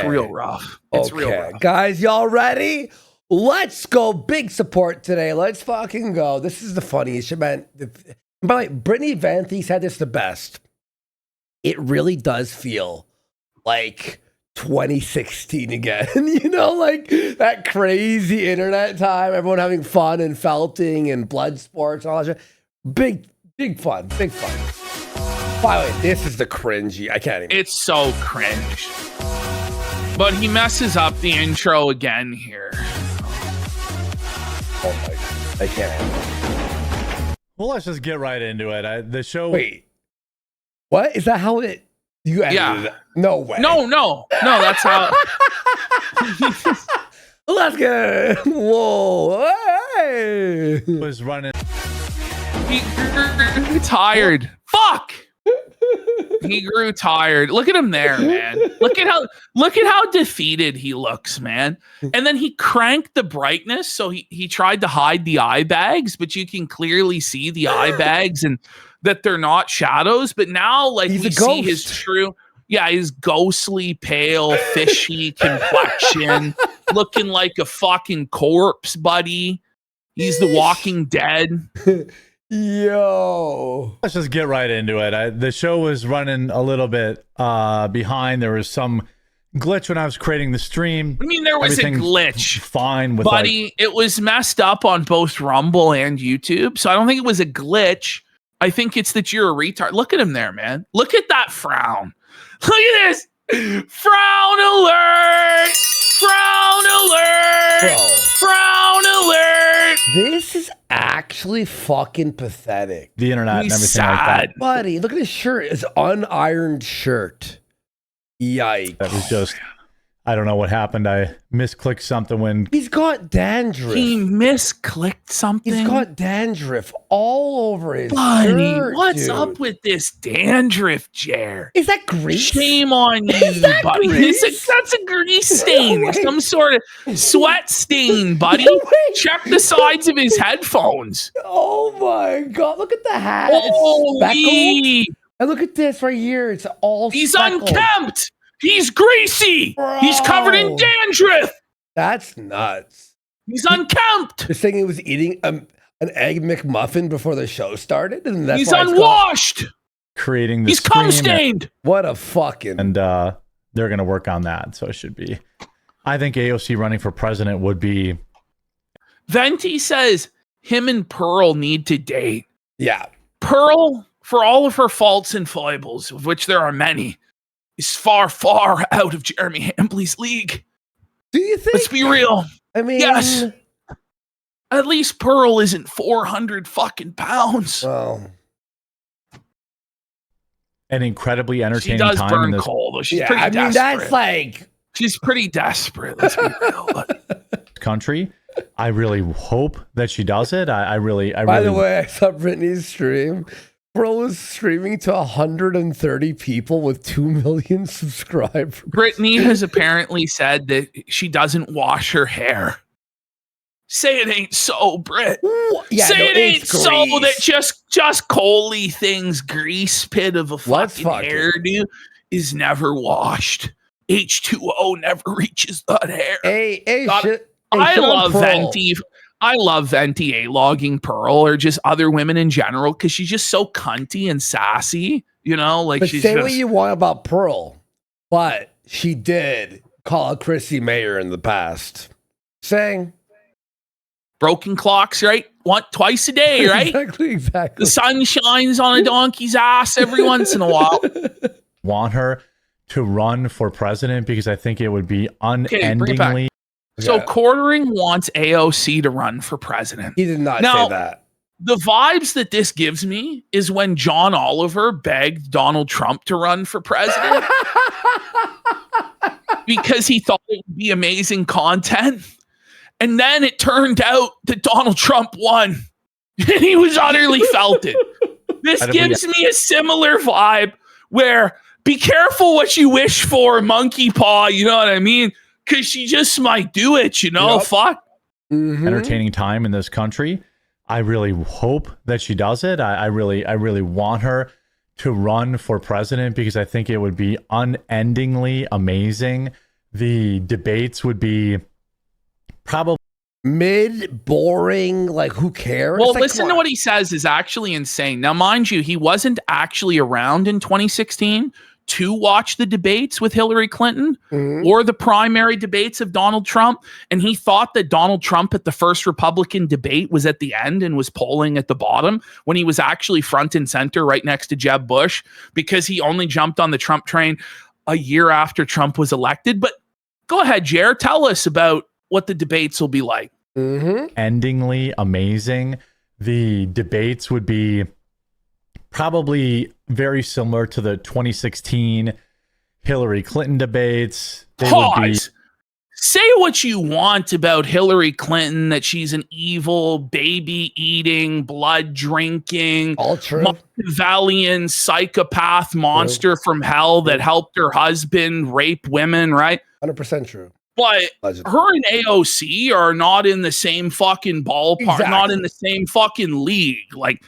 B: real rough. It's real rough.
A: Guys, y'all ready? Let's go. Big support today. Let's fucking go. This is the funniest shit, man. By the way, Brittany Vanthe said this the best. It really does feel like 2016 again. You know, like that crazy internet time, everyone having fun and felting and blood sports and all that shit. Big fun. By the way, this is the cringy. I can't even.
B: It's so cringe. But he messes up the intro again here.
A: Oh my God. I can't.
C: Well, let's just get right into it. The show.
A: Wait. What? Is that how it. You edited it? No way.
B: No. That's how.
A: Let's go. Whoa. Hey.
C: Was running.
B: He grew tired. Fuck. He grew tired. Look at him there, man. Look at how defeated he looks, man. And then he cranked the brightness, so he tried to hide the eye bags, but you can clearly see the eye bags and that they're not shadows. But now, like, we see his true, his ghostly, pale, fishy complexion, looking like a fucking corpse, buddy. He's the Walking Dead.
A: Yo,
C: let's just get right into it. The show was running a little bit behind. There was some glitch when I was creating the stream.
B: I mean, there was a glitch.
C: Fine with
B: buddy. It was messed up on both Rumble and YouTube, so I don't think it was a glitch. I think it's that you're a retard. Look at him there, man. Look at that frown. Look at this. Frown alert. Frown alert.
A: Bro.
B: Frown alert.
A: This is actually fucking pathetic.
C: The internet
B: He's
C: and everything
B: sad.
C: like that.
A: Buddy, look at his shirt. His unironed shirt. Yikes.
C: That was just, I don't know what happened. I misclicked something when
A: He's got dandruff.
B: He misclicked something.
A: He's got dandruff all over his
B: buddy,
A: shirt,
B: what's
A: dude.
B: up with this dandruff, Jer?
A: Is that grease?
B: Shame on you,
A: Is that
B: buddy.
A: grease?
B: That's a grease stain.
A: No way.
B: Some sort of sweat stain, buddy.
A: No way.
B: Check the sides of his headphones.
A: Oh my God. Look at the hat. It's speckled.
B: Holy.
A: And look at this right here. It's all
B: He's
A: speckled.
B: unkempt. He's greasy.
A: Bro.
B: He's covered in dandruff.
A: That's nuts.
B: He's unkempt.
A: This thing he was eating an Egg McMuffin before the show started. And that's
B: He's
A: why it's
B: unwashed.
C: creating the
B: He's cum
C: stream.
B: stained.
A: What a fucking.
C: And they're going to work on that. So it should be. I think AOC running for president would be.
B: Venti says him and Pearl need to date.
A: Yeah.
B: Pearl, for all of her faults and foibles, of which there are many, is far, far out of Jeremy Hambly's league.
A: Do you think?
B: Let's be real.
A: I mean,
B: Yes. At least Pearl isn't 400 fucking pounds.
A: Well,
C: An incredibly
B: She
C: entertaining
B: does
C: time
B: burn
C: in this.
B: coal, though. She's
A: yeah,
B: pretty
A: I mean,
B: desperate.
A: that's like
B: She's pretty desperate. Let's be real.
C: country. I really hope that she does it. I really.
A: By the way, I saw Brittany's stream. Bro was streaming to 130 people with 2 million subscribers.
B: Brittany has apparently said that she doesn't wash her hair. Say it ain't so, Britt.
A: Yeah,
B: Say
A: no,
B: it ain't
A: it's
B: so
A: grease.
B: that just Coley things grease pit of a fucking hairdo is never washed. H2O never reaches that hair. I love Venti. I love Venti A-logging Pearl or just other women in general because she's just so cunty and sassy, you know? Like,
A: but
B: she's
A: say
B: just,
A: what you want about Pearl, but she did call CHRISSIE mayor in the past. Saying
B: broken clocks, right? Twice a day, right?
A: Exactly.
B: The sun shines on a donkey's ass every once in a while.
C: Want her to run for president because I think it would be unendingly.
B: So Quartering wants AOC to run for president.
A: He did not
B: Now,
A: say that.
B: The vibes that this gives me is when John Oliver begged Donald Trump to run for president because he thought it would be amazing content. And then it turned out that Donald Trump won and he was utterly felted. This gives me a similar vibe where be careful what you wish for, monkey paw. You know what I mean? Because she just might do it, you know? Yep. Fuck.
C: Entertaining time in this country. I really hope that she does it. I really want her to run for president because I think it would be unendingly amazing. The debates would be probably
A: boring, like who cares?
B: Well,
A: like,
B: listen to what he says is actually insane. Now, mind you, he wasn't actually around in 2016 to watch the debates with Hillary Clinton or the primary debates of Donald Trump. And he thought that Donald Trump at the first Republican debate was at the end and was polling at the bottom when he was actually front and center right next to Jeb Bush because he only jumped on the Trump train a year after Trump was elected. But go ahead, Jer, tell us about what the debates will be like.
C: Endingly amazing. The debates would be probably very similar to the 2016 Hillary Clinton debates.
B: Pause. Say what you want about Hillary Clinton, that she's an evil, baby-eating, blood-drinking, Machiavellian psychopath monster from hell that helped her husband rape women, right?
A: 100% true.
B: But her and AOC are not in the same fucking ballpark, not in the same fucking league. Like,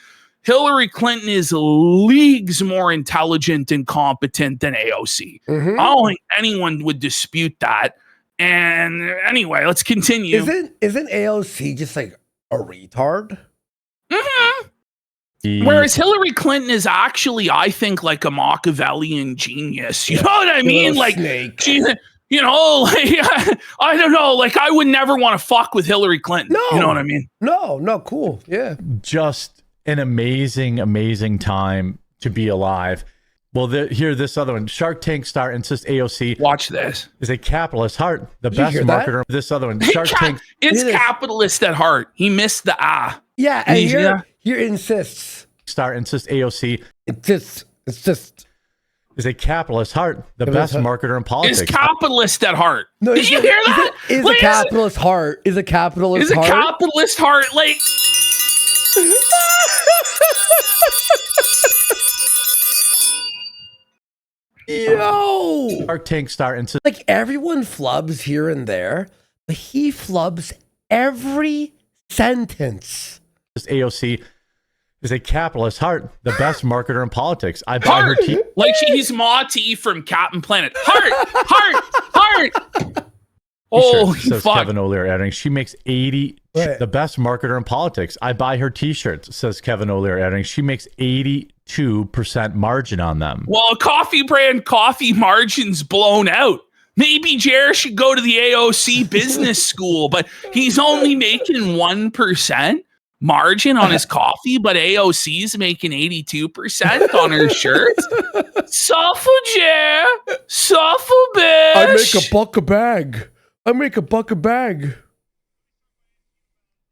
B: Hillary Clinton is leagues more intelligent and competent than AOC. I don't think anyone would dispute that. And anyway, let's continue.
A: Isn't AOC just like a retard?
B: Whereas Hillary Clinton is actually, I think, like a Machiavellian genius. You know what I mean? Like, she, you know, like, I don't know. Like, I would never want to fuck with Hillary Clinton.
A: No.
B: You know what I mean?
A: No, cool. Yeah.
C: Just an amazing time to be alive. Well, here, this other one. Shark Tank star insists AOC.
B: Watch this.
C: Is a capitalist heart. The best marketer. This other one. Shark Tank.
B: It's capitalist at heart. He missed the ah.
A: Yeah, and here insists.
C: Star insists AOC.
A: It's just.
C: Is a capitalist heart. The best marketer in politics.
B: Is capitalist at heart.
A: No,
B: did you hear that?
A: Is a capitalist heart. Is a capitalist heart.
B: Is a capitalist heart. Like.
A: Yo,
C: Shark Tank star insists.
A: Like everyone flubs here and there, but he flubs every sentence.
C: AOC is a capitalist heart. The best marketer in politics. I buy her tea.
B: Like he's Ma T from Captain Planet. Heart. Oh,
C: says
B: fuck.
C: Kevin O'Leary editing. She makes 80. The best marketer in politics. I buy her t-shirts, says Kevin O'Leary editing. She makes 82% margin on them.
B: Well, a coffee brand coffee margin's blown out. Maybe Jer should go to the AOC business school, but he's only making 1% margin on his coffee, but AOC's making 82% on her shirts. Suffer, Jer. Suffer, bitch.
A: I make $1 a bag.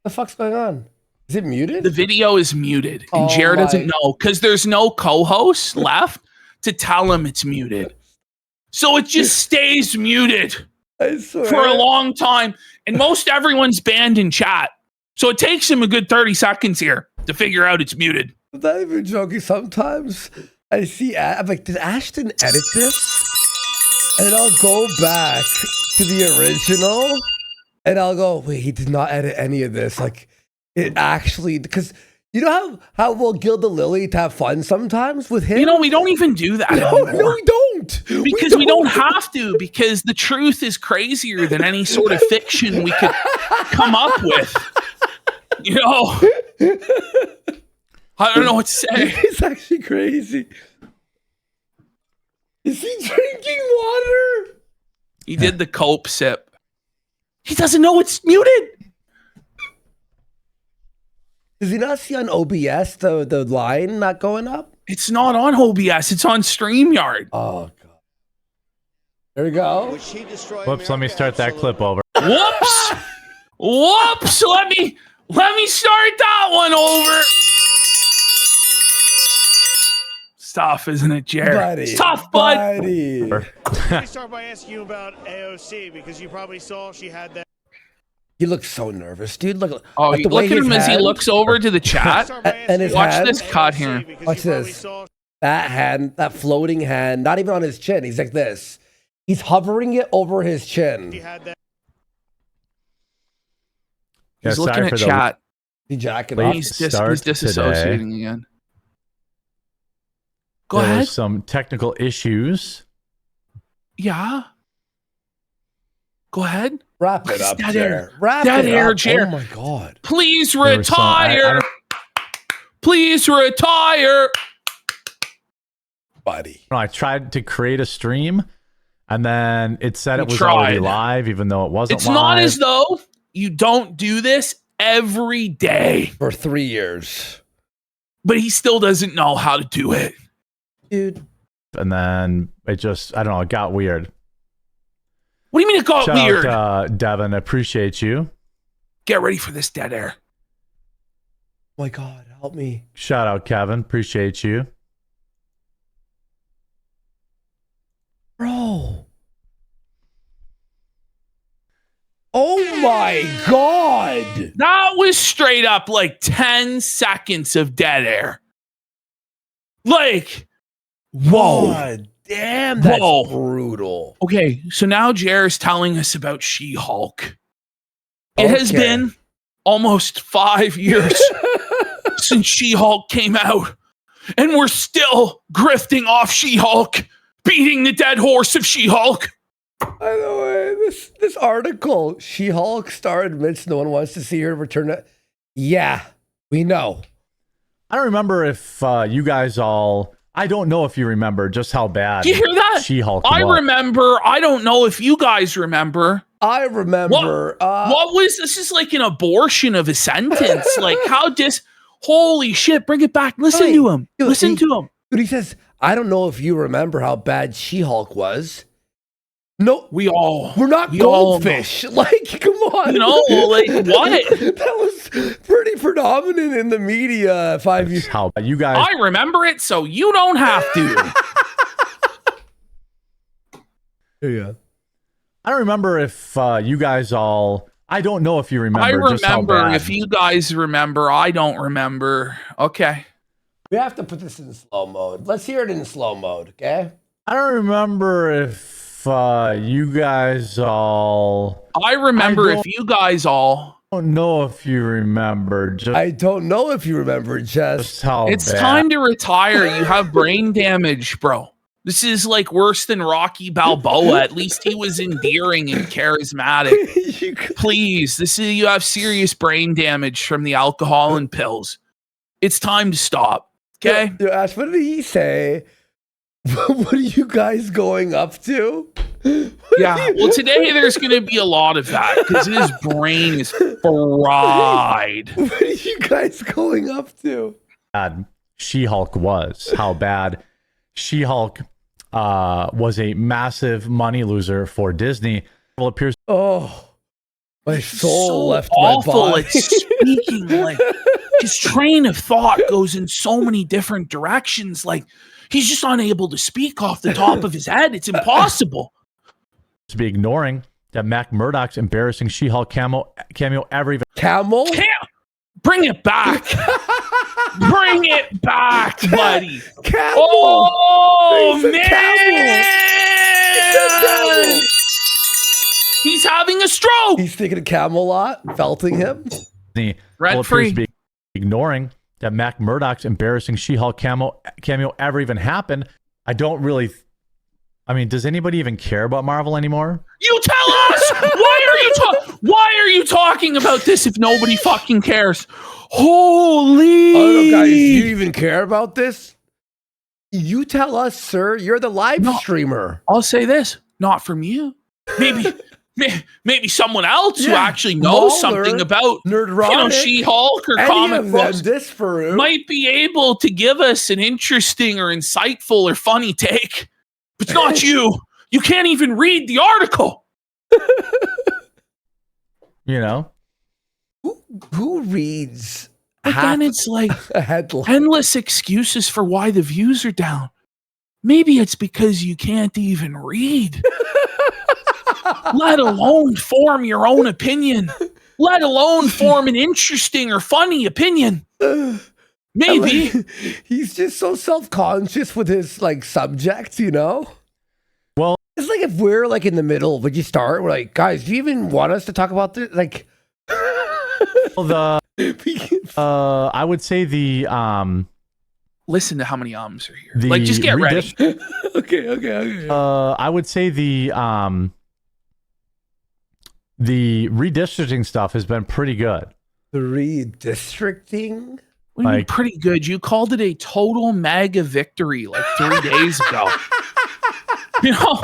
A: The fuck's going on? Is it muted?
B: The video is muted, and Jared doesn't know because there's no co-host left to tell him it's muted. So it just stays muted
A: I swear.
B: for a long time. And most everyone's banned in chat. So it takes him a good 30 seconds here to figure out it's muted.
A: I'm not even joking. Sometimes I see, I'm like, did Ashton edit this? And I'll go back to the original and I'll go, wait, he did not edit any of this. Like, it actually, because you know how we'll gild the lily to have fun sometimes with him?
B: You know, we don't even do that anymore.
A: No, we don't.
B: Because we don't have to, because the truth is crazier than any sort of fiction we could come up with. You know, I don't know what to say.
A: It's actually crazy. Is he drinking water?
B: He did the cope sip. He doesn't know it's muted.
A: Does he not see on OBS the line not going up?
B: It's not on OBS. It's on StreamYard.
A: Oh, God. There we go.
C: Whoops, let me start that clip over.
B: Whoops. Whoops. Let me start that one over. It's tough, isn't it, Jared?
A: Buddy,
B: It's tough, bud.
A: Buddy.
L: Let me start by asking you about AOC, because you probably saw she had that.
A: He looks so nervous, dude. Look,
B: Oh,
A: like the way
B: look at
A: his
B: him as he
A: hand-
B: looks over to the chat.
A: and his
B: Watch
A: hand.
B: this cut here.
A: Watch this. That hand, that floating hand, not even on his chin. He's like this. He's hovering it over his chin.
B: He's looking at chat.
A: He jacking
C: Late
A: off.
B: He's
C: start
B: disassociating again. Go
C: There
B: ahead.
C: was some technical issues.
B: Yeah. Go ahead.
A: Wrap it up,
B: Dead
A: Jer.
B: air.
A: Wrap
B: Dead
A: it
B: air,
A: up.
B: Jer.
A: Oh my God.
B: Please
C: There was some- I
B: retire.
C: don't-
B: Please retire.
A: Buddy.
C: I tried to create a stream, and then it said
B: You
C: it was
B: tried.
C: already live, even though it wasn't
B: It's
C: live.
B: not as though you don't do this every day,
A: For 3 years.
B: but he still doesn't know how to do it.
A: Dude.
C: And then it just, I don't know, it got weird.
B: What do you mean it got
C: Shout
B: weird?
C: out, Devin, appreciate you.
B: Get ready for this dead air.
A: Oh my God, help me.
C: Shout out, Kevin, appreciate you.
A: Bro. Oh my God.
B: That was straight up like 10 seconds of dead air. Like, whoa.
A: God damn, that's
B: Whoa.
A: brutal.
B: Okay, so now Jer's telling us about She-Hulk. It has
A: Okay.
B: been almost 5 years since She-Hulk came out, and we're still grifting off She-Hulk, beating the dead horse of She-Hulk.
A: By the way, this article, She-Hulk star admits no one wants to see her return to... Yeah, we know.
C: I don't remember if you guys all, I don't know if you remember just how bad
B: Do you hear that?
C: She-Hulk
B: I
C: was.
B: remember. I don't know if you guys remember.
A: I remember.
B: What was this? Is like an abortion of a sentence. Like how holy shit, bring it back. Listen
A: Hey,
B: to him.
A: dude,
B: Listen to him.
A: Dude, he says, I don't know if you remember how bad She-Hulk was. No,
B: We're
A: not
B: we all
A: goldfish. Like, come on.
B: You know, like, what?
A: That was pretty predominant in the media 5 years.
C: How you guys?
B: I remember it, so you don't have to.
A: Yeah.
C: I don't remember if you guys all, I don't know if you remember.
B: I
C: just how
B: remember.
C: bad.
B: If you guys remember, I don't remember. Okay.
A: We have to put this in slow mode. Let's hear it in slow mode, okay?
C: I don't remember if you guys all.
B: I remember
C: I
B: if
C: don't-
B: you guys all.
C: I don't know if you remember. Just
A: I don't know if you remember, Jess.
C: how
B: It's
C: bad.
B: time to retire. You have brain damage, bro. This is like worse than Rocky Balboa. At least he was endearing and charismatic. Please, you have serious brain damage from the alcohol and pills. It's time to stop. Okay?
A: Yo, Ash, what did he say? What are you guys going up to?
B: Yeah. Well, today there's going to be a lot of that because his brain is fried.
A: What are you guys going up to?
C: Bad She-Hulk was. How bad She-Hulk was a massive money loser for Disney. Well, it appears.
A: Oh, my soul
B: So
A: left
B: awful
A: my body.
B: at speaking. Like his train of thought goes in so many different directions. Like He's just unable to speak off the top of his head. It's impossible.
C: To be ignoring that Mac Murdock's embarrassing She-Hulk cameo ever even.
A: Camel?
B: Bring it back. Bring it back, buddy.
A: Camel.
B: Oh, man.
A: Camel.
B: He's having a stroke.
A: He's thinking of Camelot, felting him.
C: The
B: Rent free.
C: To be ignoring that Mac Murdock's embarrassing She-Hulk cameo ever even happened. I don't really. I mean, does anybody even care about Marvel anymore?
B: You tell us. Why are you talking about this if nobody fucking cares? Holy!
A: Oh, guys, do you even care about this? You tell us, sir. You're the live streamer.
B: I'll say this: not from you. Maybe someone else who actually knows something about She-Hulk or comic books might be able to give us an interesting or insightful or funny take. But it's not you. You can't even read the article.
C: You know?
A: Who reads?
B: But then it's like endless excuses for why the views are down. Maybe it's because you can't even read. Let alone form your own opinion. Let alone form an interesting or funny opinion. Maybe.
A: He's just so self-conscious with his like subjects, you know?
C: Well,
A: it's like if we're like in the middle, would you start? We're like, guys, do you even want us to talk about this? Like
C: I would say the
B: listen to how many ums are here. Like just get ready.
A: Okay.
C: I would say the redistricting stuff has been pretty good.
A: The redistricting?
B: What do you mean pretty good? You called it a total MAGA victory like 3 days ago. You know,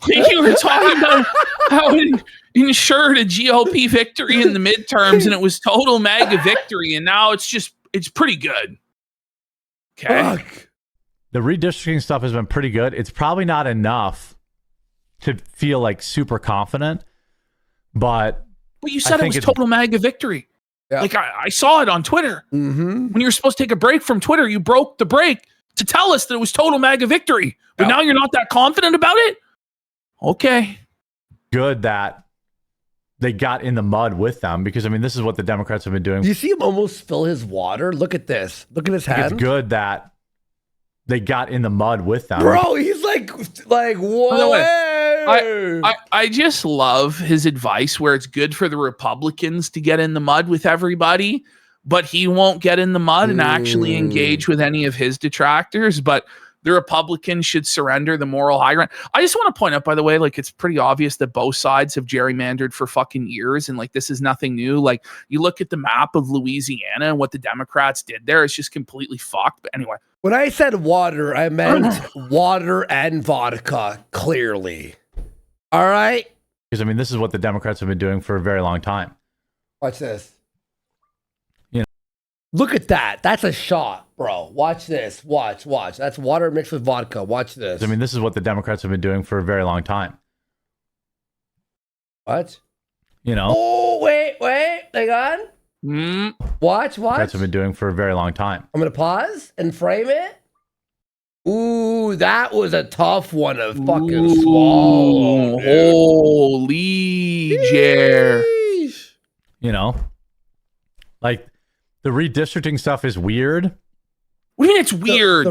B: you were talking about how it ensured a GOP victory in the midterms and it was total MAGA victory. And now it's pretty good. Okay.
A: Fuck.
C: The redistricting stuff has been pretty good. It's probably not enough to feel like super confident, but
B: you said it was total MAGA victory. Yeah. Like I saw it on Twitter.
A: Mm-hmm.
B: When you were supposed to take a break from Twitter, you broke the break to tell us that it was total MAGA victory. But now you're not that confident about it? Okay.
C: Good that they got in the mud with them because, I mean, this is what the Democrats have been doing.
A: You see him almost spill his water? Look at this. Look at his hand.
C: It's good that they got in the mud with them.
A: Bro, he's like whoa.
B: I just love his advice where it's good for the Republicans to get in the mud with everybody, but he won't get in the mud and actually engage with any of his detractors. But the Republicans should surrender the moral high ground. I just want to point out, by the way, like it's pretty obvious that both sides have gerrymandered for fucking years. And like, this is nothing new. Like you look at the map of Louisiana and what the Democrats did there, it's just completely fucked. But anyway.
A: When I said water, I meant water and vodka, clearly. All right?
C: Because, I mean, this is what the Democrats have been doing for a very long time.
A: Watch this.
C: You know.
A: Look at that. That's a shot, bro. Watch this. Watch. That's water mixed with vodka. Watch this.
C: I mean, this is what the Democrats have been doing for a very long time.
A: What?
C: You know.
A: Oh, wait. Hang on. Watch.
C: Democrats have been doing for a very long time.
A: I'm going to pause and frame it. Ooh, that was a tough one to fucking swallow.
B: Holy Jer.
C: You know, like the redistricting stuff is weird.
B: What do you mean it's weird?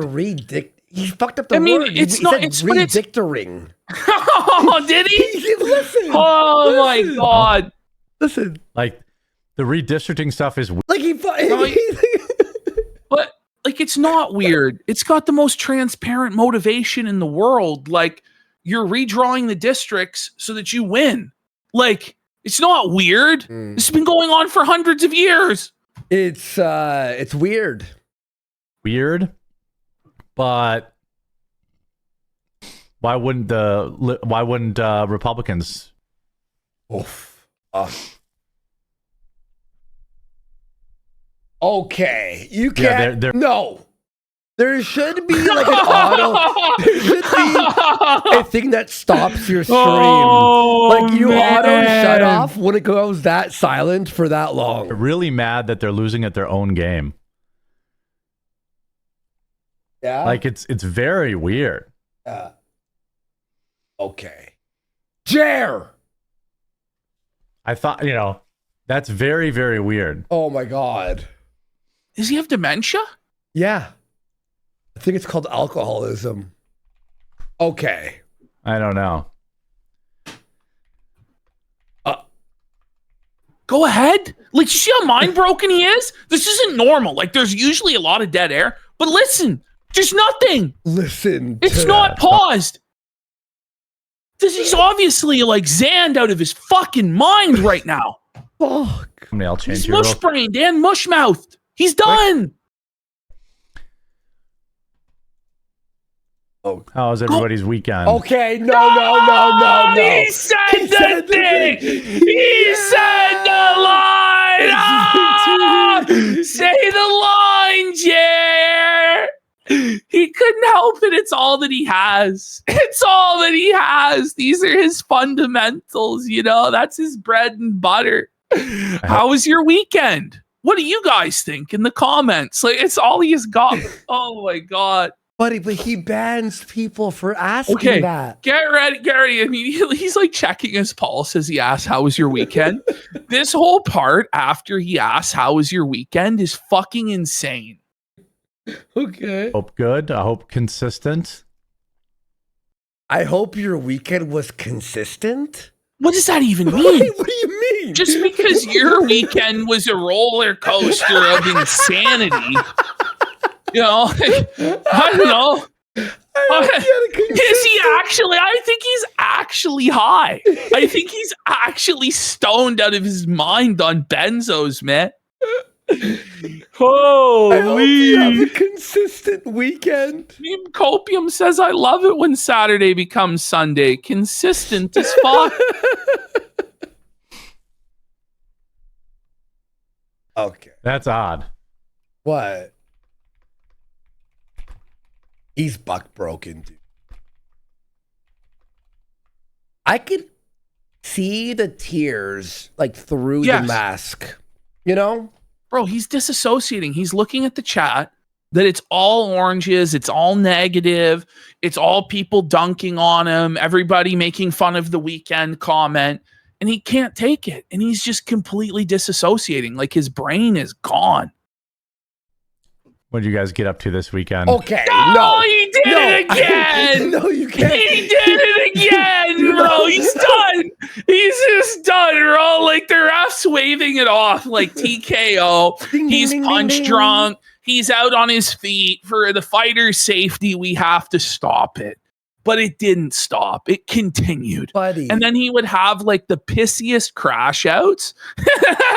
A: He fucked up the word.
B: It's
A: he
B: not.
A: said
B: It's
A: redictoring.
B: Oh, did he?
A: Listen.
B: Oh my God.
A: Listen.
C: Like the redistricting stuff is weird.
A: Like
B: but like it's not weird. It's got the most transparent motivation in the world. Like you're redrawing the districts so that you win. Like it's not weird. This has been going on for hundreds of years.
A: It's weird.
C: Weird, but why wouldn't Republicans?
A: Oof. Okay, you can't.
C: Yeah,
A: no, there should be like an auto. There should be a thing that stops your stream. Like you auto shut off when it goes that silent for that long.
C: They're really mad that they're losing at their own game.
A: Yeah.
C: Like it's very weird.
A: Okay. Jer.
C: I thought, that's very, very weird.
A: Oh my God.
B: Does he have dementia?
A: Yeah. I think it's called alcoholism. Okay.
C: I don't know.
B: Go ahead. Like, you see how mind broken he is? This isn't normal. Like, there's usually a lot of dead air. But listen, there's nothing.
A: Listen.
B: It's not paused. He's obviously like zanned out of his fucking mind right now.
A: Fuck.
C: I'll change
B: He's
C: your
B: mush brained and mush mouthed. He's done.
C: Oh, how was everybody's weekend?
A: Okay, no.
B: He said the thing. He said the line. Say the line, Jer. He couldn't help it. It's all that he has. It's all that he has. These are his fundamentals, That's his bread and butter. How was your weekend? What do you guys think in the comments? Like, it's all he has got. Oh my God.
A: Buddy, but he bans people for asking that.
B: Get ready. Immediately, he's like checking his pulse as he asks, "How was your weekend?" This whole part after he asks, "How was your weekend?" is fucking insane.
A: Okay.
C: Hope good. I hope consistent.
A: I hope your weekend was consistent.
B: What does that even mean?
A: What do you mean?
B: Just because your weekend was a roller coaster of insanity. I don't know. Is he actually? I think he's actually high. I think he's actually stoned out of his mind on benzos, man. Holy.
A: I hope you have a consistent weekend.
B: Team Copium says, I love it when Saturday becomes Sunday. Consistent as fuck.
A: Okay.
C: That's odd.
A: What? He's buck broken, dude. I could see the tears like through the mask,
B: Bro, he's disassociating. He's looking at the chat that it's all oranges, it's all negative, it's all people dunking on him, everybody making fun of the weekend comment, and he can't take it. And he's just completely disassociating. Like his brain is gone.
C: What did you guys get up to this weekend?
A: Okay,
B: no, he did it again.
A: No, you can't.
B: He did it again, bro. He's done. He's just done, bro. Like the ref's waving it off like TKO. He's punch drunk. He's out on his feet. For the fighter's safety, we have to stop it. But it didn't stop. It continued.
A: Buddy.
B: And then he would have like the pissiest crash outs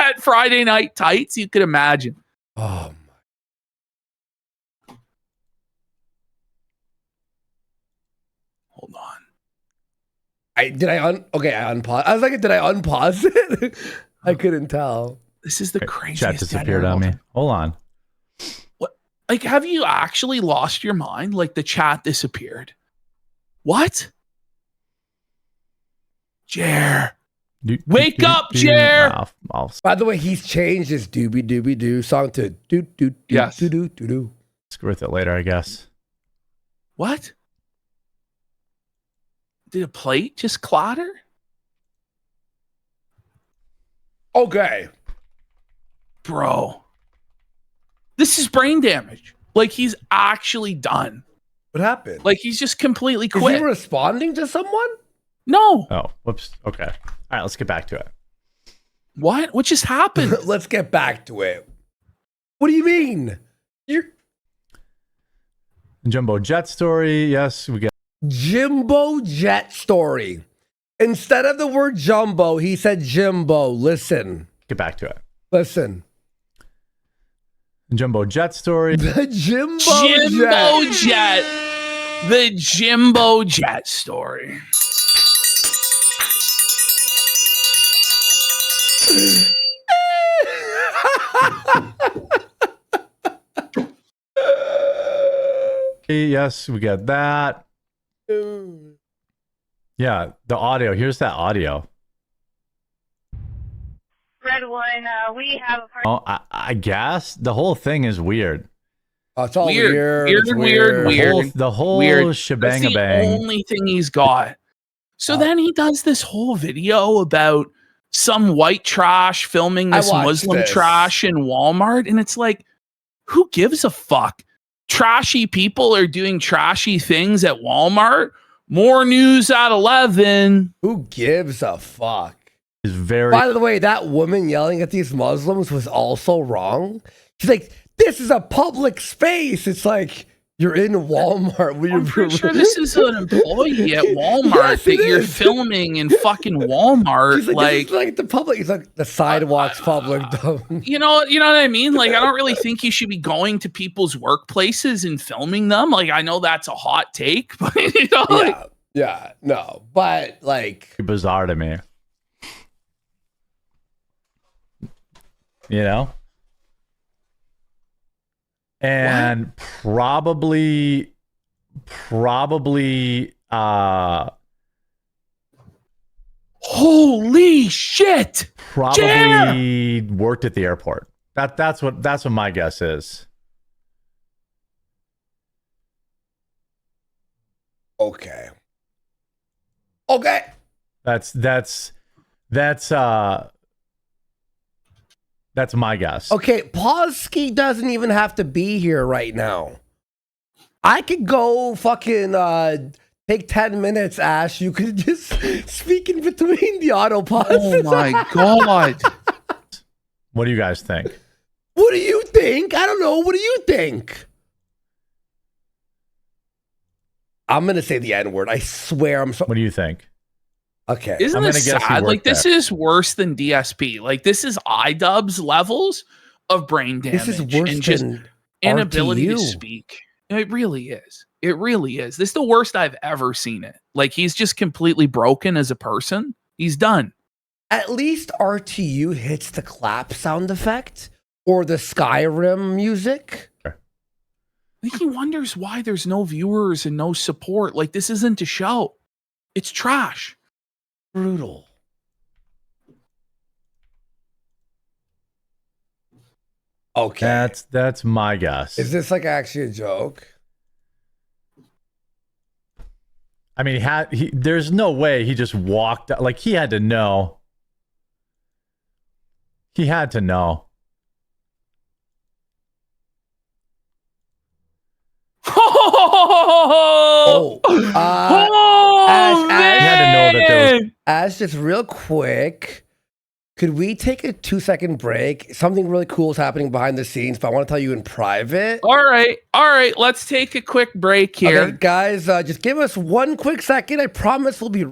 B: at Friday Night Tights you could imagine.
A: Oh,
B: hold on.
A: I unpause. I was like, did I unpause it? I couldn't tell.
B: This is the craziest.
C: Chat disappeared on me. Hold on.
B: What? Like, have you actually lost your mind? Like the chat disappeared. What? Jer. Wake up, Jer.
A: By the way, he's changed his doobie doobie doo song to doo doo doo
B: yes.
A: doo doo doo doo.
C: Screw with it later, I guess.
B: What? Did a plate just clatter?
A: Okay.
B: Bro. This is brain damage. Like he's actually done.
A: What happened?
B: Like he's just completely quit.
A: Is he responding to someone?
B: No.
C: Oh, whoops. Okay. All right, let's get back to it.
B: What? What just happened?
A: Let's get back to it. What do you mean? You're
C: Jumbo Jet story. Yes, we get
A: Jimbo Jet story. Instead of the word jumbo, he said Jimbo. Listen.
C: Get back to it.
A: Listen.
C: Jumbo Jet story.
A: The Jimbo
B: Jet. The Jimbo Jet story.
C: Yes, we get that. Yeah, the audio. Here's that audio.
M: Red one, we have a part.
C: Oh, I guess the whole thing is weird.
A: Oh, it's all
B: weird.
A: It's
C: The whole shebang
B: That's the
C: bang.
B: only thing he's got. So then he does this whole video about some white trash filming this Muslim trash in Walmart. And it's like, who gives a fuck? Trashy people are doing trashy things at Walmart. More news at 11.
A: Who gives a fuck?
C: Is very.
A: By the way, that woman yelling at these Muslims was also wrong. She's like, this is a public space. It's like, you're in Walmart.
B: I'm pretty sure this is an employee at Walmart that you're filming in fucking Walmart.
A: She's like, this is like the public. It's like the sidewalks public.
B: You know what I mean? Like, I don't really think you should be going to people's workplaces and filming them. Like, I know that's a hot take, but you know,
A: no, but like
C: bizarre to me. You know? And probably
B: holy shit.
C: Probably worked at the airport. That's what my guess is.
A: Okay.
C: That's my guess.
A: Okay, Pawski doesn't even have to be here right now. I could go fucking take 10 minutes, Ash. You could just speak in between the auto pauses.
F: Oh my god.
C: What do you guys think?
A: What do you think? I don't know. What do you think? I'm going to say the N-word. I swear I'm so...
C: What do you think?
A: Okay.
B: Isn't this sad? Like, this is worse than DSP. Like, this is iDubbbz levels of brain damage.
A: This is worse
B: and just
A: than
B: inability to
A: RTU.
B: speak. It really is. It really is. This is the worst I've ever seen it. Like, he's just completely broken as a person. He's done.
A: At least RTU hits the clap sound effect or the Skyrim music.
B: Like, he wonders why there's no viewers and no support. Like, this isn't a show. It's trash.
A: Brutal. Okay.
C: That's my guess.
A: Is this like actually a joke?
C: I mean, there's no way he just walked. Like, he had to know. He had to know.
A: Ash, just real quick, could we take a 2-second break? Something really cool is happening behind the scenes, but I want to tell you in private.
B: All right. Let's take a quick break here.
A: Okay, guys, just give us 1 quick second. I promise we'll be...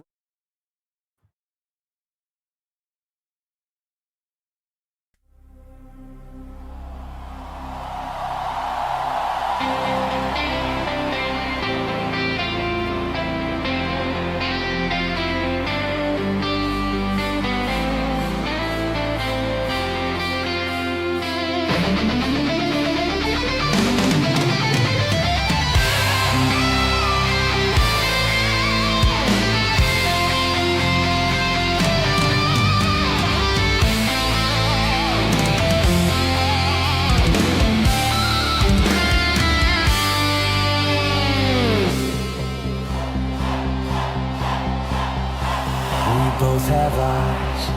M: both have eyes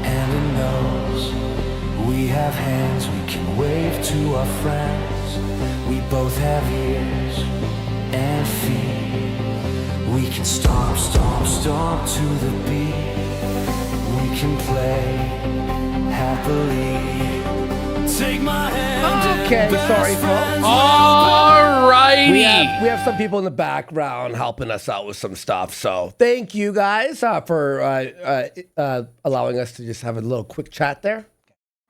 M: and a nose. We have hands we can wave to our friends. We both have ears and feet. We can stomp, stomp, stomp to the beat. We can play happily. Take my hand.
A: Okay, sorry, folks.
B: Alrighty.
A: We have some people in the background helping us out with some stuff. So thank you guys for allowing us to just have a little quick chat there.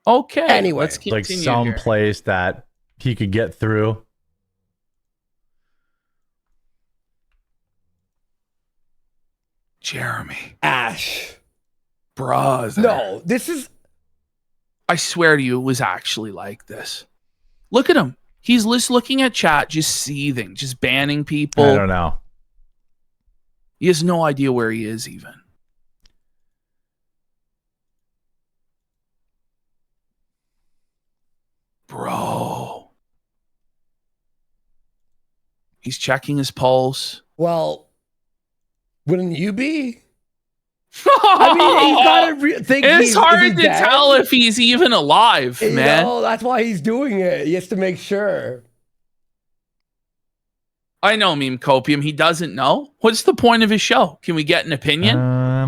B: Okay.
A: Anyway,
B: let's continue.
C: Like some
B: here.
C: place that he could get through.
B: Jeremy.
A: Ash.
B: Brother.
A: No, this is...
B: I swear to you, it was actually like this. Look at him. He's just looking at chat, just seething, just banning people.
C: I don't know.
B: He has no idea where he is even. Bro. He's checking his pulse.
A: Well, wouldn't you be? I mean, he's got to think
B: it's hard
A: is he
B: to
A: dead?
B: tell if he's even alive, man.
A: No, that's why he's doing it. He has to make sure.
B: I know, Meme Copium. He doesn't know. What's the point of his show? Can we get an opinion?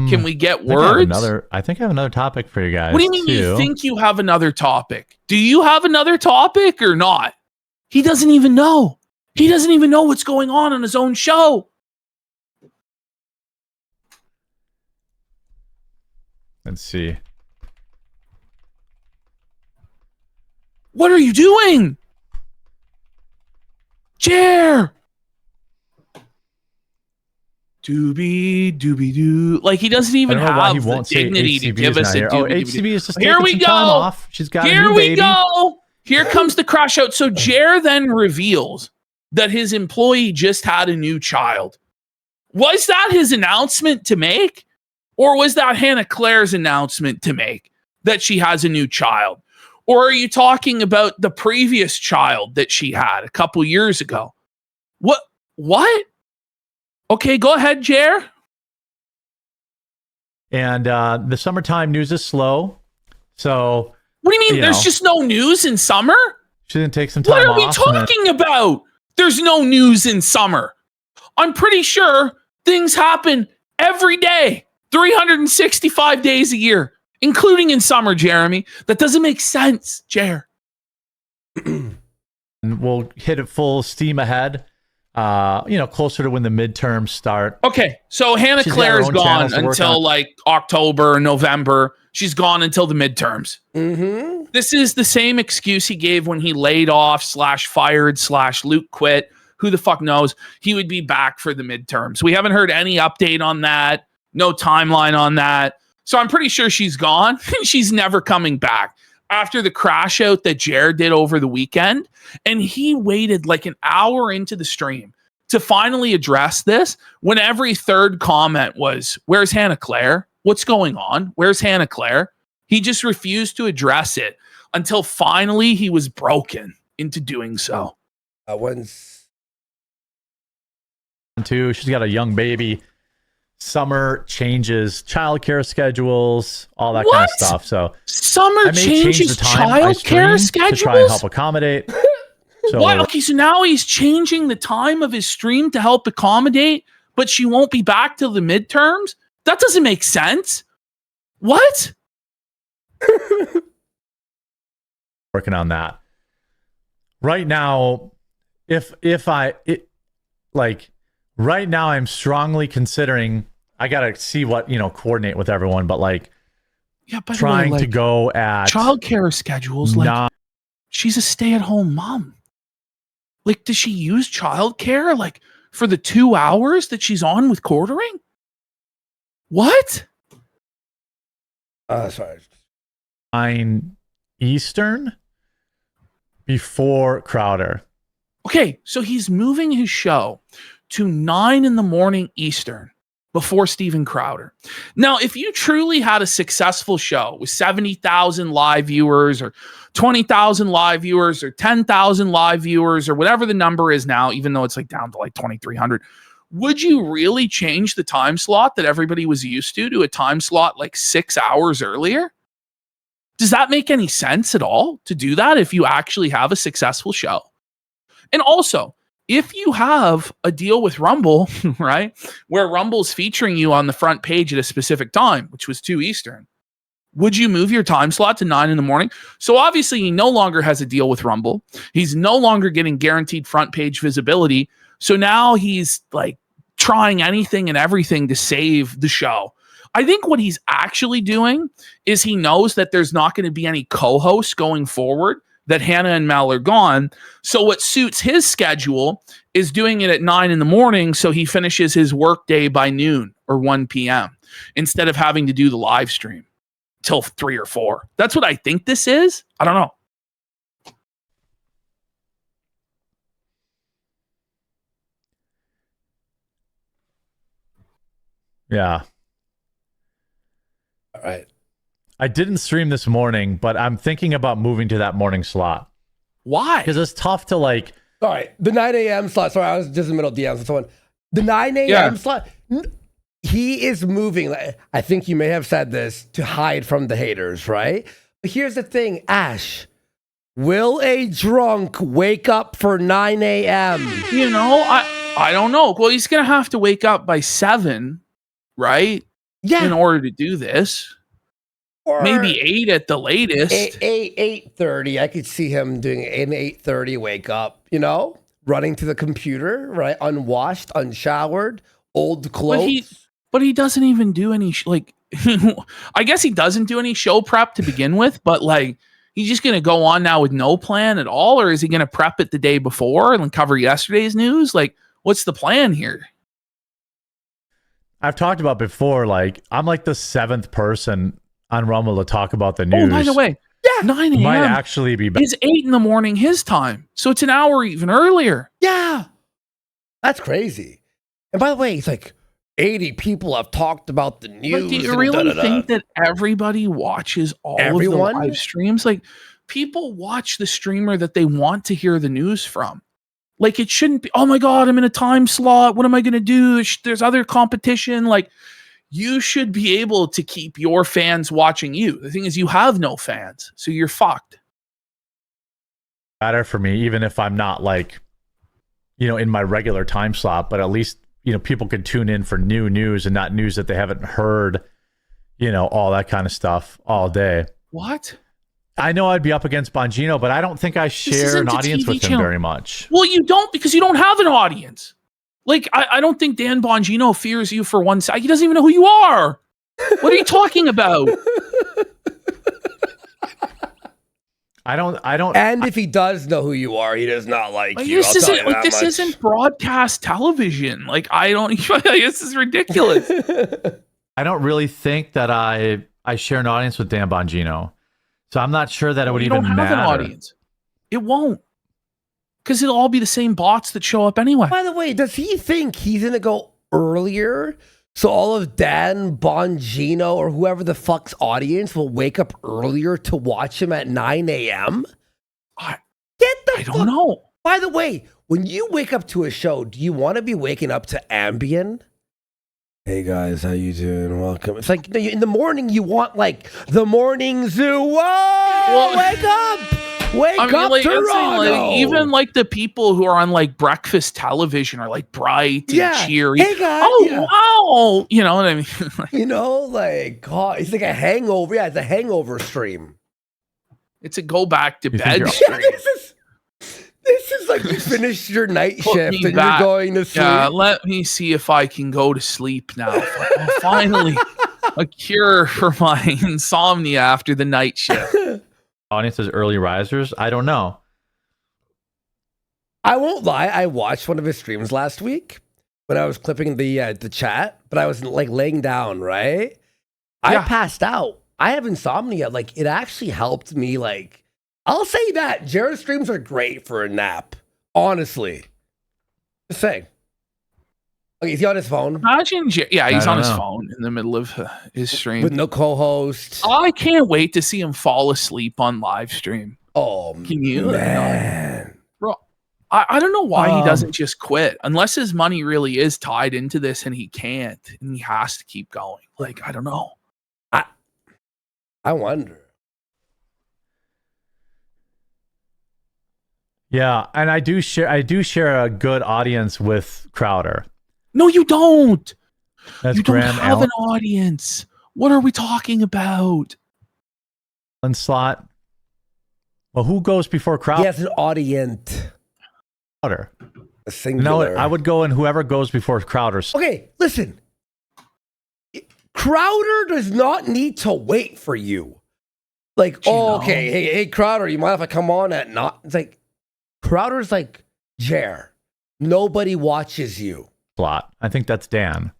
B: Can we get words?
C: I think I have another topic for you guys.
B: What do you mean you think you have another topic? Do you have another topic or not? He doesn't even know. He doesn't even know what's going on his own show.
C: Let's see.
B: What are you doing? Chair. Doobie doobie doo. Like he doesn't even have the dignity to give us a doobie.
C: HCB is just
B: here we
C: taking
B: go.
C: some time off. She's got
B: here
C: a new
B: we
C: baby.
B: go. Here comes the crash out. So Jer then reveals that his employee just had a new child. Was that his announcement to make? Or was that Hannah Claire's announcement to make that she has a new child? Or are you talking about the previous child that she had a couple years ago? What? Okay, go ahead, Jer.
C: And the summertime news is slow. So
B: what do you mean? There's just no news in summer?
C: She didn't take some time off.
B: What are we talking about? There's no news in summer. I'm pretty sure things happen every day, 365 days a year, including in summer, Jeremy. That doesn't make sense, Jer.
C: And we'll hit it full steam ahead. Closer to when the midterms start.
B: Okay, so Hannah Claire is gone until like October or November. She's gone until the midterms.
A: Mm-hmm.
B: This is the same excuse he gave when he laid off /fired /Luke quit. Who the fuck knows? He would be back for the midterms. We haven't heard any update on that. No timeline on that. So I'm pretty sure she's gone. She's never coming back. After the crash out that Jared did over the weekend, and he waited like an hour into the stream to finally address this when every third comment was, where's Hannah Claire? What's going on? Where's Hannah Claire? He just refused to address it until finally he was broken into doing so.
C: She's got a young baby. Summer changes childcare schedules, all that kind of stuff. So
B: summer changes childcare schedules
C: to try and help accommodate. So,
B: what? Okay, so now he's changing the time of his stream to help accommodate, but she won't be back till the midterms? That doesn't make sense. What?
C: Working on that right now. Right now, I'm strongly considering. I gotta see what coordinate with everyone, but trying to go at
B: childcare schedules. She's a stay-at-home mom. Like, does she use childcare for the 2 hours that she's on with quartering? What?
A: Sorry.
C: 9 Eastern before Crowder.
B: Okay, so he's moving his show to 9 a.m. Eastern before Steven Crowder. Now, if you truly had a successful show with 70,000 live viewers or 20,000 live viewers or 10,000 live viewers or whatever the number is now, even though it's down to 2,300, would you really change the time slot that everybody was used to a time slot 6 hours earlier? Does that make any sense at all to do that if you actually have a successful show? And also, if you have a deal with Rumble, right, where Rumble's featuring you on the front page at a specific time, which was 2 Eastern, would you move your time slot to 9 a.m? So obviously he no longer has a deal with Rumble. He's no longer getting guaranteed front page visibility. So now he's trying anything and everything to save the show. I think what he's actually doing is he knows that there's not going to be any co-hosts going forward, that Hannah and Mel are gone. So what suits his schedule is doing it at 9 a.m. so he finishes his work day by noon or 1 p.m. instead of having to do the live stream till 3 or 4. That's what I think this is. I don't know.
C: Yeah.
A: All right.
C: I didn't stream this morning, but I'm thinking about moving to that morning slot.
B: Why?
C: Because it's tough to
A: All right, the 9 a.m. slot. Sorry, I was just in the middle of DMs with someone. The 9 a.m. slot. He is moving. I think you may have said this to hide from the haters, right? But here's the thing, Ash. Will a drunk wake up for 9 a.m.?
B: You know, I don't know. Well, he's gonna have to wake up by 7, right?
A: Yeah.
B: In order to do this.
A: Or
B: maybe 8 at the latest.
A: 8:30. I could see him doing an 8:30 wake up, you know? Running to the computer, right? Unwashed, unshowered, old clothes.
B: But he doesn't even do any like I guess he doesn't do any show prep to begin with, but like he's just gonna go on now with no plan at all, or is he gonna prep it the day before and cover yesterday's news? Like, what's the plan here?
C: I've talked about before, like I'm like the 7th person on Rumble to talk about the news.
B: Oh, by the way, 9 a.m.
C: might actually be better.
B: It's 8 in the morning his time, so it's an hour even earlier.
A: Yeah, that's crazy. And by the way, it's like 80 people have talked about the news.
B: But do you really think that everybody watches all of the live streams? Like, people watch the streamer that they want to hear the news from. Like, it shouldn't be, oh my God, I'm in a time slot. What am I going to do? There's other competition. Like, you should be able to keep your fans watching you. The thing is, you have no fans, so you're fucked.
C: Better for me, even if I'm not like, you know, in my regular time slot, but at least, you know, people can tune in for new news and not news that they haven't heard, you know, all that kind of stuff all day.
B: What?
C: I know I'd be up against Bongino, but I don't think I share an audience with him very much.
B: Well, you don't, because you don't have an audience. Like, I don't think Dan Bongino fears you for one second. He doesn't even know who you are. What are you talking about?
C: I don't.
A: And if he does know who you are, he does not like you.
B: This isn't broadcast television. Like, I don't. This is ridiculous.
C: I don't really think that I share an audience with Dan Bongino, so I'm not sure that it would even matter. You don't have an audience.
B: It won't, because it'll all be the same bots that show up anyway.
A: By the way, does he think he's gonna go earlier? So all of Dan Bongino or whoever the fuck's audience will wake up earlier to watch him at 9 a.m.? I
B: don't know.
A: By the way, when you wake up to a show, do you want to be waking up to Ambien? Hey guys, how you doing? Welcome. It's like in the morning you want like the morning zoo. Whoa! Wake up! Wake up,
B: like,
A: Toronto!
B: Like, even like the people who are on like breakfast television are like bright and cheery.
A: Hey guys,
B: wow! You know what I mean?
A: You know, like, God, it's like a hangover. Yeah, it's a hangover stream.
B: It's a go back to bed stream.
A: This is like you finished your night shift and you're going to sleep.
B: Yeah, let me see if I can go to sleep now. Finally, a cure for my insomnia after the night shift.
C: Audience is early risers. I don't know.
A: I won't lie. I watched one of his streams last week when I was clipping the chat, but I was like laying down, right? I passed out. I have insomnia. Like, it actually helped me. Like, I'll say that Jared's streams are great for a nap. Honestly, just saying. Okay, is he on his phone?
B: Imagine, he's on his phone in the middle of his stream
A: with no co-host.
B: I can't wait to see him fall asleep on live stream.
A: Oh,
B: can you,
A: man,
B: bro? I don't know why he doesn't just quit, unless his money really is tied into this and he can't, and he has to keep going. Like, I don't know.
A: I wonder.
C: Yeah, and I do share a good audience with Crowder.
B: No, you don't.
C: That's
B: you don't
C: Graham
B: have an audience. What are we talking about?
C: Slot. Well, who goes before Crowder?
A: He has an audience.
C: Crowder.
A: A singular.
C: No, I would go in whoever goes before Crowder.
A: Okay, listen. Crowder does not need to wait for you. Like, okay, hey, Crowder, you mind if I come on at not? It's like, Crowder's like, Jer, nobody watches you.
C: Slot. I think that's Dan.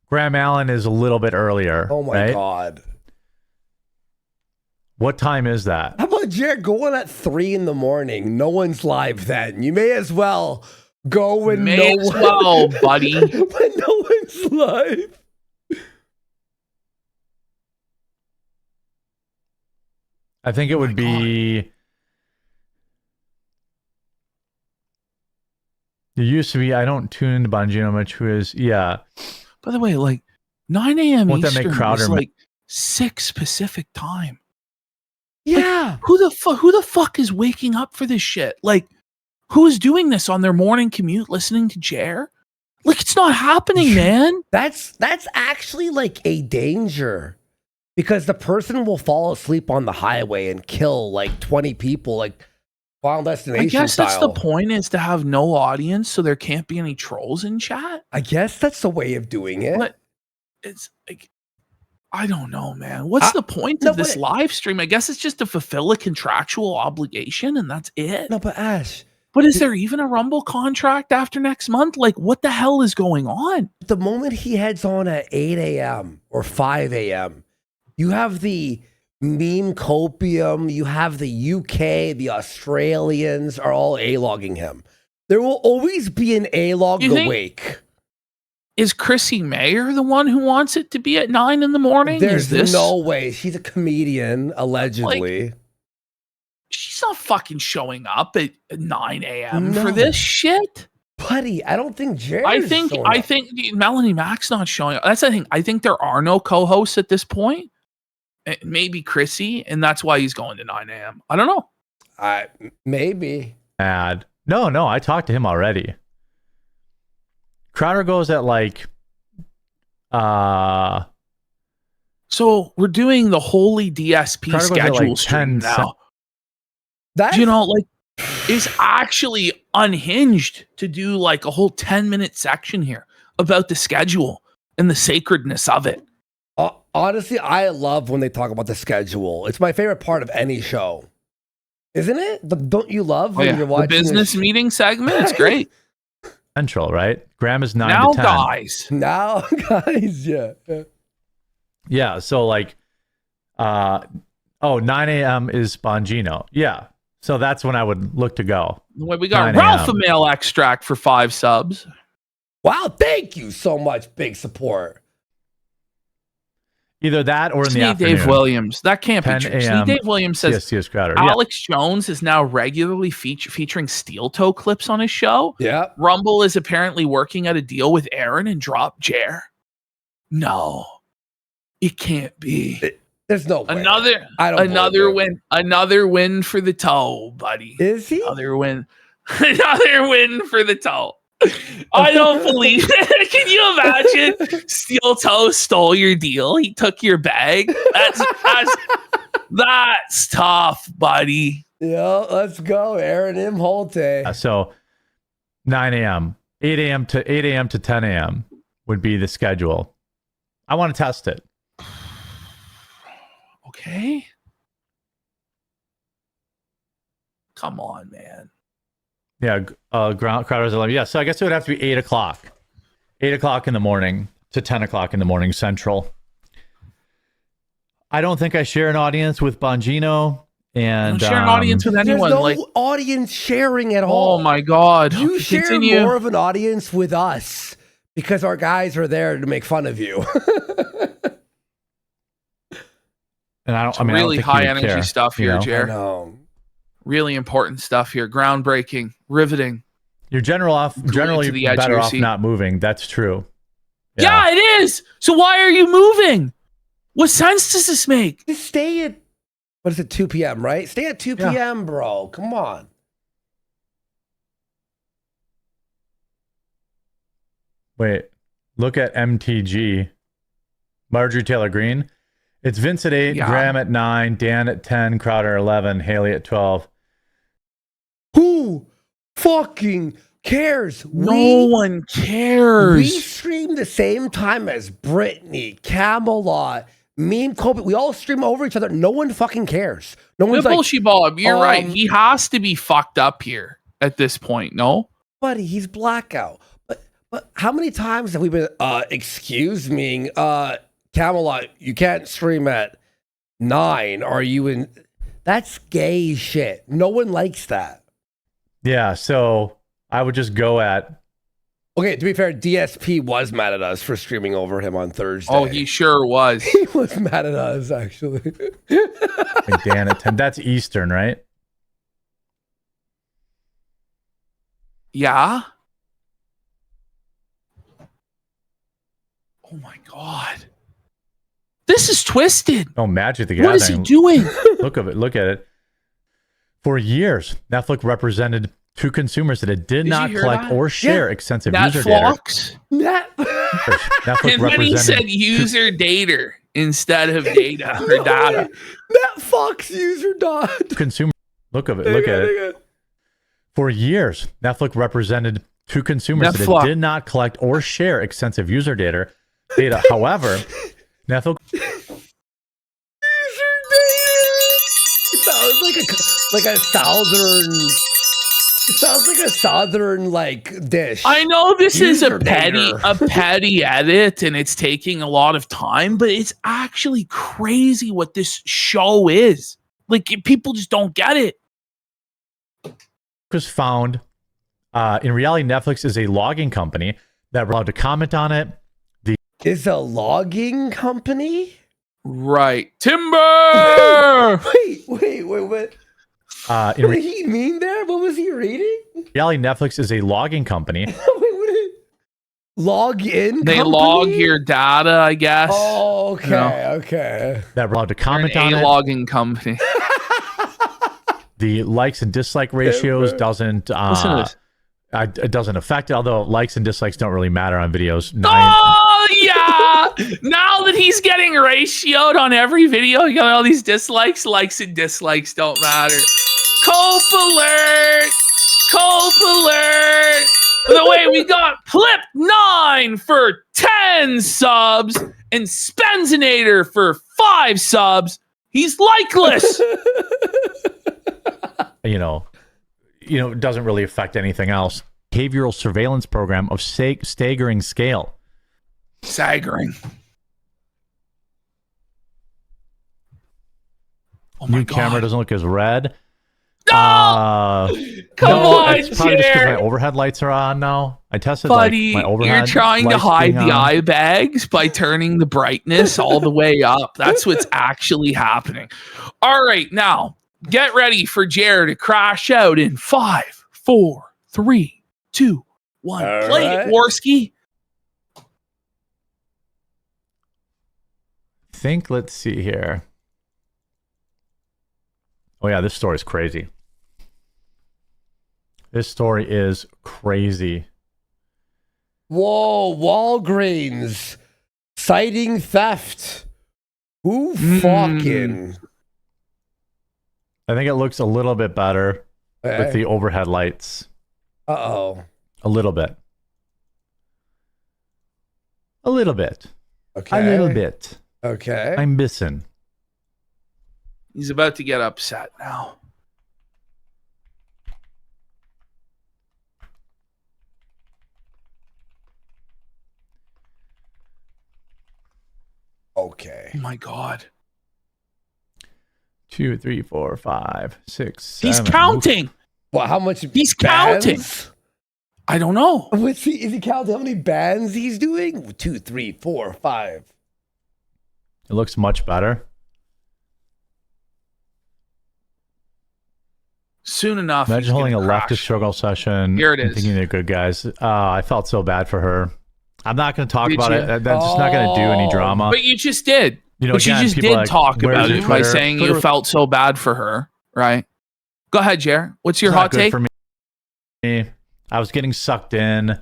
C: Graham Allen is a little bit earlier.
A: Oh my God.
C: What time is that?
A: How about Jared going at 3 in the morning? No one's live then. You may as well go when
B: buddy.
A: When no one's live.
C: I think it would be It used to be, I don't tune into Bongino much, who is, yeah.
B: By the way, like 9 a.m.
C: Won't that make
B: Eastern
C: Crowder
B: is like 6 Pacific time.
A: Yeah.
B: Like, who the fuck is waking up for this shit? Like, who is doing this on their morning commute listening to Jer? Like, it's not happening, man.
A: That's actually like a danger because the person will fall asleep on the highway and kill like 20 people, like Final Destination
B: I guess
A: style.
B: that's the point, is to have no audience so there can't be any trolls in chat.
A: I guess that's the way of doing it.
B: But it's like, I don't know, man. What's the point of this live stream? I guess it's just to fulfill a contractual obligation and that's it.
A: No, but Ash.
B: But is there even a Rumble contract after next month? Like, what the hell is going on?
A: The moment he heads on at 8 a.m. or 5 a.m., you have the meme copium, you have the UK, the Australians are all A-logging him. There will always be an A-log awake.
B: Is Chrissy Mayer the one who wants it to be at 9 in the morning?
A: There's no way. She's a comedian, allegedly.
B: Like, she's not fucking showing up at 9 a.m. for this shit.
A: Buddy, I don't think Jerry's
B: I think Melanie Mack's not showing up. That's the thing. I think there are no co-hosts at this point. Maybe Chrissy, and that's why he's going to 9 a.m. I don't know.
A: Maybe.
C: No, I talked to him already. Crowder goes at like
B: so we're doing the holy DSP
C: Crowder
B: schedule
C: like
B: stream
C: 10
B: now. That, you know, like, is actually unhinged to do like a whole 10-minute section here about the schedule and the sacredness of it.
A: Honestly, I love when they talk about the schedule. It's my favorite part of any show. Isn't it? Don't you love when you're watching
B: the business meeting segment? It's great.
C: Central, right? Graham is 9
B: now,
C: to 10.
A: Now, guys, yeah.
C: Yeah, so like, 9 a.m. is Bongino. Yeah, so that's when I would look to go.
B: We got Ralph a Mail Extract for 5 subs.
A: Wow, thank you so much. Big support.
C: Either that or in the afternoon.
B: Dave Williams. That can't be true. Dave Williams says
C: Crowder.
B: Alex Jones is now regularly featuring steel toe clips on his show.
A: Yeah.
B: Rumble is apparently working out a deal with Aaron and drop Jer. No, it can't be.
A: There's no way.
B: Another win for the toe, buddy.
A: Is he?
B: Another win for the toe. I don't believe it. Can you imagine? Steel Toe stole your deal. He took your bag. That's tough, buddy.
A: Yeah, let's go, Aaron M. Holte.
C: So 9 a.m., 8 a.m. to 10 a.m. would be the schedule. I want to test it.
B: Okay. Come on, man.
C: Yeah, Crowder's 11. Yeah, so I guess it would have to be 8 o'clock. 8 o'clock in the morning to 10 o'clock in the morning Central. I don't think I share an audience with Bongino. And
B: share an audience with anyone.
A: There's no audience sharing at all.
B: Oh my God.
A: You share more of an audience with us because our guys are there to make fun of you.
C: And I don't
B: really
C: think
B: high energy stuff here, Jer.
A: I know.
B: Really important stuff here. Groundbreaking, riveting.
C: You're generally better off not moving. That's true.
B: Yeah, it is. So why are you moving? What sense does this make?
A: Just stay at, what is it, 2 p.m., right? Stay at 2 p.m., bro. Come on.
C: Wait, look at MTG. Marjorie Taylor Greene. It's Vince at 8, Graham at 9, Dan at 10, Crowder 11, Haley at 12.
A: Who fucking cares?
B: No one cares.
A: We stream the same time as Brittany, Camelot, Meme Kobe. We all stream over each other. No one fucking cares. No one's like,
B: bullshit, Bob. You're right. He has to be fucked up here at this point. No,
A: buddy, he's blackout. But how many times have we been? Excuse me, Camelot. You can't stream at 9. Are you in? That's gay shit. No one likes that.
C: Yeah, so I would just go at.
A: Okay, to be fair, DSP was mad at us for streaming over him on Thursday.
B: Oh, he sure was.
A: He was mad at us, actually.
C: And Dan at 10. That's Eastern, right?
B: Yeah. Oh my God. This is twisted.
C: Oh, Magic the
B: What
C: Gathering.
B: is he doing?
C: Look at it. For years, Netflix represented to consumers that it did not
B: you hear
C: collect
B: that?
C: or share extensive user data.
B: Netflix.
C: Netflix
B: And then he said user data instead of data or data.
A: Netflix user dot.
C: Consumer. Look at it. For years, Netflix represented to consumers that it did not collect or share extensive user data. However, Netflix.
A: Sounds like a southern. It sounds like a southern dish.
B: I know this is a
A: User
B: petty edit, and it's taking a lot of time, but it's actually crazy what this show is. Like, people just don't get it.
C: Was found in reality, Netflix is a logging company that we're allowed to comment on it.
A: Is a logging company?
B: Right. Timber!
A: wait. What did he mean there? What was he reading?
C: Reality, Netflix is a logging company.
A: Wait, what did log in?
B: They
A: company?
B: log your data, I guess.
A: Oh, okay,
B: You know?
A: okay.
C: That we're allowed to comment
B: They're
C: on
B: an
C: it.
B: logging company.
C: The likes and dislike ratios doesn't
B: Listen to this.
C: It doesn't affect it, although likes and dislikes don't really matter on videos.
B: Oh, yeah. Now that he's getting ratioed on every video, you got all these dislikes. Likes and dislikes don't matter. Cope alert. Cope alert. The way we got Plip9 for 10 subs and Spenzinator for 5 subs. He's likeless.
C: It doesn't really affect anything else. Behavioral surveillance program of staggering scale.
B: Staggering. Oh
C: New camera doesn't look as red.
B: Come on,
C: it's probably just because
B: Jared.
C: my overhead lights are on now. I tested
B: Buddy,
C: my overhead.
B: you're trying to
C: lights
B: hide
C: being
B: the
C: on.
B: eye bags by turning the brightness all the way up. That's what's actually happening. All right, now get ready for Jared to crash out in 5, 4, 3, 2, 1.
A: All
B: Play
A: right.
B: it, Warski.
C: Let's see here. Oh yeah, this story is crazy. This story is crazy.
A: Whoa, Walgreens citing theft. Who fucking?
C: I think it looks a little bit better with the overhead lights.
A: Uh-oh.
C: A little bit. A little bit.
A: Okay.
C: A little bit.
A: Okay.
C: I'm missing.
B: He's about to get upset now.
A: Okay.
B: Oh my God.
C: 2, 3, 4, 5, 6,
B: He's
C: 7.
B: counting.
A: Well, how much?
B: He's
A: bands?
B: counting. I don't know.
A: Is he counting how many bands he's doing? 2, 3, 4, 5.
C: It looks much better.
B: Soon enough. he's
C: Imagine holding a
B: gonna
C: leftist
B: crash.
C: struggle session.
B: Here it
C: and
B: is.
C: Thinking they're good guys. I felt so bad for her. I'm not going to talk
B: Did
C: about
B: you?
C: it. I'm just not going to do any drama.
B: But you just did. But
C: again,
B: you just
C: people
B: did
C: are like,
B: talk
C: "Where's
B: about
C: your
B: it by
C: Twitter?"
B: saying
C: Twitter-
B: you felt so bad for her, right? Go ahead, Jer. What's your
C: It's not
B: hot
C: good
B: take?
C: for me. I was getting sucked in.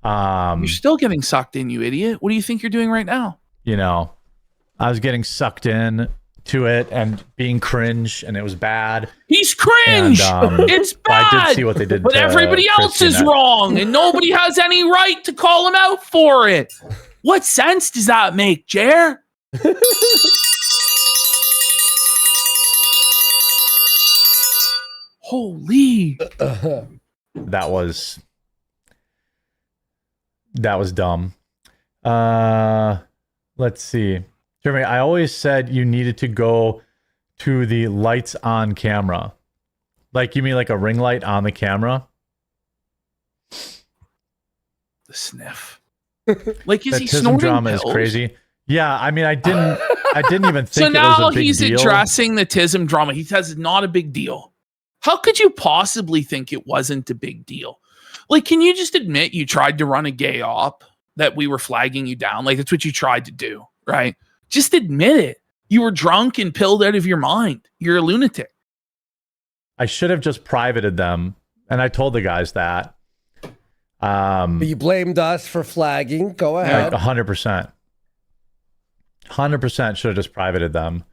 B: You're still getting sucked in, you idiot. What do you think you're doing right now?
C: I was getting sucked in to it and being cringe, and it was bad.
B: He's cringe.
C: And,
B: It's bad.
C: I did see what they did
B: But
C: to
B: everybody else
C: Chrissy
B: is
C: and that.
B: wrong, and nobody has any right to call him out for it. What sense does that make, Jer? Holy.
C: That was dumb. Let's see. Jeremy, I always said you needed to go to the lights on camera. Like, you mean like a ring light on the camera?
B: The sniff. Like, is
C: That
B: he
C: tism
B: snorting
C: drama
B: pills?
C: is crazy. Yeah, I mean, I didn't even think
B: So
C: it was
B: now
C: a big
B: he's
C: deal.
B: addressing the tism drama. He says it's not a big deal. How could you possibly think it wasn't a big deal? Like, can you just admit you tried to run a gay op, that we were flagging you down. Like, that's what you tried to do, right? Just admit it. You were drunk and pilled out of your mind. You're a lunatic.
C: I should have just privated them, and I told the guys that.
A: But you blamed us for flagging. Go ahead.
C: 100%. 100% should have just privated them.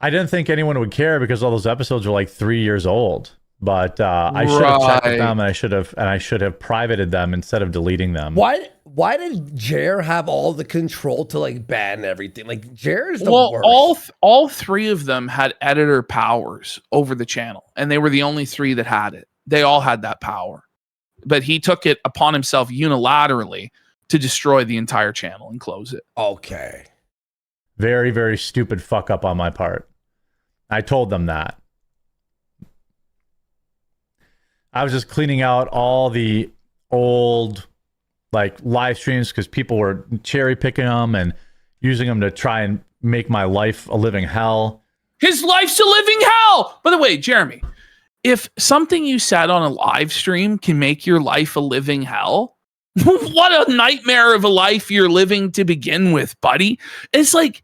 C: I didn't think anyone would care because all those episodes were like 3 years old. But I should have checked with them, and I should have privated them instead of deleting them.
A: Why did Jer have all the control to like ban everything? Like Jer is the worst.
B: All three of them had editor powers over the channel, and they were the only three that had it. They all had that power, but he took it upon himself unilaterally to destroy the entire channel and close it.
A: Okay.
C: Very, very stupid fuck up on my part. I told them that. I was just cleaning out all the old like live streams because people were cherry picking them and using them to try and make my life a living hell.
B: His life's a living hell. By the way, Jeremy, if something you said on a live stream can make your life a living hell, what a nightmare of a life you're living to begin with, buddy. It's like,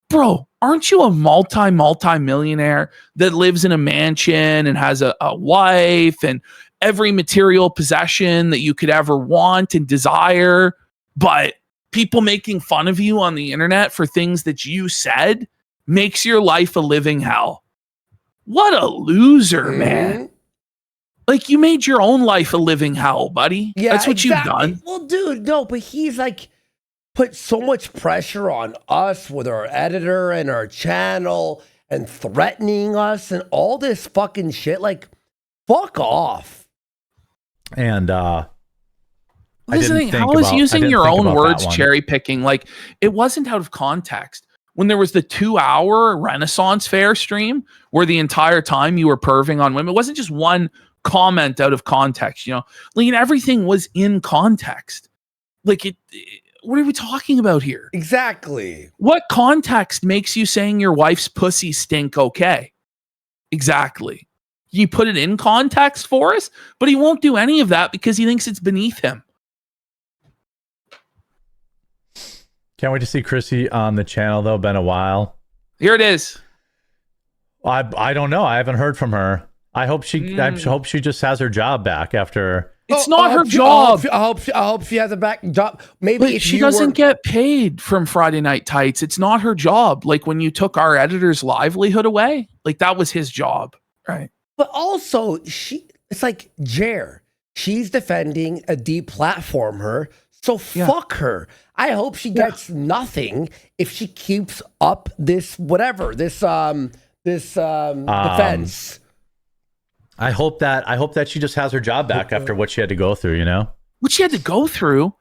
B: bro, aren't you a multi-millionaire that lives in a mansion and has a wife and every material possession that you could ever want and desire, but people making fun of you on the internet for things that you said makes your life a living hell? What a loser, man. Like, you made your own life a living hell, buddy.
A: Yeah,
B: that's what you've done.
A: Well, dude, no, but he's like put so much pressure on us with our editor and our channel and threatening us and all this fucking shit. Like, fuck off.
C: And
B: Here's the thing, how is using your own words cherry picking? Like, it wasn't out of context. When there was the 2-hour Renaissance Fair stream where the entire time you were perving on women, it wasn't just one comment out of context, you know? Like, everything was in context. Like, what are we talking about here?
A: Exactly.
B: What context makes you saying your wife's pussy stink okay? Exactly. You put it in context for us, but he won't do any of that because he thinks it's beneath him.
C: Can't wait to see Chrissy on the channel, though. Been a while.
B: Here it is.
C: I don't know. I haven't heard from her. I hope she just has her job back after.
B: It's not her job.
A: I hope she has a back job. Maybe
B: but
A: if
B: she doesn't get paid from Friday Night Tights. It's not her job. Like when you took our editor's livelihood away, like that was his job, right?
A: But also, it's like Jer. She's defending a deplatform her. So fuck her. I hope she gets nothing if she keeps up this defense.
C: I hope that she just has her job back after what she had to go through, you know?
B: What she had to go through?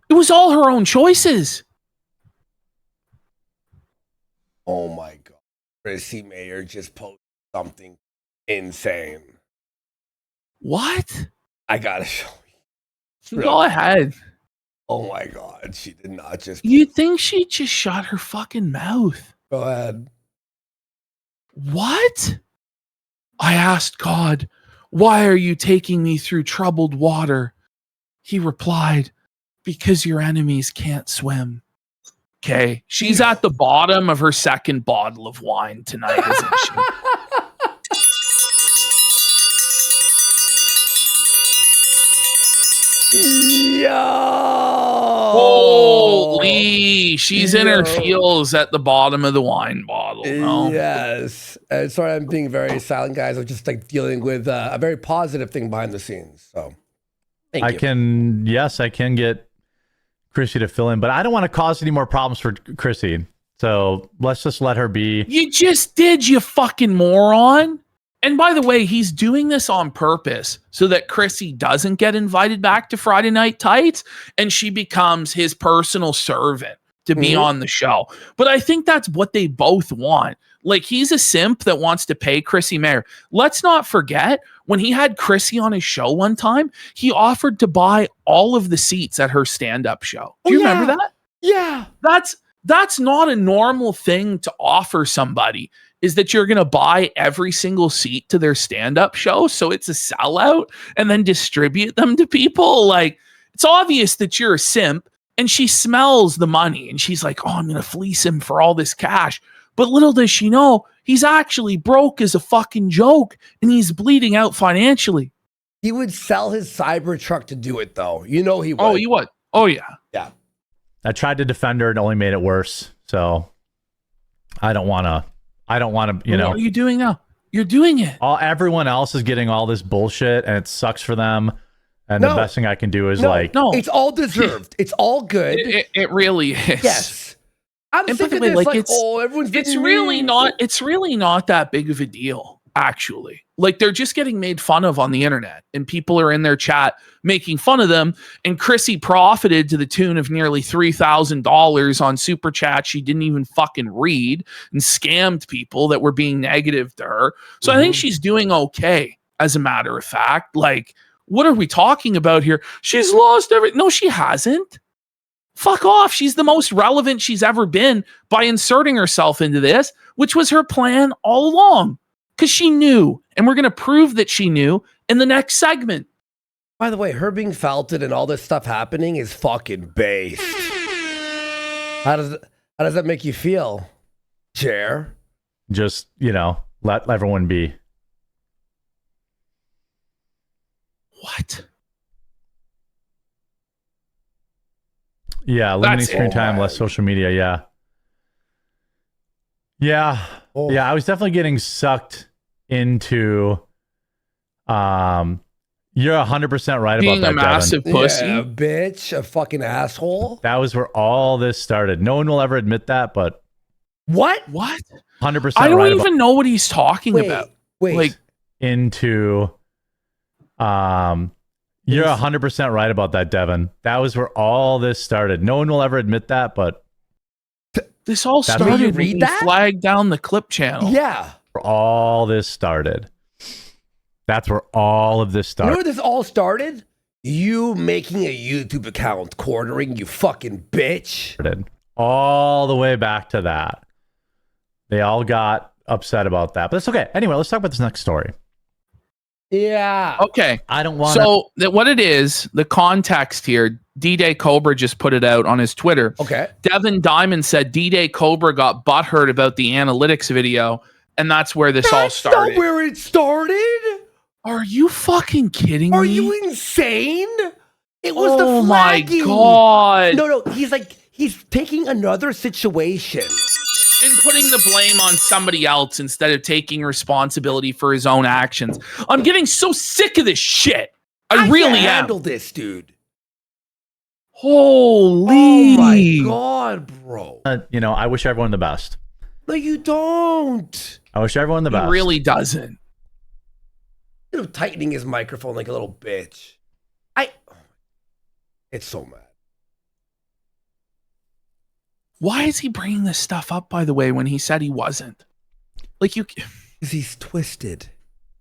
B: It was all her own choices.
A: Oh my God. Chrissy Mayer just posted something insane.
B: What?
A: I gotta show you.
B: Go ahead.
A: Oh my God. She did not just.
B: You'd think she just shut her fucking mouth.
A: Go ahead.
B: What? I asked God, why are you taking me through troubled water? He replied, because your enemies can't swim. Okay. She's at the bottom of her second bottle of wine tonight, isn't she?
A: Yo!
B: Holy, she's in her feels at the bottom of the wine bottle. No?
A: Yes. Sorry, I'm being very silent, guys. I'm just like dealing with a very positive thing behind the scenes. So, thank you.
C: I can get Chrissy to fill in, but I don't want to cause any more problems for Chrissy. So let's just let her be.
B: You just did, you fucking moron. And by the way, he's doing this on purpose so that Chrissy doesn't get invited back to Friday Night Tights and she becomes his personal servant to be on the show. But I think that's what they both want. Like, he's a simp that wants to pay Chrissy Mayer. Let's not forget, when he had Chrissy on his show one time, he offered to buy all of the seats at her stand-up show. Do you remember that?
A: Yeah.
B: That's not a normal thing to offer somebody, is that you're going to buy every single seat to their stand-up show so it's a sellout and then distribute them to people. Like, It's obvious that you're a simp. And she smells the money and she's like, oh, I'm going to fleece him for all this cash. But little does she know, he's actually broke as a fucking joke and he's bleeding out financially.
A: He would sell his Cybertruck to do it, though. You know he would.
B: Oh, he would. Oh, yeah.
A: Yeah.
C: I tried to defend her. It only made it worse. So I don't want to, you know.
B: What are you doing now? You're doing it.
C: Everyone else is getting all this bullshit and it sucks for them. And the best thing I can do is
A: no, it's all deserved. It's all good.
B: It really is.
A: Yes. I'm sick of this. Like, everyone's
B: it's really not that big of a deal, actually. Like, they're just getting made fun of on the internet, and people are in their chat making fun of them. And Chrissy profited to the tune of nearly $3,000 on super chat she didn't even fucking read, and scammed people that were being negative to her. So I think she's doing okay, as a matter of fact. Like, what are we talking about here? She's lost everything. No, she hasn't. Fuck off. She's the most relevant she's ever been by inserting herself into this, which was her plan all along. Because she knew. And we're going to prove that she knew in the next segment.
A: By the way, her being felted and all this stuff happening is fucking based. How does that make you feel, Chair?
C: Just, you know, let everyone be.
B: What?
C: Yeah, limiting screen time, less social media. Yeah. Yeah.
A: Oh.
C: Yeah, I was definitely getting sucked into you're 100% right
B: being
C: about that,
B: a massive
C: Devin.
B: pussy.
A: Yeah, bitch, a fucking asshole.
C: That was where all this started. No one will ever admit that, but
A: what?
C: 100%
B: I don't
C: right
B: even know what he's talking about.
A: Wait.
B: Like,
C: into you're 100% right about that, Devin. That was where all this started. No one will ever admit that, but
B: this all started when you flagged down the clip channel.
A: Yeah.
C: Where all this started. That's where all of this started.
A: You know where this all started? You making a YouTube account, quartering, you fucking bitch.
C: All the way back to that. They all got upset about that, but that's okay. Anyway, let's talk about this next story.
A: Yeah.
B: Okay.
C: I don't want
B: So what it is, the context here, D-Day Cobra just put it out on his Twitter.
A: Okay.
B: Devin Diamond said D-Day Cobra got butthurt about the analytics video, and that's where this all started.
A: That's not where it started.
B: Are you fucking kidding
A: Are
B: me?
A: you insane? It was the
B: Oh my
A: flagging.
B: God.
A: No, he's taking another situation.
B: And putting the blame on somebody else instead of taking responsibility for his own actions. I'm getting so sick of this shit. I really
A: can't
B: am.
A: handle this, dude.
B: Holy.
A: Oh my God, bro.
C: you know, I wish everyone the best.
A: No, you don't.
C: I wish everyone the best.
B: He really doesn't.
A: You know, tightening his microphone like a little bitch. It's so mad.
B: Why is he bringing this stuff up, by the way, when he said he wasn't? Like,
A: Because he's twisted.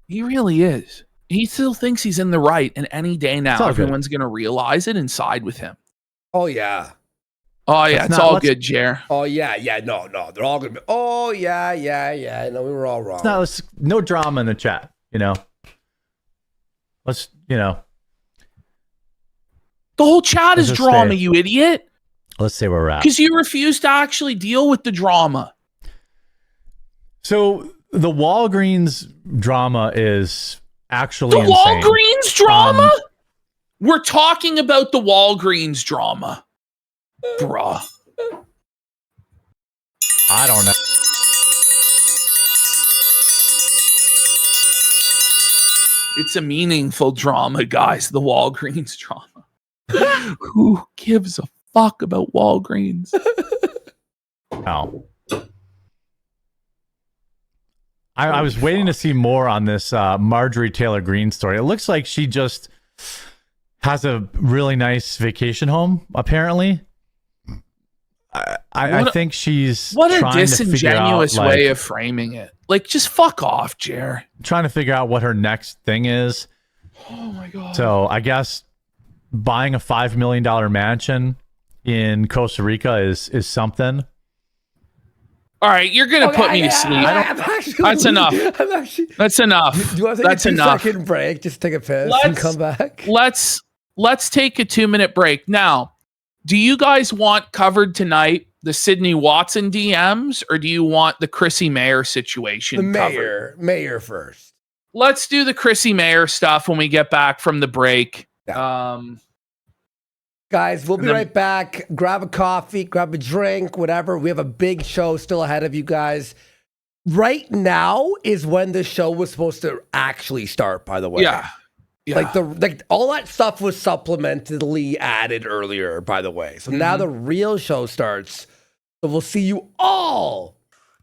B: He really is. He still thinks he's in the right, and any day now,
C: all
B: everyone's going to realize it and side with him.
A: Oh, yeah.
B: Oh, yeah, it's all good, Jer.
A: Oh, yeah. No. They're all going to be, oh, yeah. No, we were all wrong.
C: No drama in the chat, you know. Let's, you know.
B: The whole chat is
C: just
B: drama,
C: say-
B: you idiot.
C: Let's say where we're at.
B: Because you refuse to actually deal with the drama.
C: So the Walgreens drama is actually
B: The
C: insane.
B: Walgreens drama? We're talking about the Walgreens drama. Bruh.
C: I don't know.
B: It's a meaningful drama, guys. The Walgreens drama. Who gives a fuck about Walgreens?
C: No. I was waiting to see more on this Marjorie Taylor Greene story. It looks like she just has a really nice vacation home, apparently. I think she's
B: What a
C: trying
B: disingenuous
C: to figure out,
B: way of framing it. Like, just fuck off, Jer.
C: trying to figure out what her next thing is.
B: Oh my God.
C: So I guess buying a $5 million mansion in Costa Rica is something.
B: All right, you're gonna put me to sleep. That's enough. That's enough.
A: Do you want to take
B: That's
A: a
B: enough.
A: 2-second break? Just take a piss and come back.
B: Let's let's take a 2-minute break. Now, do you guys want covered tonight the Sydney Watson DMs, or do you want the Chrissy Mayer situation covered?
A: Mayer first.
B: Let's do the Chrissy Mayer stuff when we get back from the break.
A: Yeah. Guys, we'll be right back. Grab a coffee, grab a drink, whatever. We have a big show still ahead of you guys. Right now is when the show was supposed to actually start, by the way.
B: Yeah.
A: Like all that stuff was supplementally added earlier, by the way. So now the real show starts. So we'll see you all